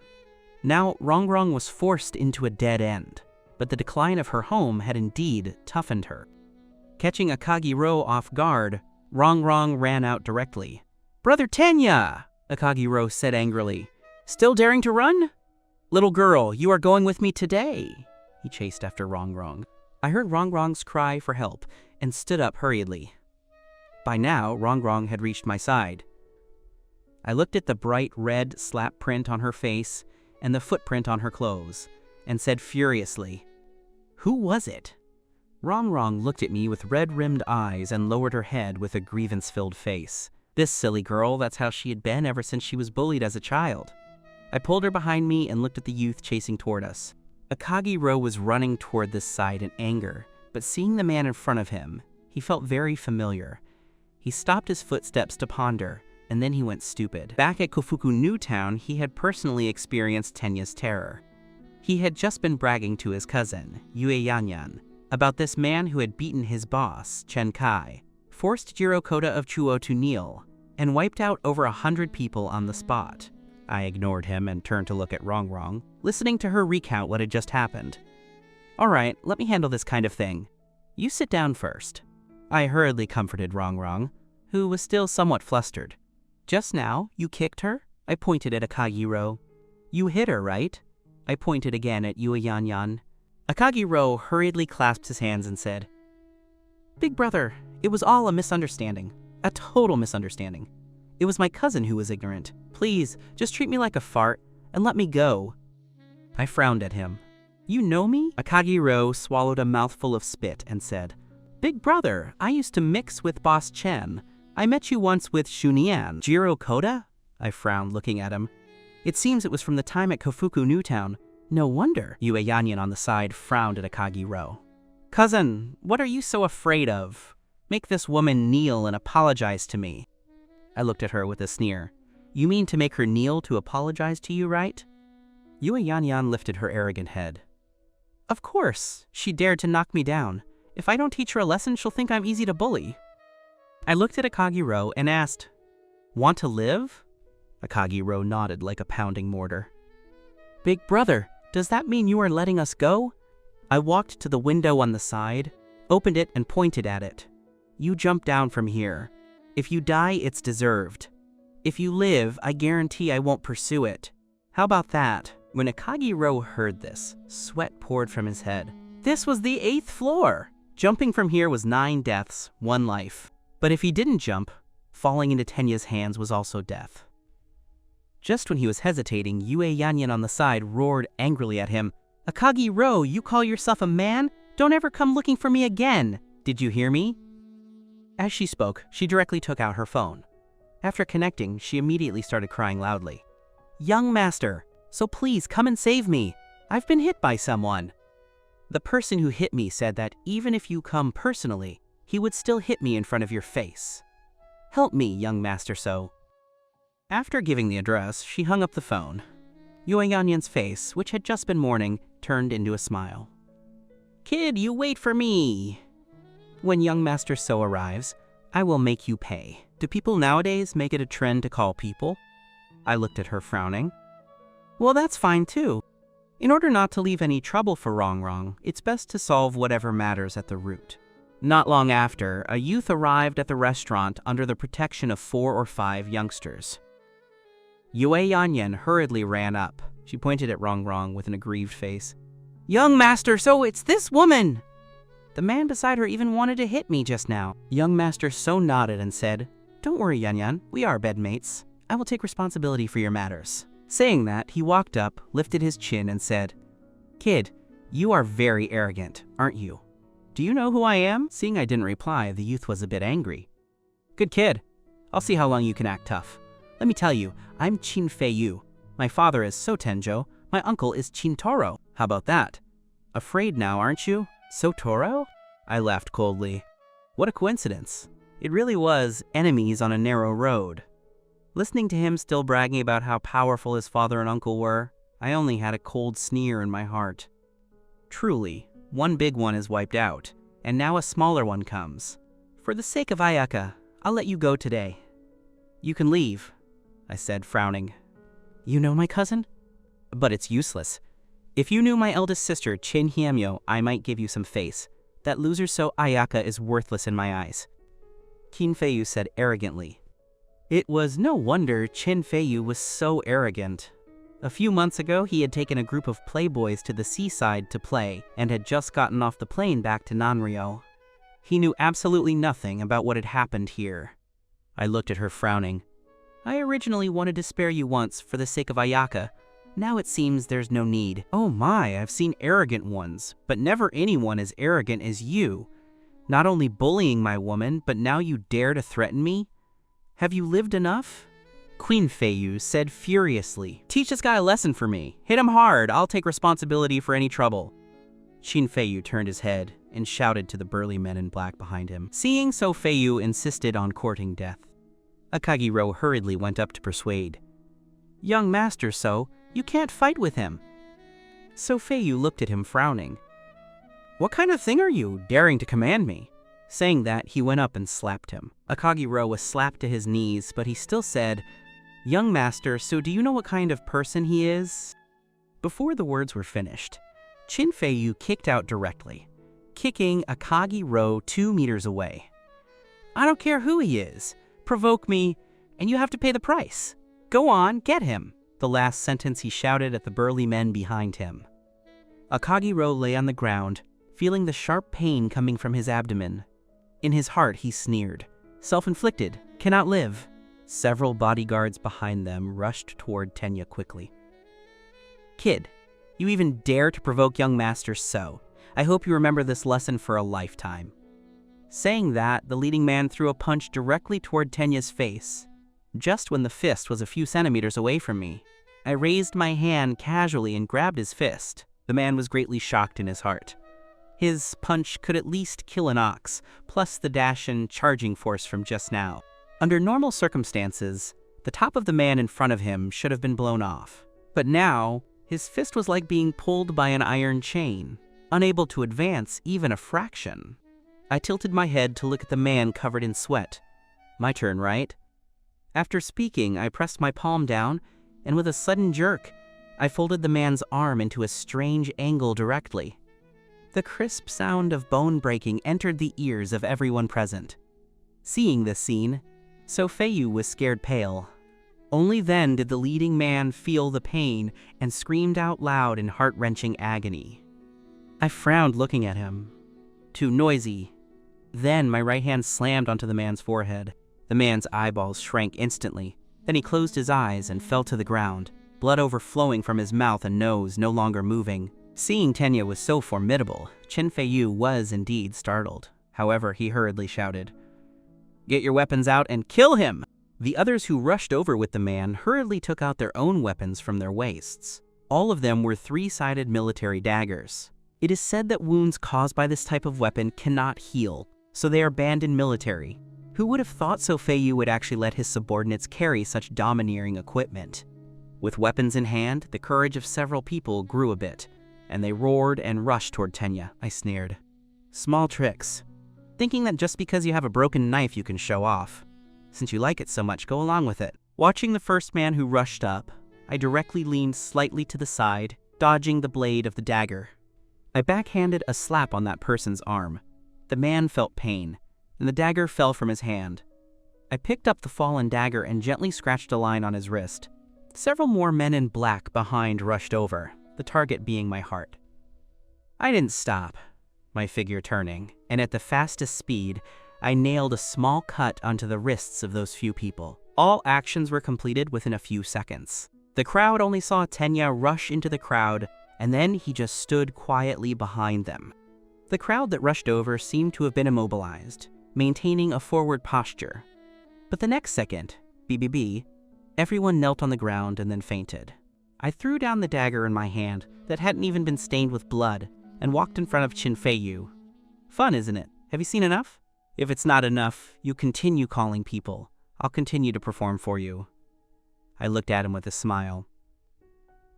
Now Rongrong was forced into a dead end, but the decline of her home had indeed toughened her. Catching Akagi-ro off guard, Rongrong ran out directly. "Brother Tenya!" Akagi-ro said angrily. "Still daring to run? Little girl, you are going with me today." He chased after Rongrong. I heard Rongrong's cry for help and stood up hurriedly. By now, Rongrong had reached my side. I looked at the bright red slap print on her face and the footprint on her clothes, and said furiously, "Who was it?" Rongrong looked at me with red-rimmed eyes and lowered her head with a grievance-filled face. This silly girl, that's how she had been ever since she was bullied as a child. I pulled her behind me and looked at the youth chasing toward us. Akagi-ro was running toward this side in anger, but seeing the man in front of him, he felt very familiar. He stopped his footsteps to ponder, and then he went stupid. Back at Kofuku New Town, he had personally experienced Tenya's terror. He had just been bragging to his cousin, Yue Yanyan, about this man who had beaten his boss, Chen Kai, forced Jiro Koda of Chuo to kneel, and wiped out over 100 people on the spot. I ignored him and turned to look at Rongrong, listening to her recount what had just happened. "All right, let me handle this kind of thing. You sit down first." I hurriedly comforted Rongrong, who was still somewhat flustered. "Just now, you kicked her?" I pointed at Akagi-ro. "You hit her, right?" I pointed again at Yue Yanyan. Akagi-ro hurriedly clasped his hands and said, "Big brother, it was all a misunderstanding. A total misunderstanding. It was my cousin who was ignorant. Please, just treat me like a fart and let me go." I frowned at him. "You know me?" Akagi-ro swallowed a mouthful of spit and said, "Big brother, I used to mix with Boss Chen. I met you once with Shunian." "Jiro Koda?" I frowned, looking at him. "It seems it was from the time at Kofuku New Town. No wonder." Yue Yanyan on the side frowned at Akagi-ro. "Cousin, what are you so afraid of? Make this woman kneel and apologize to me." I looked at her with a sneer. "You mean to make her kneel to apologize to you, right?" Yue Yanyan lifted her arrogant head. "Of course. She dared to knock me down. If I don't teach her a lesson, she'll think I'm easy to bully." I looked at Akagi-ro and asked, "Want to live?" Akagi-ro nodded like a pounding mortar. "Big brother, does that mean you are letting us go?" I walked to the window on the side, opened it and pointed at it. "You jump down from here. If you die, it's deserved. If you live, I guarantee I won't pursue it. How about that?" When Akagi-ro heard this, sweat poured from his head. This was the 8th floor! Jumping from here was 9 deaths, 1 life. But if he didn't jump, falling into Tenya's hands was also death. Just when he was hesitating, Yue Yanyan on the side roared angrily at him. "Akagi-ro, you call yourself a man? Don't ever come looking for me again! Did you hear me?" As she spoke, she directly took out her phone. After connecting, she immediately started crying loudly. "Young master, so please come and save me. I've been hit by someone." The person who hit me said that even if you come personally, he would still hit me in front of your face. Help me, young master so. After giving the address, she hung up the phone. Yue Yanyan's face, which had just been mourning, turned into a smile. "Kid, you wait for me. When young master So arrives, I will make you pay." Do people nowadays make it a trend to call people? I looked at her frowning. Well, that's fine too. In order not to leave any trouble for Rongrong, it's best to solve whatever matters at the root. Not long after, a youth arrived at the restaurant under the protection of 4 or 5 youngsters. Yue Yanyan hurriedly ran up. She pointed at Rongrong with an aggrieved face. "Young master, so it's this woman!" The man beside her even wanted to hit me just now. Young master So nodded and said, "Don't worry, Yanyan, we are bedmates. I will take responsibility for your matters." Saying that, he walked up, lifted his chin and said, "Kid, you are very arrogant, aren't you? Do you know who I am?" Seeing I didn't reply, the youth was a bit angry. "Good kid. I'll see how long you can act tough. Let me tell you, I'm Qin Fei Yu. My father is So Tenjo. My uncle is Qin Toro. How about that? Afraid now, aren't you? So Toro?" I laughed coldly. What a coincidence. It really was enemies on a narrow road. Listening to him still bragging about how powerful his father and uncle were, I only had a cold sneer in my heart. Truly, one big one is wiped out, and now a smaller one comes. For the sake of Ayaka, I'll let you go today. You can leave, I said, frowning. You know my cousin? but it's useless. If you knew my eldest sister, Chin Hyemyo, I might give you some face. That loser So Ayaka is worthless in my eyes. Qin Feiyu said arrogantly. It was no wonder Qin Feiyu was so arrogant. A few months ago, he had taken a group of playboys to the seaside to play and had just gotten off the plane back to Nanryo. He knew absolutely nothing about what had happened here. I looked at her frowning. I originally wanted to spare you once for the sake of Ayaka. Now it seems there's no need. Oh my, I've seen arrogant ones, but never anyone as arrogant as you. Not only bullying my woman, but now you dare to threaten me? Have you lived enough? Queen Feiyu said furiously. Teach this guy a lesson for me. Hit him hard, I'll take responsibility for any trouble. Qin Feiyu turned his head and shouted to the burly men in black behind him. Seeing So Feiyu insisted on courting death, Akagi-ro hurriedly went up to persuade. Young master So, you can't fight with him. So Feiyu looked at him frowning. What kind of thing are you, daring to command me? Saying that, he went up and slapped him. Akagi-ro was slapped to his knees, but he still said, Young master, so do you know what kind of person he is? Before the words were finished, Qin Feiyu kicked out directly, kicking Akagi-ro 2 meters away. I don't care who he is. Provoke me, and you have to pay the price. Go on, get him. The last sentence he shouted at the burly men behind him. Akagi-ro lay on the ground, feeling the sharp pain coming from his abdomen. In his heart, he sneered. Self-inflicted, cannot live. Several bodyguards behind them rushed toward Tenya quickly. Kid, you even dare to provoke young master So. I hope you remember this lesson for a lifetime. Saying that, the leading man threw a punch directly toward Tenya's face, just when the fist was a few centimeters away from me. I raised my hand casually and grabbed his fist. The man was greatly shocked in his heart. His punch could at least kill an ox, plus the dash and charging force from just now. Under normal circumstances, the top of the man in front of him should have been blown off. But now, his fist was like being pulled by an iron chain, unable to advance even a fraction. I tilted my head to look at the man covered in sweat. My turn, right? After speaking, I pressed my palm down, and with a sudden jerk, I folded the man's arm into a strange angle directly. The crisp sound of bone breaking entered the ears of everyone present. Seeing this scene, So Feiyu was scared pale. Only then did the leading man feel the pain and screamed out loud in heart-wrenching agony. I frowned looking at him. Too noisy. Then my right hand slammed onto the man's forehead. The man's eyeballs shrank instantly. Then he closed his eyes and fell to the ground, blood overflowing from his mouth and nose, no longer moving. Seeing Tenya was so formidable, Qin Feiyu was indeed startled. However, he hurriedly shouted, Get your weapons out and kill him! The others who rushed over with the man hurriedly took out their own weapons from their waists. All of them were 3-sided military daggers. It is said that wounds caused by this type of weapon cannot heal, so they are banned in military. Who would have thought So Feiyu would actually let his subordinates carry such domineering equipment? With weapons in hand, the courage of several people grew a bit, and they roared and rushed toward Tenya. I sneered. Small tricks. Thinking that just because you have a broken knife you can show off. Since you like it so much, go along with it. Watching the first man who rushed up, I directly leaned slightly to the side, dodging the blade of the dagger. I backhanded a slap on that person's arm. The man felt pain, and the dagger fell from his hand. I picked up the fallen dagger and gently scratched a line on his wrist. Several more men in black behind rushed over, the target being my heart. I didn't stop, my figure turning, and at the fastest speed, I nailed a small cut onto the wrists of those few people. All actions were completed within a few seconds. The crowd only saw Tenya rush into the crowd, and then he just stood quietly behind them. The crowd that rushed over seemed to have been immobilized, maintaining a forward posture. But the next second, BBB, everyone knelt on the ground and then fainted. I threw down the dagger in my hand that hadn't even been stained with blood and walked in front of Qin Feiyu. Fun, isn't it? Have you seen enough? If it's not enough, you continue calling people. I'll continue to perform for you. I looked at him with a smile.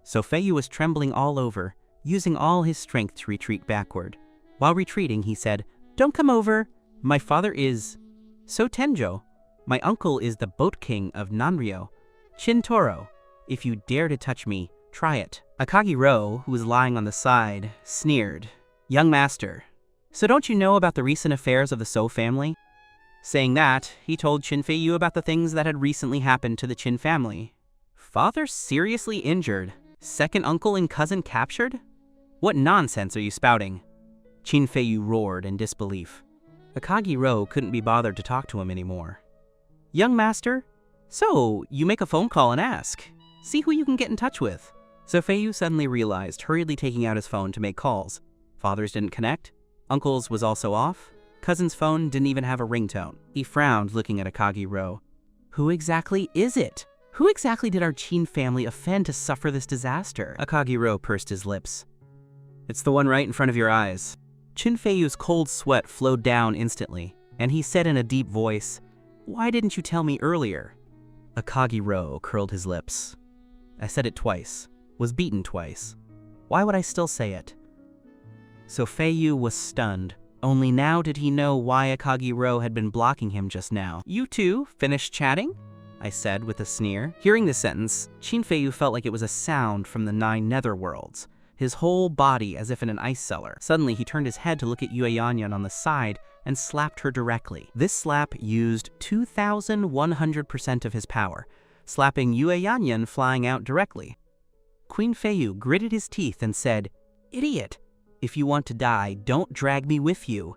So Feiyu was trembling all over, using all his strength to retreat backward. While retreating, he said, Don't come over. My father is So Tenjo. My uncle is the boat king of Nanryo, Qin Toro. If you dare to touch me, Try it. Akagi-ro, who was lying on the side, sneered. Young master, so don't you know about the recent affairs of the So family? Saying that, he told Qin about the things that had recently happened to the Qin family. Father seriously injured? Second uncle and cousin captured? What nonsense are you spouting? Qin roared in disbelief. Akagi-ro couldn't be bothered to talk to him anymore. Young master, so you make a phone call and ask. See who you can get in touch with. So Feiyu suddenly realized, hurriedly taking out his phone to make calls. Father's didn't connect. Uncle's was also off. Cousin's phone didn't even have a ringtone. He frowned, looking at Akagi-ro. Who exactly is it? Who exactly did our Qin family offend to suffer this disaster? Akagi-ro pursed his lips. It's the one right in front of your eyes. Qin cold sweat flowed down instantly, and he said in a deep voice, Why didn't you tell me earlier? Akagi-ro curled his lips. I said it twice, was beaten twice. Why would I still say it? So Feiyu was stunned. Only now did he know why Akagi-ro had been blocking him just now. You two finished chatting? I said with a sneer. Hearing this sentence, Qin felt like it was a sound from the 9 netherworlds, his whole body as if in an ice cellar. Suddenly, he turned his head to look at Yue Yanyan on the side and slapped her directly. This slap used 2,100% of his power, slapping Yue Yanyan flying out directly. Queen Feiyu gritted his teeth and said, Idiot! If you want to die, don't drag me with you.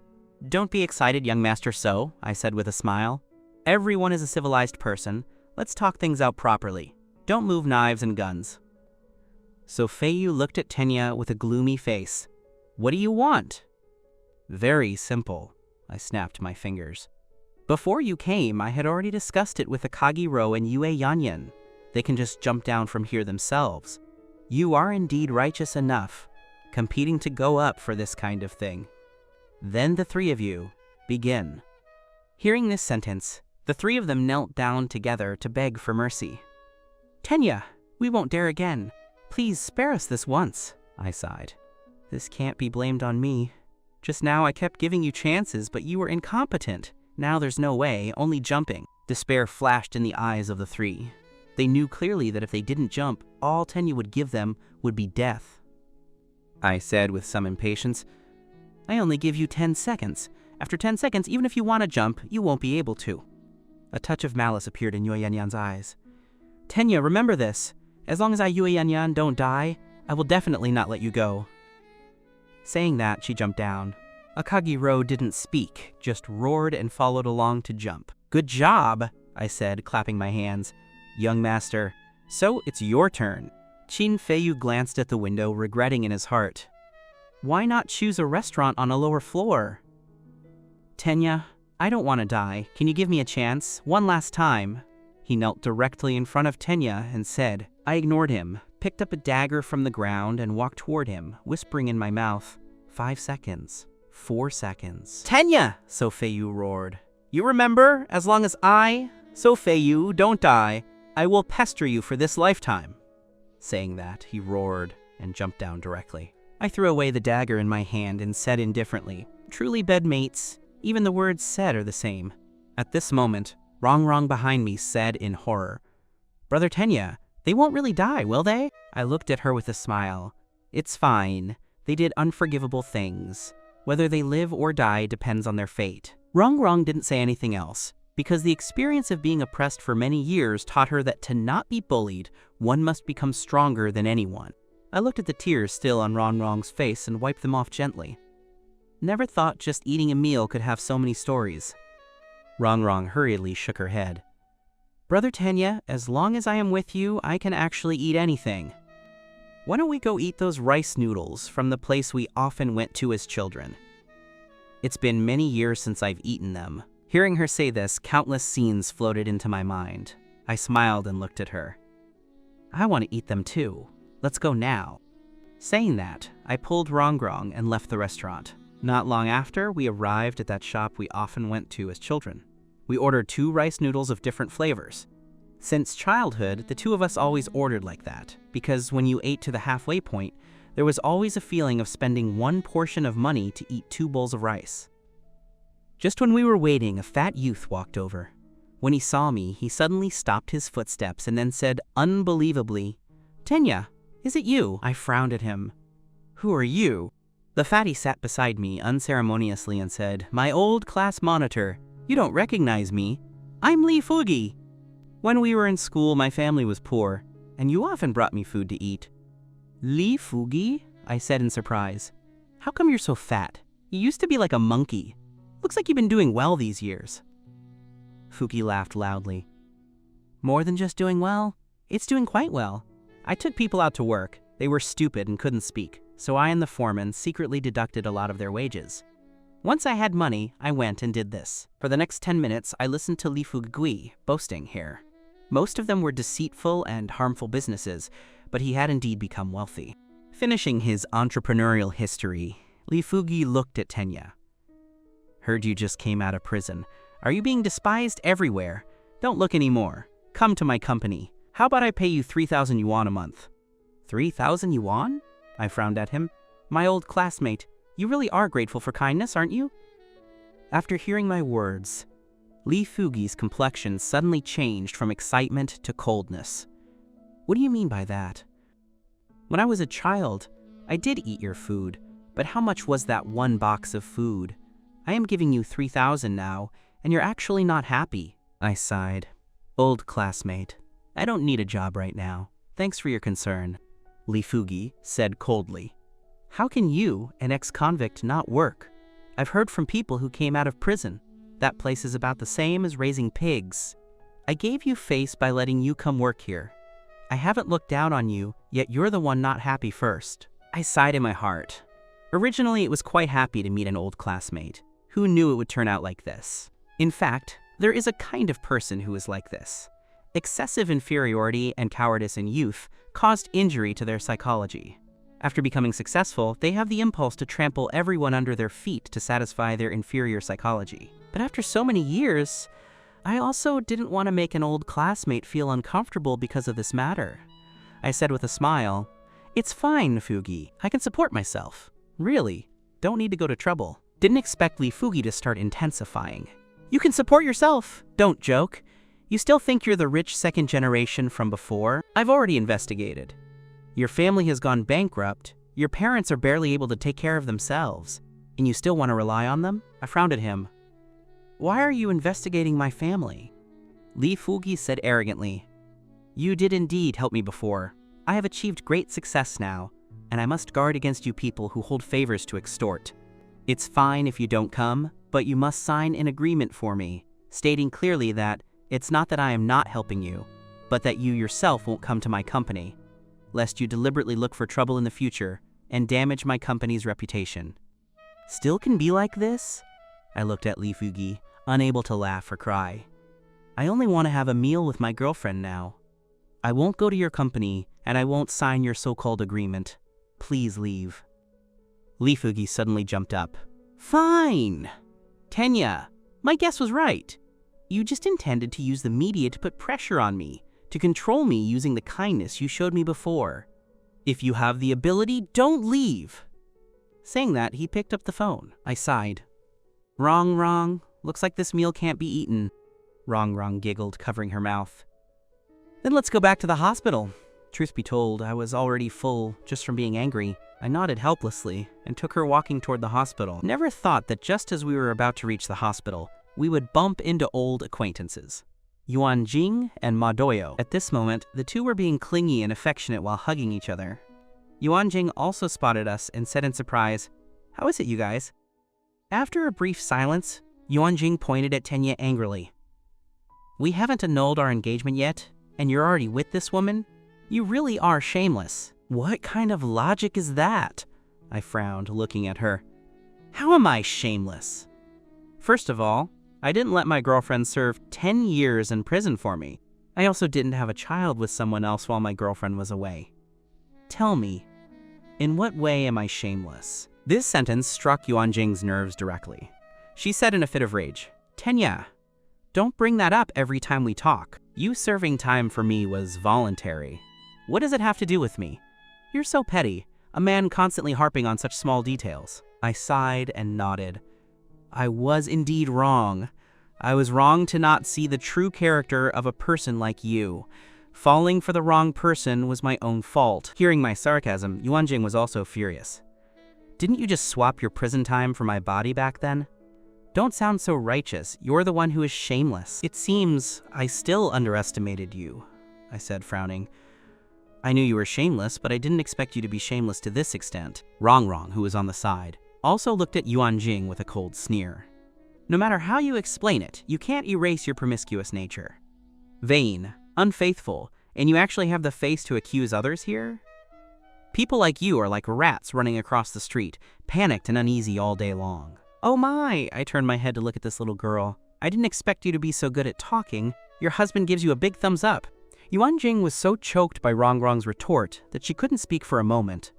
Don't be excited, young master So, I said with a smile. Everyone is a civilized person. Let's talk things out properly. Don't move knives and guns. So Feiyu looked at Tenya with a gloomy face. What do you want? Very simple, I snapped my fingers. Before you came, I had already discussed it with Akagi-ro and Yue Yanyan. They can just jump down from here themselves. You are indeed righteous enough, competing to go up for this kind of thing. Then the 3 of you begin. Hearing this sentence, the 3 of them knelt down together to beg for mercy. Tenya, we won't dare again. Please spare us this once, I sighed. This can't be blamed on me. Just now I kept giving you chances, but you were incompetent. Now there's no way, only jumping. Despair flashed in the eyes of the 3. They knew clearly that if they didn't jump, all Tenya would give them would be death. I said with some impatience, I only give you 10 seconds. After 10 seconds, even if you want to jump, you won't be able to. A touch of malice appeared in Yue Yanyan's eyes. Tenya, remember this. As long as Yue Yanyan don't die, I will definitely not let you go. Saying that, she jumped down. Akagi-ro didn't speak, just roared and followed along to jump. Good job, I said, clapping my hands. Young master, so it's your turn. Qin glanced at the window, regretting in his heart. Why not choose a restaurant on a lower floor? Tenya, I don't want to die. Can you give me a chance? One last time. He knelt directly in front of Tenya and said. I ignored him, picked up a dagger from the ground and walked toward him, whispering in my mouth, 5 seconds, 4 seconds. Tenya, So Feiyu roared. You remember, as long as I, So Feiyu, don't die, I will pester you for this lifetime. Saying that, he roared and jumped down directly. I threw away the dagger in my hand and said indifferently, truly bedmates, even the words said are the same. At this moment, Rong behind me said in horror, Brother Tenya, they won't really die, will they? I looked at her with a smile. It's fine. They did unforgivable things. Whether they live or die depends on their fate. Rong didn't say anything else, because the experience of being oppressed for many years taught her that to not be bullied, one must become stronger than anyone. I looked at the tears still on Rong's face and wiped them off gently. Never thought just eating a meal could have so many stories. Rong hurriedly shook her head. Brother Tenya, as long as I am with you, I can actually eat anything. Why don't we go eat those rice noodles from the place we often went to as children? It's been many years since I've eaten them. Hearing her say this, countless scenes floated into my mind. I smiled and looked at her. I want to eat them too. Let's go now. Saying that, I pulled Rong and left the restaurant. Not long after, we arrived at that shop we often went to as children. We ordered 2 rice noodles of different flavors. Since childhood, the 2 of us always ordered like that, because when you ate to the halfway point, there was always a feeling of spending 1 portion of money to eat 2 bowls of rice. Just when we were waiting, a fat youth walked over. When he saw me, he suddenly stopped his footsteps and then said unbelievably, Tenya, Is it you? I frowned at him. Who are you? The fatty sat beside me unceremoniously and said, My old class monitor. You don't recognize me. I'm Lee Fugi. When we were in school, my family was poor, and you often brought me food to eat. Lee Fugi? I said in surprise. How come you're so fat? You used to be like a monkey. Looks like you've been doing well these years. Fugi laughed loudly. More than just doing well? It's doing quite well. I took people out to work. They were stupid and couldn't speak, so I and the foreman secretly deducted a lot of their wages. Once I had money, I went and did this. For the next 10 minutes, I listened to Lee Fugi boasting here. Most of them were deceitful and harmful businesses, but he had indeed become wealthy. Finishing his entrepreneurial history, Lee Fugi looked at Tenya. Heard you just came out of prison. Are you being despised everywhere? Don't look anymore. Come to my company. How about I pay you 3,000 yuan a month? 3,000 yuan? I frowned at him. My old classmate, you really are grateful for kindness, aren't you? After hearing my words, Lee Fugi's complexion suddenly changed from excitement to coldness. What do you mean by that? When I was a child, I did eat your food, but how much was that one box of food? I am giving you 3,000 now, and you're actually not happy. I sighed. Old classmate, I don't need a job right now. Thanks for your concern. Lee Fugi said coldly. How can you, an ex-convict, not work? I've heard from people who came out of prison. That place is about the same as raising pigs. I gave you face by letting you come work here. I haven't looked down on you, yet you're the one not happy first. I sighed in my heart. Originally, it was quite happy to meet an old classmate. Who knew it would turn out like this? In fact, there is a kind of person who is like this. Excessive inferiority and cowardice in youth caused injury to their psychology. After becoming successful, they have the impulse to trample everyone under their feet to satisfy their inferior psychology. But after so many years, I also didn't want to make an old classmate feel uncomfortable because of this matter. I said with a smile, It's fine, Fugi. I can support myself. Really, don't need to go to trouble. Didn't expect Lee Fugi to start intensifying. You can support yourself. Don't joke. You still think you're the rich second generation from before? I've already investigated. Your family has gone bankrupt. Your parents are barely able to take care of themselves. And you still want to rely on them? I frowned at him. Why are you investigating my family? Lee Fugi said arrogantly. You did indeed help me before. I have achieved great success now, and I must guard against you people who hold favors to extort. It's fine if you don't come, but you must sign an agreement for me, stating clearly that it's not that I am not helping you, but that you yourself won't come to my company, lest you deliberately look for trouble in the future and damage my company's reputation. Still can be like this? I looked at Lee Fugi, unable to laugh or cry. I only want to have a meal with my girlfriend now. I won't go to your company, and I won't sign your so-called agreement. Please leave. Lee Fugi suddenly jumped up. Fine! Tenya, my guess was right. You just intended to use the media to put pressure on me, to control me using the kindness you showed me before. If you have the ability, don't leave. Saying that, he picked up the phone. I sighed. Wrong. Looks like this meal can't be eaten. Wrong giggled, covering her mouth. Then let's go back to the hospital. Truth be told, I was already full just from being angry. I nodded helplessly and took her walking toward the hospital. Never thought that just as we were about to reach the hospital, we would bump into old acquaintances. Yuan Jing and Ma Doyo. At this moment, the two were being clingy and affectionate while hugging each other. Yuan Jing also spotted us and said in surprise, How is it, you guys? After a brief silence, Yuan Jing pointed at Tenya angrily. We haven't annulled our engagement yet, and you're already with this woman? You really are shameless. What kind of logic is that? I frowned, looking at her. How am I shameless? First of all, I didn't let my girlfriend serve 10 years in prison for me. I also didn't have a child with someone else while my girlfriend was away. Tell me, in what way am I shameless? This sentence struck Yuan Jing's nerves directly. She said in a fit of rage, Tenya, don't bring that up every time we talk. You serving time for me was voluntary. What does it have to do with me? You're so petty, a man constantly harping on such small details. I sighed and nodded. I was indeed wrong. I was wrong to not see the true character of a person like you. Falling for the wrong person was my own fault. Hearing my sarcasm, Yuanjing was also furious. Didn't you just swap your prison time for my body back then? Don't sound so righteous. You're the one who is shameless. It seems I still underestimated you, I said, frowning. I knew you were shameless, but I didn't expect you to be shameless to this extent. Rongrong, who was on the side, also looked at Yuanjing with a cold sneer. No matter how you explain it, you can't erase your promiscuous nature. Vain, unfaithful, and you actually have the face to accuse others here? People like you are like rats running across the street, panicked and uneasy all day long. Oh my, I turned my head to look at this little girl. I didn't expect you to be so good at talking. Your husband gives you a big thumbs up. Yuanjing was so choked by Rongrong's retort that she couldn't speak for a moment.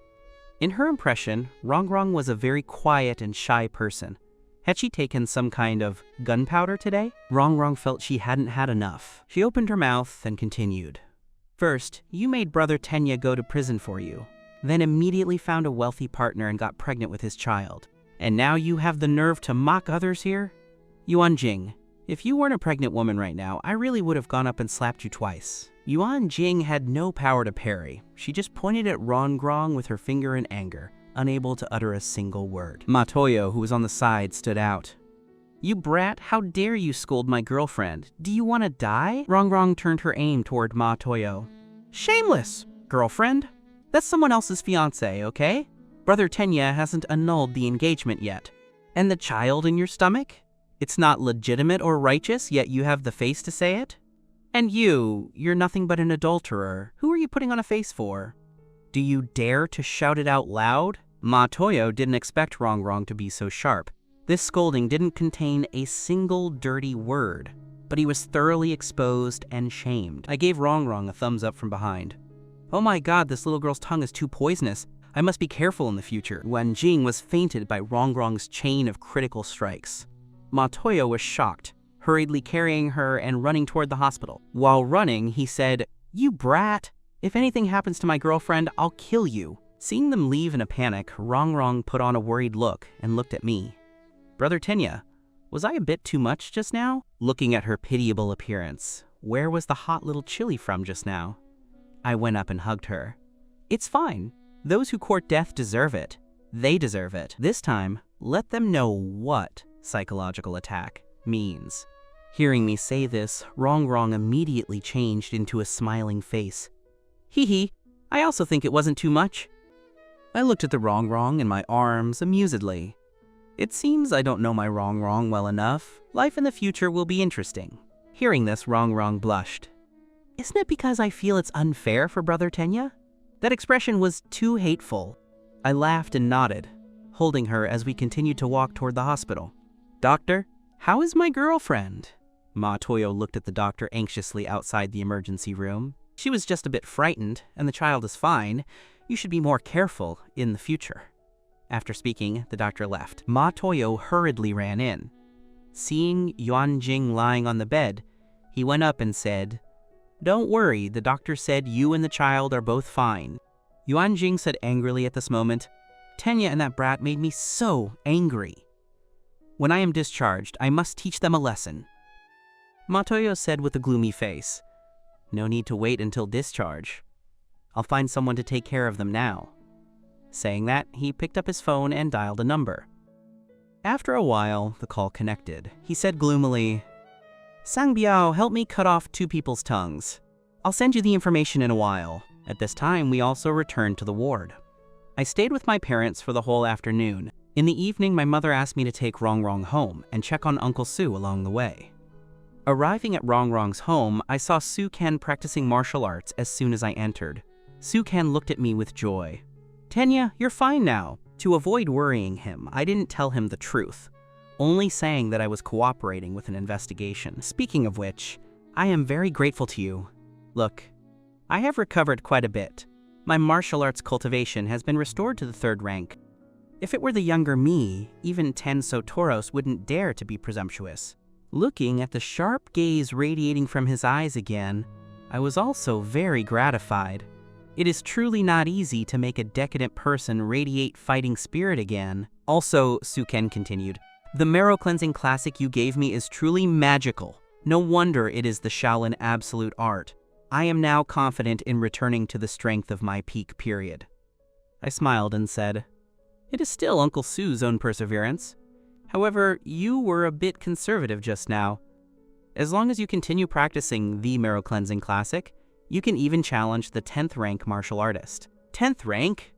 In her impression, Rongrong was a very quiet and shy person. Had she taken some kind of gunpowder today? Rongrong felt she hadn't had enough. She opened her mouth and continued. First, you made Brother Tenya go to prison for you, then immediately found a wealthy partner and got pregnant with his child. And now you have the nerve to mock others here? Yuanjing, if you weren't a pregnant woman right now, I really would have gone up and slapped you twice. Yuanjing had no power to parry. She just pointed at Rongrong with her finger in anger, unable to utter a single word. Ma Toyo, who was on the side, stood out. You brat, how dare you scold my girlfriend? Do you want to die? Rongrong turned her aim toward Ma Toyo. Shameless! Girlfriend? That's someone else's fiancé, okay? Brother Tenya hasn't annulled the engagement yet. And the child in your stomach? It's not legitimate or righteous, yet you have the face to say it? And you're nothing but an adulterer. Who are you putting on a face for? Do you dare to shout it out loud? Ma Toyo didn't expect Rongrong to be so sharp. This scolding didn't contain a single dirty word, but he was thoroughly exposed and shamed. I gave Rongrong a thumbs up from behind. Oh my god, this little girl's tongue is too poisonous. I must be careful in the future. Yuanjing was fainted by Rongrong's chain of critical strikes. Ma Toyo was shocked, hurriedly carrying her and running toward the hospital. While running, he said, You brat! If anything happens to my girlfriend, I'll kill you. Seeing them leave in a panic, Rongrong put on a worried look and looked at me. Brother Tenya, was I a bit too much just now? Looking at her pitiable appearance, where was the hot little chili from just now? I went up and hugged her. It's fine. Those who court death deserve it. They deserve it. This time, let them know what psychological attack means. Hearing me say this, Rongrong immediately changed into a smiling face. Hee hee, I also think it wasn't too much. I looked at the Rongrong in my arms amusedly. It seems I don't know my Rongrong well enough. Life in the future will be interesting. Hearing this, Rongrong blushed. Isn't it because I feel it's unfair for Brother Tenya? That expression was too hateful. I laughed and nodded, holding her as we continued to walk toward the hospital. Doctor, how is my girlfriend? Ma Toyo looked at the doctor anxiously outside the emergency room. She was just a bit frightened, and the child is fine. You should be more careful in the future. After speaking, the doctor left. Ma Toyo hurriedly ran in. Seeing Yuanjing lying on the bed, he went up and said, Don't worry, the doctor said you and the child are both fine. Yuanjing said angrily at this moment, Tenya and that brat made me so angry. When I am discharged, I must teach them a lesson. Ma Toyo said with a gloomy face, No need to wait until discharge. I'll find someone to take care of them now. Saying that, he picked up his phone and dialed a number. After a while, the call connected. He said gloomily, Sangbiao, help me cut off 2 people's tongues. I'll send you the information in a while. At this time, we also returned to the ward. I stayed with my parents for the whole afternoon. In the evening, my mother asked me to take Rongrong home and check on Uncle Su along the way. Arriving at Rongrong's home, I saw Su Ken practicing martial arts as soon as I entered. Su Ken looked at me with joy. Tenya, you're fine now. To avoid worrying him, I didn't tell him the truth, only saying that I was cooperating with an investigation. Speaking of which, I am very grateful to you. Look, I have recovered quite a bit. My martial arts cultivation has been restored to the 3rd rank. If it were the younger me, even Tenso Toros wouldn't dare to be presumptuous. Looking at the sharp gaze radiating from his eyes again, I was also very gratified. It is truly not easy to make a decadent person radiate fighting spirit again. Also, Su Ken continued, the marrow cleansing classic you gave me is truly magical. No wonder it is the Shaolin absolute art. I am now confident in returning to the strength of my peak period. I smiled and said, "It is still Uncle Sue's own perseverance. However, you were a bit conservative just now. As long as you continue practicing the Marrow Cleansing Classic, you can even challenge the 10th rank martial artist." 10th rank?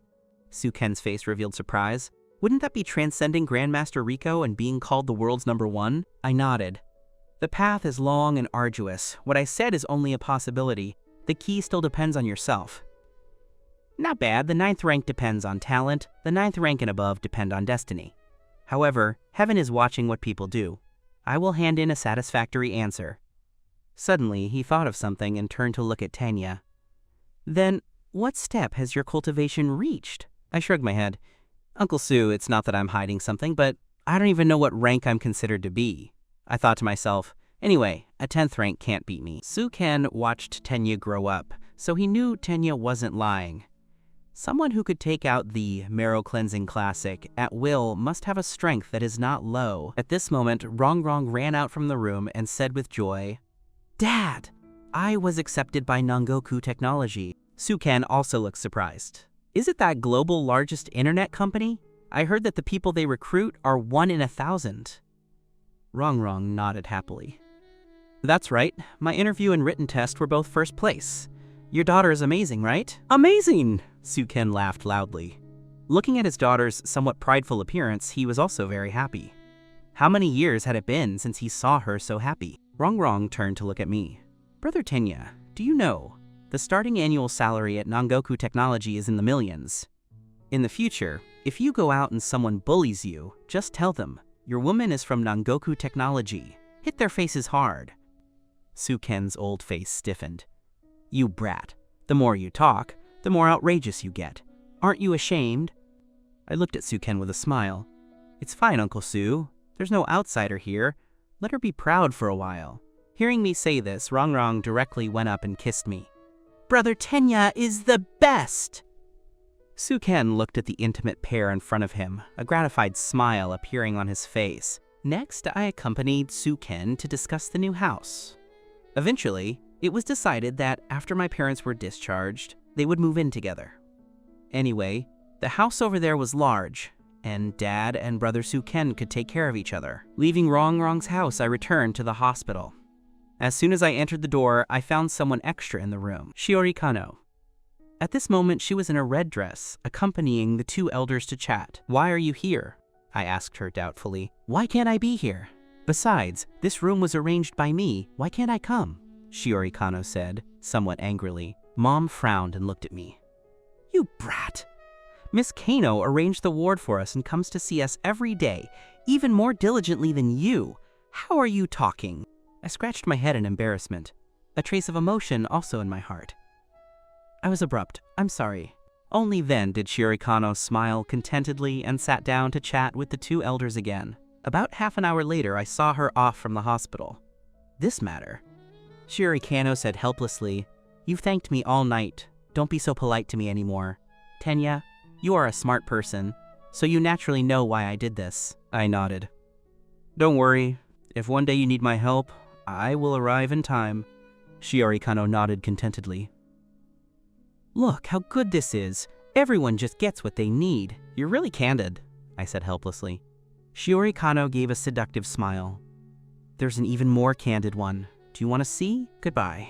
Suken's face revealed surprise. Wouldn't that be transcending Grandmaster Rico and being called the world's #1? I nodded. The path is long and arduous. What I said is only a possibility. The key still depends on yourself. Not bad. The 9th rank depends on talent. The 9th rank and above depend on destiny. However, heaven is watching what people do. I will hand in a satisfactory answer. Suddenly, he thought of something and turned to look at Tanya. Then, what step has your cultivation reached? I shrugged my head. Uncle Sue, it's not that I'm hiding something, but I don't even know what rank I'm considered to be. I thought to myself, anyway, a 10th rank can't beat me. Suken watched Tanya grow up, so he knew Tanya wasn't lying. Someone who could take out the Marrow Cleansing Classic at will must have a strength that is not low. At this moment, Rongrong ran out from the room and said with joy, "Dad, I was accepted by Nangoku Technology." Suken also looked surprised. Is it that global largest internet company? I heard that the people they recruit are 1 in 1,000. Rongrong nodded happily. That's right. My interview and written test were both first place. Your daughter is amazing, right? Amazing! Suken laughed loudly. Looking at his daughter's somewhat prideful appearance, he was also very happy. How many years had it been since he saw her so happy? Rongrong turned to look at me. Brother Tenya, do you know, the starting annual salary at Nangoku Technology is in the millions. In the future, if you go out and someone bullies you, just tell them, your woman is from Nangoku Technology. Hit their faces hard. Suken's old face stiffened. You brat. The more you talk, the more outrageous you get. Aren't you ashamed? I looked at Suken with a smile. It's fine, Uncle Sue. There's no outsider here. Let her be proud for a while. Hearing me say this, Rongrong directly went up and kissed me. Brother Tenya is the best! Suken looked at the intimate pair in front of him, a gratified smile appearing on his face. Next, I accompanied Suken to discuss the new house. Eventually, it was decided that after my parents were discharged, they would move in together. Anyway, the house over there was large, and Dad and Brother Suken could take care of each other. Leaving Rongrong's house, I returned to the hospital. As soon as I entered the door, I found someone extra in the room, Shiori Kano. At this moment, she was in a red dress, accompanying the 2 elders to chat. Why are you here? I asked her doubtfully. Why can't I be here? Besides, this room was arranged by me. Why can't I come? Shiori Kano said, somewhat angrily. Mom frowned and looked at me. You brat! Miss Kano arranged the ward for us and comes to see us every day, even more diligently than you. How are you talking? I scratched my head in embarrassment, a trace of emotion also in my heart. I was abrupt. I'm sorry. Only then did Shiori Kano smile contentedly and sat down to chat with the 2 elders again. About half an hour later, I saw her off from the hospital. This matter? Shiori Kano said helplessly, You've thanked me all night. Don't be so polite to me anymore. Tenya, you are a smart person, so you naturally know why I did this. I nodded. Don't worry. If one day you need my help, I will arrive in time. Shiori Kano nodded contentedly. Look how good this is. Everyone just gets what they need. You're really candid, I said helplessly. Shiori Kano gave a seductive smile. There's an even more candid one. Do you want to see? Goodbye.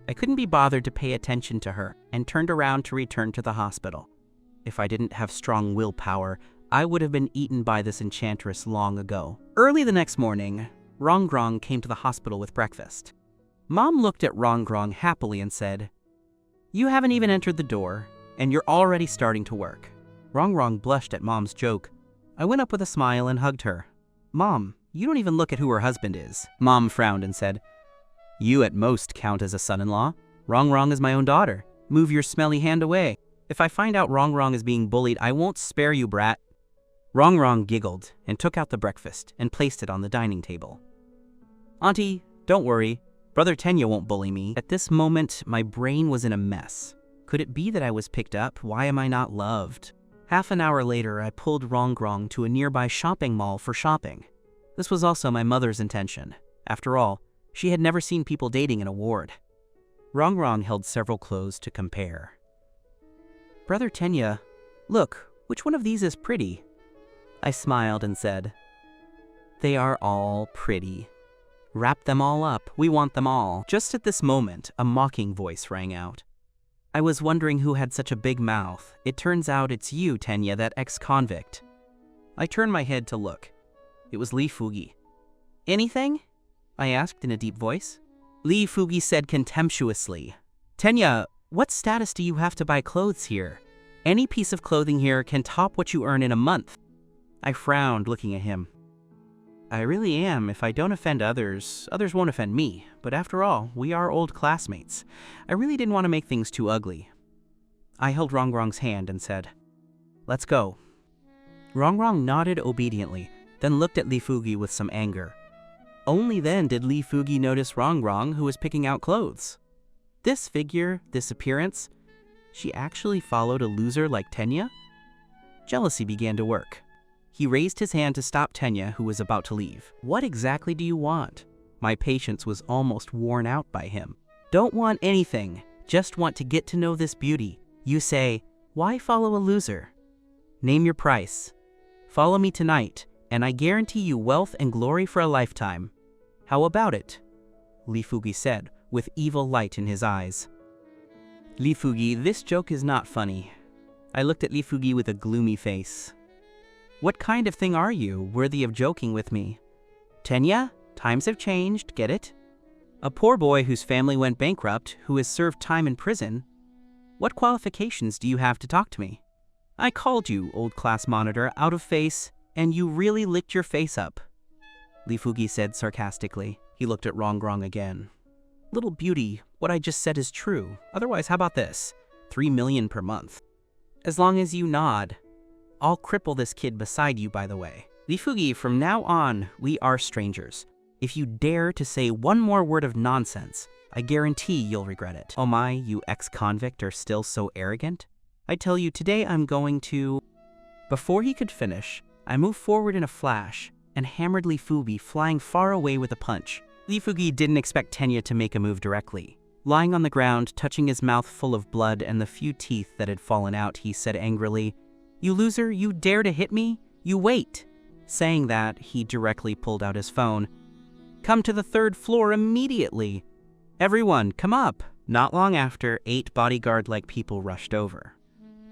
I couldn't be bothered to pay attention to her and turned around to return to the hospital. If I didn't have strong willpower, I would have been eaten by this enchantress long ago. Early the next morning, Rongrong came to the hospital with breakfast. Mom looked at Rongrong happily and said, You haven't even entered the door, and you're already starting to work. Rongrong blushed at Mom's joke. I went up with a smile and hugged her. Mom, you don't even look at who her husband is. Mom frowned and said, You at most count as a son-in-law. Rongrong is my own daughter. Move your smelly hand away. If I find out Rongrong is being bullied, I won't spare you, brat. Rongrong giggled and took out the breakfast and placed it on the dining table. Auntie, don't worry. Brother Tenya won't bully me. At this moment, my brain was in a mess. Could it be that I was picked up? Why am I not loved? Half an hour later, I pulled Rongrong to a nearby shopping mall for shopping. This was also my mother's intention. After all, she had never seen people dating in a ward. Rongrong held several clothes to compare. "Brother Tenya, look, which one of these is pretty?" I smiled and said, "They are all pretty. Wrap them all up, we want them all." Just at this moment, a mocking voice rang out. "I was wondering who had such a big mouth. It turns out it's you, Tenya, that ex-convict." I turned my head to look. It was Li Fugi. "Anything?" I asked in a deep voice. Li Fugi said contemptuously, "Tenya, what status do you have to buy clothes here? Any piece of clothing here can top what you earn in a month." I frowned, looking at him. "I really am. If I don't offend others, others won't offend me. But after all, we are old classmates. I really didn't want to make things too ugly." I held Rongrong's hand and said, "Let's go." Rongrong nodded obediently, then looked at Li Fugi with some anger. Only then did Li Fugi notice Rongrong, who was picking out clothes. This figure, this appearance, she actually followed a loser like Tenya? Jealousy began to work. He raised his hand to stop Tenya, who was about to leave. "What exactly do you want?" My patience was almost worn out by him. "Don't want anything, just want to get to know this beauty. You say, why follow a loser? Name your price. Follow me tonight, and I guarantee you wealth and glory for a lifetime. How about it?" Li Fugi said, with evil light in his eyes. "Li Fugi, this joke is not funny." I looked at Li Fugi with a gloomy face. "What kind of thing are you, worthy of joking with me? Tenya, times have changed, get it? A poor boy whose family went bankrupt, who has served time in prison. What qualifications do you have to talk to me? I called you, old class monitor, out of face, and you really licked your face up," Li Fugi said sarcastically. He looked at Rongrong again. "Little beauty, what I just said is true. Otherwise, how about this? 3 million per month. As long as you nod. I'll cripple this kid beside you, by the way. Li Fugi, from now on, we are strangers. If you dare to say one more word of nonsense, I guarantee you'll regret it." "Oh my, you ex-convict are still so arrogant? I tell you, today I'm going to..." Before he could finish, I moved forward in a flash and hammered Li Fugi, flying far away with a punch. Li Fugi didn't expect Tenya to make a move directly. Lying on the ground, touching his mouth full of blood and the few teeth that had fallen out, he said angrily, "You loser, you dare to hit me? You wait." Saying that, he directly pulled out his phone. "Come to the 3rd floor immediately. Everyone, come up." Not long after, 8 bodyguard-like people rushed over.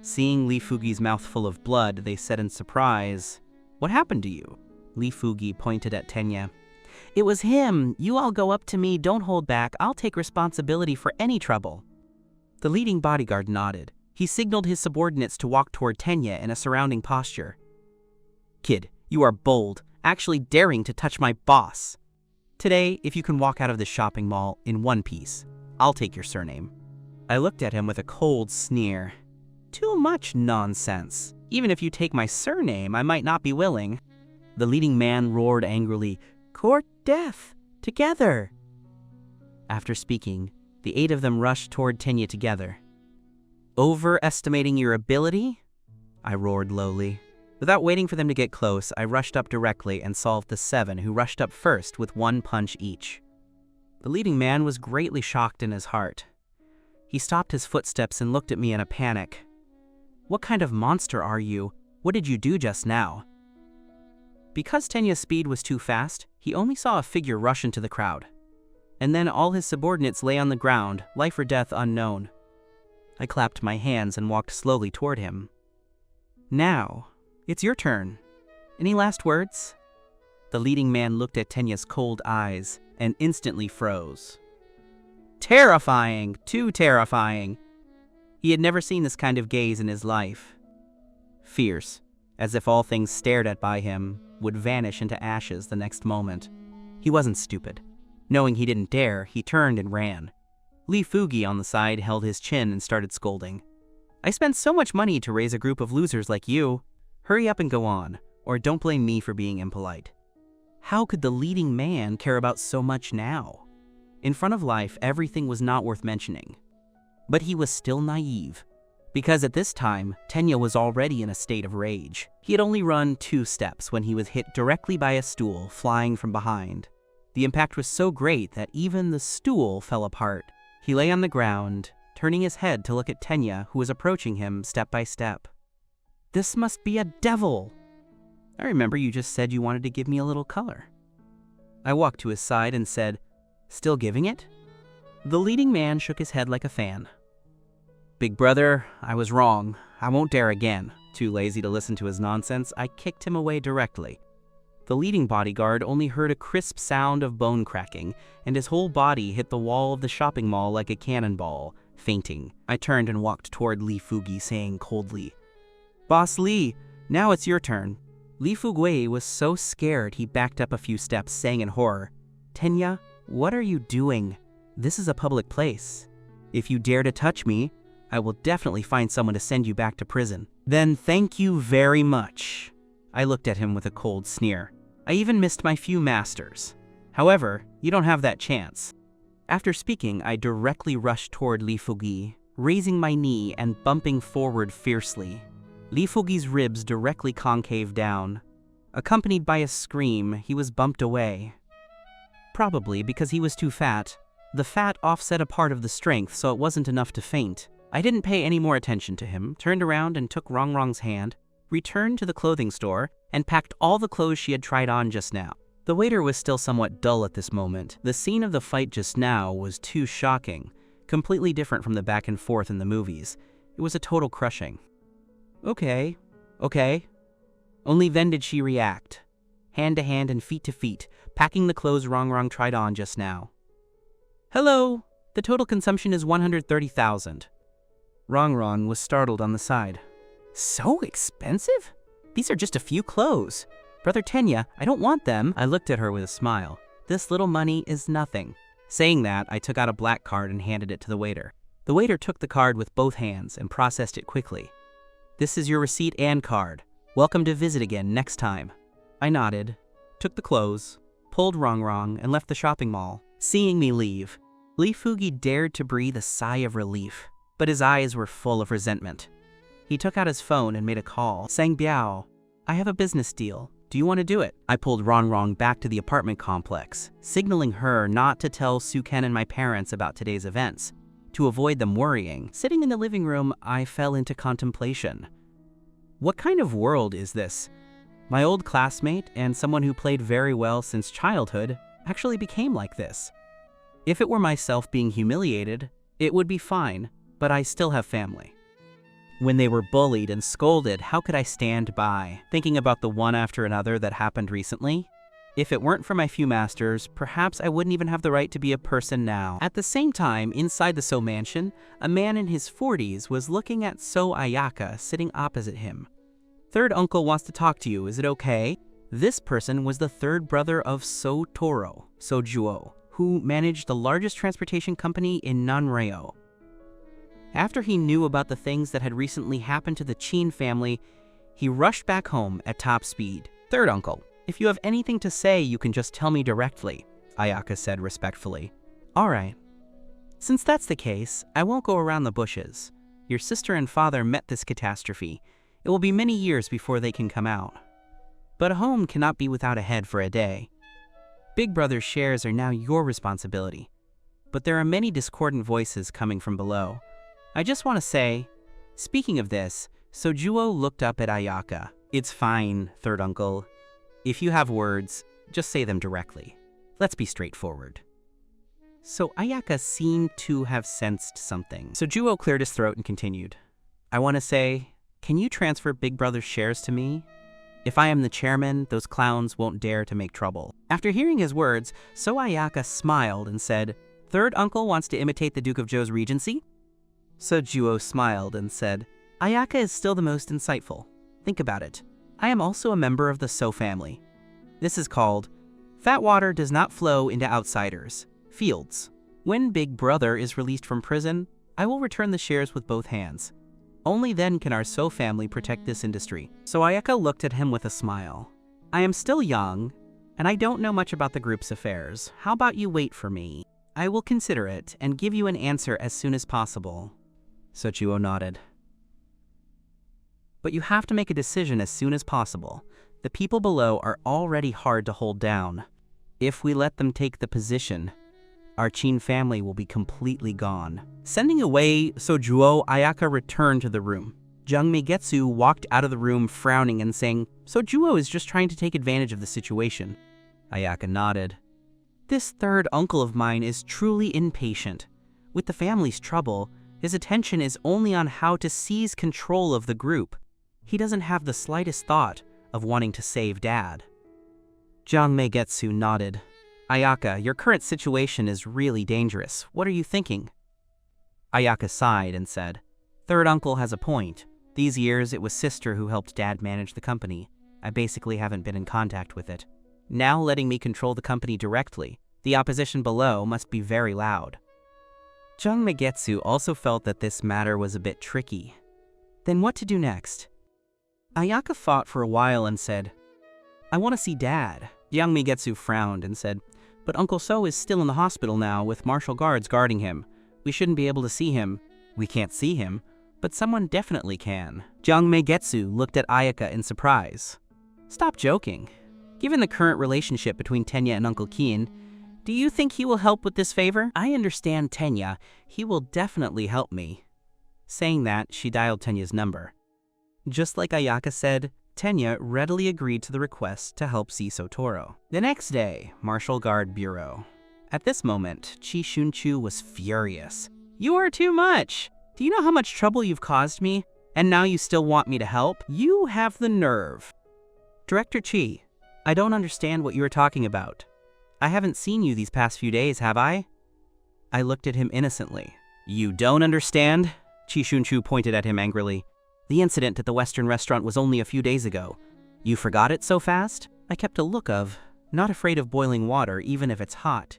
Seeing Li Fugi's mouth full of blood, they said in surprise, "What happened to you?" Li Fugi pointed at Tenya. "It was him. You all go up to me, don't hold back. I'll take responsibility for any trouble." The leading bodyguard nodded. He signaled his subordinates to walk toward Tenya in a surrounding posture. "Kid, you are bold, actually daring to touch my boss. Today, if you can walk out of the shopping mall in one piece, I'll take your surname." I looked at him with a cold sneer. "Too much nonsense. Even if you take my surname, I might not be willing." The leading man roared angrily, "Court death! Together!" After speaking, the 8 of them rushed toward Tenya together. "Overestimating your ability?" I roared lowly. Without waiting for them to get close, I rushed up directly and solved the 7 who rushed up first with 1 punch each. The leading man was greatly shocked in his heart. He stopped his footsteps and looked at me in a panic. "What kind of monster are you? What did you do just now?" Because Tenya's speed was too fast, he only saw a figure rush into the crowd. And then all his subordinates lay on the ground, life or death unknown. I clapped my hands and walked slowly toward him. "Now, it's your turn. Any last words?" The leading man looked at Tenya's cold eyes and instantly froze. Terrifying! Too terrifying! He had never seen this kind of gaze in his life. Fierce, as if all things stared at by him would vanish into ashes the next moment. He wasn't stupid. Knowing he didn't dare, he turned and ran. Li Fugi on the side held his chin and started scolding. "I spent so much money to raise a group of losers like you. Hurry up and go on, or don't blame me for being impolite." How could the leading man care about so much now? In front of life, everything was not worth mentioning. But he was still naive, because at this time, Tenya was already in a state of rage. He had only run 2 steps when he was hit directly by a stool flying from behind. The impact was so great that even the stool fell apart. He lay on the ground, turning his head to look at Tenya, who was approaching him step by step. This must be a devil! I remember you just said you wanted to give me a little color. I walked to his side and said, still giving it? The leading man shook his head like a fan. Big brother, I was wrong. I won't dare again. Too lazy to listen to his nonsense, I kicked him away directly. The leading bodyguard only heard a crisp sound of bone cracking, and his whole body hit the wall of the shopping mall like a cannonball, fainting. I turned and walked toward Li Fugi, saying coldly, Boss Li, now it's your turn. Li Fugui was so scared he backed up a few steps, saying in horror, Tenya, what are you doing? This is a public place. If you dare to touch me, I will definitely find someone to send you back to prison. Then thank you very much. I looked at him with a cold sneer. I even missed my few masters. However, you don't have that chance. After speaking, I directly rushed toward Li Fugi, raising my knee and bumping forward fiercely. Li Fugi's ribs directly concave down. Accompanied by a scream, he was bumped away. Probably because he was too fat. The fat offset a part of the strength, so it wasn't enough to faint. I didn't pay any more attention to him, turned around and took Rongrong's hand, returned to the clothing store, and packed all the clothes she had tried on just now. The waiter was still somewhat dull at this moment. The scene of the fight just now was too shocking, completely different from the back and forth in the movies. It was a total crushing. Okay. Only then did she react. Hand to hand and feet to feet, packing the clothes Rongrong tried on just now. Hello, the total consumption is 130,000. Rongrong was startled on the side. So expensive? These are just a few clothes. Brother Tenya, I don't want them. I looked at her with a smile. This little money is nothing. Saying that, I took out a black card and handed it to the waiter. The waiter took the card with both hands and processed it quickly. This is your receipt and card. Welcome to visit again next time. I nodded, took the clothes, pulled Rongrong, and left the shopping mall. Seeing me leave, Li Fugi dared to breathe a sigh of relief, but his eyes were full of resentment. He took out his phone and made a call. Sang Biao, I have a business deal. Do you want to do it? I pulled Rongrong back to the apartment complex, signaling her not to tell Suken and my parents about today's events, to avoid them worrying. Sitting in the living room, I fell into contemplation. What kind of world is this? My old classmate and someone who played very well since childhood actually became like this. If it were myself being humiliated, it would be fine, but I still have family. When they were bullied and scolded, how could I stand by, thinking about the one after another that happened recently? If it weren't for my few masters, perhaps I wouldn't even have the right to be a person now. At the same time, inside the So mansion, a man in his 40s was looking at So Ayaka sitting opposite him. Third uncle wants to talk to you, is it okay? This person was the third brother of So Toro, So Juo, who managed the largest transportation company in Nanreo. After he knew about the things that had recently happened to the Qin family, he rushed back home at top speed. Third uncle, if you have anything to say, you can just tell me directly, Ayaka said respectfully. All right. Since that's the case, I won't go around the bushes. Your sister and father met this catastrophe. It will be many years before they can come out. But a home cannot be without a head for a day. Big Brother's shares are now your responsibility. But there are many discordant voices coming from below. I just want to say, speaking of this, Sojuo looked up at Ayaka. It's fine, third uncle. If you have words, just say them directly. Let's be straightforward. So Ayaka seemed to have sensed something. Sojuo cleared his throat and continued. I want to say, can you transfer Big Brother's shares to me? If I am the chairman, those clowns won't dare to make trouble. After hearing his words, So Ayaka smiled and said, Third uncle wants to imitate the Duke of Zhou's regency? Sojuo smiled and said, Ayaka is still the most insightful. Think about it. I am also a member of the So family. This is called, Fat water does not flow into outsiders. Fields. When Big Brother is released from prison, I will return the shares with both hands. Only then can our So family protect this industry. So Ayaka looked at him with a smile. I am still young, and I don't know much about the group's affairs. How about you wait for me? I will consider it and give you an answer as soon as possible. Sojuo nodded. But you have to make a decision as soon as possible. The people below are already hard to hold down. If we let them take the position, our Qin family will be completely gone. Sending away Sojuo, Ayaka returned to the room. Jung Meigetsu walked out of the room frowning and saying, "Sojuo is just trying to take advantage of the situation." Ayaka nodded. "This third uncle of mine is truly impatient. With the family's trouble, his attention is only on how to seize control of the group. He doesn't have the slightest thought of wanting to save Dad." Jung Meigetsu nodded. "Ayaka, your current situation is really dangerous. What are you thinking?" Ayaka sighed and said, "Third uncle has a point. These years, it was sister who helped Dad manage the company. I basically haven't been in contact with it. Now letting me control the company directly, the opposition below must be very loud." Jung Meigetsu also felt that this matter was a bit tricky. Then what to do next? Ayaka thought for a while and said, "I want to see Dad." Jung Meigetsu frowned and said, "But Uncle So is still in the hospital now with martial guards guarding him. We shouldn't be able to see him. We can't see him, but someone definitely can." Jung Meigetsu looked at Ayaka in surprise. "Stop joking. Given the current relationship between Tenya and Uncle Kiin, do you think he will help with this favor?" "I understand Tenya. He will definitely help me." Saying that, she dialed Tenya's number. Just like Ayaka said, Tenya readily agreed to the request to help see Sotoro. The next day, Martial Guard Bureau. At this moment, Chi Shunchu was furious. "You are too much! Do you know how much trouble you've caused me? And now you still want me to help? You have the nerve." "Director Chi, I don't understand what you are talking about. I haven't seen you these past few days, have I?" I looked at him innocently. "You don't understand?" Chi Shunchu pointed at him angrily. "The incident at the Western restaurant was only a few days ago. You forgot it so fast?" I kept a look of, not afraid of boiling water even if it's hot.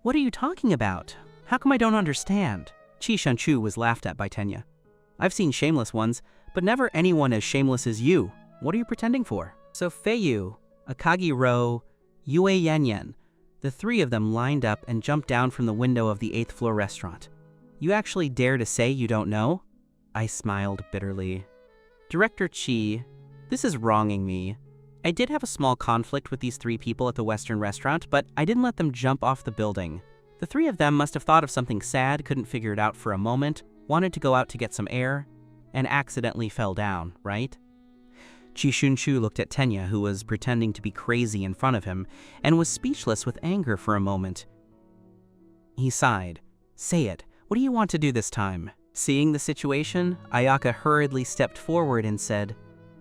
"What are you talking about? How come I don't understand?" Chi Shunchu was laughed at by Tenya. "I've seen shameless ones, but never anyone as shameless as you. What are you pretending for?" So Feiyu, Akagi Ro, Yue Yanyan, the three of them lined up and jumped down from the window of the 8th floor restaurant. "You actually dare to say you don't know?" I smiled bitterly. "Director Chi, this is wronging me. I did have a small conflict with these three people at the Western restaurant, but I didn't let them jump off the building. The three of them must have thought of something sad, couldn't figure it out for a moment, wanted to go out to get some air, and accidentally fell down, right?" Chi Shunchu looked at Tenya, who was pretending to be crazy in front of him, and was speechless with anger for a moment. He sighed. "Say it. What do you want to do this time?" Seeing the situation, Ayaka hurriedly stepped forward and said,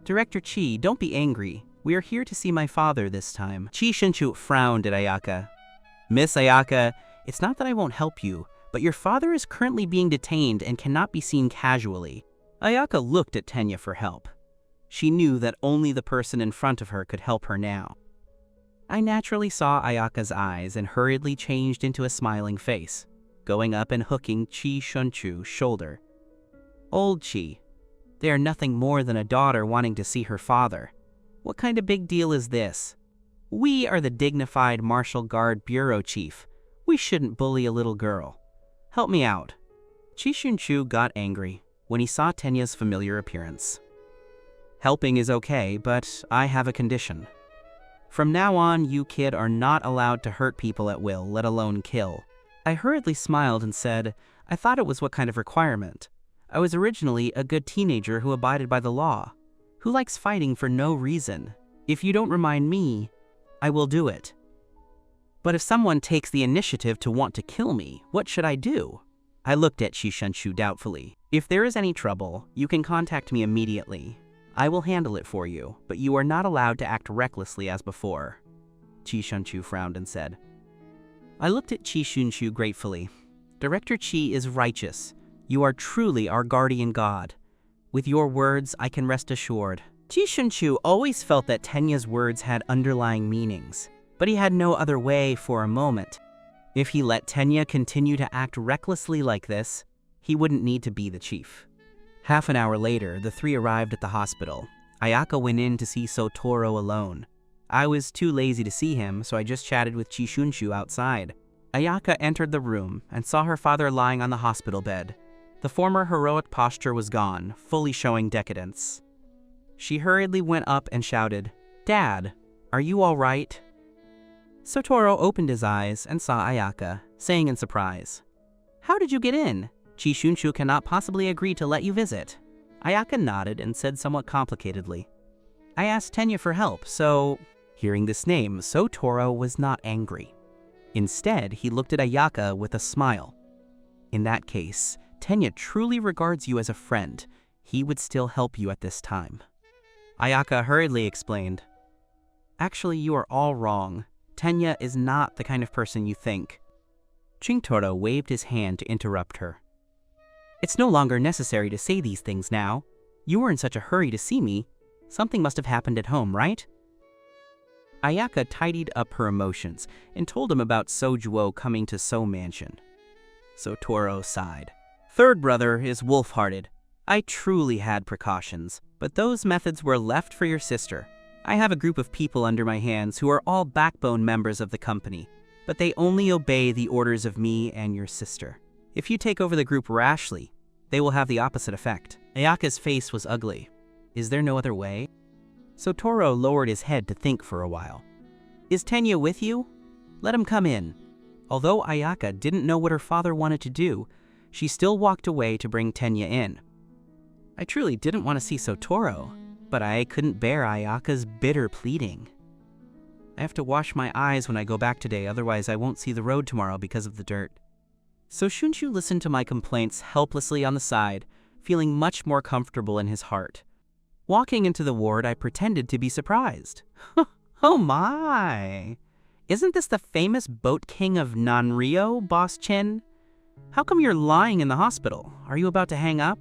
"Director Chi, don't be angry. We are here to see my father this time." Chi Shunchu frowned at Ayaka. "Miss Ayaka, it's not that I won't help you, but your father is currently being detained and cannot be seen casually." Ayaka looked at Tenya for help. She knew that only the person in front of her could help her now. I naturally saw Ayaka's eyes and hurriedly changed into a smiling face, going up and hooking Chi Shunchu's shoulder. "Old Chi, they are nothing more than a daughter wanting to see her father. What kind of big deal is this? We are the dignified Martial Guard Bureau Chief. We shouldn't bully a little girl. Help me out." Chi Shunchu got angry when he saw Tenya's familiar appearance. "Helping is okay, but I have a condition. From now on, you kid are not allowed to hurt people at will, let alone kill." I hurriedly smiled and said, "I thought it was what kind of requirement. I was originally a good teenager who abided by the law. Who likes fighting for no reason? If you don't remind me, I will do it. But if someone takes the initiative to want to kill me, what should I do?" I looked at Chi Shunchu doubtfully. "If there is any trouble, you can contact me immediately. I will handle it for you, but you are not allowed to act recklessly as before." Chi Shunchu frowned and said. I looked at Chi Shunchu gratefully. "Director Chi is righteous. You are truly our guardian god. With your words, I can rest assured." Chi Shunchu always felt that Tenya's words had underlying meanings, but he had no other way for a moment. If he let Tenya continue to act recklessly like this, he wouldn't need to be the chief. Half an hour later, the three arrived at the hospital. Ayaka went in to see Sotoro alone. I was too lazy to see him, so I just chatted with Chi Shunchu outside. Ayaka entered the room and saw her father lying on the hospital bed. The former heroic posture was gone, fully showing decadence. She hurriedly went up and shouted, "Dad, are you all right?" Sotoro opened his eyes and saw Ayaka, saying in surprise, "How did you get in? Chishunshu cannot possibly agree to let you visit." Ayaka nodded and said somewhat complicatedly, "I asked Tenya for help, so..." Hearing this name, Sotoro was not angry. Instead, he looked at Ayaka with a smile. "In that case, Tenya truly regards you as a friend. He would still help you at this time." Ayaka hurriedly explained, "Actually, you are all wrong. Tenya is not the kind of person you think." Shintaro waved his hand to interrupt her. "It's no longer necessary to say these things now. You were in such a hurry to see me. Something must have happened at home, right?" Ayaka tidied up her emotions and told him about Sojuo coming to So Mansion. Sotoro sighed. "Third brother is wolf-hearted. I truly had precautions, but those methods were left for your sister. I have a group of people under my hands who are all backbone members of the company, but they only obey the orders of me and your sister. If you take over the group rashly, they will have the opposite effect." Ayaka's face was ugly. "Is there no other way?" Sotoro lowered his head to think for a while. "Is Tenya with you? Let him come in." Although Ayaka didn't know what her father wanted to do, she still walked away to bring Tenya in. I truly didn't want to see Sotoro, but I couldn't bear Ayaka's bitter pleading. "I have to wash my eyes when I go back today, otherwise I won't see the road tomorrow because of the dirt." So Shunshu listened to my complaints helplessly on the side, feeling much more comfortable in his heart. Walking into the ward, I pretended to be surprised. "Oh my! Isn't this the famous boat king of Nanrio, Boss Chen? How come you're lying in the hospital? Are you about to hang up?"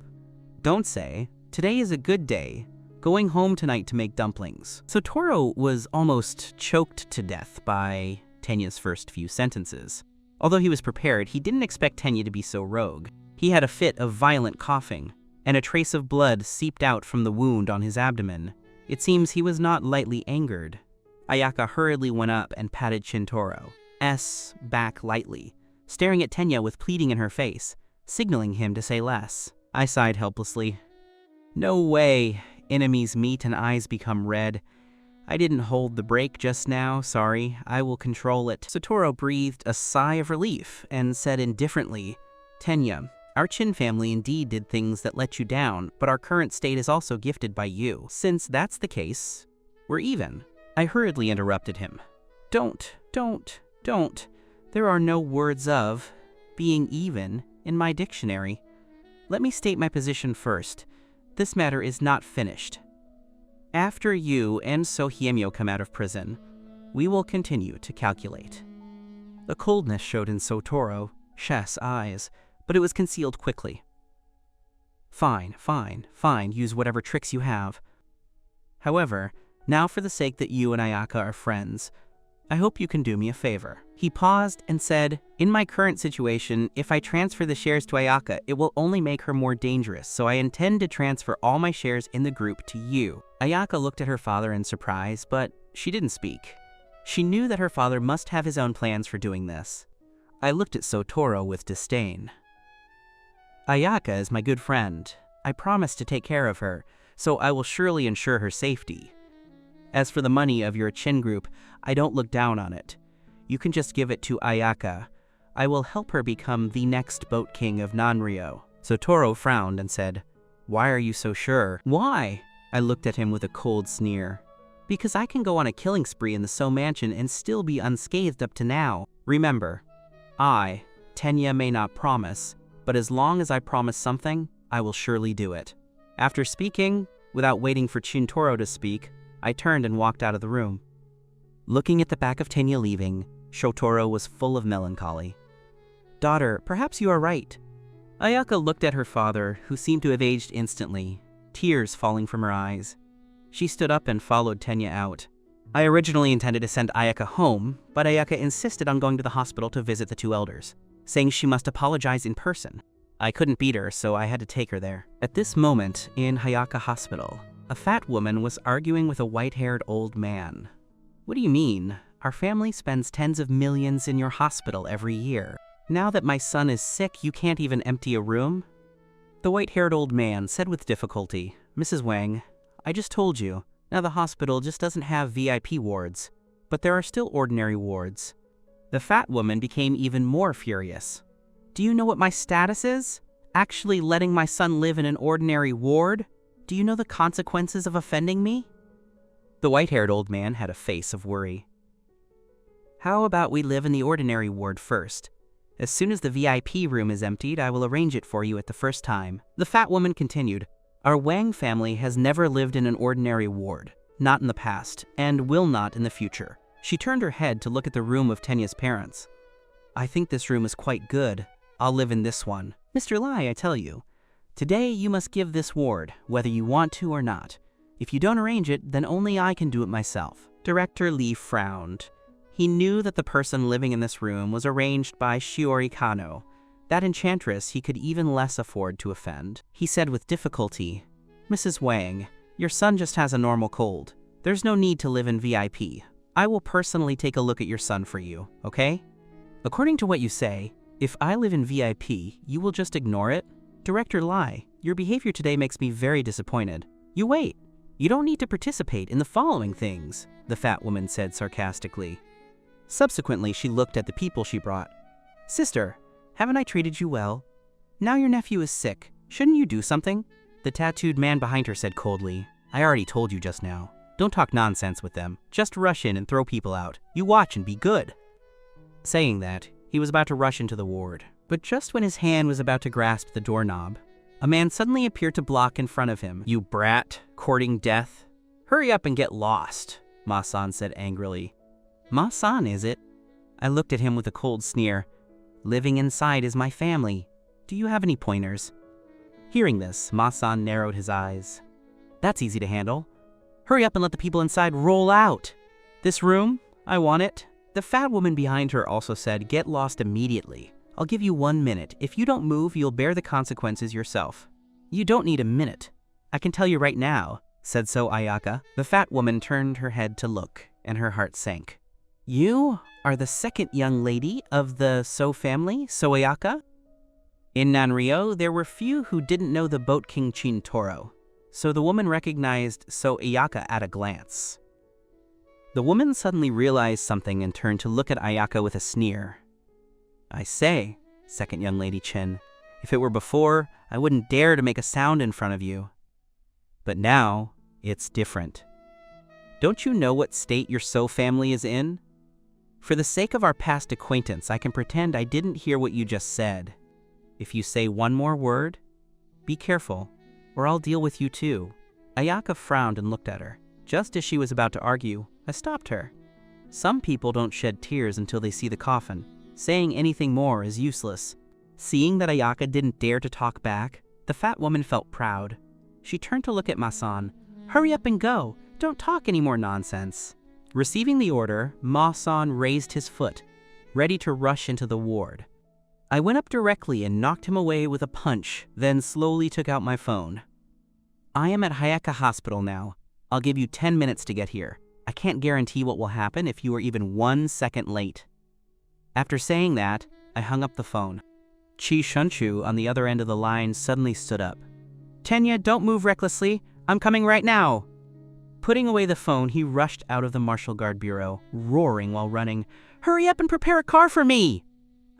"Don't say. Today is a good day. Going home tonight to make dumplings." Sotoro was almost choked to death by Tenya's first few sentences. Although he was prepared, he didn't expect Tenya to be so rogue. He had a fit of violent coughing, and a trace of blood seeped out from the wound on his abdomen. It seems he was not lightly angered. Ayaka hurriedly went up and patted Shintoro's back lightly, staring at Tenya with pleading in her face, signaling him to say less. I sighed helplessly. "No way. Enemies meet and eyes become red. I didn't hold the brake just now, sorry. I will control it." Sotoro breathed a sigh of relief and said indifferently, "Tenya, our Chin family indeed did things that let you down, but our current state is also gifted by you. Since that's the case, we're even." I hurriedly interrupted him. Don't. There are no words of being even in my dictionary. Let me state my position first. This matter is not finished. After you and Sohiemyo come out of prison, we will continue to calculate." The coldness showed in Sotoro's eyes, but it was concealed quickly. Fine. Use whatever tricks you have. However, now for the sake that you and Ayaka are friends, I hope you can do me a favor." He paused and said, "In my current situation, if I transfer the shares to Ayaka, it will only make her more dangerous, so I intend to transfer all my shares in the group to you." Ayaka looked at her father in surprise, but she didn't speak. She knew that her father must have his own plans for doing this. I looked at Sotoro with disdain. "Ayaka is my good friend. I promised to take care of her, so I will surely ensure her safety. As for the money of your Chin group, I don't look down on it. You can just give it to Ayaka. I will help her become the next boat king of Nanrio." Sotoro frowned and said, "Why are you so sure?" "Why?" I looked at him with a cold sneer. "Because I can go on a killing spree in the So Mansion and still be unscathed up to now. Remember, I, Tenya, may not promise, but as long as I promise something, I will surely do it." After speaking, without waiting for Shintaro to speak, I turned and walked out of the room. Looking at the back of Tenya leaving, Sotoro was full of melancholy. "Daughter, perhaps you are right." Ayaka looked at her father, who seemed to have aged instantly, tears falling from her eyes. She stood up and followed Tenya out. I originally intended to send Ayaka home, but Ayaka insisted on going to the hospital to visit the two elders, saying she must apologize in person. I couldn't beat her, so I had to take her there. At this moment, in Hayaka Hospital, a fat woman was arguing with a white-haired old man. "What do you mean? Our family spends tens of millions in your hospital every year. Now that my son is sick, you can't even empty a room?" The white-haired old man said with difficulty, "Mrs. Wang, I just told you, now the hospital just doesn't have VIP wards. but there are still ordinary wards. The fat woman became even more furious. Do you know what my status is? Actually letting my son live in an ordinary ward? Do you know the consequences of offending me? The white-haired old man had a face of worry. How about we live in the ordinary ward first? As soon as the VIP room is emptied, I will arrange it for you at the first time. The fat woman continued, Our Wang family has never lived in an ordinary ward, not in the past, and will not in the future. She turned her head to look at the room of Tenya's parents. I think this room is quite good. I'll live in this one. Mr. Lai, I tell you, today you must give this ward, whether you want to or not. If you don't arrange it, then only I can do it myself. Director Li frowned. He knew that the person living in this room was arranged by Shiori Kano, that enchantress he could even less afford to offend. He said with difficulty, Mrs. Wang, your son just has a normal cold. There's no need to live in VIP. I will personally take a look at your son for you, okay? According to what you say, if I live in VIP, you will just ignore it? Director Lai, your behavior today makes me very disappointed. You wait. You don't need to participate in the following things, the fat woman said sarcastically. Subsequently, she looked at the people she brought. Sister, haven't I treated you well? Now your nephew is sick. Shouldn't you do something? The tattooed man behind her said coldly, I already told you just now. Don't talk nonsense with them. Just rush in and throw people out. You watch and be good. Saying that, he was about to rush into the ward. But just when his hand was about to grasp the doorknob, a man suddenly appeared to block in front of him. You brat, courting death. Hurry up and get lost, Ma-san said angrily. Ma-san, is it? I looked at him with a cold sneer. Living inside is my family. Do you have any pointers? Hearing this, Ma-san narrowed his eyes. That's easy to handle. Hurry up and let the people inside roll out. This room, I want it. The fat woman behind her also said, get lost immediately. I'll give you 1 minute. If you don't move, you'll bear the consequences yourself. You don't need a minute. I can tell you right now, said So Ayaka. The fat woman turned her head to look, and her heart sank. You are the second young lady of the So family, So Ayaka? In Nanrio, there were few who didn't know the boat king Chintoro, so the woman recognized So Ayaka at a glance. The woman suddenly realized something and turned to look at Ayaka with a sneer. I say, second young lady Chen, if it were before, I wouldn't dare to make a sound in front of you. But now, it's different. Don't you know what state your So family is in? For the sake of our past acquaintance, I can pretend I didn't hear what you just said. If you say one more word, be careful, or I'll deal with you too. Ayaka frowned and looked at her. Just as she was about to argue, I stopped her. Some people don't shed tears until they see the coffin. Saying anything more is useless. Seeing that Ayaka didn't dare to talk back, the fat woman felt proud. She turned to look at Ma-san. Hurry up and go. Don't talk any more nonsense. Receiving the order, Ma-san raised his foot, ready to rush into the ward. I went up directly and knocked him away with a punch, then slowly took out my phone. I am at Hayaka Hospital now. I'll give you 10 minutes to get here. I can't guarantee what will happen if you are even 1 second late. After saying that, I hung up the phone. Chi Shunchu on the other end of the line suddenly stood up. Tenya, don't move recklessly. I'm coming right now. Putting away the phone, he rushed out of the Martial Guard Bureau, roaring while running. Hurry up and prepare a car for me!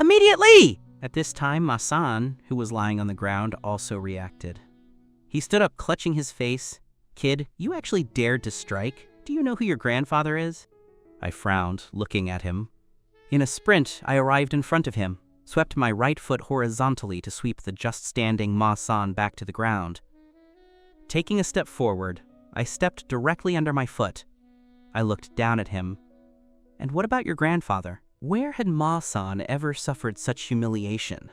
Immediately! At this time, Ma-san, who was lying on the ground, also reacted. He stood up, clutching his face. Kid, you actually dared to strike? Do you know who your grandfather is? I frowned, looking at him. In a sprint, I arrived in front of him, swept my right foot horizontally to sweep the just-standing Ma-san back to the ground. Taking a step forward, I stepped directly under my foot. I looked down at him. And what about your grandfather? Where had Ma-san ever suffered such humiliation?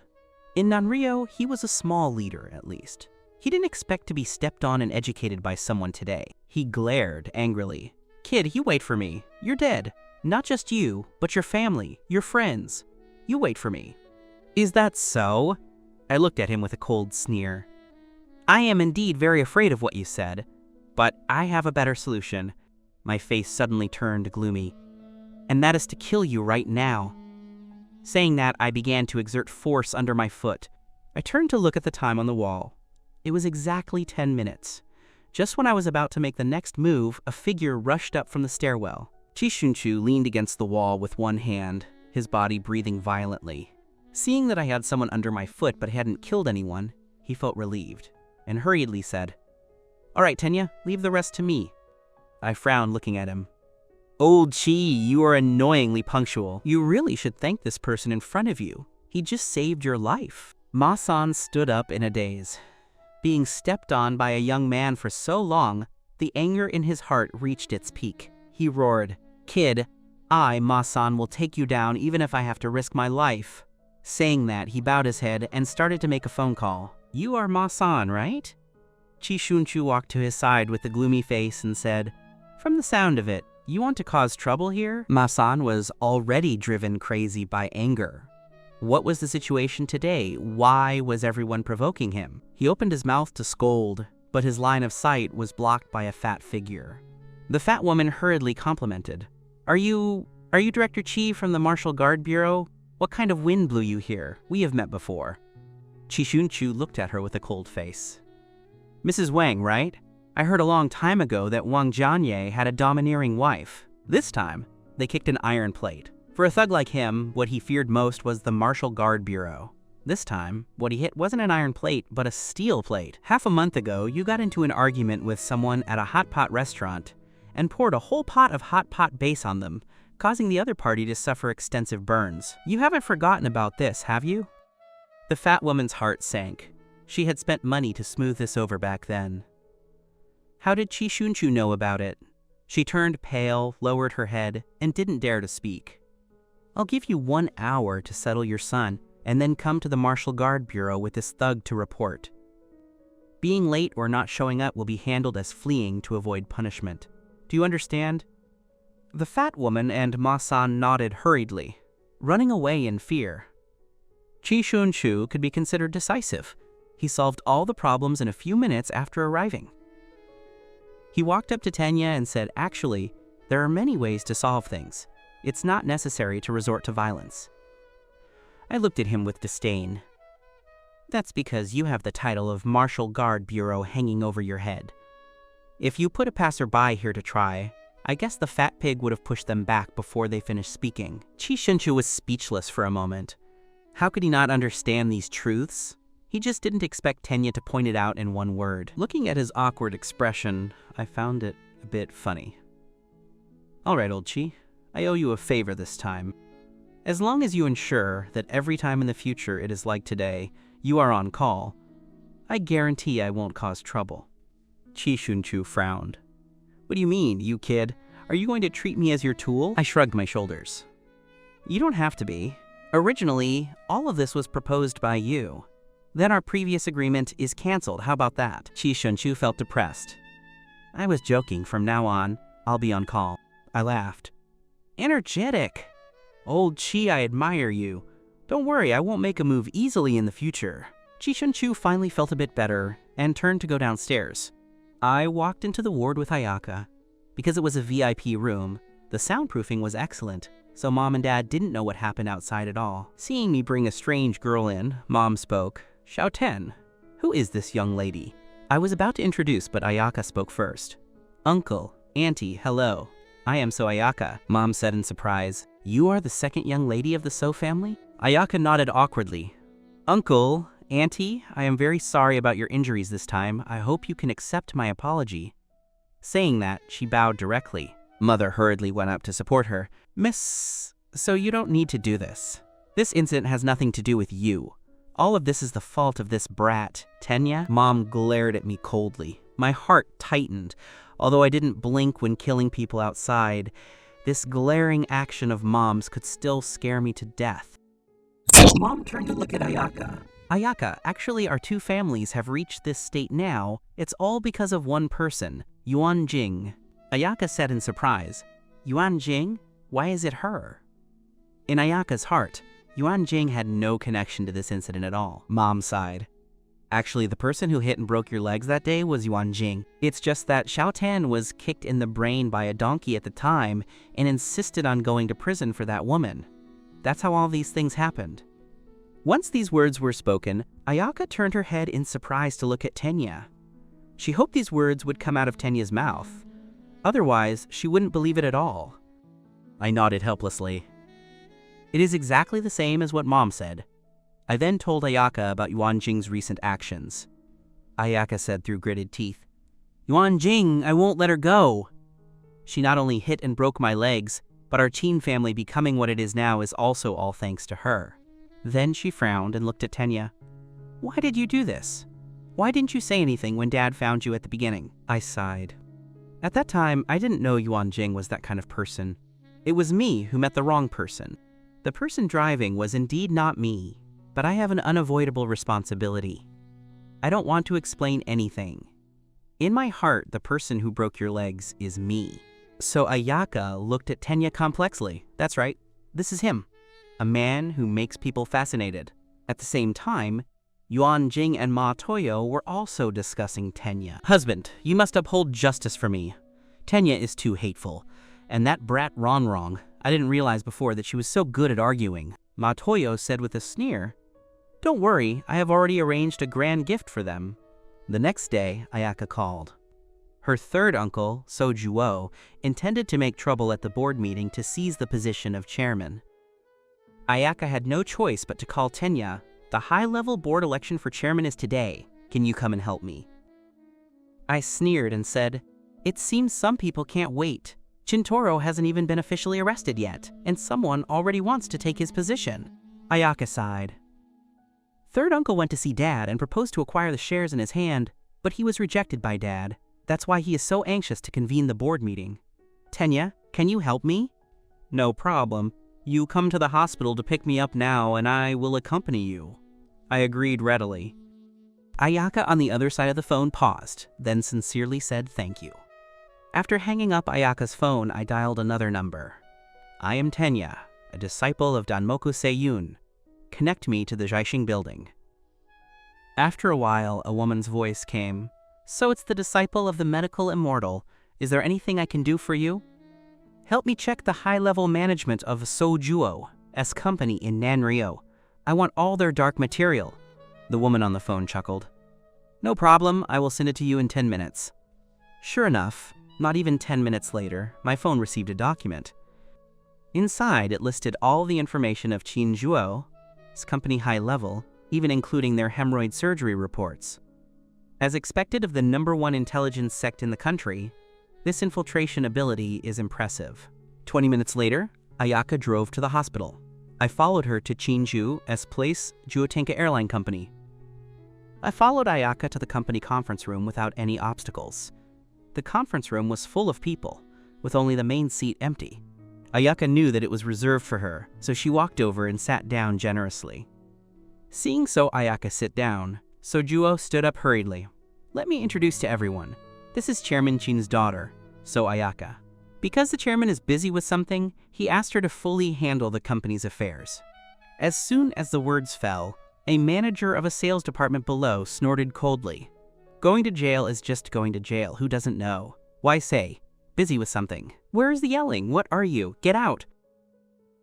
In Nanrio, he was a small leader, at least. He didn't expect to be stepped on and educated by someone today. He glared angrily. Kid, you wait for me. You're dead. Not just you, but your family, your friends. You wait for me. Is that so? I looked at him with a cold sneer. I am indeed very afraid of what you said, but I have a better solution. My face suddenly turned gloomy. And that is to kill you right now. Saying that, I began to exert force under my foot. I turned to look at the time on the wall. It was exactly 10 minutes. Just when I was about to make the next move, a figure rushed up from the stairwell. Chishunchu leaned against the wall with one hand, his body breathing violently. Seeing that I had someone under my foot but hadn't killed anyone, he felt relieved, and hurriedly said, "All right, Tenya, leave the rest to me." I frowned, looking at him. "Old Chi, you are annoyingly punctual. You really should thank this person in front of you. He just saved your life." Ma-san stood up in a daze. Being stepped on by a young man for so long, the anger in his heart reached its peak. He roared, "Kid, I, Ma-san, will take you down even if I have to risk my life." Saying that, he bowed his head and started to make a phone call. "You are Ma-san, right?" Chishunchu walked to his side with a gloomy face and said, "From the sound of it, you want to cause trouble here?" Ma-san was already driven crazy by anger. What was the situation today? Why was everyone provoking him? He opened his mouth to scold, but his line of sight was blocked by a fat figure. The fat woman hurriedly complimented. Are you Director Chi from the Martial Guard Bureau? What kind of wind blew you here? We have met before." Chishunchu looked at her with a cold face. "Mrs. Wang, right? I heard a long time ago that Wang Jianye had a domineering wife. This time, they kicked an iron plate. For a thug like him, what he feared most was the Martial Guard Bureau. This time, what he hit wasn't an iron plate, but a steel plate. Half a month ago, you got into an argument with someone at a hot pot restaurant and poured a whole pot of hot pot base on them, causing the other party to suffer extensive burns. You haven't forgotten about this, have you?" The fat woman's heart sank. She had spent money to smooth this over back then. How did Chishunchu know about it? She turned pale, lowered her head, and didn't dare to speak. "I'll give you 1 hour to settle your son, and then come to the Martial Guard Bureau with this thug to report. Being late or not showing up will be handled as fleeing to avoid punishment. Do you understand?" The fat woman and Ma-san nodded hurriedly, running away in fear. Chishunchu could be considered decisive. He solved all the problems in a few minutes after arriving. He walked up to Tenya and said, "Actually, there are many ways to solve things. It's not necessary to resort to violence." I looked at him with disdain. "That's because you have the title of Martial Guard Bureau hanging over your head. If you put a passerby here to try, I guess the fat pig would have pushed them back before they finished speaking." Chishunchu was speechless for a moment. How could he not understand these truths? He just didn't expect Tenya to point it out in one word. Looking at his awkward expression, I found it a bit funny. "All right, old Chi, I owe you a favor this time. As long as you ensure that every time in the future it is like today, you are on call, I guarantee I won't cause trouble." Chishunchu frowned. "What do you mean, you kid? Are you going to treat me as your tool?" I shrugged my shoulders. "You don't have to be. Originally, all of this was proposed by you. Then our previous agreement is canceled. How about that?" Chishunchu felt depressed. "I was joking. From now on, I'll be on call." I laughed. "Energetic! Old Chi, I admire you. Don't worry, I won't make a move easily in the future." Chishunchu finally felt a bit better and turned to go downstairs. I walked into the ward with Ayaka. Because it was a VIP room, the soundproofing was excellent, so Mom and Dad didn't know what happened outside at all. Seeing me bring a strange girl in, Mom spoke. "Xiaoten, who is this young lady?" I was about to introduce, but Ayaka spoke first. "Uncle, Auntie, hello. I am So Ayaka," Mom said in surprise. "You are the second young lady of the So family?" Ayaka nodded awkwardly. "Uncle, Auntie, I am very sorry about your injuries this time. I hope you can accept my apology." Saying that, she bowed directly. Mother hurriedly went up to support her. "Miss, so you don't need to do this. This incident has nothing to do with you. All of this is the fault of this brat, Tenya." Mom glared at me coldly. My heart tightened. Although I didn't blink when killing people outside, this glaring action of Mom's could still scare me to death. Mom turned to look at Ayaka. "Ayaka, actually our two families have reached this state now. It's all because of one person, Yuan Jing." Ayaka said in surprise, "Yuan Jing? Why is it her?" In Ayaka's heart, Yuan Jing had no connection to this incident at all. Mom sighed. "Actually, the person who hit and broke your legs that day was Yuan Jing. It's just that Xiaotan was kicked in the brain by a donkey at the time and insisted on going to prison for that woman. That's how all these things happened." Once these words were spoken, Ayaka turned her head in surprise to look at Tenya. She hoped these words would come out of Tenya's mouth. Otherwise, she wouldn't believe it at all. I nodded helplessly. It is exactly the same as what Mom said. I then told Ayaka about Yuan Jing's recent actions. Ayaka said through gritted teeth, Yuan Jing, I won't let her go. She not only hit and broke my legs, but our Qin family becoming what it is now is also all thanks to her. Then she frowned and looked at Tenya. Why did you do this? Why didn't you say anything when Dad found you at the beginning? I sighed. At that time, I didn't know Yuan Jing was that kind of person. It was me who met the wrong person. The person driving was indeed not me, but I have an unavoidable responsibility. I don't want to explain anything. In my heart, the person who broke your legs is me. So Ayaka looked at Tenya complexly. That's right, this is him. A man who makes people fascinated. At the same time, Yuan Jing and Ma Toyo were also discussing Tenya. Husband, you must uphold justice for me. Tenya is too hateful. And that brat Ronrong, I didn't realize before that she was so good at arguing. Ma Toyo said with a sneer, Don't worry, I have already arranged a grand gift for them. The next day, Ayaka called. Her third uncle, So Juo, intended to make trouble at the board meeting to seize the position of chairman. Ayaka had no choice but to call Tenya. The high-level board election for chairman is today. Can you come and help me? I sneered and said, It seems some people can't wait. Chintoro hasn't even been officially arrested yet, and someone already wants to take his position. Ayaka sighed. Third uncle went to see Dad and proposed to acquire the shares in his hand, but he was rejected by Dad. That's why he is so anxious to convene the board meeting. Tenya, can you help me? No problem. You come to the hospital to pick me up now and I will accompany you. I agreed readily. Ayaka on the other side of the phone paused, then sincerely said thank you. After hanging up Ayaka's phone, I dialed another number. I am Tenya, a disciple of Danmoku Seiyun. Connect me to the Jiaxing building. After a while, a woman's voice came. So it's the disciple of the medical immortal. Is there anything I can do for you? Help me check the high-level management of Sojuo's company in Nanrio. I want all their dark material. The woman on the phone chuckled. No problem, I will send it to you in 10 minutes. Sure enough, not even 10 minutes later, my phone received a document. Inside, it listed all the information of Qin Zhuo's company high level, even including their hemorrhoid surgery reports. As expected of the #1 intelligence sect in the country, this infiltration ability is impressive. 20 minutes later, Ayaka drove to the hospital. I followed her to Qinju's place, Juotenka Airline Company. I followed Ayaka to the company conference room without any obstacles. The conference room was full of people, with only the main seat empty. Ayaka knew that it was reserved for her, so she walked over and sat down generously. Seeing So Ayaka sit down, Sojuo stood up hurriedly. Let me introduce to everyone. This is Chairman Qin's daughter, So Ayaka. Because the chairman is busy with something, he asked her to fully handle the company's affairs. As soon as the words fell, a manager of a sales department below snorted coldly. Going to jail is just going to jail, who doesn't know? Why say, busy with something? Where is the yelling? What are you? Get out!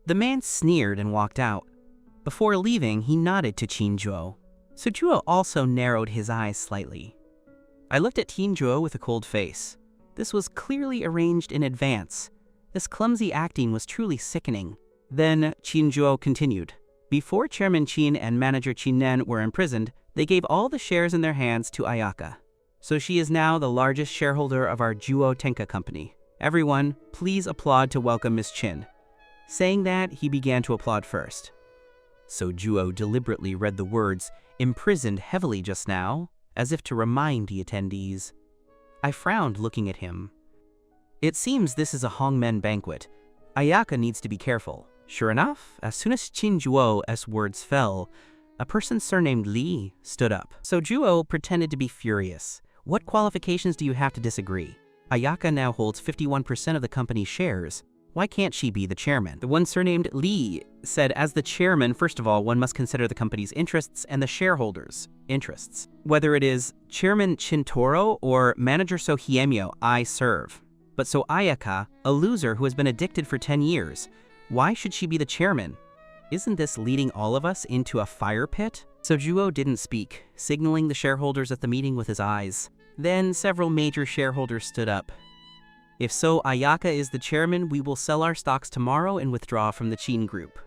The man sneered and walked out. Before leaving, he nodded to Qinjuo. Sojuo also narrowed his eyes slightly. I looked at Qinjuo with a cold face. This was clearly arranged in advance. This clumsy acting was truly sickening. Then Qinjuo continued. Before Chairman Qin and Manager Qinen were imprisoned, they gave all the shares in their hands to Ayaka. So she is now the largest shareholder of our Juotenka company. Everyone, please applaud to welcome Miss Qin. Saying that, he began to applaud first. So Juo deliberately read the words, imprisoned heavily just now, as if to remind the attendees. I frowned looking at him. It seems this is a Hongmen banquet. Ayaka needs to be careful. Sure enough, as soon as Qinjuo's words fell, a person surnamed Li stood up. So Juo pretended to be furious. What qualifications do you have to disagree? Ayaka now holds 51% of the company's shares. Why can't she be the chairman? The one surnamed Li said, as the chairman, first of all, one must consider the company's interests and the shareholders' interests. Whether it is Chairman Chintoro or Manager Sohiemyo, I serve. But So Ayaka, a loser who has been addicted for 10 years, why should she be the chairman? Isn't this leading all of us into a fire pit? So Juo didn't speak, signaling the shareholders at the meeting with his eyes. Then several major shareholders stood up. If so, Ayaka is the chairman. We will sell our stocks tomorrow and withdraw from the Chin Group.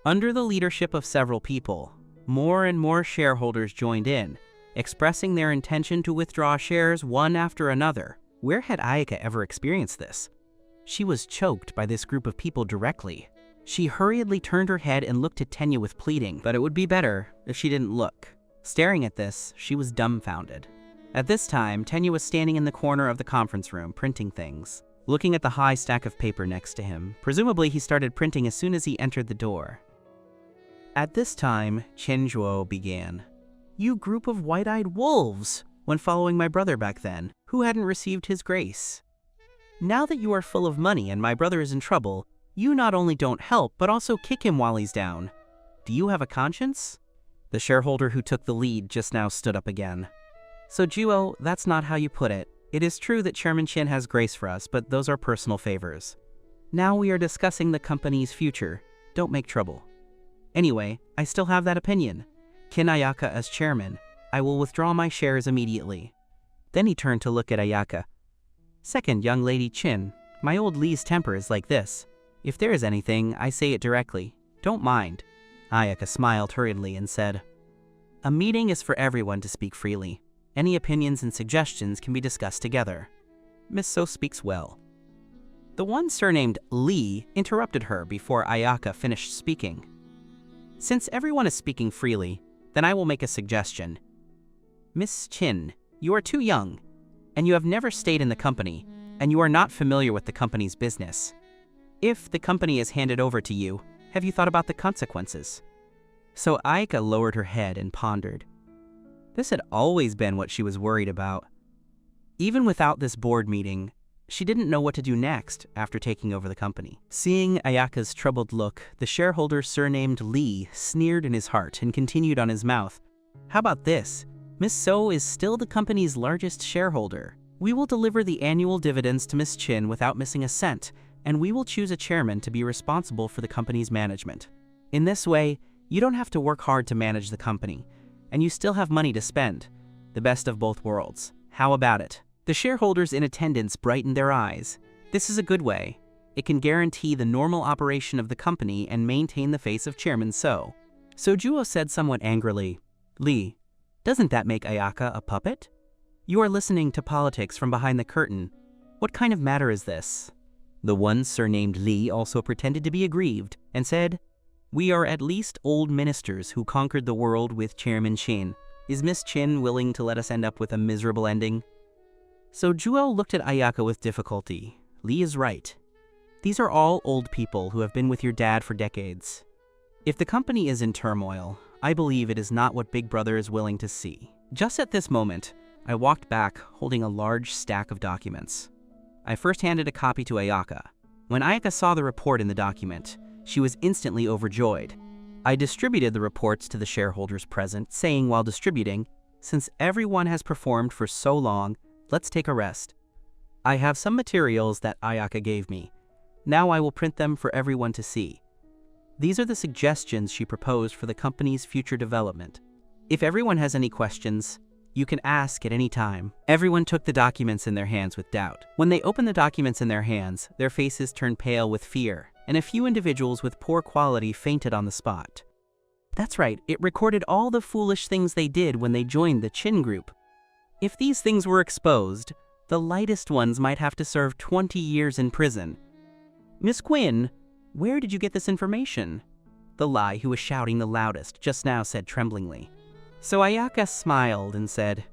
Under the leadership of several people, more and more shareholders joined in, expressing their intention to withdraw shares one after another. Where had Ayaka ever experienced this? She was choked by this group of people directly. She hurriedly turned her head and looked at Tenya with pleading, but it would be better if she didn't look. Staring at this, she was dumbfounded. At this time, Tenya was standing in the corner of the conference room, printing things, looking at the high stack of paper next to him. Presumably, he started printing as soon as he entered the door. At this time, Chen Zhuo began. "You group of white-eyed wolves, when following my brother back then, who hadn't received his grace. Now that you are full of money and my brother is in trouble, you not only don't help, but also kick him while he's down. Do you have a conscience?" The shareholder who took the lead just now stood up again. "So Zhuo, that's not how you put it. It is true that Chairman Chen has grace for us, but those are personal favors. Now we are discussing the company's future. Don't make trouble. Anyway, I still have that opinion. Kin Ayaka as chairman. I will withdraw my shares immediately." Then he turned to look at Ayaka. "Second, young lady Chin, my old Li's temper is like this. If there is anything, I say it directly. Don't mind." Ayaka smiled hurriedly and said, "A meeting is for everyone to speak freely. Any opinions and suggestions can be discussed together. Miss So speaks well." The one surnamed Li interrupted her before Ayaka finished speaking. "Since everyone is speaking freely, then I will make a suggestion. Miss Chin, you are too young, and you have never stayed in the company, and you are not familiar with the company's business. If the company is handed over to you, have you thought about the consequences?" So Ayaka lowered her head and pondered. This had always been what she was worried about. Even without this board meeting, she didn't know what to do next after taking over the company. Seeing Ayaka's troubled look, the shareholder surnamed Li sneered in his heart and continued on his mouth. "How about this? Miss So is still the company's largest shareholder. We will deliver the annual dividends to Miss Chin without missing a cent, and we will choose a chairman to be responsible for the company's management. In this way, you don't have to work hard to manage the company, and you still have money to spend. The best of both worlds. How about it?" The shareholders in attendance brightened their eyes. This is a good way. It can guarantee the normal operation of the company and maintain the face of Chairman So. So Zhuo said somewhat angrily, "Li, doesn't that make Ayaka a puppet? You are listening to politics from behind the curtain. What kind of matter is this?" The one surnamed Li also pretended to be aggrieved and said, "We are at least old ministers who conquered the world with Chairman Chin. Is Miss Chin willing to let us end up with a miserable ending?" So Zhuo looked at Ayaka with difficulty. Li is right. These are all old people who have been with your dad for decades. If the company is in turmoil, I believe it is not what Big Brother is willing to see. Just at this moment, I walked back holding a large stack of documents. I first handed a copy to Ayaka. When Ayaka saw the report in the document, she was instantly overjoyed. I distributed the reports to the shareholders present, saying while distributing, "Since everyone has performed for so long, let's take a rest. I have some materials that Ayaka gave me. Now I will print them for everyone to see. These are the suggestions she proposed for the company's future development. If everyone has any questions, you can ask at any time." Everyone took the documents in their hands with doubt. When they opened the documents in their hands, their faces turned pale with fear, and a few individuals with poor quality fainted on the spot. That's right, it recorded all the foolish things they did when they joined the Chin Group. If these things were exposed, the lightest ones might have to serve 20 years in prison. "Miss Quinn, where did you get this information?" The Lai, who was shouting the loudest, just now said tremblingly. So Ayaka smiled and said,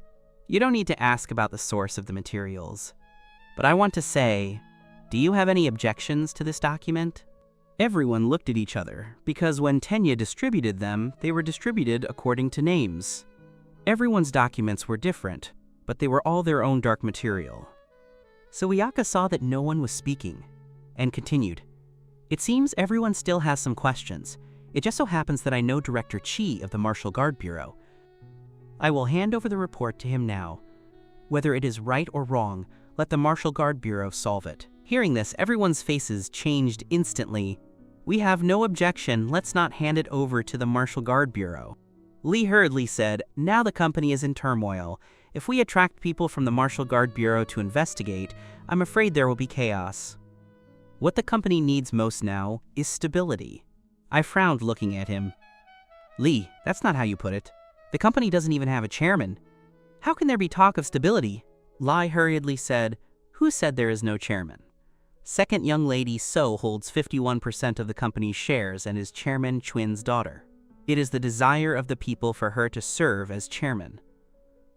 "You don't need to ask about the source of the materials. But I want to say, do you have any objections to this document?" Everyone looked at each other, because when Tenya distributed them, they were distributed according to names. Everyone's documents were different, but they were all their own dark material. So Ayaka saw that no one was speaking, and continued, "It seems everyone still has some questions. It just so happens that I know Director Chi of the Martial Guard Bureau. I will hand over the report to him now. Whether it is right or wrong, let the Martial Guard Bureau solve it." Hearing this, everyone's faces changed instantly. "We have no objection, let's not hand it over to the Martial Guard Bureau." Li hurriedly said, "Now the company is in turmoil. If we attract people from the Martial Guard Bureau to investigate, I'm afraid there will be chaos. What the company needs most now is stability. I frowned looking at him. Lee, that's not how you put it. The company doesn't even have a chairman. How can there be talk of stability? Lai hurriedly said, "Who said there is no chairman? Second young lady So holds 51% of the company's shares and is Chairman Chun's daughter. It is the desire of the people for her to serve as chairman.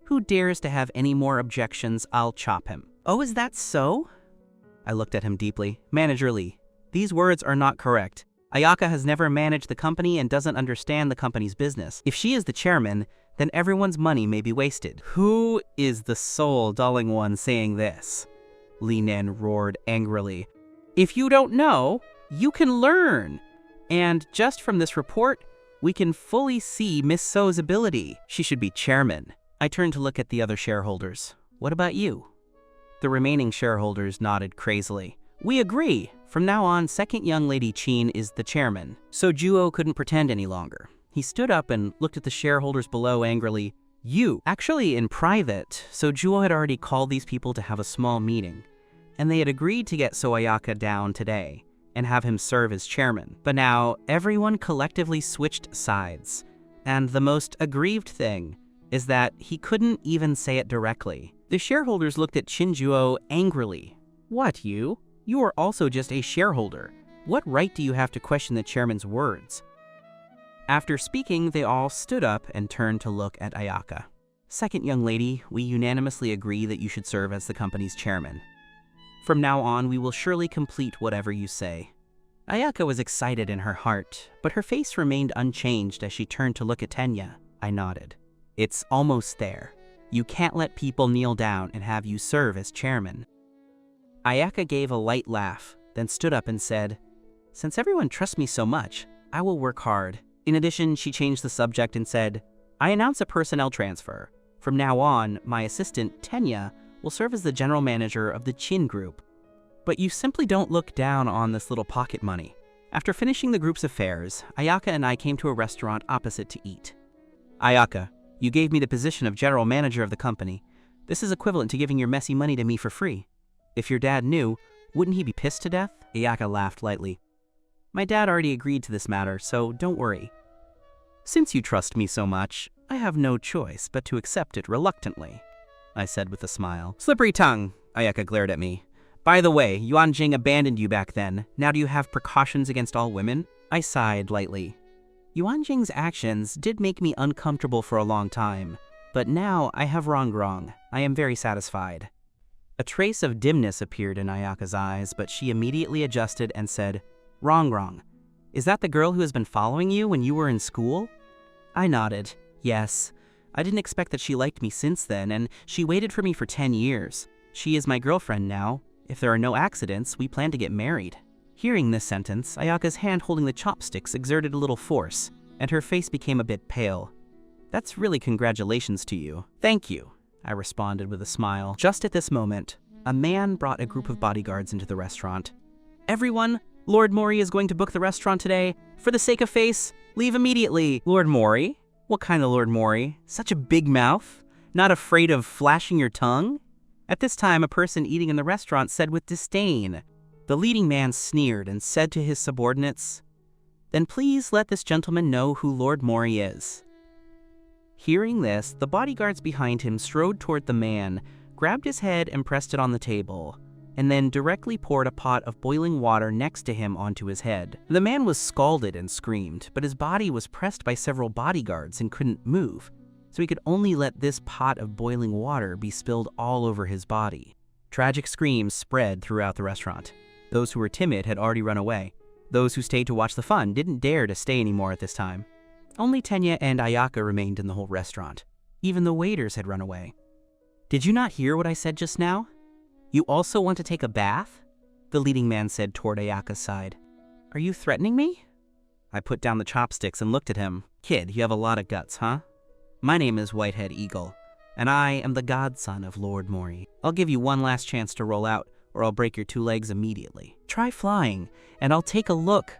Who dares to have any more objections, I'll chop him." Oh, is that so? I looked at him deeply. Manager Lee, these words are not correct. Ayaka has never managed the company and doesn't understand the company's business. If she is the chairman, then everyone's money may be wasted. Who is the soul-dulling one saying this? Li Nen roared angrily. If you don't know, you can learn. And just from this report, we can fully see Miss So's ability. She should be chairman. I turned to look at the other shareholders. What about you? The remaining shareholders nodded crazily. We agree. From now on, second young lady Chin is the chairman. So Juo couldn't pretend any longer. He stood up and looked at the shareholders below angrily. You. Actually, in private, So Juo had already called these people to have a small meeting, and they had agreed to get So Ayaka down today and have him serve as chairman. But now, everyone collectively switched sides, and the most aggrieved thing is that he couldn't even say it directly. The shareholders looked at Chinjuo angrily. What, you? You are also just a shareholder. What right do you have to question the chairman's words? After speaking, they all stood up and turned to look at Ayaka. Second young lady, we unanimously agree that you should serve as the company's chairman. From now on, we will surely complete whatever you say. Ayaka was excited in her heart, but her face remained unchanged as she turned to look at Tenya. I nodded. It's almost there. You can't let people kneel down and have you serve as chairman. Ayaka gave a light laugh, then stood up and said, Since everyone trusts me so much, I will work hard. In addition, she changed the subject and said, I announce a personnel transfer. From now on, my assistant, Tenya, will serve as the general manager of the Chin Group. But you simply don't look down on this little pocket money. After finishing the group's affairs, Ayaka and I came to a restaurant opposite to eat. Ayaka, you gave me the position of general manager of the company. This is equivalent to giving your messy money to me for free. If your dad knew, wouldn't he be pissed to death? Ayaka laughed lightly. My dad already agreed to this matter, so don't worry. Since you trust me so much, I have no choice but to accept it reluctantly, I said with a smile. Slippery tongue, Ayaka glared at me. By the way, Yuan Jing abandoned you back then. Now do you have precautions against all women? I sighed lightly. Yuan Jing's actions did make me uncomfortable for a long time, but now I have wrong. I am very satisfied. A trace of dimness appeared in Ayaka's eyes, but she immediately adjusted and said, Wrong. Is that the girl who has been following you when you were in school? I nodded. Yes. I didn't expect that she liked me since then, and she waited for me for 10 years. She is my girlfriend now. If there are no accidents, we plan to get married. Hearing this sentence, Ayaka's hand holding the chopsticks exerted a little force, and her face became a bit pale. That's really congratulations to you. Thank you, I responded with a smile. Just at this moment, a man brought a group of bodyguards into the restaurant. Everyone, Lord Mori is going to book the restaurant today. For the sake of face, leave immediately. Lord Mori? What kind of Lord Mori? Such a big mouth? Not afraid of flashing your tongue? At this time, a person eating in the restaurant said with disdain. The leading man sneered and said to his subordinates, Then please let this gentleman know who Lord Mori is. Hearing this, the bodyguards behind him strode toward the man, grabbed his head and pressed it on the table, and then directly poured a pot of boiling water next to him onto his head. The man was scalded and screamed, but his body was pressed by several bodyguards and couldn't move, so he could only let this pot of boiling water be spilled all over his body. Tragic screams spread throughout the restaurant. Those who were timid had already run away. Those who stayed to watch the fun didn't dare to stay anymore at this time. Only Tenya and Ayaka remained in the whole restaurant. Even the waiters had run away. Did you not hear what I said just now? You also want to take a bath? The leading man said toward Ayaka's side. Are you threatening me? I put down the chopsticks and looked at him. Kid, you have a lot of guts, huh? My name is Whitehead Eagle, and I am the godson of Lord Mori. I'll give you one last chance to roll out, or I'll break your 2 legs immediately. Try flying, and I'll take a look.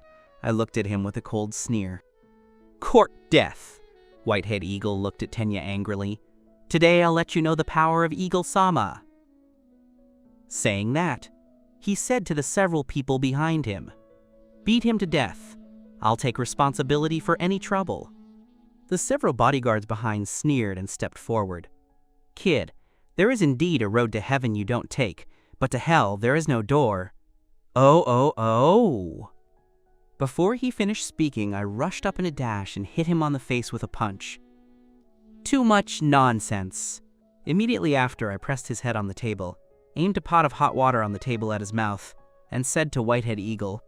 I looked at him with a cold sneer. Court death. Whitehead Eagle looked at Tenya angrily. Today I'll let you know the power of Eagle-sama." Saying that, he said to the several people behind him, "Beat him to death. I'll take responsibility for any trouble." The several bodyguards behind sneered and stepped forward. "Kid, there is indeed a road to heaven you don't take, but to hell there is no door." Oh. Before he finished speaking, I rushed up in a dash and hit him on the face with a punch. "Too much nonsense." Immediately after, I pressed his head on the table, aimed a pot of hot water on the table at his mouth, and said to Whitehead Eagle,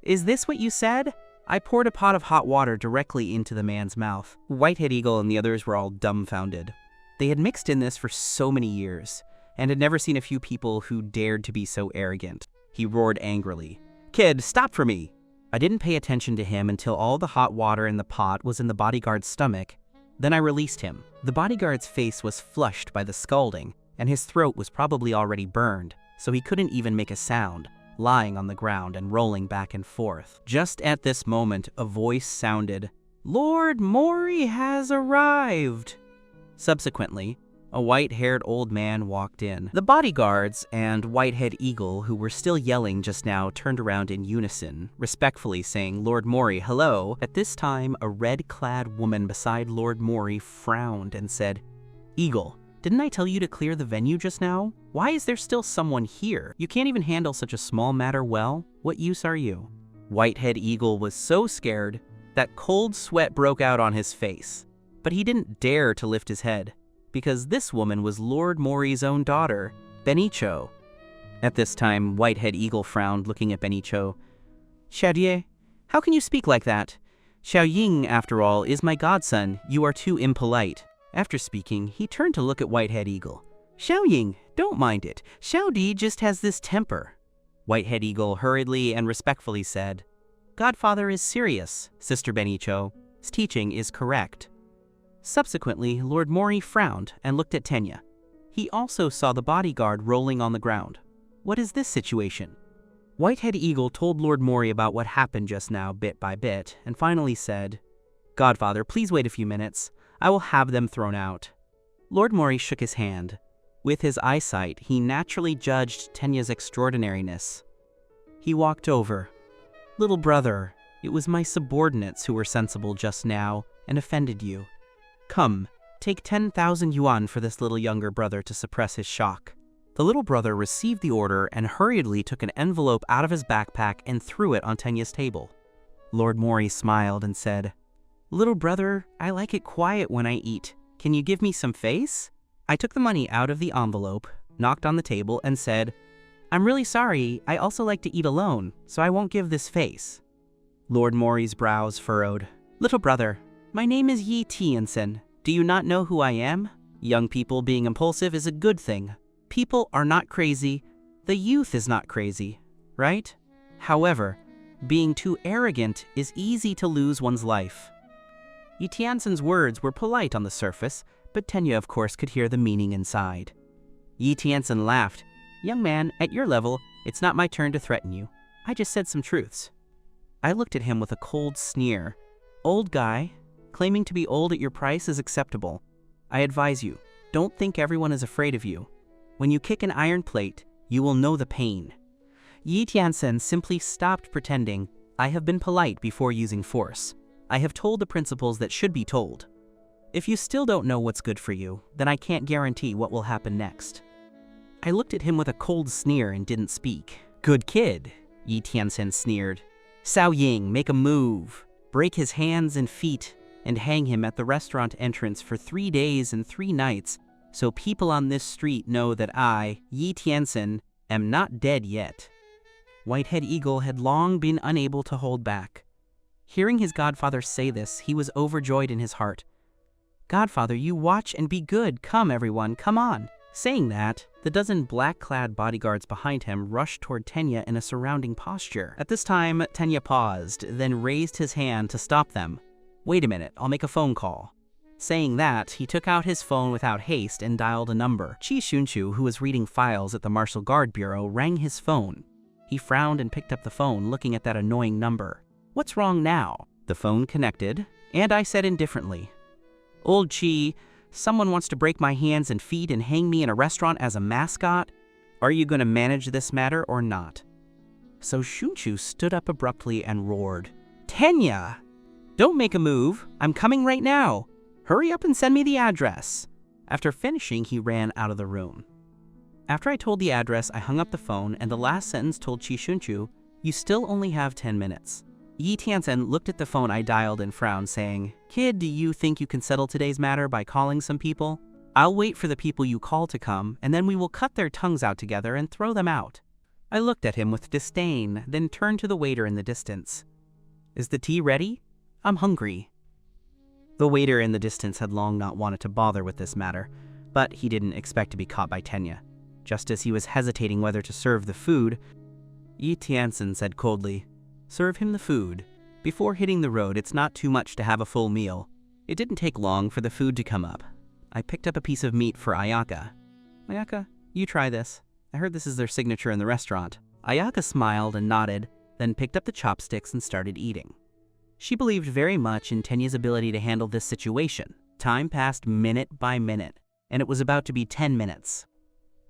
"Is this what you said?" I poured a pot of hot water directly into the man's mouth. Whitehead Eagle and the others were all dumbfounded. They had mixed in this for so many years, and had never seen a few people who dared to be so arrogant. He roared angrily, "Kid, stop for me!" I didn't pay attention to him until all the hot water in the pot was in the bodyguard's stomach. Then I released him. The bodyguard's face was flushed by the scalding, and his throat was probably already burned, so he couldn't even make a sound, lying on the ground and rolling back and forth. Just at this moment, a voice sounded, "Lord Mori has arrived." Subsequently, a white-haired old man walked in. The bodyguards and Whitehead Eagle, who were still yelling just now, turned around in unison, respectfully saying, "Lord Mori, hello." At this time, a red-clad woman beside Lord Mori frowned and said, "Eagle, didn't I tell you to clear the venue just now? Why is there still someone here? You can't even handle such a small matter well. What use are you?" Whitehead Eagle was so scared that cold sweat broke out on his face, but he didn't dare to lift his head, because this woman was Lord Mori's own daughter, Benicho. At this time, Whitehead Eagle frowned, looking at Benicho. "Xiaodie, how can you speak like that? Xiao Ying, after all, is my godson. You are too impolite." After speaking, he turned to look at Whitehead Eagle. "Xiao Ying, don't mind it. Xiaodi just has this temper." Whitehead Eagle hurriedly and respectfully said, "Godfather is serious, Sister Benicho. His teaching is correct." Subsequently, Lord Mori frowned and looked at Tenya. He also saw the bodyguard rolling on the ground. "What is this situation?" Whitehead Eagle told Lord Mori about what happened just now bit by bit, and finally said, "Godfather, please wait a few minutes. I will have them thrown out." Lord Mori shook his hand. With his eyesight, he naturally judged Tenya's extraordinariness. He walked over. "Little brother, it was my subordinates who were sensible just now and offended you. Come, take 10,000 yuan for this little younger brother to suppress his shock." The little brother received the order and hurriedly took an envelope out of his backpack and threw it on Tenya's table. Lord Mori smiled and said, "Little brother, I like it quiet when I eat. Can you give me some face?" I took the money out of the envelope, knocked on the table, and said, "I'm really sorry, I also like to eat alone, so I won't give this face." Lord Mori's brows furrowed. "Little brother, my name is Yi Tiansen. Do you not know who I am? Young people being impulsive is a good thing. People are not crazy. The youth is not crazy, right? However, being too arrogant is easy to lose one's life." Yi Tiansen's words were polite on the surface, but Tenya of course could hear the meaning inside. Yi Tiansen laughed. "Young man, at your level, it's not my turn to threaten you. I just said some truths." I looked at him with a cold sneer. "Old guy, claiming to be old at your price is acceptable. I advise you, don't think everyone is afraid of you. When you kick an iron plate, you will know the pain." Yi Tiansen simply stopped pretending. "I have been polite before using force. I have told the principles that should be told. If you still don't know what's good for you, then I can't guarantee what will happen next." I looked at him with a cold sneer and didn't speak. "Good kid," Yi Tiansen sneered. "Xiao Ying, make a move. Break his hands and feet and hang him at the restaurant entrance for 3 days and 3 nights so people on this street know that I, Yi Tiansen, am not dead yet." Whitehead Eagle had long been unable to hold back. Hearing his godfather say this, he was overjoyed in his heart. "Godfather, you watch and be good. Come, everyone, come on." Saying that, the dozen black-clad bodyguards behind him rushed toward Tenya in a surrounding posture. At this time, Tenya paused, then raised his hand to stop them. "Wait a minute, I'll make a phone call." Saying that, he took out his phone without haste and dialed a number. Chi Shunchu, who was reading files at the Martial Guard Bureau, rang his phone. He frowned and picked up the phone, looking at that annoying number. "What's wrong now?" The phone connected, and I said indifferently, "Old Chi, Someone wants to break my hands and feet and hang me in a restaurant as a mascot. Are you going to manage this matter or not? So Shunchu stood up abruptly and roared, Tenya! Don't make a move. I'm coming right now. Hurry up and send me the address. After finishing, he ran out of the room. After I told the address, I hung up the phone, and the last sentence told Qi Shunchu, you still only have 10 minutes. Yi Tianzhen looked at the phone I dialed and frowned, saying, Kid, do you think you can settle today's matter by calling some people? I'll wait for the people you call to come, and then we will cut their tongues out together and throw them out. I looked at him with disdain, then turned to the waiter in the distance. Is the tea ready? I'm hungry. The waiter in the distance had long not wanted to bother with this matter, but he didn't expect to be caught by Tenya. Just as he was hesitating whether to serve the food, Yi Tianzhen said coldly, Serve him the food. Before hitting the road, it's not too much to have a full meal. It didn't take long for the food to come up. I picked up a piece of meat for Ayaka. Ayaka, you try this. I heard this is their signature in the restaurant. Ayaka smiled and nodded, then picked up the chopsticks and started eating. She believed very much in Tenya's ability to handle this situation. Time passed minute by minute, and it was about to be 10 minutes.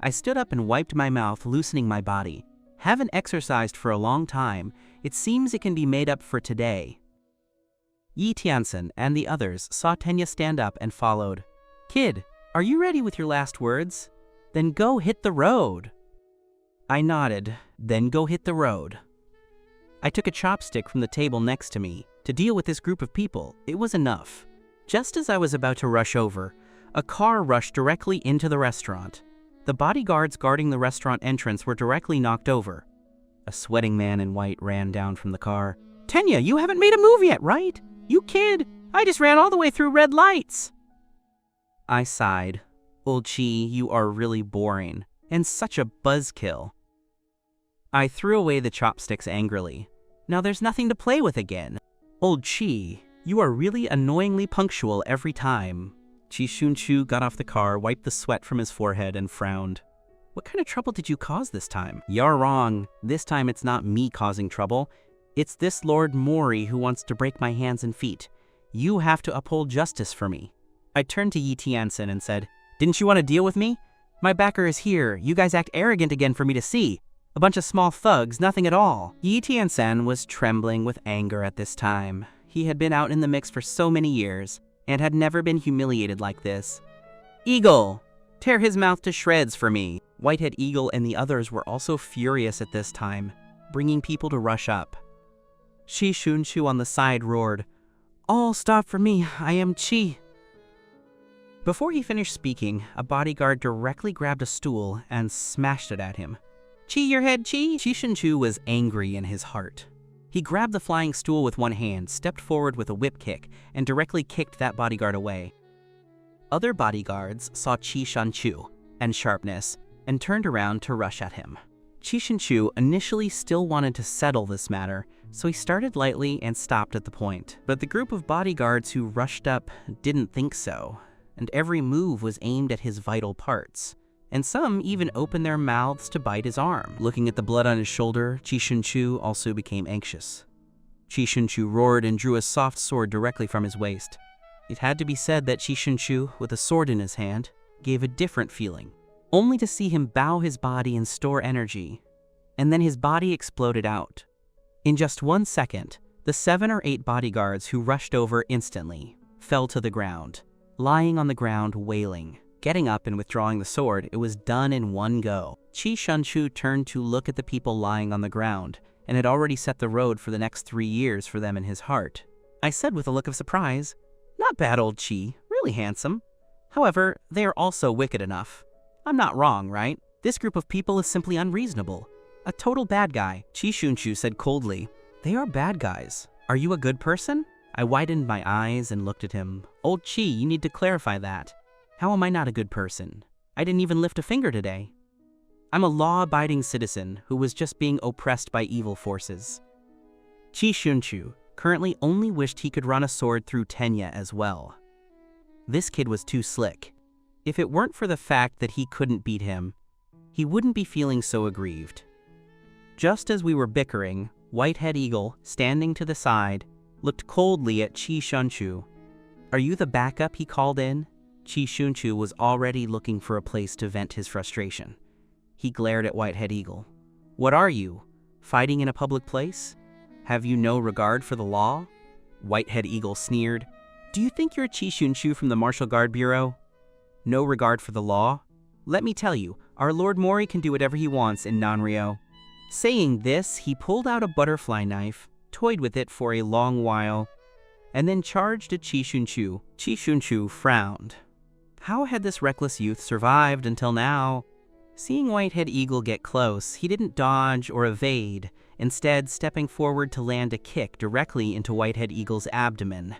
I stood up and wiped my mouth, loosening my body. Haven't exercised for a long time. It seems it can be made up for today. Yi Tianzhen and the others saw Tenya stand up and followed. Kid, are you ready with your last words? Then go hit the road. I nodded, then go hit the road. I took a chopstick from the table next to me. To deal with this group of people, it was enough. Just as I was about to rush over, a car rushed directly into the restaurant. The bodyguards guarding the restaurant entrance were directly knocked over. A sweating man in white ran down from the car. Tenya, you haven't made a move yet, right? You kid, I just ran all the way through red lights. I sighed. Old Qi, you are really boring, and such a buzzkill. I threw away the chopsticks angrily. Now there's nothing to play with again. Old Qi, you are really annoyingly punctual every time. Qi Shunchu got off the car, wiped the sweat from his forehead, and frowned. What kind of trouble did you cause this time? You're wrong. This time it's not me causing trouble. It's this Lord Mori who wants to break my hands and feet. You have to uphold justice for me. I turned to Yi Tianzhen and said, Didn't you want to deal with me? My backer is here. You guys act arrogant again for me to see. A bunch of small thugs, nothing at all. Yi Tianzhen was trembling with anger at this time. He had been out in the mix for so many years, and had never been humiliated like this. Eagle! Tear his mouth to shreds for me. Whitehead Eagle and the others were also furious at this time, bringing people to rush up. Qi Shunchu on the side roared, All stop for me, I am Qi. Before he finished speaking, a bodyguard directly grabbed a stool and smashed it at him. Qi your head, Qi! Qi Shunchu was angry in his heart. He grabbed the flying stool with one hand, stepped forward with a whip kick, and directly kicked that bodyguard away. Other bodyguards saw Qi Shunchu and sharpness and turned around to rush at him. Qi Shunchu initially still wanted to settle this matter, so he started lightly and stopped at the point. But the group of bodyguards who rushed up didn't think so, and every move was aimed at his vital parts. And some even opened their mouths to bite his arm. Looking at the blood on his shoulder, Qi Shunchu also became anxious. Qi Shunchu roared and drew a soft sword directly from his waist. It had to be said that Qi Shunchu, with a sword in his hand, gave a different feeling. Only to see him bow his body and store energy. And then his body exploded out. In just 1 second, the 7 or 8 bodyguards who rushed over instantly fell to the ground, lying on the ground wailing. Getting up and withdrawing the sword, it was done in one go. Qi Shunchu turned to look at the people lying on the ground, and had already set the road for the next 3 years for them in his heart. I said with a look of surprise, Not bad, old Qi, really handsome. However, they are also wicked enough. I'm not wrong, right? This group of people is simply unreasonable. A total bad guy. Qi Shunchu said coldly, They are bad guys. Are you a good person? I widened my eyes and looked at him. Old Qi, you need to clarify that. How am I not a good person? I didn't even lift a finger today. I'm a law-abiding citizen who was just being oppressed by evil forces. Qi Shunchu currently only wished he could run a sword through Tenya as well. This kid was too slick. If it weren't for the fact that he couldn't beat him, he wouldn't be feeling so aggrieved. Just as we were bickering, Whitehead Eagle, standing to the side, looked coldly at Qi Shunchu. Are you the backup he called in? Qi Shunchu was already looking for a place to vent his frustration. He glared at Whitehead Eagle. "What are you? Fighting in a public place? Have you no regard for the law?" Whitehead Eagle sneered. "Do you think you're Qi Shunchu from the Martial Guard Bureau? No regard for the law? Let me tell you, our Lord Mori can do whatever he wants in Nanryo." Saying this, he pulled out a butterfly knife, toyed with it for a long while, and then charged at Qi Shunchu. Qi Shunchu frowned. How had this reckless youth survived until now? Seeing Whitehead Eagle get close, he didn't dodge or evade, instead stepping forward to land a kick directly into Whitehead Eagle's abdomen.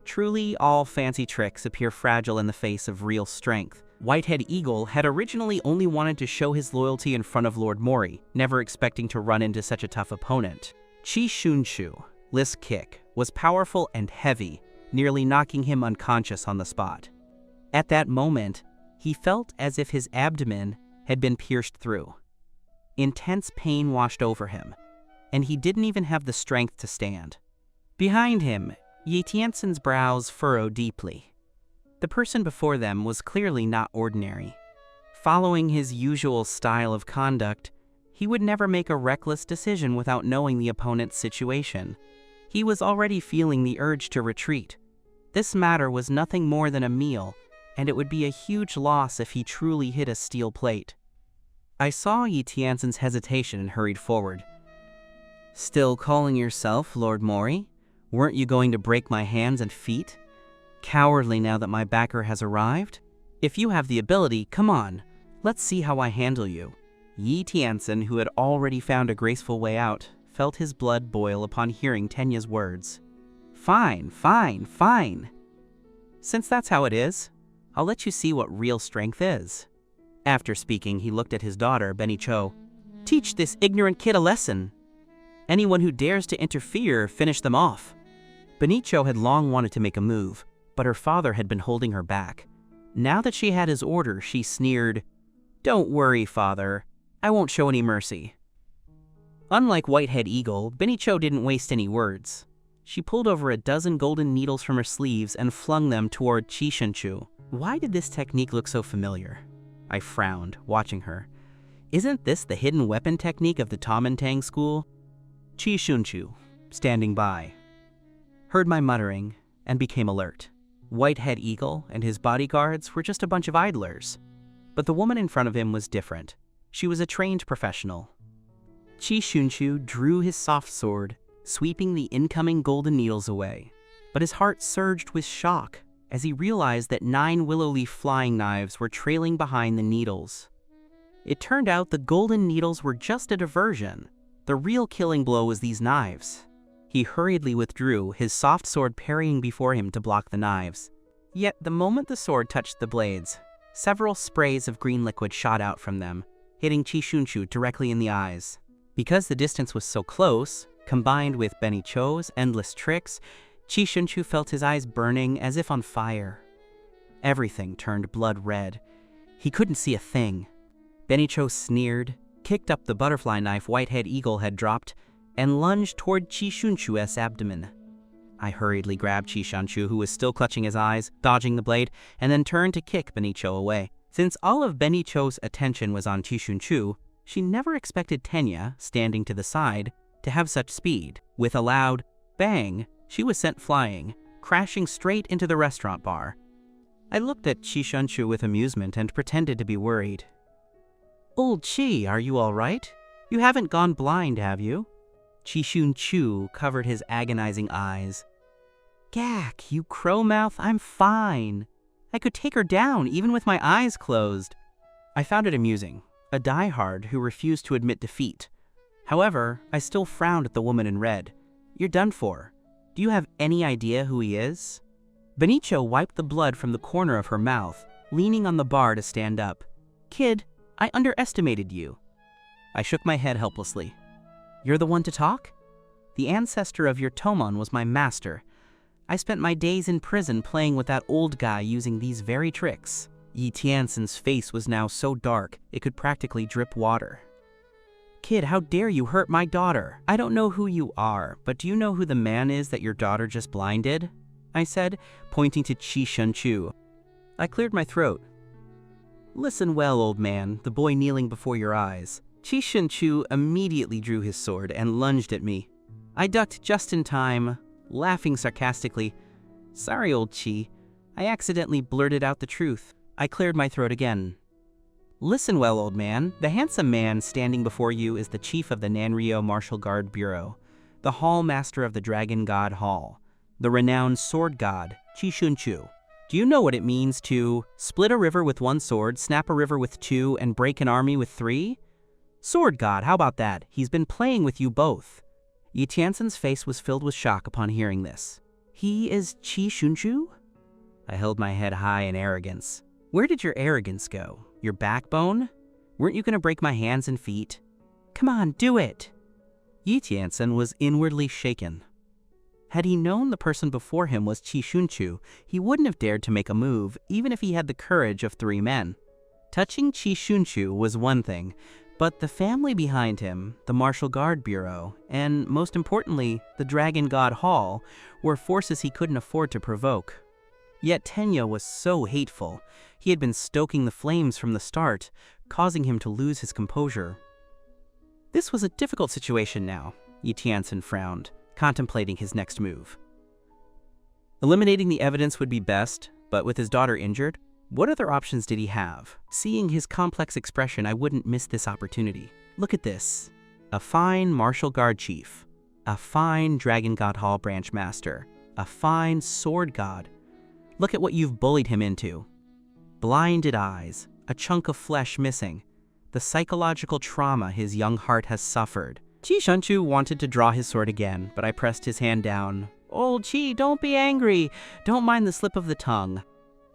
Truly, all fancy tricks appear fragile in the face of real strength. Whitehead Eagle had originally only wanted to show his loyalty in front of Lord Mori, never expecting to run into such a tough opponent. Qi Shunchu's kick was powerful and heavy, nearly knocking him unconscious on the spot. At that moment, he felt as if his abdomen had been pierced through. Intense pain washed over him, and he didn't even have the strength to stand. Behind him, Yi Tianxin's brows furrowed deeply. The person before them was clearly not ordinary. Following his usual style of conduct, he would never make a reckless decision without knowing the opponent's situation. He was already feeling the urge to retreat. This matter was nothing more than a meal, and it would be a huge loss if he truly hit a steel plate. I saw Yi Tianxin's hesitation and hurried forward. "Still calling yourself Lord Mori? Weren't you going to break my hands and feet? Cowardly now that my backer has arrived? If you have the ability, come on, let's see how I handle you." Yi Tianxin, who had already found a graceful way out, felt his blood boil upon hearing Tenya's words. "Fine, fine, fine. Since that's how it is, I'll let you see what real strength is." After speaking, he looked at his daughter, Benicho. "Teach this ignorant kid a lesson. Anyone who dares to interfere, finish them off." Benicho had long wanted to make a move, but her father had been holding her back. Now that she had his order, she sneered, "Don't worry, father. I won't show any mercy." Unlike Whitehead Eagle, Benicho didn't waste any words. She pulled over a dozen golden needles from her sleeves and flung them toward Qi Shunchu. Why did this technique look so familiar? I frowned, watching her. Isn't this the hidden weapon technique of the Tom and Tang school? Qi Shunchu, standing by, heard my muttering and became alert. Whitehead Eagle and his bodyguards were just a bunch of idlers. But the woman in front of him was different. She was a trained professional. Qi Shunchu drew his soft sword, sweeping the incoming golden needles away. But his heart surged with shock as he realized that 9 willow leaf flying knives were trailing behind the needles. It turned out the golden needles were just a diversion. The real killing blow was these knives. He hurriedly withdrew, his soft sword parrying before him to block the knives. Yet the moment the sword touched the blades, several sprays of green liquid shot out from them, hitting Qi Shunchu directly in the eyes. Because the distance was so close, combined with Benicho's endless tricks, Qi Shunchu felt his eyes burning as if on fire. Everything turned blood red. He couldn't see a thing. Benicho sneered, kicked up the butterfly knife Whitehead Eagle had dropped, and lunged toward Qi Shunchu's abdomen. I hurriedly grabbed Qi Shunchu, who was still clutching his eyes, dodging the blade, and then turned to kick Benicho away. Since all of Benicho's attention was on Qi Shunchu, she never expected Tenya, standing to the side, to have such speed. With a loud bang, she was sent flying, crashing straight into the restaurant bar. I looked at Qi Shunchu with amusement and pretended to be worried. "Old Qi, are you all right? You haven't gone blind, have you?" Qi Shunchu covered his agonizing eyes. "Gak, you crow mouth, I'm fine. I could take her down even with my eyes closed." I found it amusing, a diehard who refused to admit defeat. However, I still frowned at the woman in red. "You're done for. Do you have any idea who he is?" Benicho wiped the blood from the corner of her mouth, leaning on the bar to stand up. "Kid, I underestimated you." I shook my head helplessly. "You're the one to talk? The ancestor of your Tomon was my master. I spent my days in prison playing with that old guy using these very tricks." Yi Tianxin's face was now so dark, it could practically drip water. "Kid, how dare you hurt my daughter? I don't know who you are, but do you know who the man is that your daughter just blinded?" I said, pointing to Qi Shunchu. I cleared my throat. Listen well, old man, the boy kneeling before your eyes. Qi Shunchu immediately drew his sword and lunged at me. I ducked just in time, laughing sarcastically. Sorry, old Qi. I accidentally blurted out the truth. I cleared my throat again. Listen well, old man. The handsome man standing before you is the chief of the Nanrio Martial Guard Bureau, the Hall Master of the Dragon God Hall, the renowned sword god, Qi Shunchu. Do you know what it means to split a river with one sword, snap a river with two, and break an army with three? Sword god, how about that? He's been playing with you both. Yi Tianxin's face was filled with shock upon hearing this. He is Qi Shunchu? I held my head high in arrogance. Where did your arrogance go? Your backbone? Weren't you going to break my hands and feet? Come on, do it! Yi Tianxin was inwardly shaken. Had he known the person before him was Qi Shunchu, he wouldn't have dared to make a move, even if he had the courage of 3 men. Touching Qi Shunchu was one thing, but the family behind him, the Martial Guard Bureau, and most importantly, the Dragon God Hall, were forces he couldn't afford to provoke. Yet Tenya was so hateful. He had been stoking the flames from the start, causing him to lose his composure. This was a difficult situation now, Yi Tianxin frowned, contemplating his next move. Eliminating the evidence would be best, but with his daughter injured, what other options did he have? Seeing his complex expression, I wouldn't miss this opportunity. Look at this. A fine Martial Guard Chief, a fine Dragon God Hall Branch Master, a fine Sword God. Look at what you've bullied him into. Blinded eyes, a chunk of flesh missing, the psychological trauma his young heart has suffered. Qi Shunchu wanted to draw his sword again, but I pressed his hand down. Old Qi, don't be angry. Don't mind the slip of the tongue.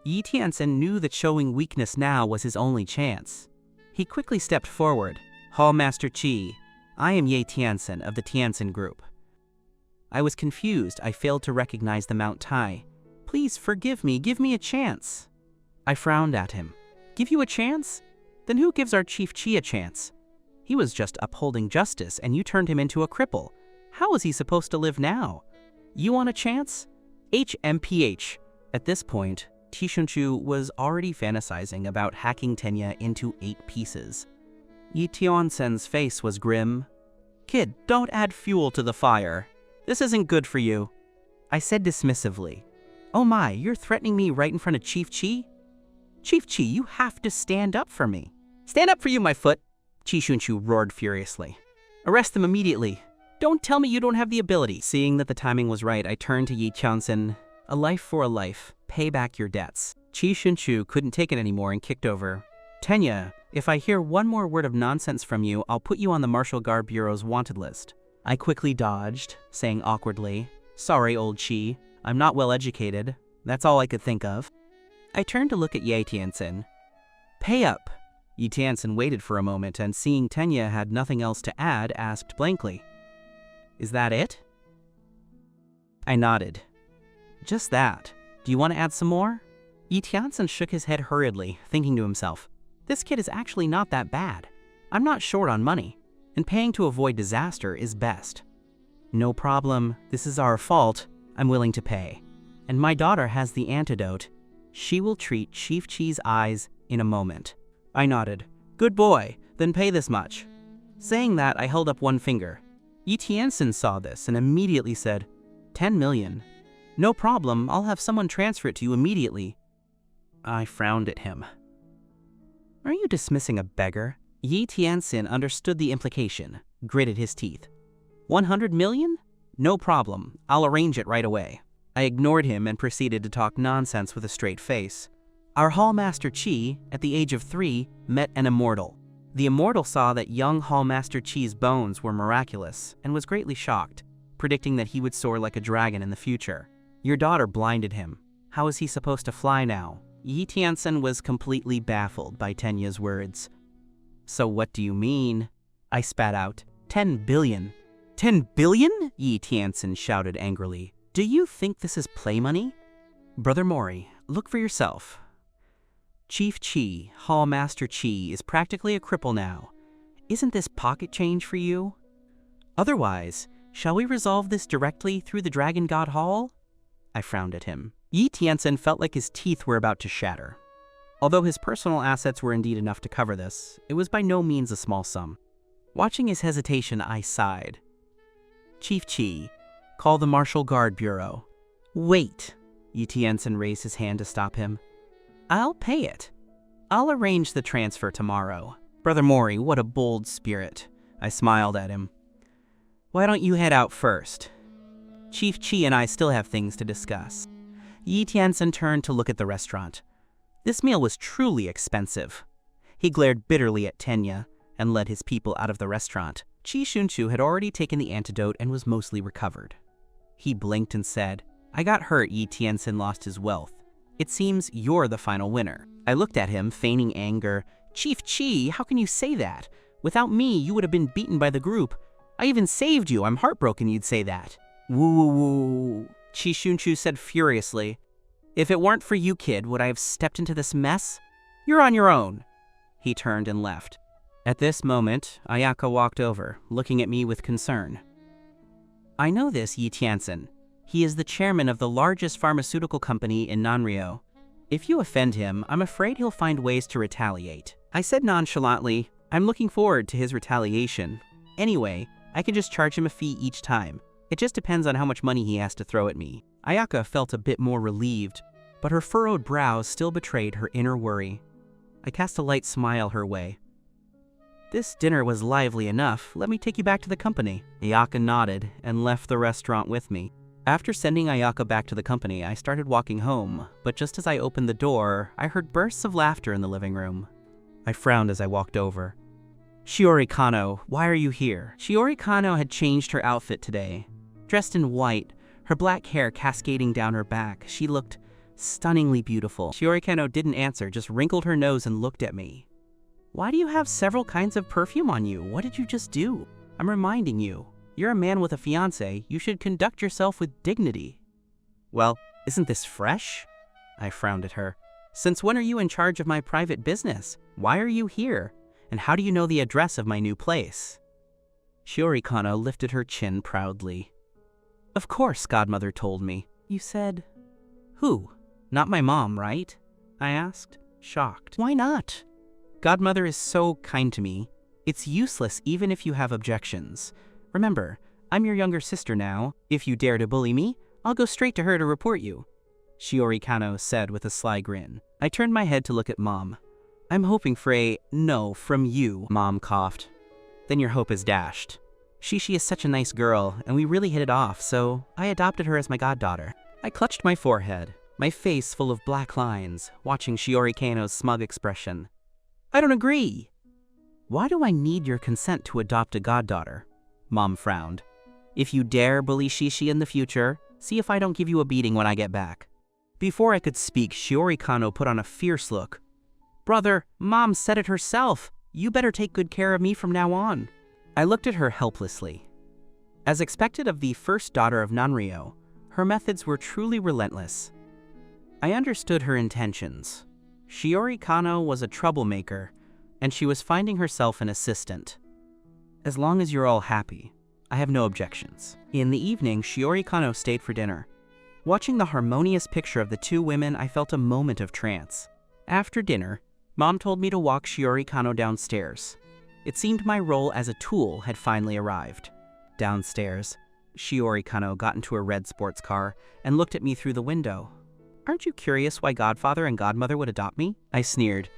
Yi Tianxin knew that showing weakness now was his only chance. He quickly stepped forward. Hall Master Qi, I am Yi Tianxin of the Tianxin Group. I was confused. I failed to recognize the Mount Tai. Please forgive me. Give me a chance. I frowned at him. Give you a chance? Then who gives our Chief Qi a chance? He was just upholding justice, and you turned him into a cripple. How is he supposed to live now? You want a chance? HMPH. At this point, Qi Shunchu was already fantasizing about hacking Tenya into 8 pieces. Yi Tianxin's face was grim. Kid, don't add fuel to the fire. This isn't good for you. I said dismissively. Oh my, you're threatening me right in front of Chief Qi? Chief Qi, you have to stand up for me. Stand up for you, my foot! Qi Shunchu roared furiously. Arrest them immediately. Don't tell me you don't have the ability. Seeing that the timing was right, I turned to Yi Tianxin. A life for a life. Pay back your debts. Qi Shunchu couldn't take it anymore and kicked over. Tenya, if I hear one more word of nonsense from you, I'll put you on the Martial Guard Bureau's wanted list. I quickly dodged, saying awkwardly, Sorry, old Qi. I'm not well educated. That's all I could think of. I turned to look at Yi Tianxin. Pay up. Yi Tianxin waited for a moment and seeing Tenya had nothing else to add, asked blankly. Is that it? I nodded. Just that. Do you want to add some more? Yi Tianxin shook his head hurriedly, thinking to himself, this kid is actually not that bad. I'm not short on money, and paying to avoid disaster is best. No problem. This is our fault. I'm willing to pay. And my daughter has the antidote. She will treat Chief Qi's eyes in a moment. I nodded. Good boy, then pay this much. Saying that, I held up one finger. Yi Tianxin saw this and immediately said, 10 million. No problem, I'll have someone transfer it to you immediately. I frowned at him. Are you dismissing a beggar? Yi Tianxin understood the implication, gritted his teeth. 100 million? No problem, I'll arrange it right away. I ignored him and proceeded to talk nonsense with a straight face. Our Hall Master Qi, at the age of 3, met an immortal. The immortal saw that young Hall Master Qi's bones were miraculous and was greatly shocked, predicting that he would soar like a dragon in the future. Your daughter blinded him. How is he supposed to fly now? Yi Tianxin was completely baffled by Tenya's words. So what do you mean? I spat out. 10 billion. 10 billion? Yi Tianxin shouted angrily. Do you think this is play money? Brother Mori, look for yourself. Chief Qi, Hall Master Qi, is practically a cripple now. Isn't this pocket change for you? Otherwise, shall we resolve this directly through the Dragon God Hall? I frowned at him. Yi Tianchen felt like his teeth were about to shatter. Although his personal assets were indeed enough to cover this, it was by no means a small sum. Watching his hesitation, I sighed. Chief Chi, call the Martial Guard Bureau. Wait, Yi Tianchen raised his hand to stop him. I'll pay it. I'll arrange the transfer tomorrow. Brother Mori, what a bold spirit. I smiled at him. Why don't you head out first? Chief Chi and I still have things to discuss. Yi Tianchen turned to look at the restaurant. This meal was truly expensive. He glared bitterly at Tenya and led his people out of the restaurant. Chi Shunchu had already taken the antidote and was mostly recovered. He blinked and said, I got hurt. Yi Tianchen lost his wealth. It seems you're the final winner. I looked at him, feigning anger. Chief Chi, how can you say that? Without me, you would have been beaten by the group. I even saved you. I'm heartbroken you'd say that. Woo. Chi Shunchu said furiously. If it weren't for you, kid, would I have stepped into this mess? You're on your own. He turned and left. At this moment, Ayaka walked over, looking at me with concern. I know this Yi Tianchen. He is the chairman of the largest pharmaceutical company in Nanrio. If you offend him, I'm afraid he'll find ways to retaliate. I said nonchalantly, I'm looking forward to his retaliation. Anyway, I can just charge him a fee each time. It just depends on how much money he has to throw at me. Ayaka felt a bit more relieved, but her furrowed brows still betrayed her inner worry. I cast a light smile her way. This dinner was lively enough. Let me take you back to the company. Ayaka nodded and left the restaurant with me. After sending Ayaka back to the company, I started walking home, but just as I opened the door, I heard bursts of laughter in the living room. I frowned as I walked over. Shiori Kano, why are you here? Shiori Kano had changed her outfit today. Dressed in white, her black hair cascading down her back, she looked stunningly beautiful. Shiori Kano didn't answer, just wrinkled her nose and looked at me. Why do you have several kinds of perfume on you? What did you just do? I'm reminding you, you're a man with a fiancé. You should conduct yourself with dignity. Well, isn't this fresh? I frowned at her. Since when are you in charge of my private business? Why are you here? And how do you know the address of my new place? Shiori Kano lifted her chin proudly. Of course, Godmother told me. You said... Who? Not my mom, right? I asked, shocked. Why not? Godmother is so kind to me. It's useless even if you have objections. Remember, I'm your younger sister now. If you dare to bully me, I'll go straight to her to report you. Shiori Kano said with a sly grin. I turned my head to look at Mom. I'm hoping for a no from you, Mom coughed. Then your hope is dashed. Shishi is such a nice girl, and we really hit it off, so I adopted her as my goddaughter. I clutched my forehead, my face full of black lines, watching Shiori Kano's smug expression. I don't agree. Why do I need your consent to adopt a goddaughter? Mom frowned. If you dare bully Shishi in the future, see if I don't give you a beating when I get back. Before I could speak, Shiori Kano put on a fierce look. Brother, Mom said it herself. You better take good care of me from now on. I looked at her helplessly. As expected of the first daughter of Nanrio, her methods were truly relentless. I understood her intentions. Shiori Kano was a troublemaker, and she was finding herself an assistant. As long as you're all happy, I have no objections. In the evening, Shiori Kano stayed for dinner. Watching the harmonious picture of the two women, I felt a moment of trance. After dinner, Mom told me to walk Shiori Kano downstairs. It seemed my role as a tool had finally arrived. Downstairs, Shiori Kano got into a red sports car and looked at me through the window. Aren't you curious why Godfather and Godmother would adopt me? I sneered.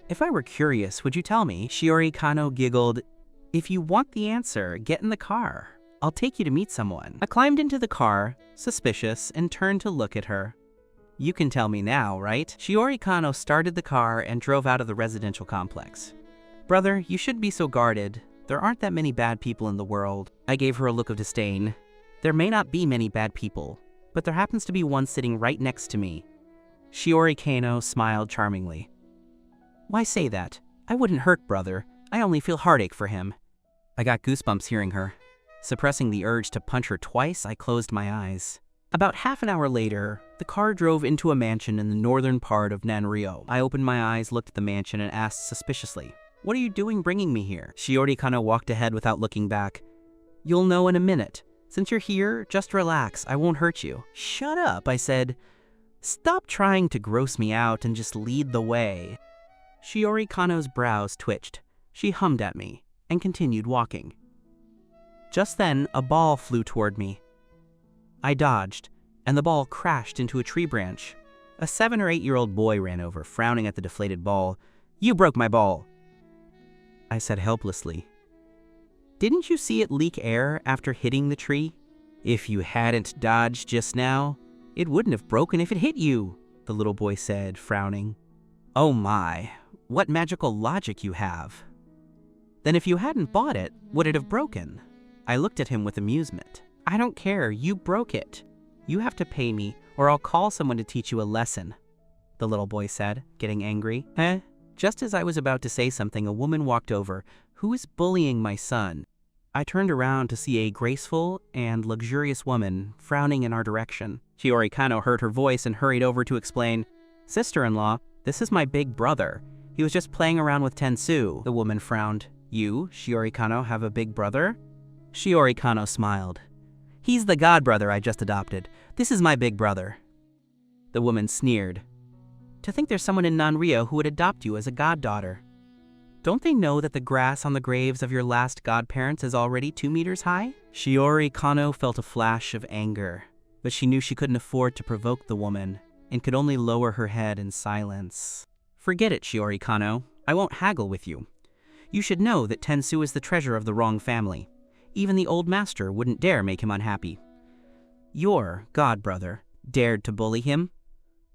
If I were curious, would you tell me? Shiori Kano giggled. If you want the answer, get in the car. I'll take you to meet someone. I climbed into the car, suspicious, and turned to look at her. You can tell me now, right? Shiori Kano started the car and drove out of the residential complex. Brother, you shouldn't be so guarded. There aren't that many bad people in the world. I gave her a look of disdain. There may not be many bad people, but there happens to be one sitting right next to me. Shiori Kano smiled charmingly. Why say that? I wouldn't hurt brother. I only feel heartache for him. I got goosebumps hearing her. Suppressing the urge to punch her twice, I closed my eyes. About half an hour later, the car drove into a mansion in the northern part of Nanrio. I opened my eyes, looked at the mansion, and asked suspiciously, What are you doing bringing me here? Shiori Kano walked ahead without looking back. You'll know in a minute. Since you're here, just relax. I won't hurt you. Shut up, I said. Stop trying to gross me out and just lead the way. Shiori Kano's brows twitched. She hummed at me and continued walking. Just then, a ball flew toward me. I dodged, and the ball crashed into a tree branch. A 7 or 8-year-old boy ran over, frowning at the deflated ball. "You broke my ball," I said helplessly. "Didn't you see it leak air after hitting the tree?" "If you hadn't dodged just now, it wouldn't have broken if it hit you," the little boy said, frowning. "Oh my, what magical logic you have." "Then if you hadn't bought it, would it have broken?" I looked at him with amusement. "I don't care, you broke it. You have to pay me, or I'll call someone to teach you a lesson," the little boy said, getting angry. Just as I was about to say something, a woman walked over. "Who is bullying my son?" I turned around to see a graceful and luxurious woman frowning in our direction. Shiori Kano heard her voice and hurried over to explain. "Sister-in-law, this is my big brother. He was just playing around with Tensu." The woman frowned. "You, Shiori Kano, have a big brother?" Shiori Kano smiled. "He's the god brother I just adopted. This is my big brother." The woman sneered. "To think there's someone in Nanrio who would adopt you as a goddaughter. Don't they know that the grass on the graves of your last godparents is already 2 meters high?" Shiori Kano felt a flash of anger, but she knew she couldn't afford to provoke the woman and could only lower her head in silence. "Forget it, Shiori Kano. I won't haggle with you. You should know that Tensu is the treasure of the wrong family. Even the old master wouldn't dare make him unhappy. Your god-brother dared to bully him?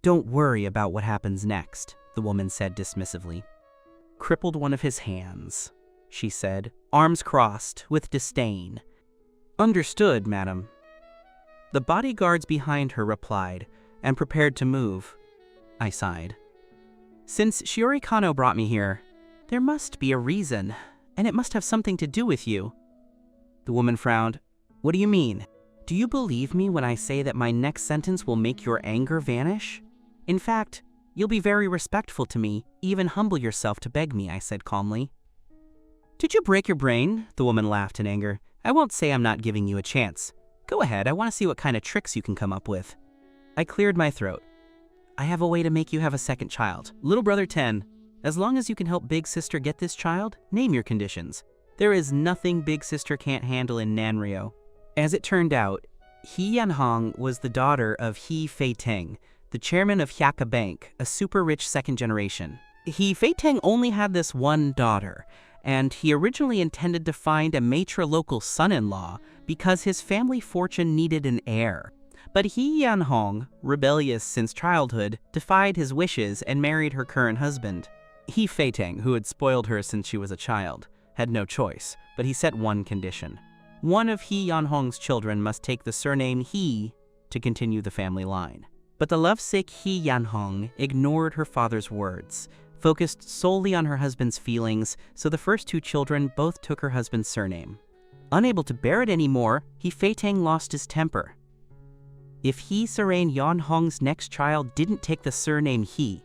Don't worry about what happens next," the woman said dismissively. "Crippled one of his hands," she said, arms crossed with disdain. "Understood, madam." The bodyguards behind her replied and prepared to move. I sighed. "Since Shiori Kano brought me here, there must be a reason, and it must have something to do with you." The woman frowned. "What do you mean? Do you believe me when I say that my next sentence will make your anger vanish? In fact, you'll be very respectful to me, even humble yourself to beg me," I said calmly. "Did you break your brain?" The woman laughed in anger. "I won't say I'm not giving you a chance. Go ahead, I want to see what kind of tricks you can come up with." I cleared my throat. "I have a way to make you have a second child. Little brother 10, as long as you can help Big Sister get this child, name your conditions. There is nothing Big Sister can't handle in Nanrio." As it turned out, He Yanhong was the daughter of He Feiteng, the chairman of Hyaka Bank, a super-rich second generation. He Feiteng only had this one daughter, and he originally intended to find a matrilocal son-in-law because his family fortune needed an heir. But He Yanhong, rebellious since childhood, defied his wishes and married her current husband. He Feiteng, who had spoiled her since she was a child, had no choice, but he set one condition. One of He Yanhong's children must take the surname He to continue the family line. But the lovesick He Yanhong ignored her father's words, focused solely on her husband's feelings, so the first 2 children both took her husband's surname. Unable to bear it anymore, He Feiteng lost his temper. If He Serain Yanhong's next child didn't take the surname He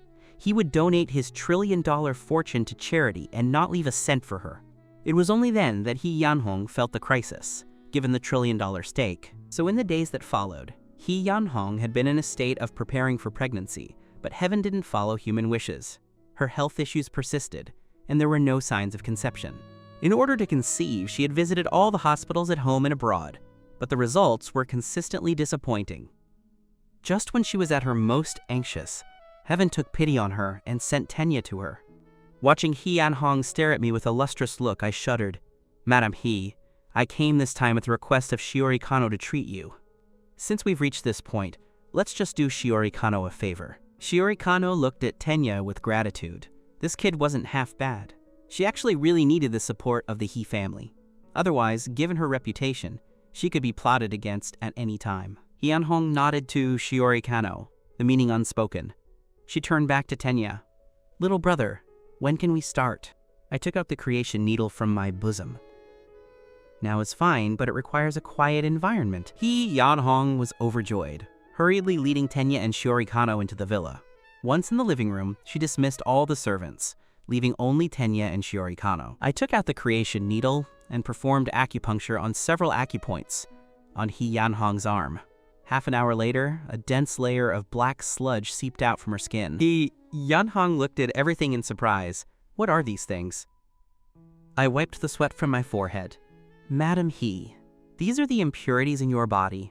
would donate his trillion-dollar fortune to charity and not leave a cent for her. It was only then that He Yanhong felt the crisis, given the trillion-dollar stake. So in the days that followed, He Yanhong had been in a state of preparing for pregnancy, but heaven didn't follow human wishes. Her health issues persisted, and there were no signs of conception. In order to conceive, she had visited all the hospitals at home and abroad, but the results were consistently disappointing. Just when she was at her most anxious, heaven took pity on her and sent Tenya to her. Watching He Yanhong stare at me with a lustrous look, I shuddered. "Madam He, I came this time at the request of Shiori Kano to treat you. Since we've reached this point, let's just do Shiori Kano a favor." Shiori Kano looked at Tenya with gratitude. This kid wasn't half bad. She actually really needed the support of the He family. Otherwise, given her reputation, she could be plotted against at any time. He Yanhong nodded to Shiori Kano, the meaning unspoken. She turned back to Tenya. "Little brother, when can we start?" I took out the creation needle from my bosom. "Now is fine, but it requires a quiet environment." He Yanhong was overjoyed, hurriedly leading Tenya and Shiori Kano into the villa. Once in the living room, she dismissed all the servants, leaving only Tenya and Shiori Kano. I took out the creation needle and performed acupuncture on several acupoints on He Yanhong's arm. Half an hour later, a dense layer of black sludge seeped out from her skin. Yanhong looked at everything in surprise. What are these things? I wiped the sweat from my forehead. Madam He, these are the impurities in your body.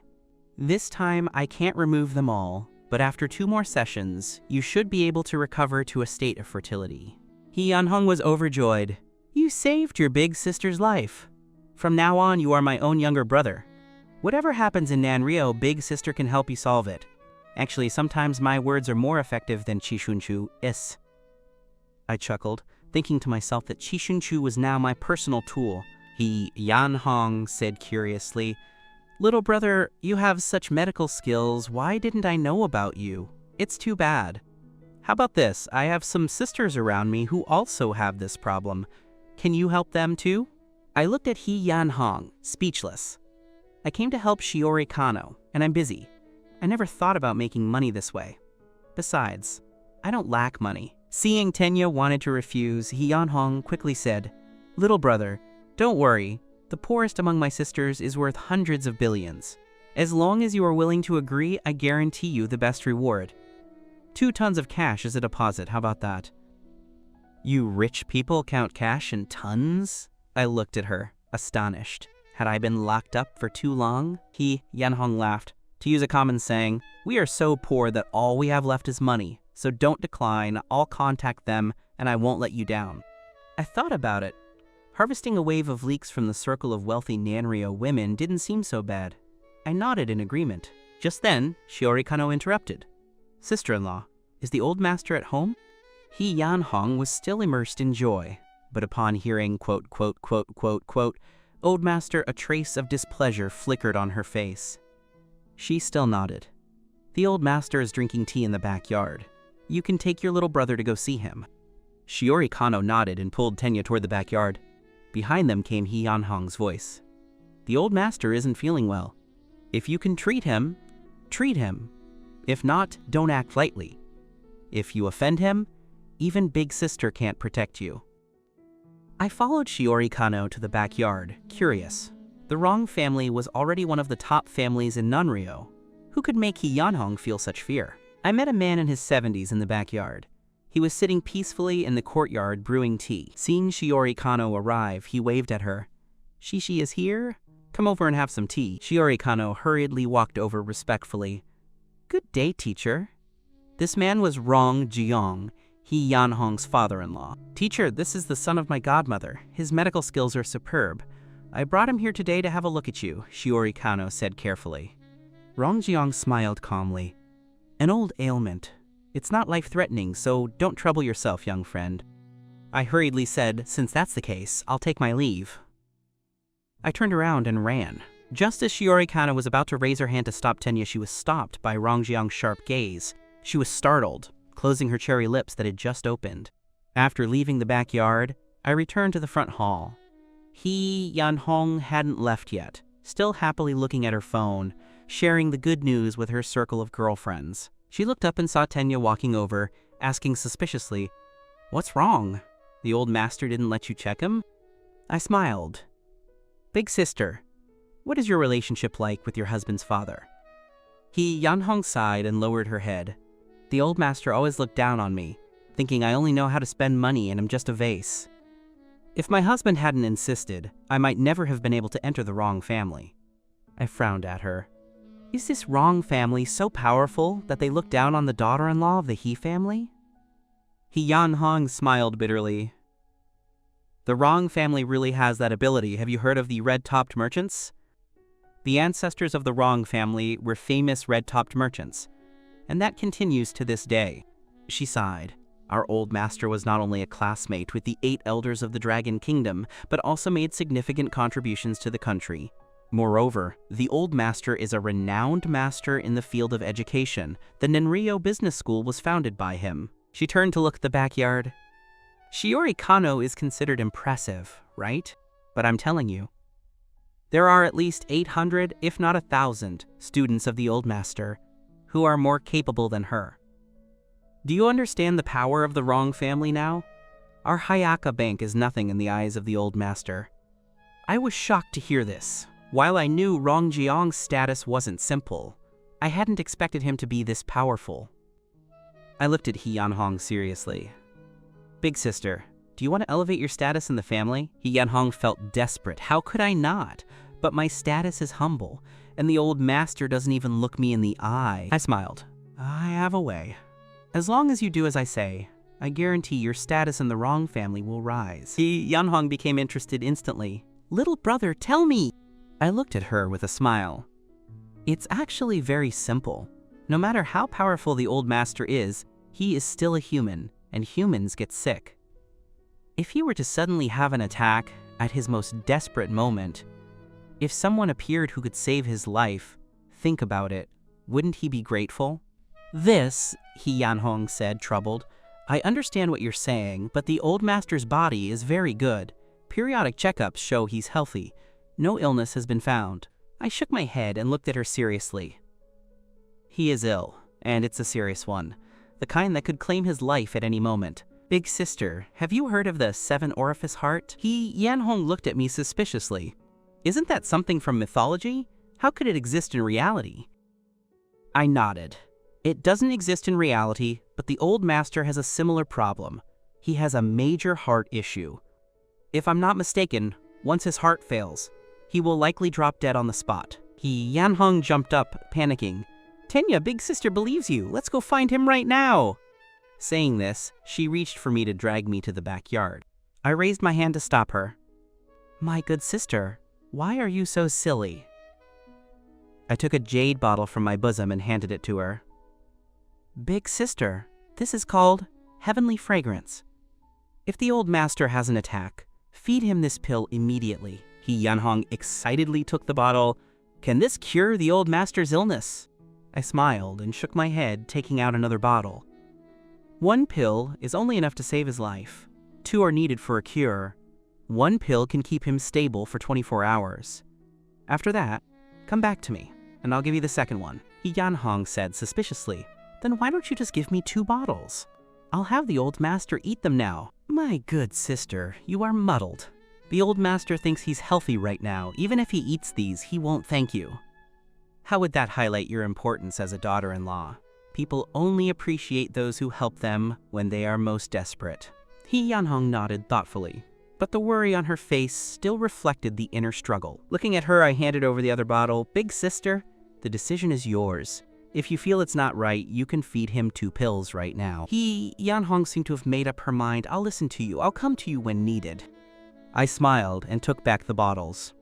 This time, I can't remove them all, but after 2 more sessions, you should be able to recover to a state of fertility. He Yanhong was overjoyed. You saved your big sister's life. From now on, you are my own younger brother. Whatever happens in Nanrio, big sister can help you solve it. Actually, sometimes my words are more effective than Qishunchu is. I chuckled, thinking to myself that Qishunchu was now my personal tool. He Yanhong said curiously, Little brother, you have such medical skills, why didn't I know about you? It's too bad. How about this, I have some sisters around me who also have this problem. Can you help them too? I looked at He Yanhong, speechless. I came to help Shiori Kano, and I'm busy. I never thought about making money this way. Besides, I don't lack money. Seeing Tenya wanted to refuse, He Yanhong quickly said, Little brother, don't worry. The poorest among my sisters is worth hundreds of billions. As long as you are willing to agree, I guarantee you the best reward. 2 tons of cash as a deposit, how about that? You rich people count cash in tons? I looked at her, astonished. Had I been locked up for too long? He Yanhong laughed. To use a common saying, we are so poor that all we have left is money, so don't decline, I'll contact them, and I won't let you down. I thought about it. Harvesting a wave of leeks from the circle of wealthy Nanrio women didn't seem so bad. I nodded in agreement. Just then, Shiori Kano interrupted. Sister-in-law, is the old master at home? He Yanhong was still immersed in joy, but upon hearing quote, quote, quote, quote, quote, Old master, a trace of displeasure flickered on her face. She still nodded. The old master is drinking tea in the backyard. You can take your little brother to go see him. Shiori Kano nodded and pulled Tenya toward the backyard. Behind them came He Yanhong's voice. The old master isn't feeling well. If you can treat him, treat him. If not, don't act lightly. If you offend him, even big sister can't protect you. I followed Shiori Kano to the backyard, curious. The Wrong family was already one of the top families in Nanrio. Who could make He Yanhong feel such fear? I met a man in his 70s in the backyard. He was sitting peacefully in the courtyard brewing tea. Seeing Shiori Kano arrive, he waved at her. Shishi is here? Come over and have some tea. Shiori Kano hurriedly walked over respectfully. Good day, teacher. This man was Rong Jiong, He Yanhong's father-in-law. Teacher, this is the son of my godmother. His medical skills are superb. I brought him here today to have a look at you, Shiori Kano said carefully. Rong Jiong smiled calmly. An old ailment. It's not life-threatening, so don't trouble yourself, young friend. I hurriedly said, since that's the case, I'll take my leave. I turned around and ran. Just as Shiori Kano was about to raise her hand to stop Tenya, she was stopped by Rong Jiong's sharp gaze. She was startled, closing her cherry lips that had just opened. After leaving the backyard, I returned to the front hall. He Yanhong hadn't left yet, still happily looking at her phone, sharing the good news with her circle of girlfriends. She looked up and saw Tenya walking over, asking suspiciously, What's wrong? The old master didn't let you check him? I smiled. Big sister, what is your relationship like with your husband's father? He Yanhong sighed and lowered her head. The old master always looked down on me, thinking I only know how to spend money and am just a vase. If my husband hadn't insisted, I might never have been able to enter the Wrong family. I frowned at her. Is this Wrong family so powerful that they look down on the daughter-in-law of the He family? He Yanhong smiled bitterly. The Wrong family really has that ability. Have you heard of the red-topped merchants? The ancestors of the Wrong family were famous red-topped merchants, and that continues to this day. She sighed. Our old master was not only a classmate with the 8 elders of the Dragon Kingdom, but also made significant contributions to the country. Moreover, the old master is a renowned master in the field of education. The Nanrio Business School was founded by him. She turned to look at the backyard. Shiori Kano is considered impressive, right? But I'm telling you, there are at least 800, if not 1,000, students of the old master who are more capable than her. Do you understand the power of the Wrong family now? Our Hayaka Bank is nothing in the eyes of the old master. I was shocked to hear this. While I knew Rong Jiong's status wasn't simple, I hadn't expected him to be this powerful. I looked at He Yanhong seriously. Big sister, do you want to elevate your status in the family? He Yanhong felt desperate. How could I not? But my status is humble, and the old master doesn't even look me in the eye. I smiled. I have a way. As long as you do as I say, I guarantee your status in the wrong family will rise. He Yanhong became interested instantly. Little brother, tell me. I looked at her with a smile. It's actually very simple. No matter how powerful the old master is, he is still a human, and humans get sick. If he were to suddenly have an attack at his most desperate moment, if someone appeared who could save his life, think about it, wouldn't he be grateful? This, He Yanhong said, troubled. I understand what you're saying, but the old master's body is very good. Periodic checkups show he's healthy. No illness has been found. I shook my head and looked at her seriously. He is ill, and it's a serious one. The kind that could claim his life at any moment. Big sister, have you heard of the 7-orifice heart? He Yanhong looked at me suspiciously. Isn't that something from mythology? How could it exist in reality? I nodded. It doesn't exist in reality, but the old master has a similar problem. He has a major heart issue. If I'm not mistaken, once his heart fails, he will likely drop dead on the spot. He Yanhong jumped up, panicking. Tenya, big sister believes you. Let's go find him right now. Saying this, she reached for me to drag me to the backyard. I raised my hand to stop her. My good sister, why are you so silly? I took a jade bottle from my bosom and handed it to her. Big sister, this is called Heavenly Fragrance. If the old master has an attack, feed him this pill immediately. He Yanhong excitedly took the bottle. Can this cure the old master's illness? I smiled and shook my head, taking out another bottle. 1 pill is only enough to save his life. 2 are needed for a cure. 1 pill can keep him stable for 24 hours. After that, come back to me, and I'll give you the second one. He Yanhong said suspiciously. Then why don't you just give me 2 bottles? I'll have the old master eat them now. My good sister, you are muddled. The old master thinks he's healthy right now. Even if he eats these, he won't thank you. How would that highlight your importance as a daughter-in-law? People only appreciate those who help them when they are most desperate. He Yanhong nodded thoughtfully, but the worry on her face still reflected the inner struggle. Looking at her, I handed over the other bottle. Big sister, the decision is yours. If you feel it's not right, you can feed him 2 pills right now. He Yanhong seemed to have made up her mind. I'll listen to you. I'll come to you when needed. I smiled and took back the bottles.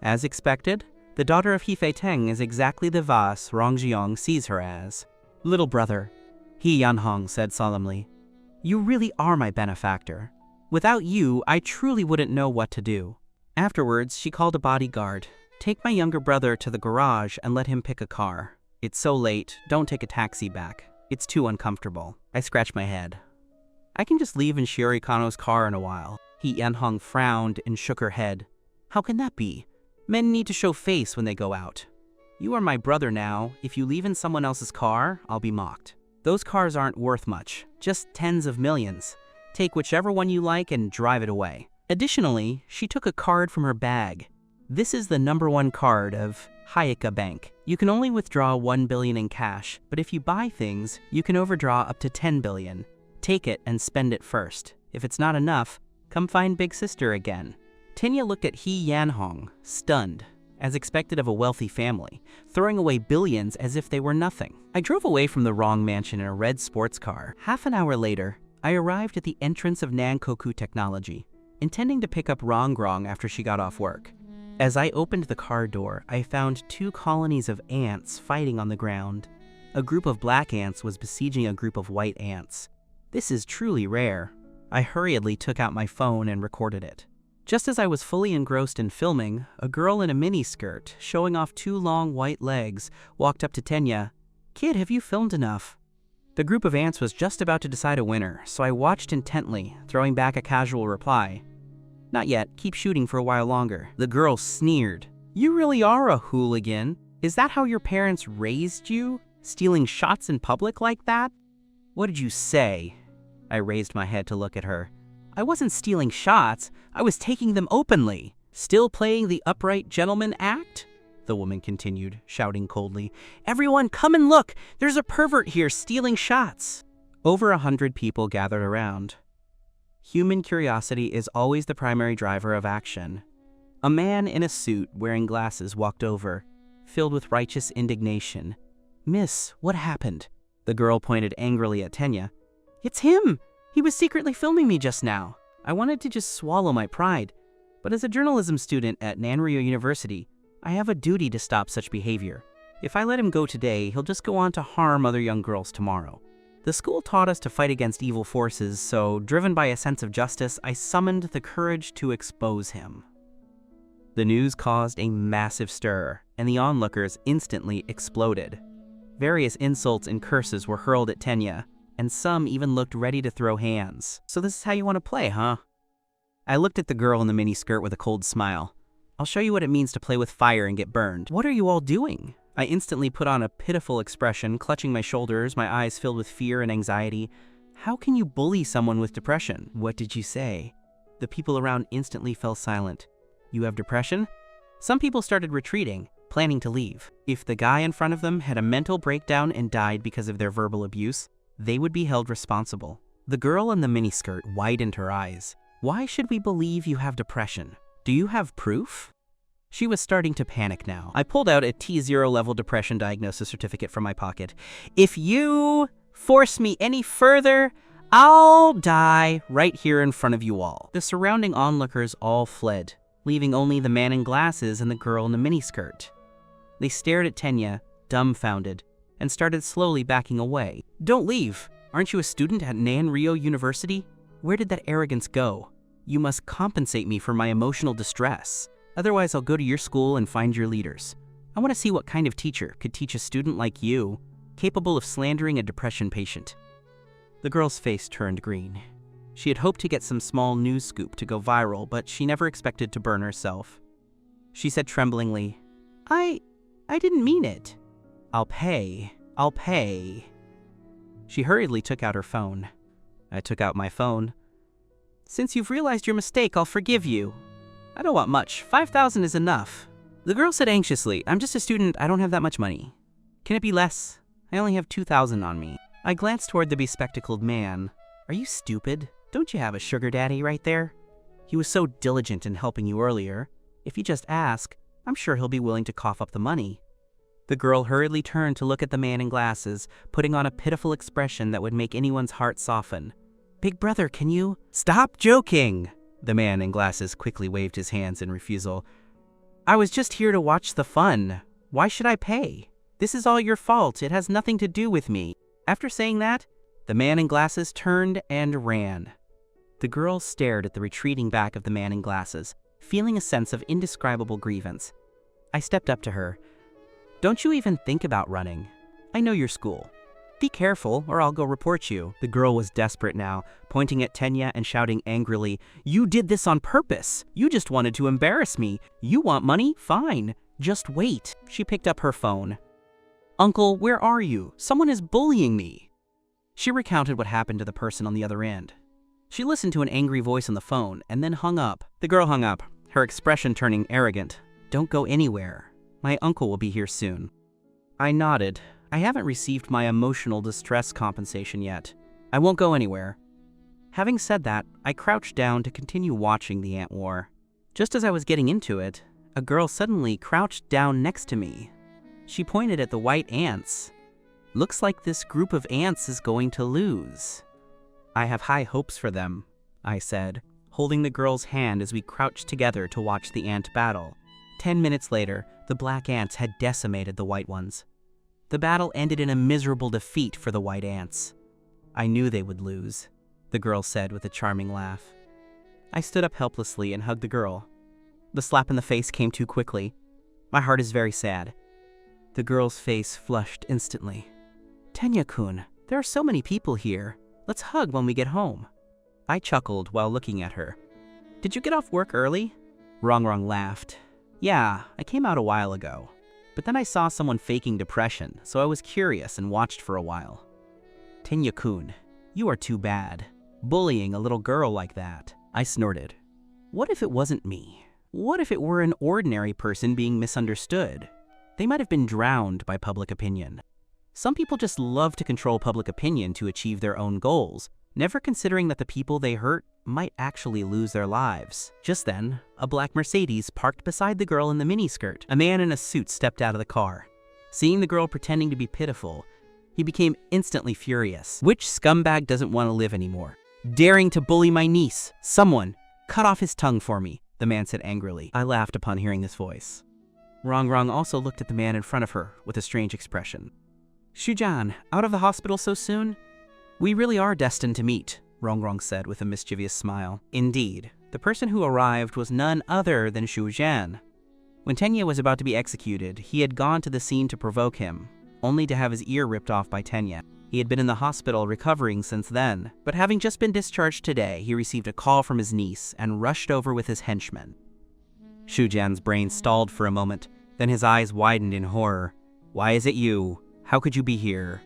As expected, the daughter of He Teng is exactly the vase Rongjiong sees her as. Little brother, He Yanhong said solemnly, you really are my benefactor. Without you, I truly wouldn't know what to do. Afterwards, she called a bodyguard. Take my younger brother to the garage and let him pick a car. It's so late, don't take a taxi back. It's too uncomfortable. I scratched my head. I can just leave in Shiori Kano's car in a while. He Yanhong frowned and shook her head. How can that be? Men need to show face when they go out. You are my brother now. If you leave in someone else's car, I'll be mocked. Those cars aren't worth much, just tens of millions. Take whichever one you like and drive it away. Additionally, she took a card from her bag. This is the #1 card of Hayaka Bank. You can only withdraw 1 billion in cash, but if you buy things, you can overdraw up to 10 billion. Take it and spend it first. If it's not enough, come find big sister again. Tenya looked at He Yanhong, stunned, as expected of a wealthy family, throwing away billions as if they were nothing. I drove away from the wrong mansion in a red sports car. Half an hour later, I arrived at the entrance of Nankoku Technology, intending to pick up Rongrong after she got off work. As I opened the car door, I found 2 colonies of ants fighting on the ground. A group of black ants was besieging a group of white ants. This is truly rare. I hurriedly took out my phone and recorded it. Just as I was fully engrossed in filming, a girl in a miniskirt, showing off 2 long white legs, walked up to Tenya. Kid, have you filmed enough? The group of ants was just about to decide a winner, so I watched intently, throwing back a casual reply. Not yet, keep shooting for a while longer. The girl sneered. You really are a hooligan. Is that how your parents raised you? Stealing shots in public like that? What did you say? I raised my head to look at her. I wasn't stealing shots, I was taking them openly. Still playing the upright gentleman act? the woman continued, shouting coldly. "Everyone, come and look! There's a pervert here stealing shots!" Over 100 people gathered around. Human curiosity is always the primary driver of action. A man in a suit wearing glasses walked over, filled with righteous indignation. "Miss, what happened?" The girl pointed angrily at Tenya. "It's him! He was secretly filming me just now." I wanted to just swallow my pride, but as a journalism student at Nanrio University, I have a duty to stop such behavior. If I let him go today, he'll just go on to harm other young girls tomorrow. The school taught us to fight against evil forces, so driven by a sense of justice, I summoned the courage to expose him. The news caused a massive stir, and the onlookers instantly exploded. Various insults and curses were hurled at Tenya, and some even looked ready to throw hands. "So this is how you want to play, huh?" I looked at the girl in the miniskirt with a cold smile. "I'll show you what it means to play with fire and get burned." "What are you all doing?" I instantly put on a pitiful expression, clutching my shoulders, my eyes filled with fear and anxiety. "How can you bully someone with depression?" "What did you say?" The people around instantly fell silent. "You have depression?" Some people started retreating, planning to leave. If the guy in front of them had a mental breakdown and died because of their verbal abuse, they would be held responsible. The girl in the miniskirt widened her eyes. "Why should we believe you have depression? Do you have proof?" She was starting to panic now. I pulled out a T0 level depression diagnosis certificate from my pocket. "If you force me any further, I'll die right here in front of you all." The surrounding onlookers all fled, leaving only the man in glasses and the girl in the miniskirt. They stared at Tenya, dumbfounded, and started slowly backing away. "Don't leave! Aren't you a student at Nanrio University? Where did that arrogance go? You must compensate me for my emotional distress. Otherwise, I'll go to your school and find your leaders. I want to see what kind of teacher could teach a student like you, capable of slandering a depression patient." The girl's face turned green. She had hoped to get some small news scoop to go viral, but she never expected to burn herself. She said tremblingly, I didn't mean it." I'll pay. She hurriedly took out her phone. I took out my phone. "Since you've realized your mistake, I'll forgive you. I don't want much. 5,000 is enough." The girl said anxiously, "I'm just a student. I don't have that much money. Can it be less? I only have 2,000 on me." I glanced toward the bespectacled man. "Are you stupid? Don't you have a sugar daddy right there? He was so diligent in helping you earlier. If you just ask, I'm sure he'll be willing to cough up the money." The girl hurriedly turned to look at the man in glasses, putting on a pitiful expression that would make anyone's heart soften. "Big brother, can you—" "Stop joking!" The man in glasses quickly waved his hands in refusal. "I was just here to watch the fun. Why should I pay? This is all your fault. It has nothing to do with me." After saying that, the man in glasses turned and ran. The girl stared at the retreating back of the man in glasses, feeling a sense of indescribable grievance. I stepped up to her. "Don't you even think about running. I know your school. Be careful, or I'll go report you." The girl was desperate now, pointing at Tenya and shouting angrily, "You did this on purpose. You just wanted to embarrass me. You want money? Fine. Just wait." She picked up her phone. "Uncle, where are you? Someone is bullying me." She recounted what happened to the person on the other end. She listened to an angry voice on the phone and then hung up. The girl hung up, her expression turning arrogant. "Don't go anywhere. My uncle will be here soon." I nodded. I haven't received my emotional distress compensation yet. I won't go anywhere. Having said that, I crouched down to continue watching the ant war. Just as I was getting into it, a girl suddenly crouched down next to me. She pointed at the white ants. "Looks like this group of ants is going to lose." "I have high hopes for them," I said, holding the girl's hand as we crouched together to watch the ant battle. 10 minutes later, the black ants had decimated the white ones. The battle ended in a miserable defeat for the white ants. "I knew they would lose," the girl said with a charming laugh. I stood up helplessly and hugged the girl. The slap in the face came too quickly. My heart is very sad. The girl's face flushed instantly. "Tenya-kun, there are so many people here. Let's hug when we get home." I chuckled while looking at her. "Did you get off work early?" Rongrong laughed. "Yeah, I came out a while ago. But then I saw someone faking depression, so I was curious and watched for a while." "Tenya-kun, you are too bad. Bullying a little girl like that." I snorted. "What if it wasn't me? What if it were an ordinary person being misunderstood? They might have been drowned by public opinion. Some people just love to control public opinion to achieve their own goals, never considering that the people they hurt might actually lose their lives. Just then, a black Mercedes parked beside the girl in the miniskirt. A man in a suit stepped out of the car. Seeing the girl pretending to be pitiful, he became instantly furious. Which scumbag doesn't want to live anymore? Daring to bully my niece! Someone, cut off his tongue for me, the man said angrily. I laughed upon hearing this voice. Rong also looked at the man in front of her with a strange expression. Shujan, out of the hospital so soon? We really are destined to meet, Rong said with a mischievous smile. Indeed, the person who arrived was none other than Shujan. When Tenya was about to be executed, he had gone to the scene to provoke him, only to have his ear ripped off by Tenya. He had been in the hospital recovering since then, but having just been discharged today, he received a call from his niece and rushed over with his henchmen. Shujan's brain stalled for a moment, then his eyes widened in horror. Why is it you? How could you be here?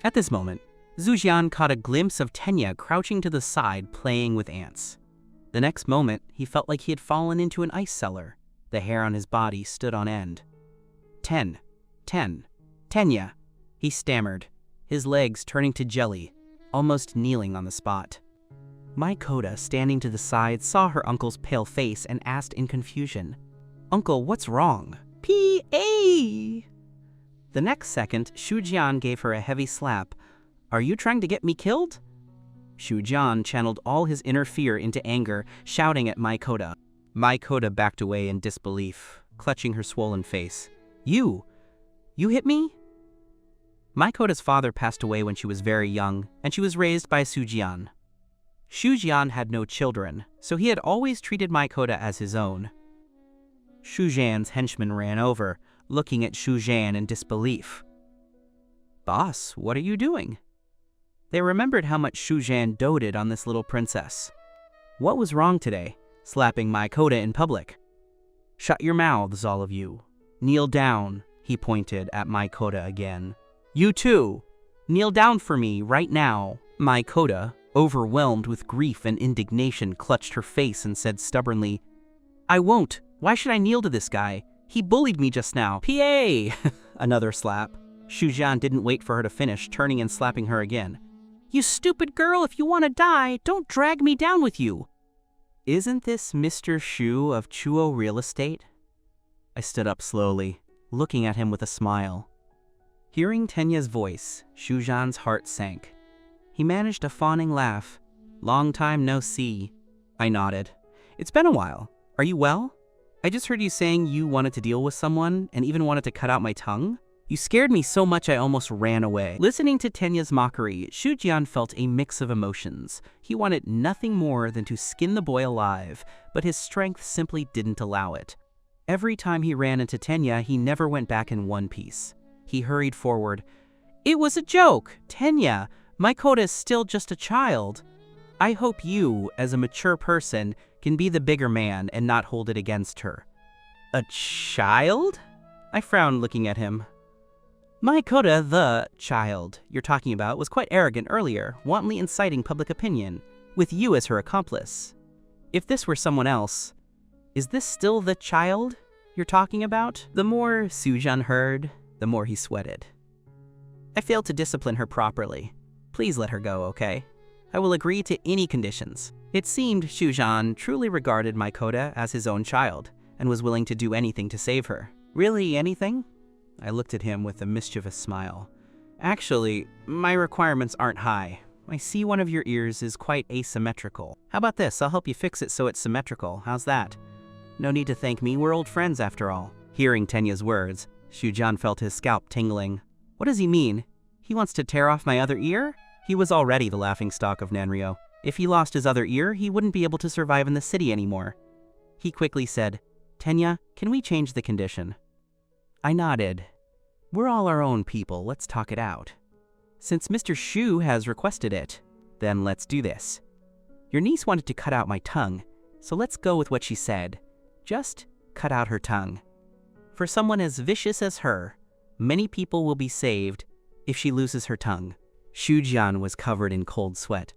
At this moment, Zhujian caught a glimpse of Tenya crouching to the side playing with ants. The next moment, he felt like he had fallen into an ice cellar. The hair on his body stood on end. Tenya, he stammered, his legs turning to jelly, almost kneeling on the spot. My Koda, standing to the side, saw her uncle's pale face and asked in confusion, Uncle, what's wrong? P.A. The next second, Shujian gave her a heavy slap. Are you trying to get me killed? Shujian channeled all his inner fear into anger, shouting at Mai Koda. Mai Koda backed away in disbelief, clutching her swollen face. You hit me? Mai Koda's father passed away when she was very young, and she was raised by Shujian. Shujian had no children, so he had always treated Mai Koda as his own. Shujian's henchman ran over, looking at Shujian in disbelief. Boss, what are you doing? They remembered how much Shujian doted on this little princess. What was wrong today, slapping Mai Koda in public? Shut your mouths, all of you. Kneel down, he pointed at Mai Koda again. You too, kneel down for me right now. Mai Koda, overwhelmed with grief and indignation, clutched her face and said stubbornly, I won't. Why should I kneel to this guy? He bullied me just now. P.A. Another slap. Shujian didn't wait for her to finish, turning and slapping her again. You stupid girl, if you want to die, don't drag me down with you. Isn't this Mr. Shu of Chuo Real Estate? I stood up slowly, looking at him with a smile. Hearing Tenya's voice, Shujian's heart sank. He managed a fawning laugh. Long time no see. I nodded. It's been a while. Are you well? I just heard you saying you wanted to deal with someone and even wanted to cut out my tongue. You scared me so much I almost ran away. Listening to Tenya's mockery, Shujian felt a mix of emotions. He wanted nothing more than to skin the boy alive, but his strength simply didn't allow it. Every time he ran into Tenya, he never went back in one piece. He hurried forward. It was a joke! Tenya, my Koda is still just a child. I hope you, as a mature person, can be the bigger man and not hold it against her. A child? I frowned looking at him. Mai Koda, the child you're talking about, was quite arrogant earlier, wantonly inciting public opinion, with you as her accomplice. If this were someone else, is this still the child you're talking about? The more Shujian heard, the more he sweated. I failed to discipline her properly. Please let her go, okay? I will agree to any conditions. It seemed Shujian truly regarded Mai Koda as his own child, and was willing to do anything to save her. Really, anything? I looked at him with a mischievous smile. Actually, my requirements aren't high. I see one of your ears is quite asymmetrical. How about this? I'll help you fix it so it's symmetrical. How's that? No need to thank me, we're old friends after all. Hearing Tenya's words, Shujian felt his scalp tingling. What does he mean? He wants to tear off my other ear? He was already the laughingstock of Nanryo. If he lost his other ear, he wouldn't be able to survive in the city anymore. He quickly said, Tenya, can we change the condition? I nodded. We're all our own people, let's talk it out. Since Mr. Shu has requested it, then let's do this. Your niece wanted to cut out my tongue, so let's go with what she said. Just cut out her tongue. For someone as vicious as her, many people will be saved if she loses her tongue. Shujian was covered in cold sweat.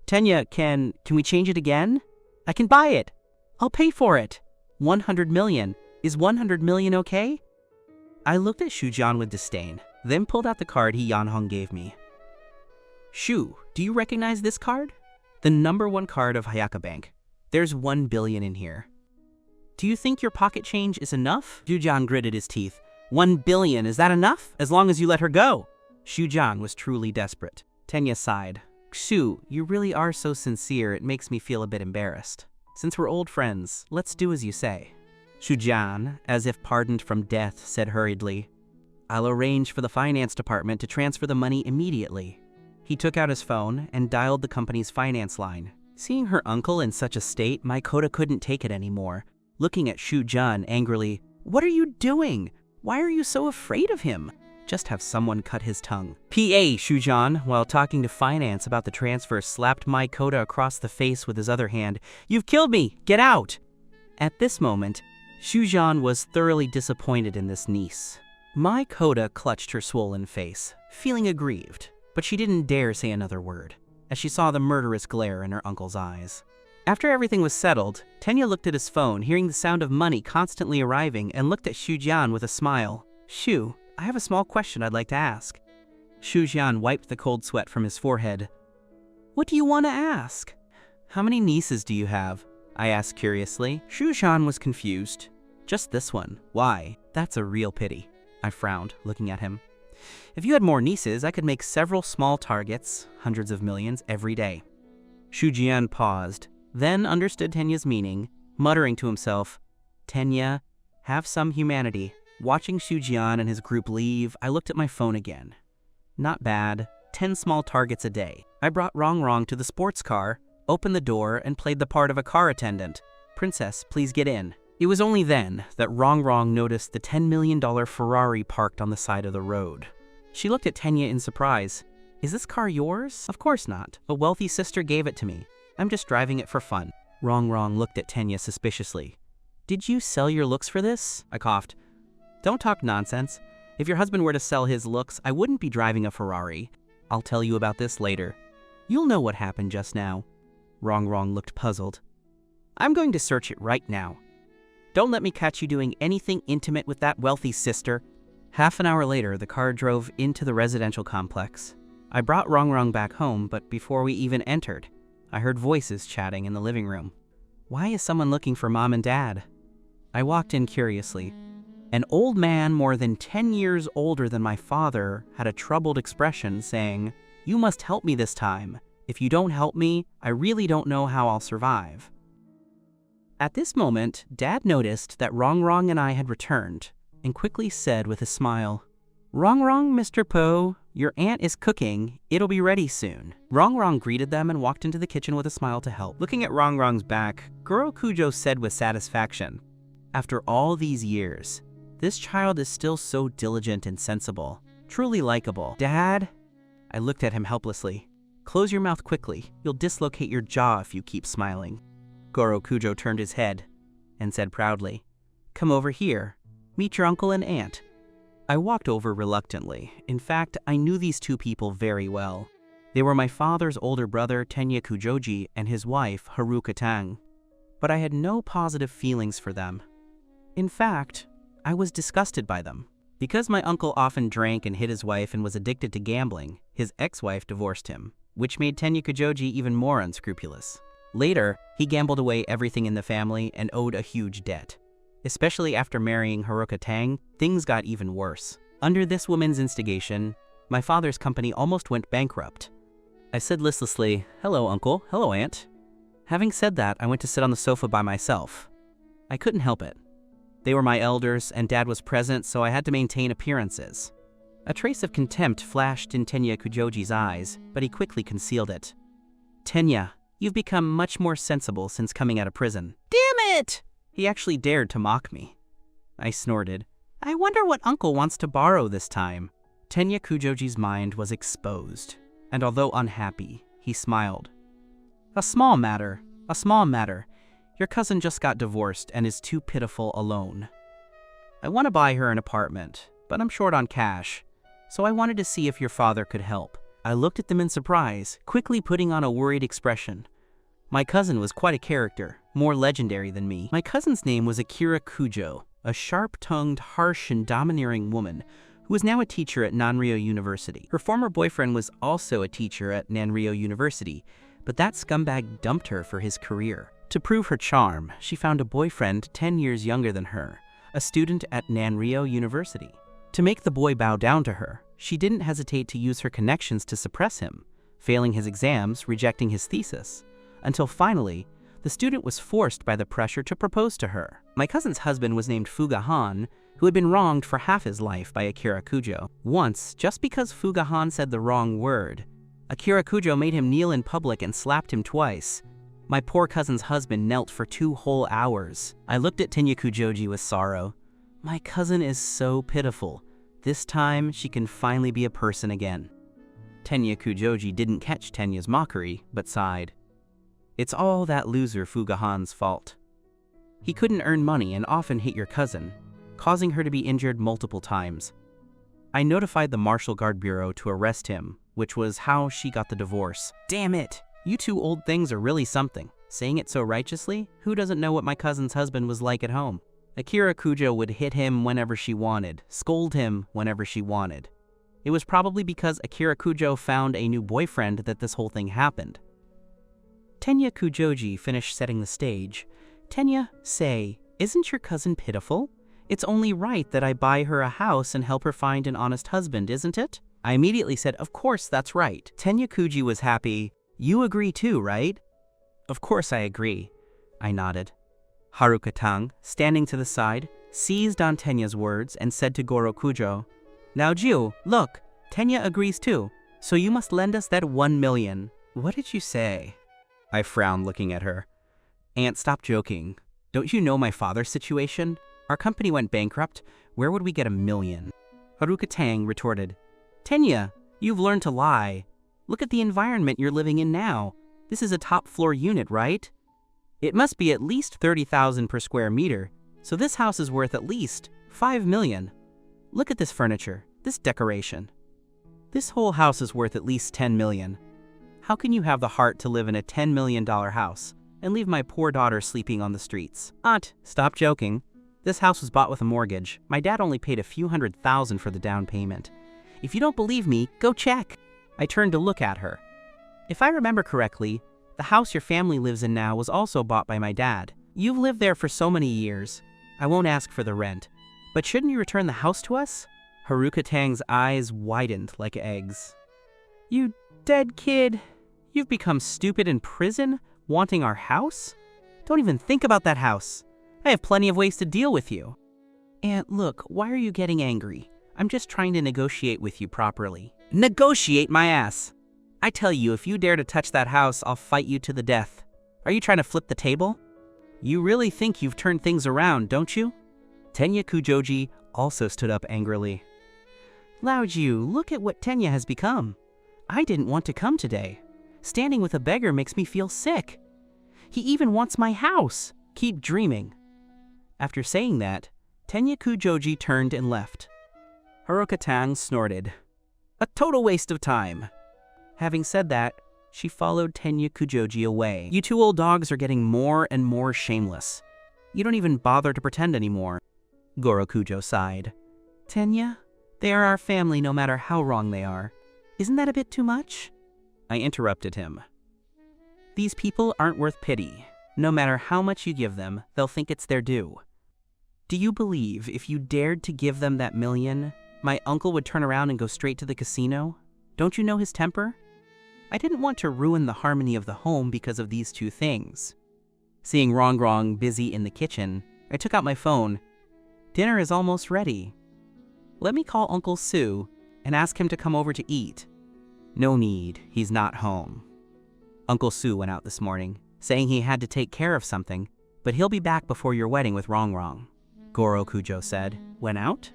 Tenya, can we change it again? I can buy it. I'll pay for it. 100 million. Is 100 million okay? I looked at Shujian with disdain, then pulled out the card he Yanhong gave me. Shu, do you recognize this card? The #1 card of Hayaka Bank. There's 1 billion in here. Do you think your pocket change is enough? Shujian gritted his teeth. 1 billion, is that enough? As long as you let her go. Shujian was truly desperate. Tenya sighed. Shu, you really are so sincere, it makes me feel a bit embarrassed. Since we're old friends, let's do as you say. Shujian, as if pardoned from death, said hurriedly, I'll arrange for the finance department to transfer the money immediately. He took out his phone and dialed the company's finance line. Seeing her uncle in such a state, Maikoto couldn't take it anymore. Looking at Shujian angrily, What are you doing? Why are you so afraid of him? Just have someone cut his tongue. PA Shujian, while talking to finance about the transfer, slapped Maikoto across the face with his other hand. You've killed me! Get out! At this moment, Shujian was thoroughly disappointed in this niece. Maikoto clutched her swollen face, feeling aggrieved, but she didn't dare say another word, as she saw the murderous glare in her uncle's eyes. After everything was settled, Tenya looked at his phone, hearing the sound of money constantly arriving, and looked at Shujian with a smile. Shu, I have a small question I'd like to ask. Shujian wiped the cold sweat from his forehead. What do you want to ask? How many nieces do you have? I asked curiously. Shujian was confused. Just this one. Why? That's a real pity. I frowned, looking at him. If you had more nieces, I could make several small targets, hundreds of millions, every day. Shujian paused, then understood Tenya's meaning, muttering to himself, Tenya, have some humanity. Watching Shujian and his group leave, I looked at my phone again. Not bad. 10 small targets a day. I brought Rong to the sports car, opened the door, and played the part of a car attendant. Princess, please get in. It was only then that Rong noticed the $10 million Ferrari parked on the side of the road. She looked at Tenya in surprise. Is this car yours? Of course not. A wealthy sister gave it to me. I'm just driving it for fun. Rong looked at Tenya suspiciously. Did you sell your looks for this? I coughed. Don't talk nonsense. If your husband were to sell his looks, I wouldn't be driving a Ferrari. I'll tell you about this later. You'll know what happened just now. Rong looked puzzled. I'm going to search it right now. Don't let me catch you doing anything intimate with that wealthy sister. Half an hour later, the car drove into the residential complex. I brought Rong back home, but before we even entered, I heard voices chatting in the living room. Why is someone looking for Mom and Dad? I walked in curiously. An old man more than 10 years older than my father had a troubled expression saying, You must help me this time. If you don't help me, I really don't know how I'll survive. At this moment, Dad noticed that Rong and I had returned, and quickly said with a smile, Rong, Mr. Po, your aunt is cooking. It'll be ready soon. Rong greeted them and walked into the kitchen with a smile to help. Looking at Rong's back, Goro Kujo said with satisfaction, After all these years, this child is still so diligent and sensible, truly likable. Dad? I looked at him helplessly. Close your mouth quickly. You'll dislocate your jaw if you keep smiling. Goro Kujo turned his head and said proudly, Come over here. Meet your uncle and aunt. I walked over reluctantly. In fact, I knew these two people very well. They were my father's older brother, Tenya Kujoji, and his wife, Haruka Tang. But I had no positive feelings for them. In fact, I was disgusted by them. Because my uncle often drank and hit his wife and was addicted to gambling, his ex-wife divorced him, which made Tenya Kujoji even more unscrupulous. Later, he gambled away everything in the family and owed a huge debt. Especially after marrying Haruka Tang, things got even worse. Under this woman's instigation, my father's company almost went bankrupt. I said listlessly, Hello, uncle. Hello, aunt. Having said that, I went to sit on the sofa by myself. I couldn't help it. They were my elders, and Dad was present, so I had to maintain appearances. A trace of contempt flashed in Tenya Kujoji's eyes, but he quickly concealed it. Tenya, you've become much more sensible since coming out of prison. Damn it! He actually dared to mock me. I snorted. I wonder what uncle wants to borrow this time. Tenya Kujoji's mind was exposed, and although unhappy, he smiled. A small matter. Your cousin just got divorced and is too pitiful alone. I want to buy her an apartment, but I'm short on cash, so I wanted to see if your father could help. I looked at them in surprise, quickly putting on a worried expression. My cousin was quite a character, more legendary than me. My cousin's name was Akira Kujo. a sharp-tongued, harsh, and domineering woman who was now a teacher at Nanrio University. Her former boyfriend was also a teacher at Nanrio University, but that scumbag dumped her for his career. To prove her charm, she found a boyfriend 10 years younger than her, a student at Nanrio University. To make the boy bow down to her, she didn't hesitate to use her connections to suppress him, failing his exams, rejecting his thesis, until finally, the student was forced by the pressure to propose to her. My cousin's husband was named Fugahan, who had been wronged for half his life by Akira Kujo. Once, just because Fugahan said the wrong word, Akira Kujo made him kneel in public and slapped him twice. My poor cousin's husband knelt for 2 whole hours. I looked at Tenya Kujoji with sorrow. My cousin is so pitiful. This time, she can finally be a person again. Tenya Kujoji didn't catch Tenya's mockery, but sighed. It's all that loser Fugahan's fault. He couldn't earn money and often hit your cousin, causing her to be injured multiple times. I notified the Martial Guard Bureau to arrest him, which was how she got the divorce. Damn it! You two old things are really something. Saying it so righteously, who doesn't know what my cousin's husband was like at home? Akira Kujo would hit him whenever she wanted, scold him whenever she wanted. It was probably because Akira Kujo found a new boyfriend that this whole thing happened. Tenya Kujoji finished setting the stage. Tenya, say, isn't your cousin pitiful? It's only right that I buy her a house and help her find an honest husband, isn't it? I immediately said, of course, that's right. Tenya Kuji was happy. You agree too, right? Of course I agree. I nodded. Haruka Tang, standing to the side, seized on Tenya's words and said to Goro Kujo, Now Jiu, look, Tenya agrees too, so you must lend us that 1 million. What did you say? I frowned looking at her. Aunt, stop joking. Don't you know my father's situation? Our company went bankrupt. Where would we get 1 million? Haruka Tang retorted, Tenya, you've learned to lie. Look at the environment you're living in now. This is a top-floor unit, right? It must be at least 30,000 per square meter, so this house is worth at least 5 million. Look at this furniture, this decoration. This whole house is worth at least 10 million. How can you have the heart to live in a $10 million house and leave my poor daughter sleeping on the streets? Aunt, stop joking. This house was bought with a mortgage. My dad only paid a few $100,000 for the down payment. If you don't believe me, go check. I turned to look at her. If I remember correctly, the house your family lives in now was also bought by my dad. You've lived there for so many years. I won't ask for the rent. But shouldn't you return the house to us? Haruka Tang's eyes widened like eggs. You dead kid. You've become stupid in prison, wanting our house? Don't even think about that house. I have plenty of ways to deal with you. Aunt, look, why are you getting angry? I'm just trying to negotiate with you properly. Negotiate my ass! I tell you, if you dare to touch that house, I'll fight you to the death. Are you trying to flip the table? You really think you've turned things around, don't you? Tenya Kujoji also stood up angrily. Laoju, look at what Tenya has become. I didn't want to come today. Standing with a beggar makes me feel sick. He even wants my house. Keep dreaming. After saying that, Tenya Kujoji turned and left. Haruka Tang snorted. A total waste of time. Having said that, she followed Tenya Kujoji away. You two old dogs are getting more and more shameless. You don't even bother to pretend anymore. Goro Kujo sighed. Tenya, they are our family no matter how wrong they are. Isn't that a bit too much? I interrupted him. These people aren't worth pity. No matter how much you give them, they'll think it's their due. Do you believe if you dared to give them that 1 million, my uncle would turn around and go straight to the casino? Don't you know his temper? I didn't want to ruin the harmony of the home because of these two things. Seeing Rongrong busy in the kitchen, I took out my phone. Dinner is almost ready. Let me call Uncle Sue and ask him to come over to eat. No need, he's not home. Uncle Sue went out this morning, saying he had to take care of something, but he'll be back before your wedding with Rongrong. Goro Kujo said. Went out?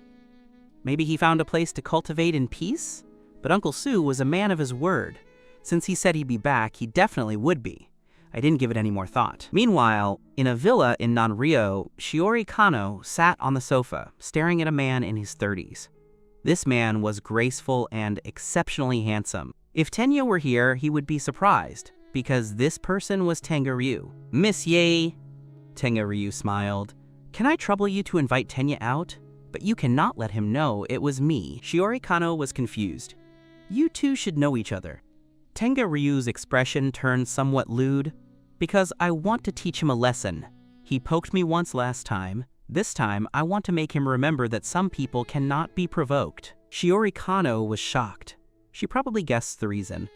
Maybe he found a place to cultivate in peace? But Uncle Sue was a man of his word. Since he said he'd be back, he definitely would be. I didn't give it any more thought. Meanwhile, in a villa in Nanrio, Shiori Kano sat on the sofa, staring at a man in his 30s. This man was graceful and exceptionally handsome. If Tenya were here, he would be surprised, because this person was Tenga Ryu. Miss Ye! Tenga Ryu smiled. Can I trouble you to invite Tenya out? But you cannot let him know it was me. Shiori Kano was confused. You two should know each other. Tenga Ryu's expression turned somewhat lewd. Because I want to teach him a lesson. He poked me once last time. This time, I want to make him remember that some people cannot be provoked. Shiori Kano was shocked. She probably guessed the reason.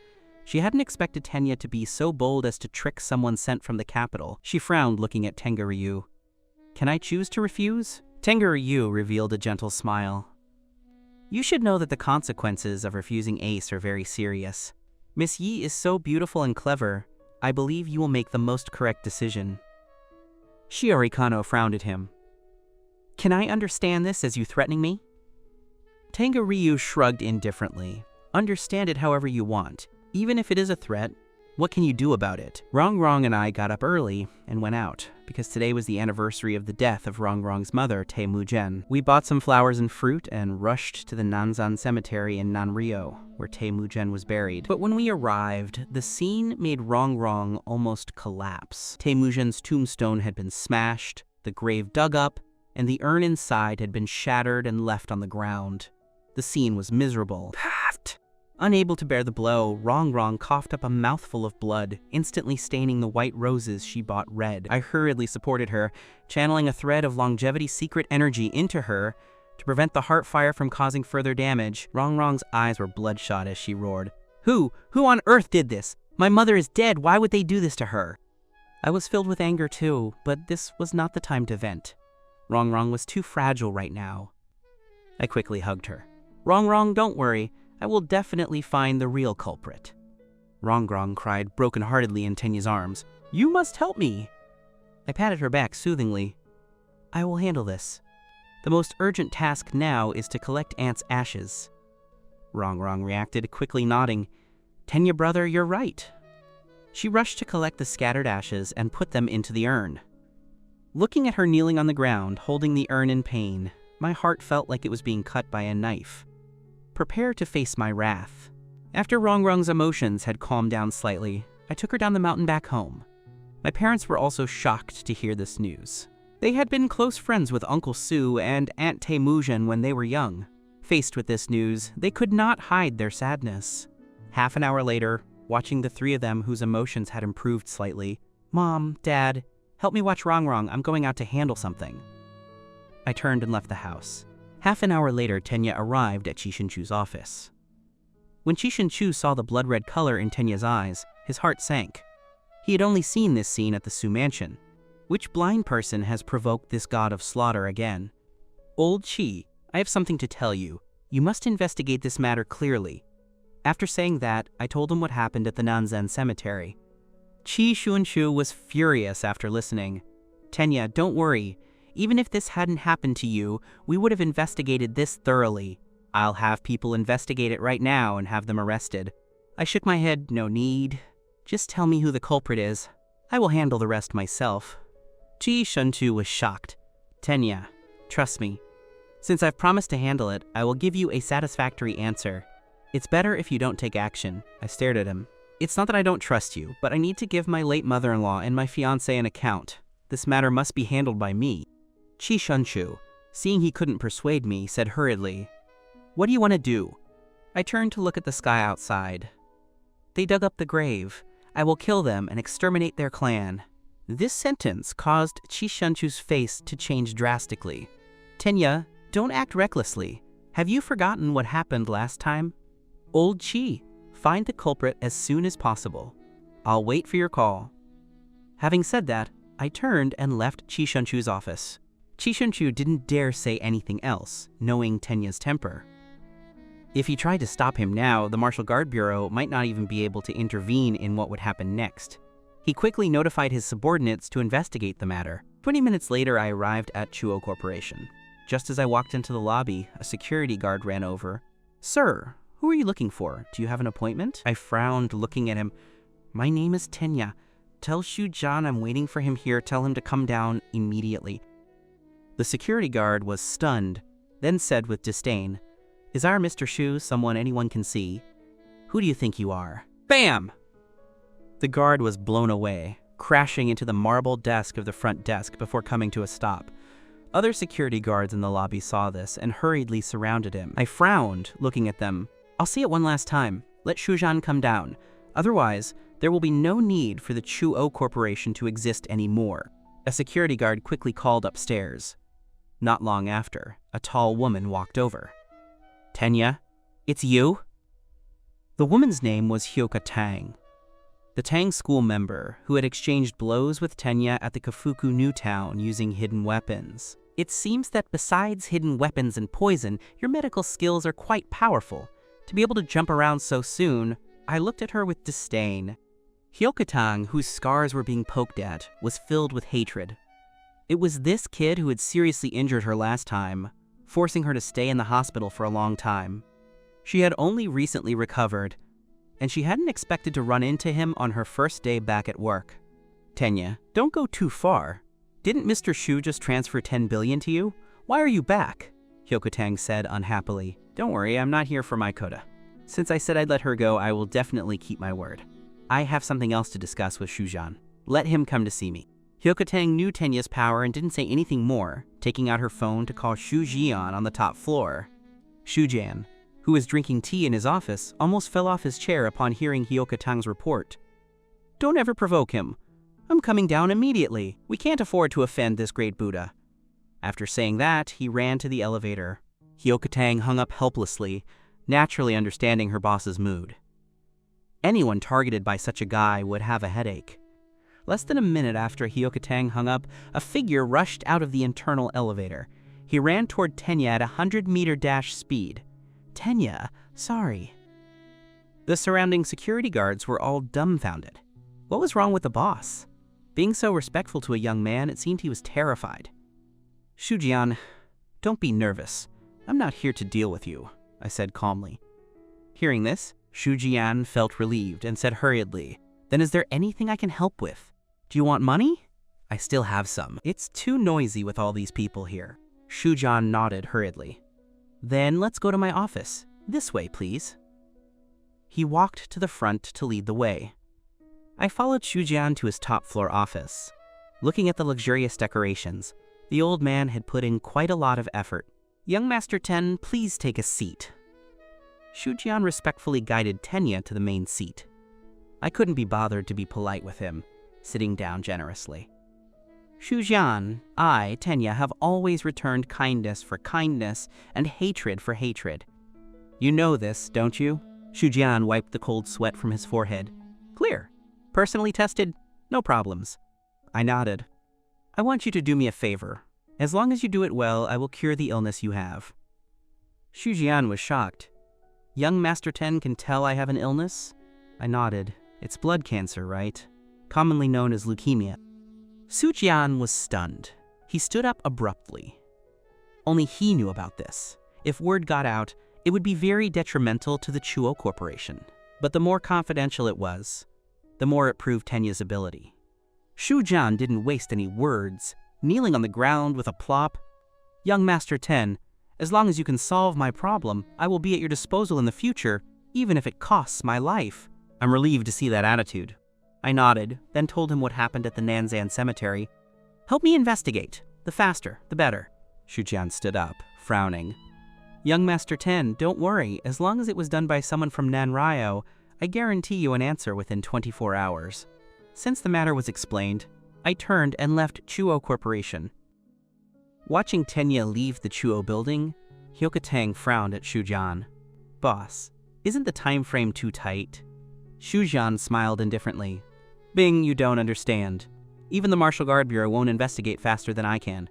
She hadn't expected Tenya to be so bold as to trick someone sent from the capital. She frowned, looking at Tenga Ryu. Can I choose to refuse? Tenga Ryu revealed a gentle smile. You should know that the consequences of refusing Ace are very serious. Miss Yi is so beautiful and clever. I believe you will make the most correct decision. Shiori Kano frowned at him. Can I understand this as you threatening me? Tenga Ryu shrugged indifferently. Understand it however you want. Even if it is a threat, what can you do about it? Rongrong and I got up early and went out, because today was the anniversary of the death of Rongrong's mother, Tae Mujen. We bought some flowers and fruit and rushed to the Nanzan Cemetery in Nanryo, where Tae Mujen was buried. But when we arrived, the scene made Rongrong almost collapse. Tae Mujen's tombstone had been smashed, the grave dug up, and the urn inside had been shattered and left on the ground. The scene was miserable. Unable to bear the blow, Rongrong coughed up a mouthful of blood, instantly staining the white roses she bought red. I hurriedly supported her, channeling a thread of longevity secret energy into her to prevent the heart fire from causing further damage. Rongrong's eyes were bloodshot as she roared. Who on earth did this? My mother is dead. Why would they do this to her? I was filled with anger too, but this was not the time to vent. Rongrong was too fragile right now. I quickly hugged her. Rongrong, don't worry. I will definitely find the real culprit. Rongrong cried brokenheartedly in Tenya's arms. You must help me. I patted her back soothingly. I will handle this. The most urgent task now is to collect Aunt's ashes. Rongrong reacted, quickly nodding. Tenya, brother, you're right. She rushed to collect the scattered ashes and put them into the urn. Looking at her kneeling on the ground, holding the urn in pain, my heart felt like it was being cut by a knife. Prepare to face my wrath. After Rongrong's emotions had calmed down slightly, I took her down the mountain back home. My parents were also shocked to hear this news. They had been close friends with Uncle Sue and Aunt Tae Mujen when they were young. Faced with this news, they could not hide their sadness. Half an hour later, watching the three of them whose emotions had improved slightly, Mom, Dad, help me watch Rongrong, I'm going out to handle something. I turned and left the house. Half an hour later, Tenya arrived at Chishinchu's office. When Chishinchu saw the blood-red color in Tenya's eyes, his heart sank. He had only seen this scene at the Su mansion. Which blind person has provoked this god of slaughter again? Old Chi, I have something to tell you. You must investigate this matter clearly. After saying that, I told him what happened at the Nanzan Cemetery. Chishinchu was furious after listening. Tenya, don't worry. Even if this hadn't happened to you, we would have investigated this thoroughly. I'll have people investigate it right now and have them arrested. I shook my head, no need. Just tell me who the culprit is. I will handle the rest myself. Chishinchu was shocked. Tenya, trust me. Since I've promised to handle it, I will give you a satisfactory answer. It's better if you don't take action. I stared at him. It's not that I don't trust you, but I need to give my late mother-in-law and my fiancé an account. This matter must be handled by me. Chishinchu, seeing he couldn't persuade me, said hurriedly, What do you want to do? I turned to look at the sky outside. They dug up the grave. I will kill them and exterminate their clan. This sentence caused Chishinchu's face to change drastically. Tenya, don't act recklessly. Have you forgotten what happened last time? Old Chi, find the culprit as soon as possible. I'll wait for your call. Having said that, I turned and left Chishinchu's office. Chishinchu didn't dare say anything else, knowing Tenya's temper. If he tried to stop him now, the Martial Guard Bureau might not even be able to intervene in what would happen next. He quickly notified his subordinates to investigate the matter. 20 minutes later, I arrived at Chuo Corporation. Just as I walked into the lobby, a security guard ran over. Sir, who are you looking for? Do you have an appointment? I frowned, looking at him. My name is Tenya. Tell Shu-Jan I'm waiting for him here. Tell him to come down immediately. The security guard was stunned, then said with disdain, Is our Mr. Shu someone anyone can see? Who do you think you are? Bam! The guard was blown away, crashing into the marble desk of the front desk before coming to a stop. Other security guards in the lobby saw this and hurriedly surrounded him. I frowned, looking at them. I'll see it one last time. Let Shujian come down. Otherwise, there will be no need for the Chuo Corporation to exist anymore. A security guard quickly called upstairs. Not long after, a tall woman walked over. Tenya, it's you? The woman's name was Hyoka Tang, the Tang school member who had exchanged blows with Tenya at the Kafuku New Town using hidden weapons. It seems that besides hidden weapons and poison, your medical skills are quite powerful. To be able to jump around so soon, I looked at her with disdain. Hyoka Tang, whose scars were being poked at, was filled with hatred. It was this kid who had seriously injured her last time, forcing her to stay in the hospital for a long time. She had only recently recovered, and she hadn't expected to run into him on her first day back at work. Tenya, don't go too far. Didn't Mr. Shu just transfer 10 billion to you? Why are you back? Hyoka Tang said unhappily. Don't worry, I'm not here for my quota. Since I said I'd let her go, I will definitely keep my word. I have something else to discuss with Shujian. Let him come to see me. Hyoka Tang knew Tenya's power and didn't say anything more, taking out her phone to call Shujian on the top floor. Shujian, who was drinking tea in his office, almost fell off his chair upon hearing Hyoka Tang's report. Don't ever provoke him. I'm coming down immediately. We can't afford to offend this great Buddha. After saying that, he ran to the elevator. Hyoka Tang hung up helplessly, naturally understanding her boss's mood. Anyone targeted by such a guy would have a headache. Less than a minute after Hyoka Tang hung up, a figure rushed out of the internal elevator. He ran toward Tenya at a 100-meter dash speed. Tenya, sorry. The surrounding security guards were all dumbfounded. What was wrong with the boss? Being so respectful to a young man, it seemed he was terrified. Shujian, don't be nervous. I'm not here to deal with you, I said calmly. Hearing this, Shujian felt relieved and said hurriedly, Then is there anything I can help with? Do you want money? I still have some. It's too noisy with all these people here. Shujian nodded hurriedly. Then let's go to my office. This way, please. He walked to the front to lead the way. I followed Shujian to his top-floor office. Looking at the luxurious decorations, the old man had put in quite a lot of effort. Young Master Ten, please take a seat. Shujian respectfully guided Tenya to the main seat. I couldn't be bothered to be polite with him, sitting down generously. Shujian, I, Tenya, have always returned kindness for kindness and hatred for hatred. You know this, don't you? Shujian wiped the cold sweat from his forehead. Clear. Personally tested? No problems. I nodded. I want you to do me a favor. As long as you do it well, I will cure the illness you have. Shujian was shocked. Young Master Ten can tell I have an illness? I nodded. It's blood cancer, right? Commonly known as leukemia. Shujian was stunned. He stood up abruptly. Only he knew about this. If word got out, it would be very detrimental to the Chuo Corporation. But the more confidential it was, the more it proved Tenya's ability. Shujian didn't waste any words, kneeling on the ground with a plop. Young Master Ten, as long as you can solve my problem, I will be at your disposal in the future, even if it costs my life. I'm relieved to see that attitude. I nodded, then told him what happened at the Nanzan cemetery. Help me investigate. The faster, the better. Shujian stood up, frowning. Young Master Ten, don't worry. As long as it was done by someone from Nanryo, I guarantee you an answer within 24 hours. Since the matter was explained, I turned and left Chuo Corporation. Watching Tenya leave the Chuo building, Hyoka Tang frowned at Shujian. Boss, isn't the time frame too tight? Shujian smiled indifferently. Bing, you don't understand. Even the Martial Guard Bureau won't investigate faster than I can,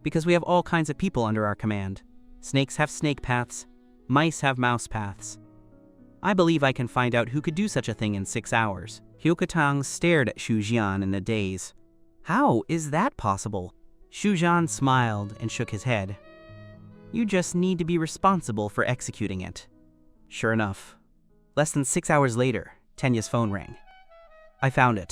because we have all kinds of people under our command. Snakes have snake paths, mice have mouse paths. I believe I can find out who could do such a thing in 6 hours. Hyoka Tang stared at Shujian in a daze. How is that possible? Shujian smiled and shook his head. You just need to be responsible for executing it. Sure enough. Less than 6 hours later, Tenya's phone rang. I found it.